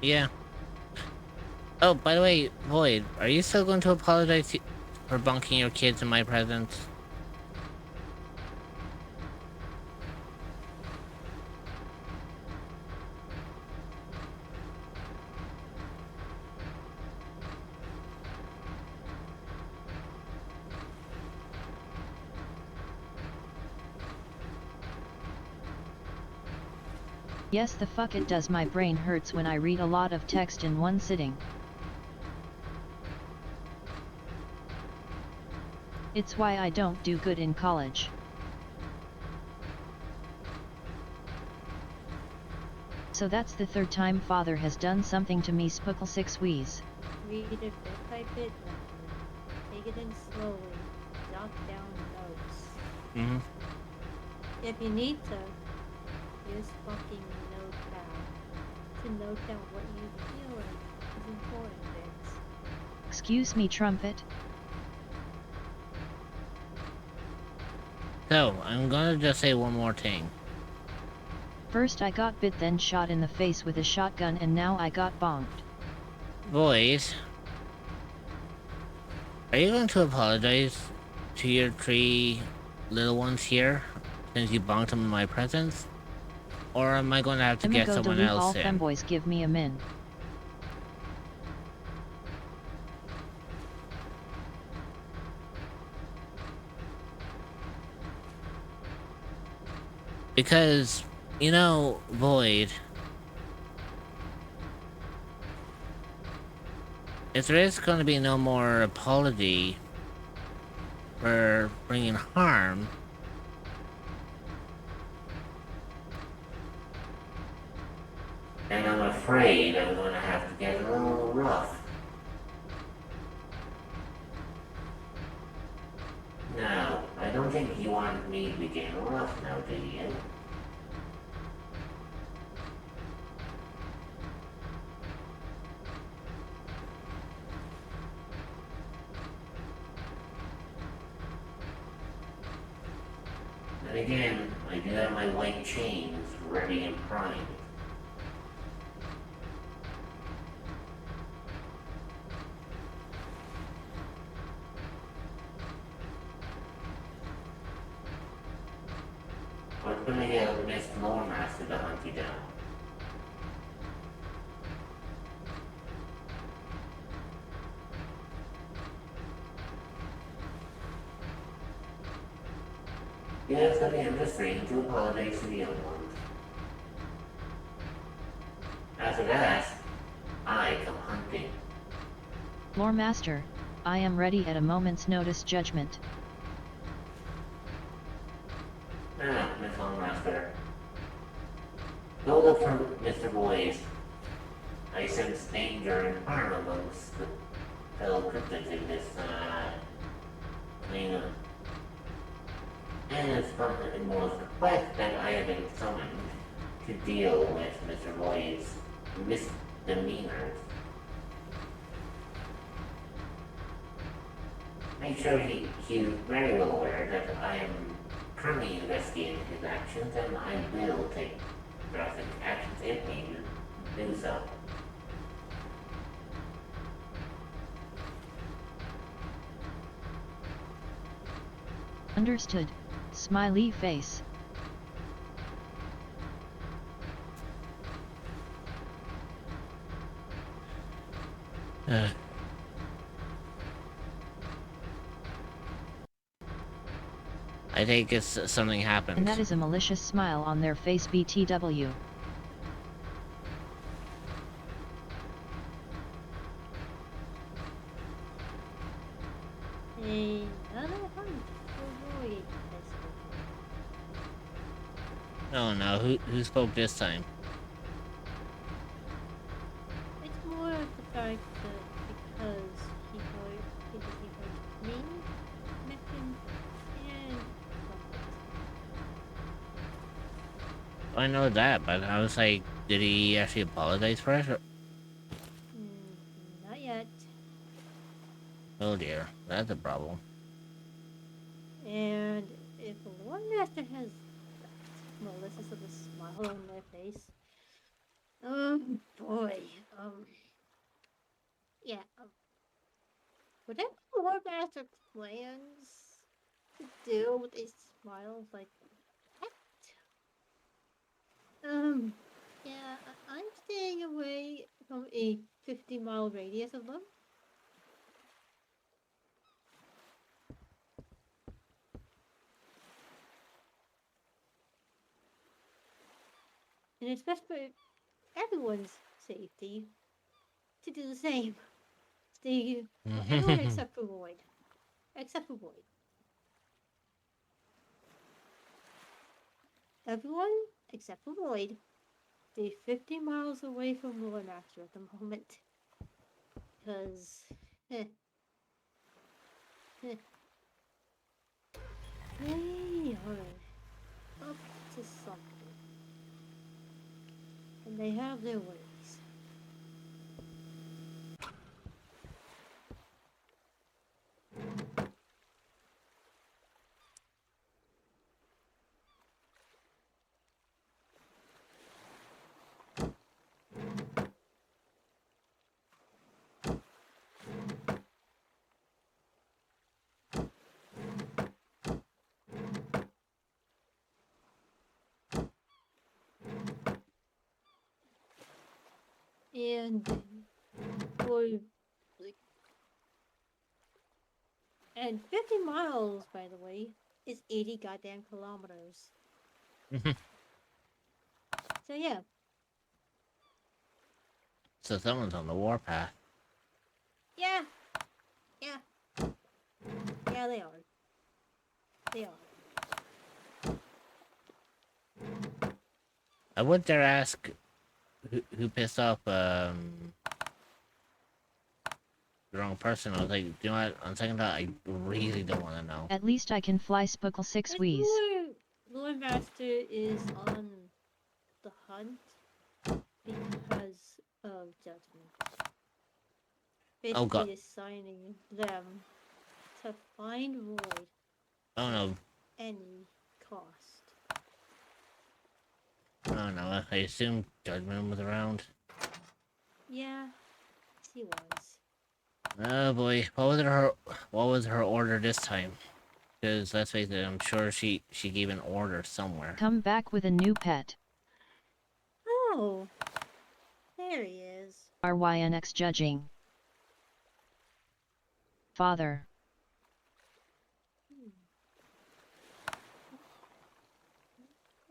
Yeah. Oh, by the way, Void, are you still going to apologize for bunking your kids in my presence? Yes, the fuck it does. My brain hurts when I read a lot of text in one sitting. It's why I don't do good in college. So that's the third time father has done something to me. Spookle 6 wheeze. Read it bit by bit, Leslie. Take it in slowly. Jot down notes. Mm-hmm. If you need to, use fucking notepad to note down what you feel like is important bits. Excuse me, trumpet. So, I'm gonna just say one more thing. First I got bit, then shot in the face with a shotgun, and now I got bonked. Boys, are you going to apologize to your 3 little ones here, since you bonked them in my presence? Or am I going to have to get someone else all in? femboys give me a min. Because, you know, Void, if there is going to be no more apology for bringing harm, then I'm afraid I'm going to have to get a little rough. No, I don't think you want me to be getting rough now, do you? And again, I do have my white chains ready and primed. We're gonna get Miss Loremaster to hunt you down. Yeah, it's gonna be interesting to apologize to the young ones. After that, I come hunting. Lore Master, I am ready at a moment's notice. Judgment. Ah, Miss Longmaster. Go look for Mr. Boyce. I sense danger and harm amongst the fellow cryptids in this, cleanup. And it's from the most request that I have been summoned to deal with Mr. Boyce's misdemeanors. Make sure he's very well aware that I am currently investigating his actions, and I will take drastic actions if needed to do so. Understood. Smiley face. I think it's something happened. And that is a malicious smile on their face. BTW. Another hunt to avoid this one. Oh no, who spoke this time? It's more of the fact that because he hurt me, Miffin, and Trumpet. I know that, but I was like, did he actually apologize for it? Not yet. Oh dear, that's a problem. And if Lord Master has Melissa's with a smile on their face. Oh boy. Yeah. Would any War Master plans to deal with a smile like that? Yeah, I'm staying away from a 50-mile radius of them. And it's best for everyone's safety to do the same. Stay, everyone except for Void. Except for Void. Everyone except for Void. Stay 50 miles away from Lord Master at the moment. Because, they are up to something. And they have their ways. And and 50 miles, by the way, is 80 goddamn kilometers. So yeah. So someone's on the warpath. Yeah. Yeah. Yeah, they are. They are. I would dare ask who pissed off the wrong person. I was like, you know what? On second thought, I really don't want to know. At least I can fly Spookle 6 Wheeze. Lord Master is on the hunt because of judgment. Basically Oh God. assigning them to find Void Oh no. at any cost. Oh no. I assumed Judgment was around. Yeah, she was. Oh boy. What was her order this time? Because let's face it, I'm sure she gave an order somewhere. Come back with a new pet. Oh, there he is. RYNX judging. Father.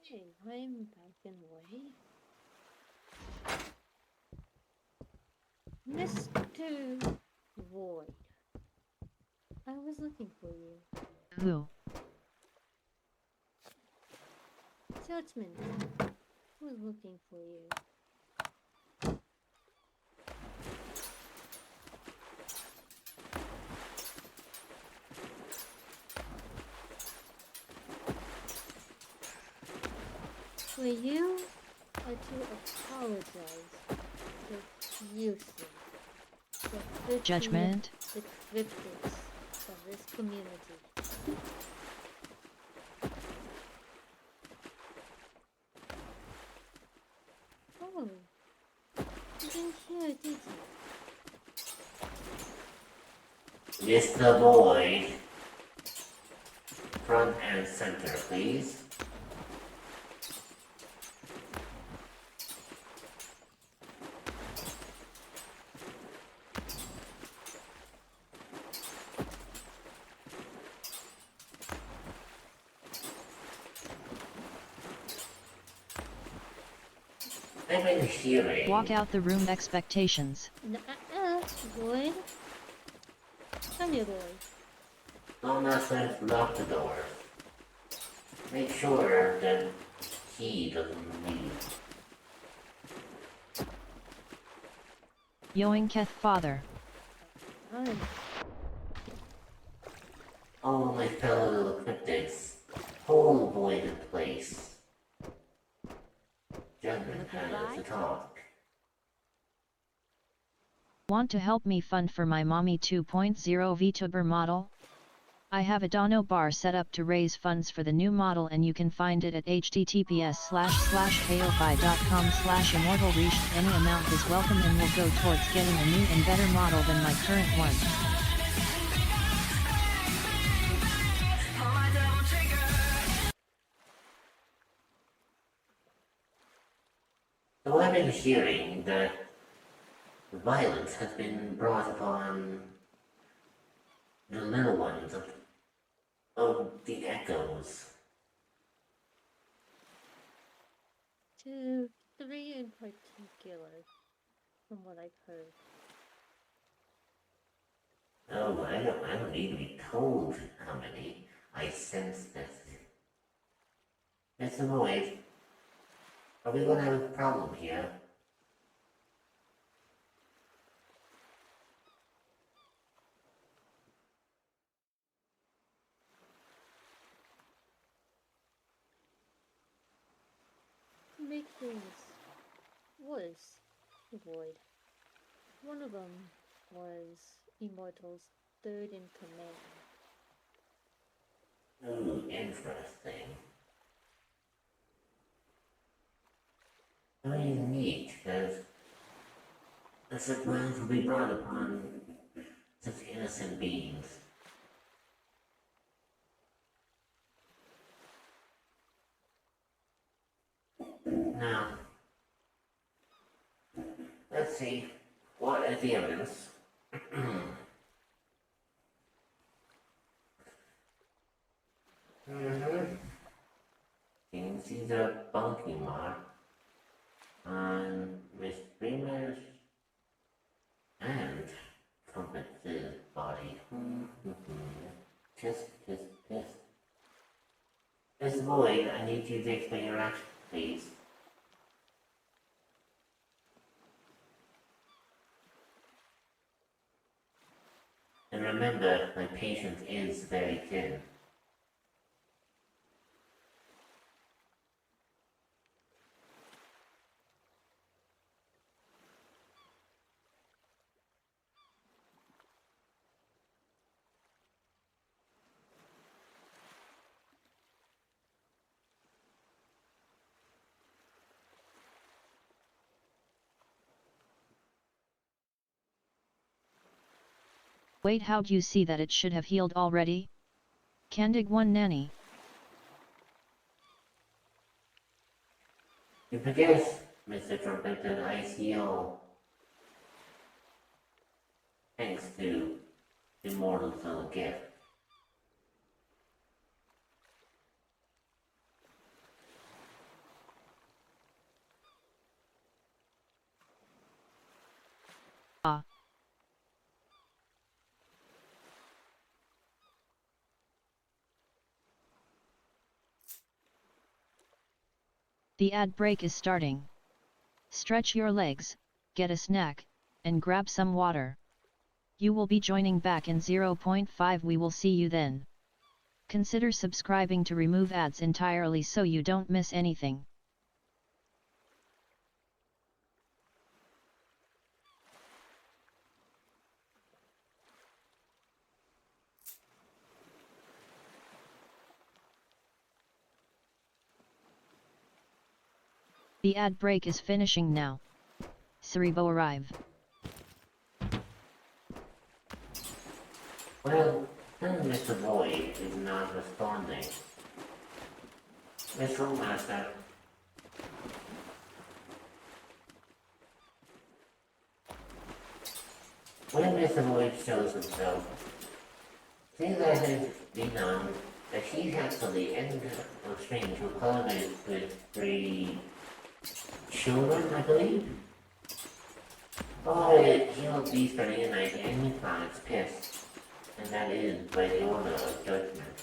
Okay, I'm back in way. Mr. Void. I was looking for you. Who? Judgment. I was looking for you. For you are to apologize profusely. Judgment. The cryptics of this community. Oh, you didn't hear, did you? Mr. Void. Front and center, please. Walk out the room expectations. Void. Come here, Void. Don't necessarily lock the door. Make sure that he doesn't leave. Yoinketh father. Oh, my fellow little cryptics. Hold Void in place. Judgment has to talk. Want to help me fund for my mommy 2.0 VTuber model? I have a Dono bar set up to raise funds for the new model, and you can find it at https://ko5.com/immortalreach. Any amount is welcome and will go towards getting a new and better model than my current one. So I've been hearing that violence has been brought upon the little ones of the echoes. 2, 3 in particular, from what I've heard. Oh, I don't need to be told how many. I sense this. Mr. Boyd, are we gonna have a problem here? To make things worse, Void. One of them was Immortal's third in command. Ooh, interesting. Very neat, because the surprise will be brought upon such innocent beings. Now, let's see, what is the evidence? You can see the bunking mark on Miss Beamer's and Trumpet's body. Tisk, tisk, tisk. Miss Boyd, I need you to explain your action, please. And remember, my patience is very thin. Wait, how'd you see that it should have healed already? Candig 1 nanny. You forget, Mr. Trumpet, that I heal thanks to Immortal's little gift. Ah. The ad break is starting. Stretch your legs, get a snack, and grab some water. You will be joining back in 0.5. We will see you then. Consider subscribing to remove ads entirely so you don't miss anything. The ad break is finishing now. Cerebo arrive. Well, Mr. Boyd is not responding. Miss Rollmaster. When Mr. Boyd shows himself, see that it be known that he has to the end of stream to collaborate with 3 children, I believe. But he'll be spending a night in the planet's piss, and that is by the order of judgment.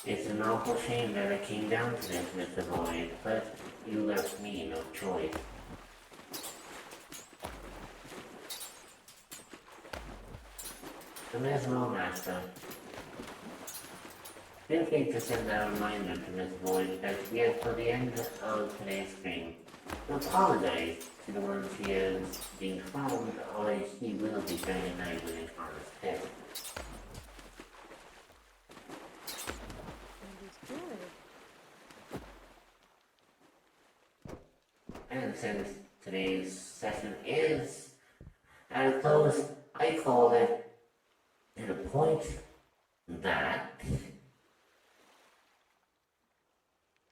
It's an awful shame that it came down to this, Mr. Boyd, but you left me no choice. The Miss Master, feel free to send a reminder to Miss Void that we have for the end of today's stream to apologize to the ones he is being found, or he will be spending the night within Farmer's Pit. And since today's session is at a close, I call it to the point that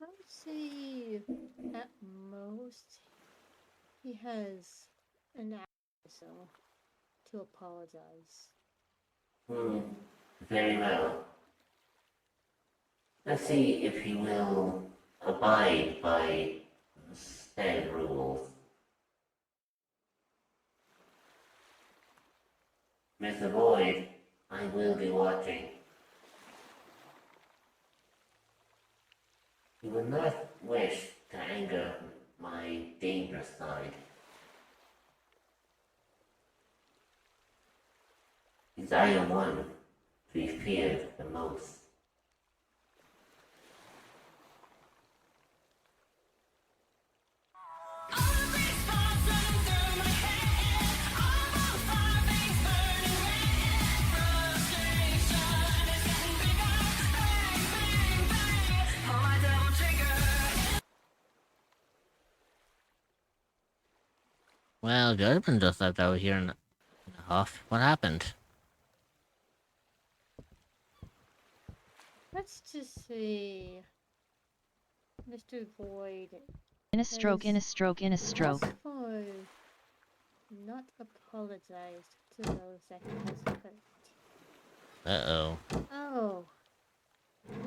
I would say at most he has an hour or so to apologize. Very well. Let's see if he will abide by said rules. Mr. Void, I will be watching. You will not wish to anger my dangerous side. Since I am one to be feared the most. Well, Judgment just left out here in a huff. What happened? Let's just say Mr. Void In a stroke, in a stroke, in a stroke. thus far not apologized to those that he has hurt. Uh-oh. Oh,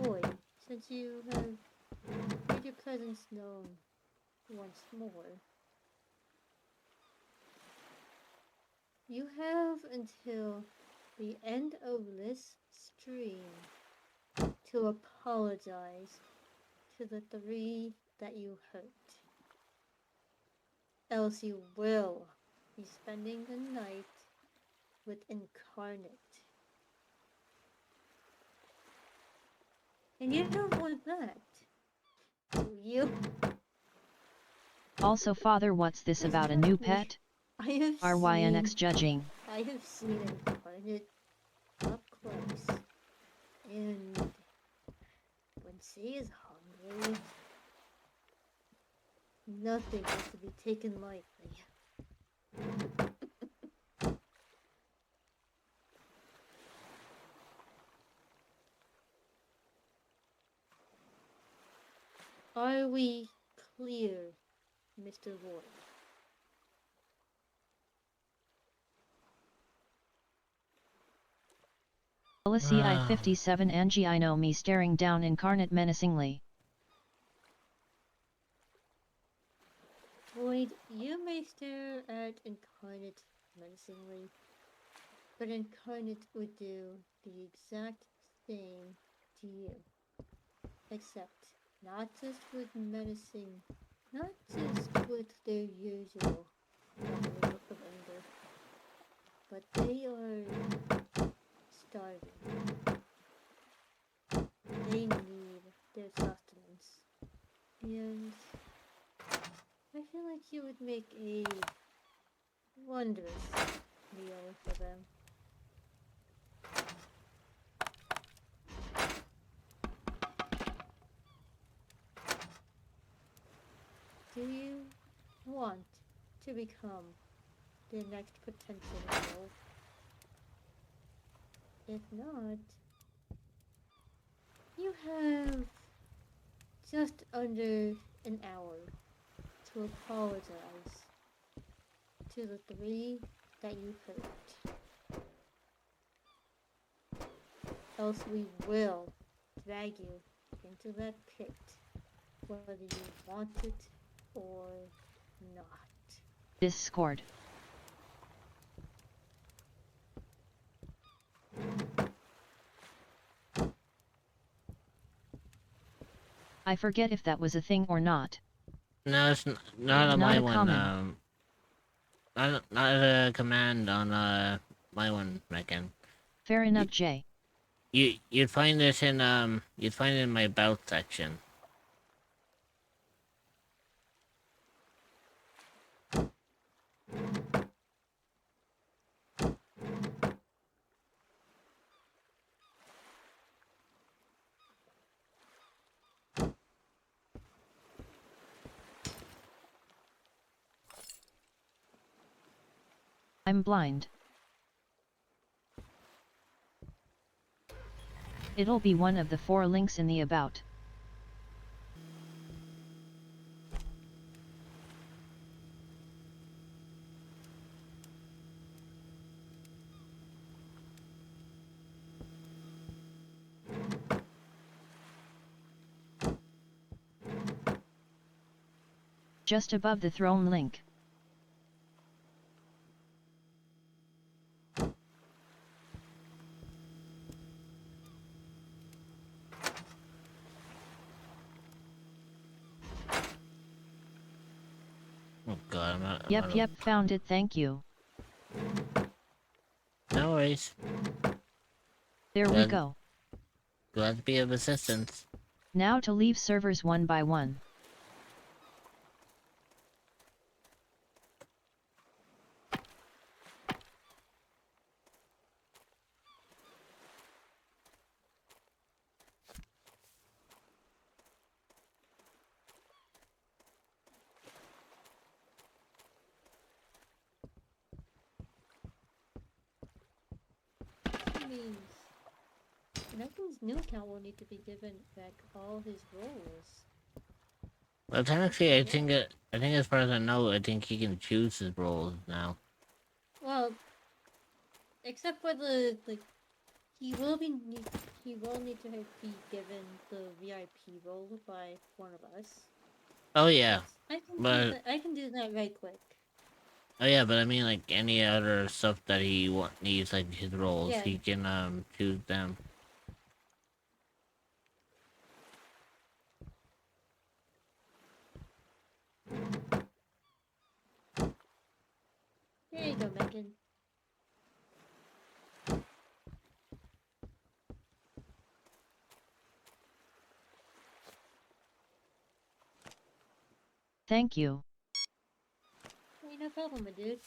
Void, since you have made your presence known once more, you have until the end of this stream to apologize to the 3 that you hurt. Else you will be spending the night with Incarnate. And you don't want that, do you? Also, Father, what's this about a new pet? I have RYNX seen, judging. I have seen Incarnate up close, and when she is hungry, nothing is to be taken lightly. Are we clear, Mr. Void? Policy I-57 Angie, I know me, staring down Incarnate menacingly. Void, you may stare at Incarnate menacingly, but Incarnate would do the exact same to you. Except, not just with menacing, not just with their usual level of anger, but they are starving. They need their sustenance. And I feel like you would make a wondrous meal for them. Do you want to become the next potential wolf? If not, you have just under an hour to apologize to the 3 that you hurt. Else we will drag you into that pit, whether you want it or not. Discord. I forget if that was a thing or not. No, it's not on Not my a one. common. Not a command on my one, Megan. Fair enough, Jay. You'd find this in you'd find it in my about section. I'm blind. It'll be one of the 4 links in the about. Just above the throne link. Oh god, I'm not. Yep, found it, thank you. No worries. There we go. Glad to be of assistance. Now to leave servers one by one. Means Megan's new account will need to be given back all his roles. Well, technically, I think as far as I know, I think he can choose his roles now. Well, except for the he will need to be given the VIP role by one of us. Oh yeah, I can do that right quick. Oh yeah, but I mean like any other stuff that he needs, like his roles, Yeah. he can choose them. There you go, Megan. Thank you. Hey, no problem, my dude.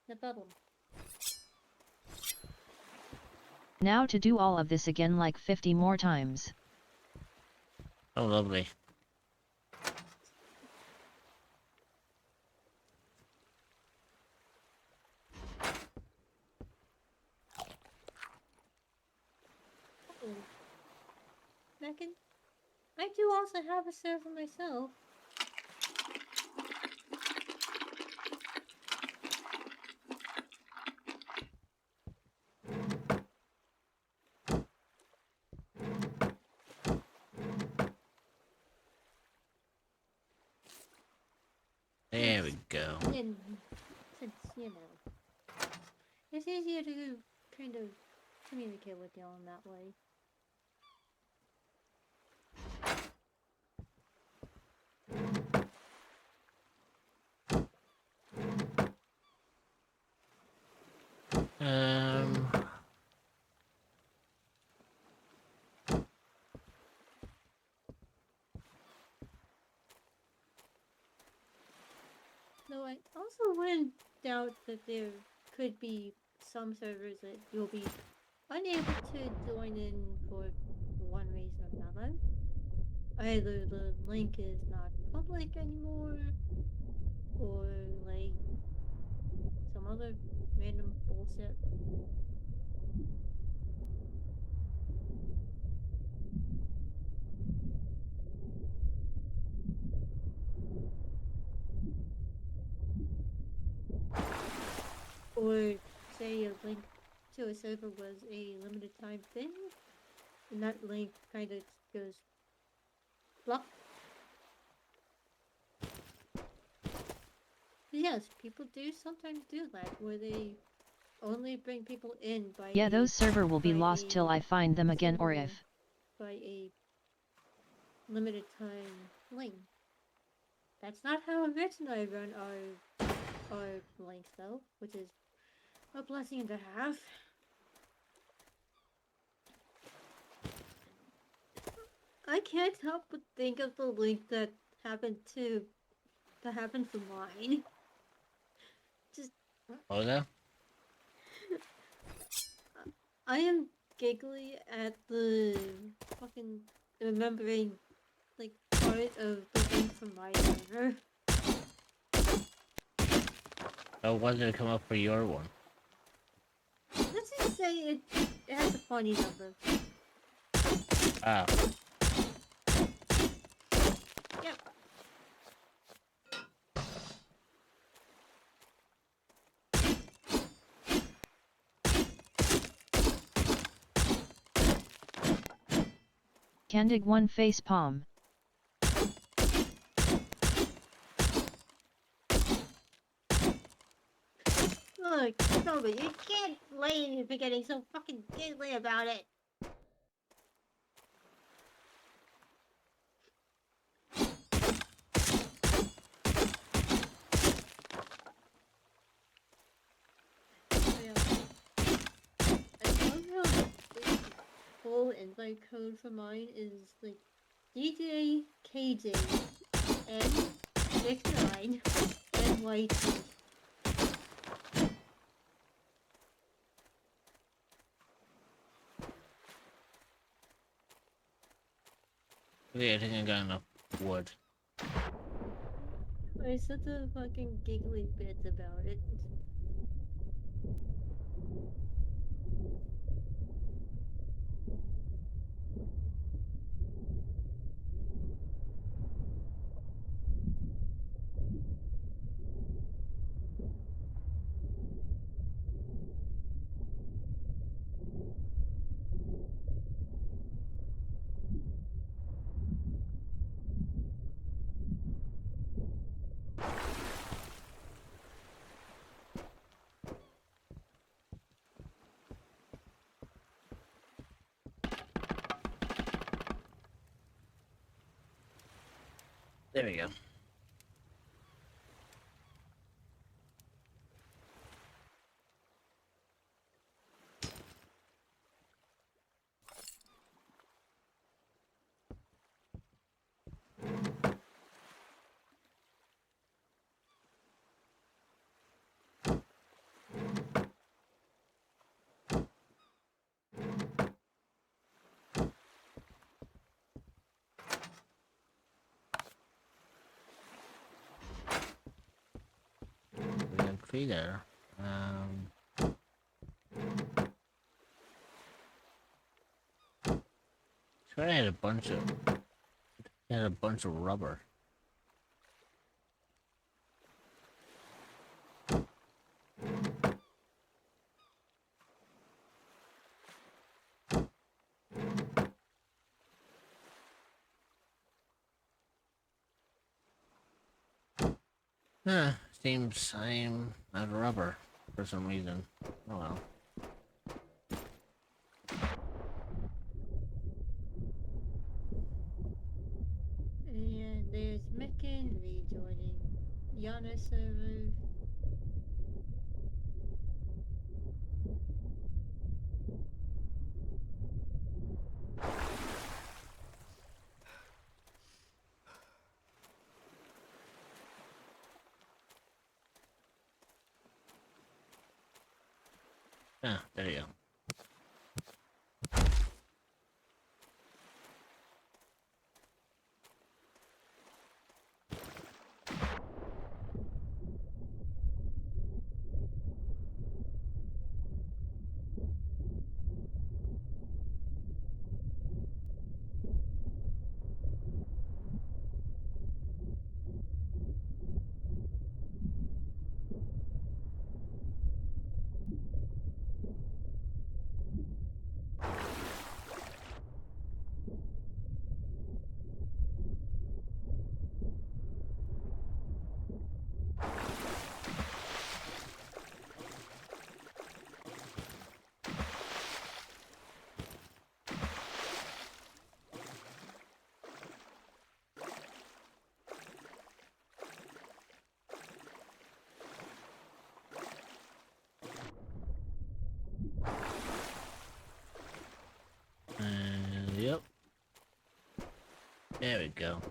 No problem. Now to do all of this again like 50 more times. Oh lovely. Oh. Megan, I do also have a server myself. There we go. And since, you know, it's easier to kind of communicate with y'all in that way. Though I also wouldn't doubt that there could be some servers that you'll be unable to join in for one reason or another. Either the link is not public anymore, or like some other random bullshit. Or say a link to a server was a limited time thing, and that link kind of goes blocked. Yes, people do sometimes do that, where they only bring people in by Yeah, those server will be lost till I find them again or if. by a limited time link. That's not how Rich and I run our links though, which is a blessing and a half. I can't help but think of the link that happened for mine. Just Oh yeah? I am giggly at the fucking remembering like part of the link from my server. Oh, when did it come up for your one? Let's just say it has a funny number. Ah. Yep. Candig 1 face palm. Look, Toby, you can't blame me for getting so fucking giggly about it. Full invite code for mine is like DJ KJ N69 NYT. Okay, I think I got enough wood. I said the fucking giggly bits about it. There we go. We got 3 there. Swear I had a bunch of rubber. Huh, seems I'm out of rubber for some reason. Oh well. And there's Mekin rejoining Yana server. Ah, there you go. There we go.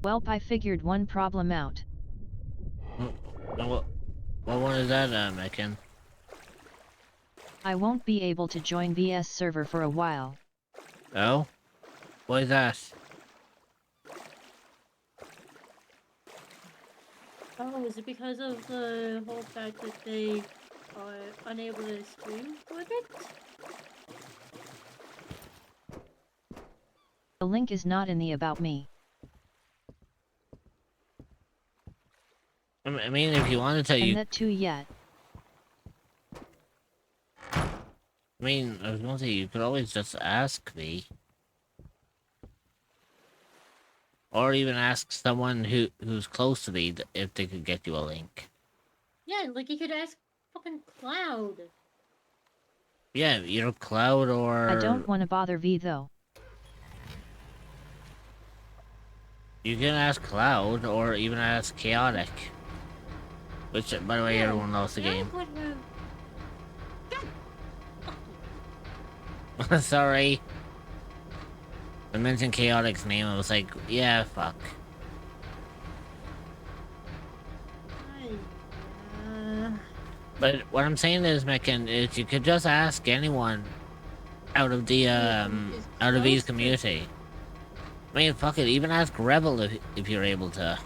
Welp, I figured one problem out. What one is that, Mekan? I won't be able to join VS server for a while. Oh? Why is that? Oh, is it because of the whole fact that they are unable to stream with it? The link is not in the About Me. I mean, if you wanted to, And that too yet. I mean, I was gonna say, you could always just ask me. Or even ask someone who's close to me if they could get you a link. Yeah, like you could ask fucking Cloud. Yeah, either Cloud or... I don't want to bother V though. You can ask Cloud or even ask Chaotic. Which, by the way, Yeah, everyone lost the game. would have- Sorry. I mentioned Chaotic's name, I was like, yeah, fuck. But what I'm saying is, Mekan, is you could just ask anyone out of the, out of V's community. I mean, fuck it, even ask Rebel if you're able to.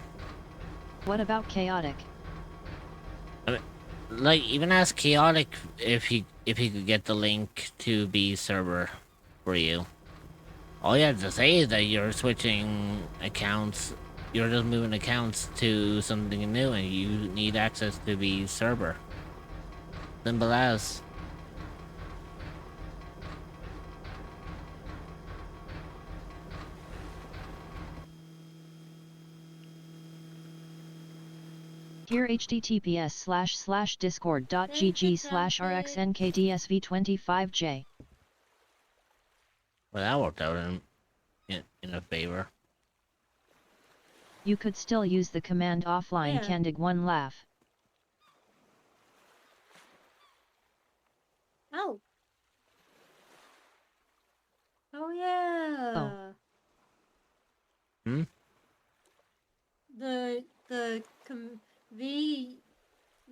What about Chaotic? I mean, like, even ask Chaotic if he could get the link to B's server for you. All you have to say is that you're switching accounts, you're just moving accounts to something new and you need access to B's server. Simple as. Here https://discord.gg/rxnkdsv25j. Well, that worked out in a favor. You could still use the command offline. Yeah. Candig one laugh. Oh. Oh yeah. Hmm? The V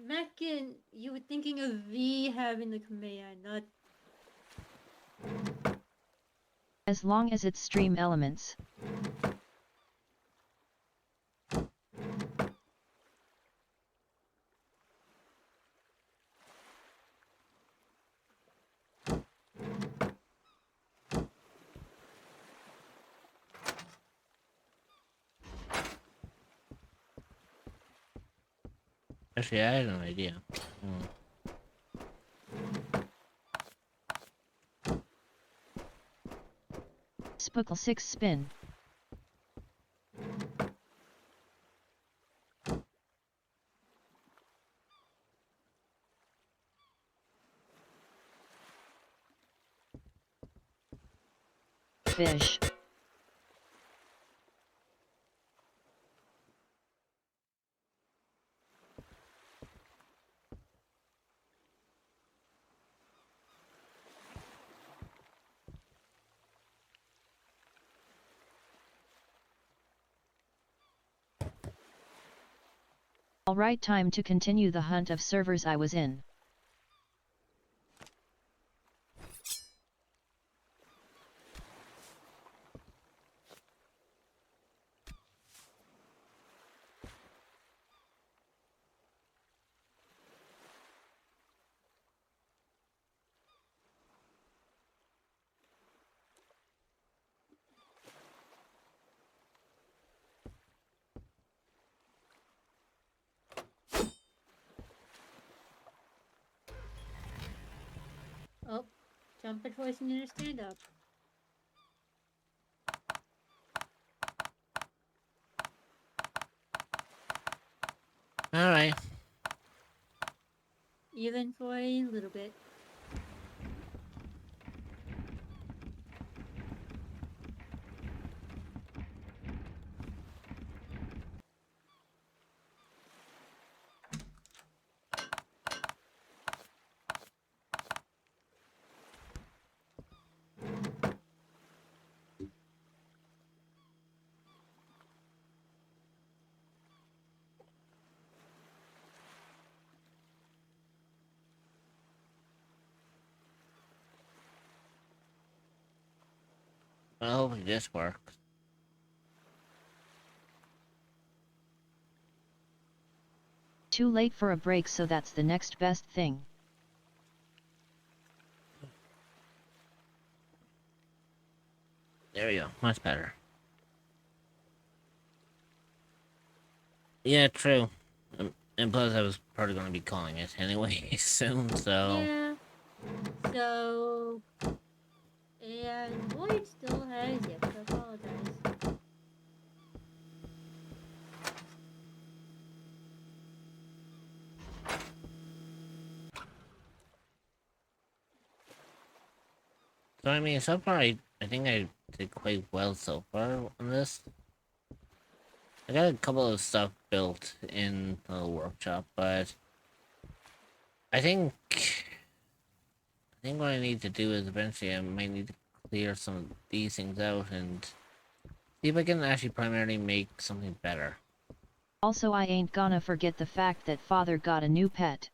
Mekan, you were thinking of V having the command, not As long as it's stream elements. Actually, I had no idea. Spookle 6 spin. Fish. Alright, time to continue the hunt of servers I was in. trumpet voice in your stand-up. Alright. Even for a little bit. Well, hopefully this works. Too late for a break, so that's the next best thing. There we go. Much better. Yeah, true. And plus, I was probably going to be calling it anyway soon, so... Yeah. So... And Lloyd still has yet to apologize. So, I mean, so far, I think I did quite well so far on this. I got a couple of stuff built in the workshop, but... I think what I need to do is eventually I might need to clear some of these things out and see if I can actually primarily make something better. Also, I ain't gonna forget the fact that father got a new pet.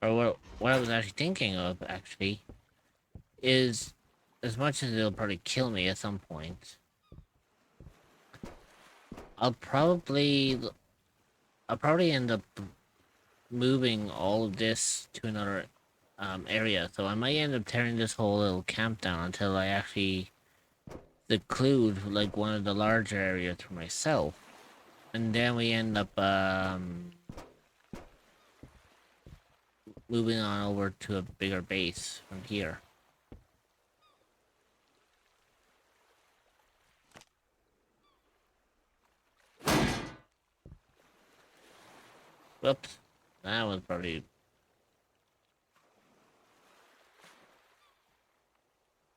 Or what I was actually thinking of, actually, is as much as it'll probably kill me at some point, I'll probably end up moving all of this to another area. So I might end up tearing this whole little camp down until I actually seclude like one of the larger areas for myself, and then we end up moving on over to a bigger base from here. Whoops, that was probably...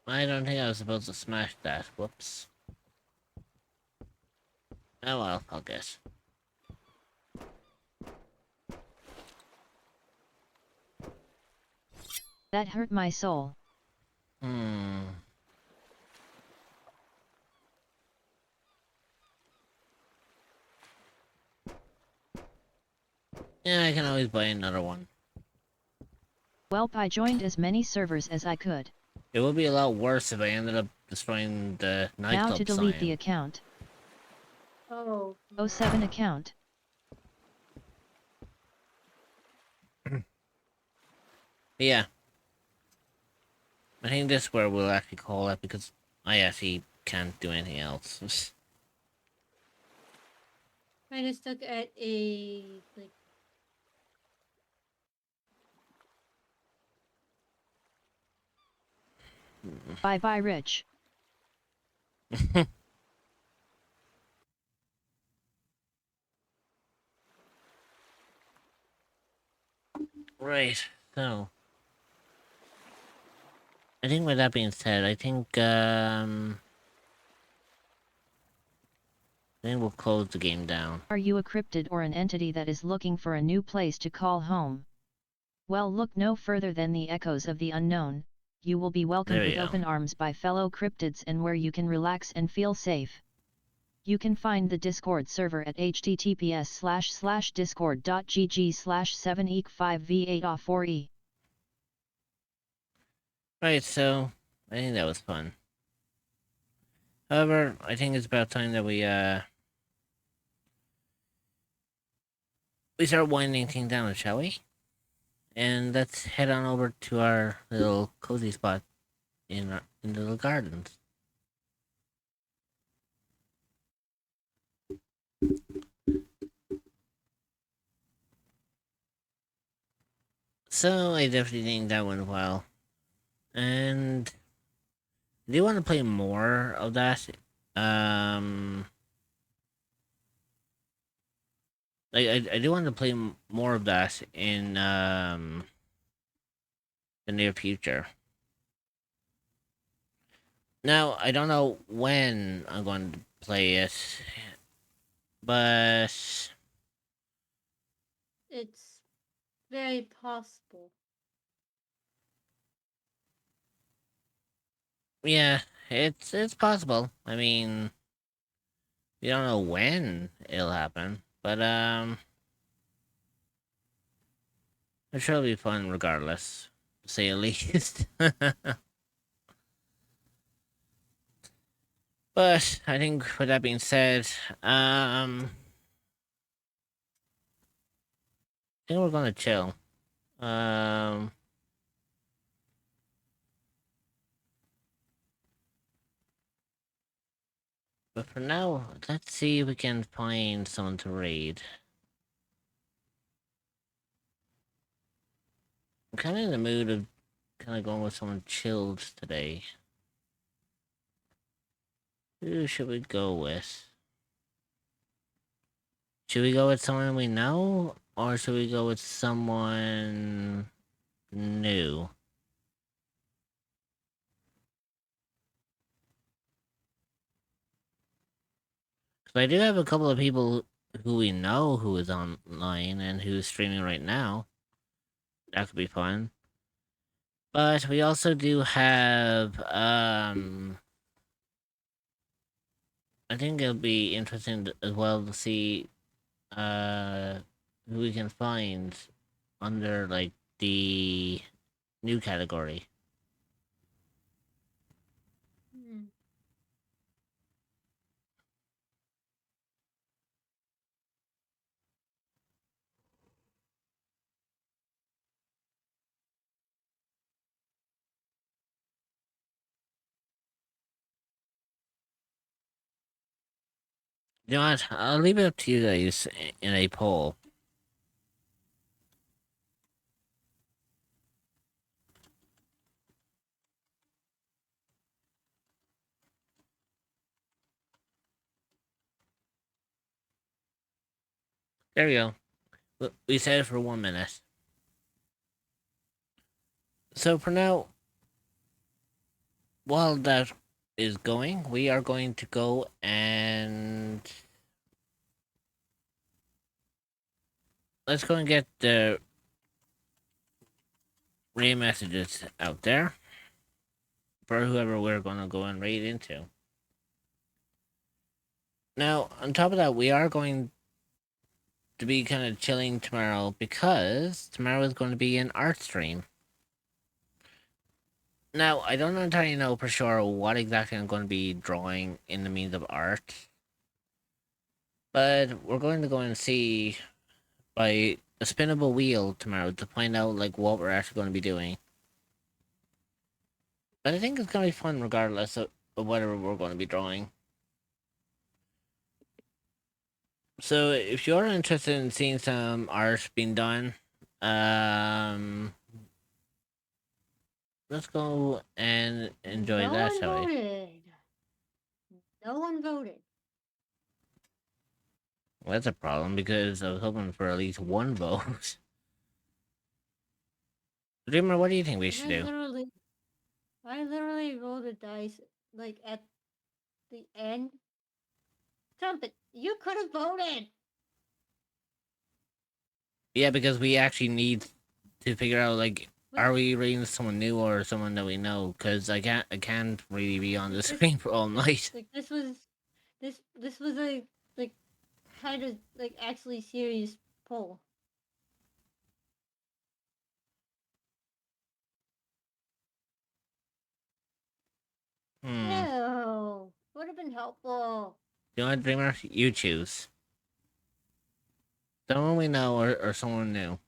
I don't think I was supposed to smash that. Whoops. Oh well, I'll guess. That hurt my soul. Yeah, I can always buy another one. Welp, I joined as many servers as I could. It would be a lot worse if I ended up destroying the nightclub Now to delete sign. the account. Oh. 07 account. Yeah. I think this is where we'll actually call it because I actually can't do anything else. I just stuck at a like. Bye bye, Rich. Right, so... I think with that being said, I think we'll close the game down. Are you a cryptid or an entity that is looking for a new place to call home? Well, look no further than the echoes of the unknown. You will be welcomed with open arms by fellow cryptids and where you can relax and feel safe. You can find the Discord server at https://discord.gg/7eek5v8off4e. Right, so I think that was fun. However, I think it's about time that we start winding things down, shall we? And let's head on over to our little cozy spot in the gardens. So I definitely think that went well, and I do want to play more of that. Um, I do want to play more of that in the near future. Now I don't know when I'm going to play it, but It's very possible. yeah, it's possible. I mean, we don't know when it'll happen, but I'm sure it'll be fun regardless, to say the least. But I think with that being said, I think we're gonna chill. Um, but for now, let's see if we can find someone to raid. I'm kind of in the mood of kind of going with someone chilled today. Who should we go with? Should we go with someone we know, or should we go with someone new? Because I do have a couple of people who we know who is online and who's streaming right now. That could be fun. But we also do have, I think it'll be interesting as well to see, who we can find under, like, the new category. Hmm. You know what? I'll leave it up to you guys in a poll. There we go. We said it for 1 minute. So for now, while that is going, we are going to go and let's go and get the raid messages out there for whoever we're going to go and raid into. Now, on top of that, we are going to be kind of chilling tomorrow because tomorrow is going to be an art stream. Now, I don't entirely know for sure what exactly I'm going to be drawing in the means of art, but we're going to go and see by a spinnable wheel tomorrow to find out like what we're actually going to be doing. But I think it's going to be fun regardless of whatever we're going to be drawing. So if you're interested in seeing some art being done, let's go and enjoy No that, one shall we? voted. No one voted. Well, that's a problem because I was hoping for at least one vote. Dreamer, what do you think we should do? I literally rolled the dice like at the end. Trumpet, you could have voted. Yeah, because we actually need to figure out like, are we rating someone new or someone that we know? Because I can't really be on the screen for all night. Like this was a like kind of like actually serious poll. No, would have been helpful. You know what, Dreamer? You choose. Someone we know or someone new.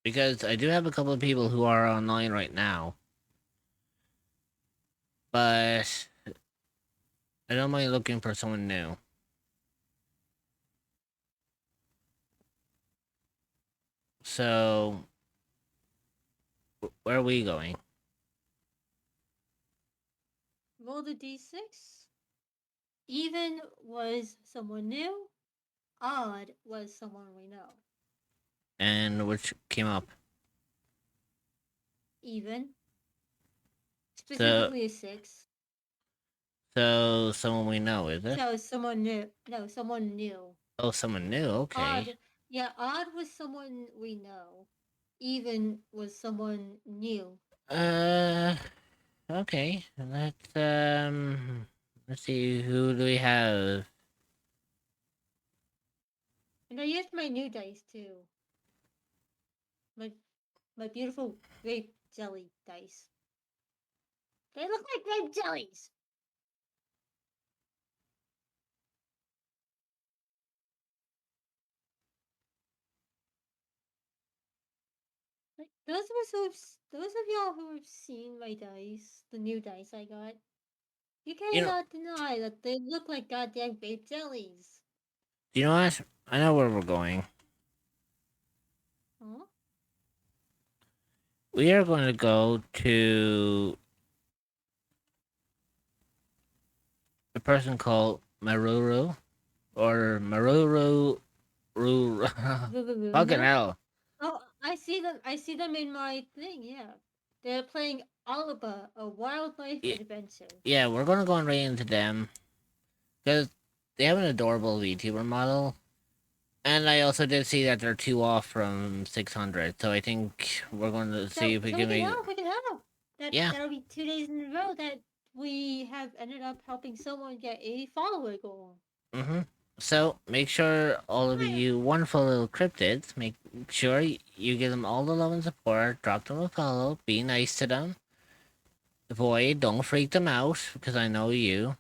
Because I do have a couple of people who are online right now. But I don't mind looking for someone new. So, where are we going? Roll the d6. Even was someone new. Odd was someone we know. And which came up? Even. Specifically a 6. So, someone we know, is it? So someone new. No, someone new. Oh, someone new, okay. Odd. Yeah, odd was someone we know. Even was someone new. Okay. Let's see, who do we have? And I used my new dice too. My beautiful grape jelly dice. They look like grape jellies. Like those of y'all who have seen my dice, the new dice I got, you cannot deny that they look like goddamn grape jellies. You know what? I know where we're going. Huh? We are going to go to a person called Maruru. Or Maruru. Fucking hell. Oh, I see them in my thing, yeah. They're playing Alba, a wildlife adventure. Yeah, we're going to go right into them. Because they have an adorable VTuber model. And I also did see that they're 2 off from 600. So I think we're going to see if we can make... We can help. That'll be 2 days in a row that we have ended up helping someone get a follower goal. Mm-hmm. So, make sure all of you wonderful little cryptids, make sure you give them all the love and support, drop them a follow, be nice to them. Void, don't freak them out, because I know you.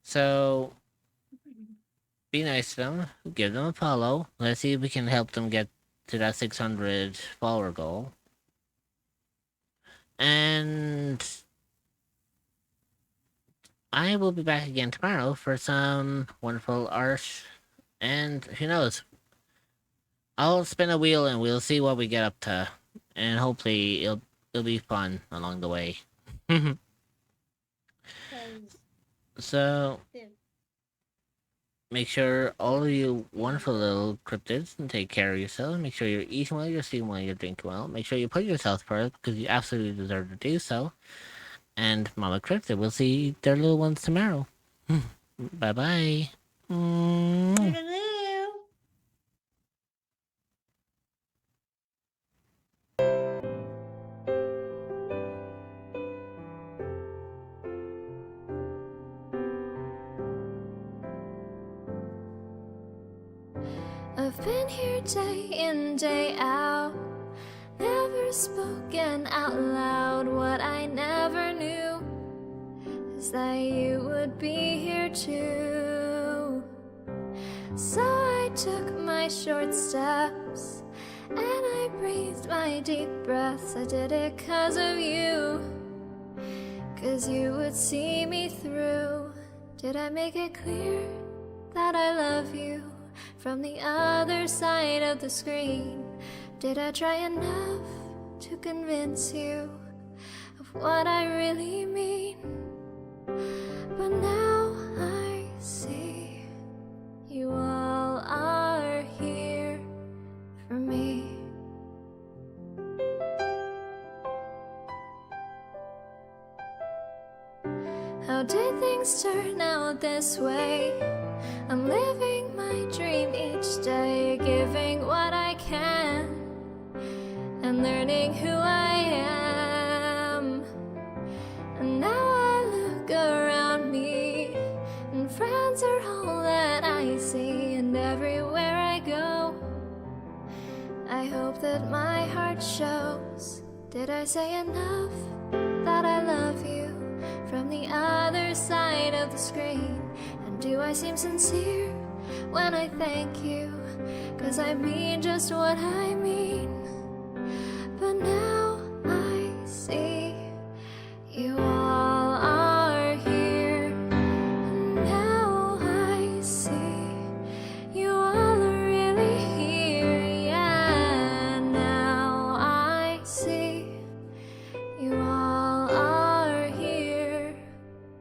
So, be nice to them, give them a follow. Let's see if we can help them get to that 600 follower goal. And I will be back again tomorrow for some wonderful art. And who knows? I'll spin a wheel and we'll see what we get up to. And hopefully it'll be fun along the way. So, make sure all of you wonderful little cryptids take care of yourselves. Make sure you're eating well, you're sleeping well, you're drinking well. Make sure you put yourself first because you absolutely deserve to do so. And Mama Cryptid will see their little ones tomorrow. Bye-bye. I've been here day in, day out, never spoken out loud. What I never knew is that you would be here too. So I took my short steps and I breathed my deep breaths. I did it 'cause of you, 'cause you would see me through. Did I make it clear that I love you from the other side of the screen? Did I try enough to convince you of what I really mean? But now I see you all are here for me. How did things turn out this way? I'm living my dream each day, giving what I can and learning who I am. And now I look around me and friends are all that I see, and everywhere I go I hope that my heart shows. Did I say enough that I love you from the other side of the screen? And do I seem sincere when I thank you 'cause I mean just what I mean. But now I see you all are here. And now I see you all are really here. Yeah, now I see you all are here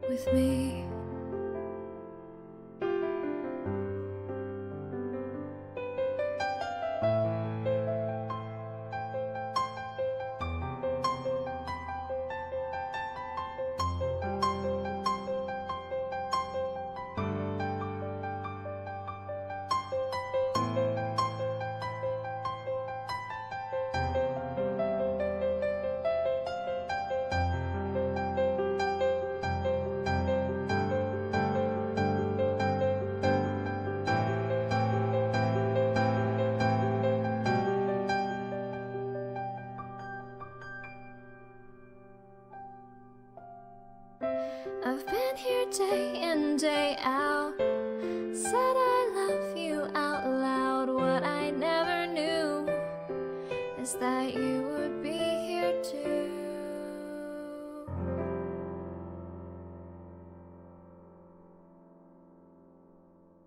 with me. I've been here day in, day out. Said I love you out loud. What I never knew is that you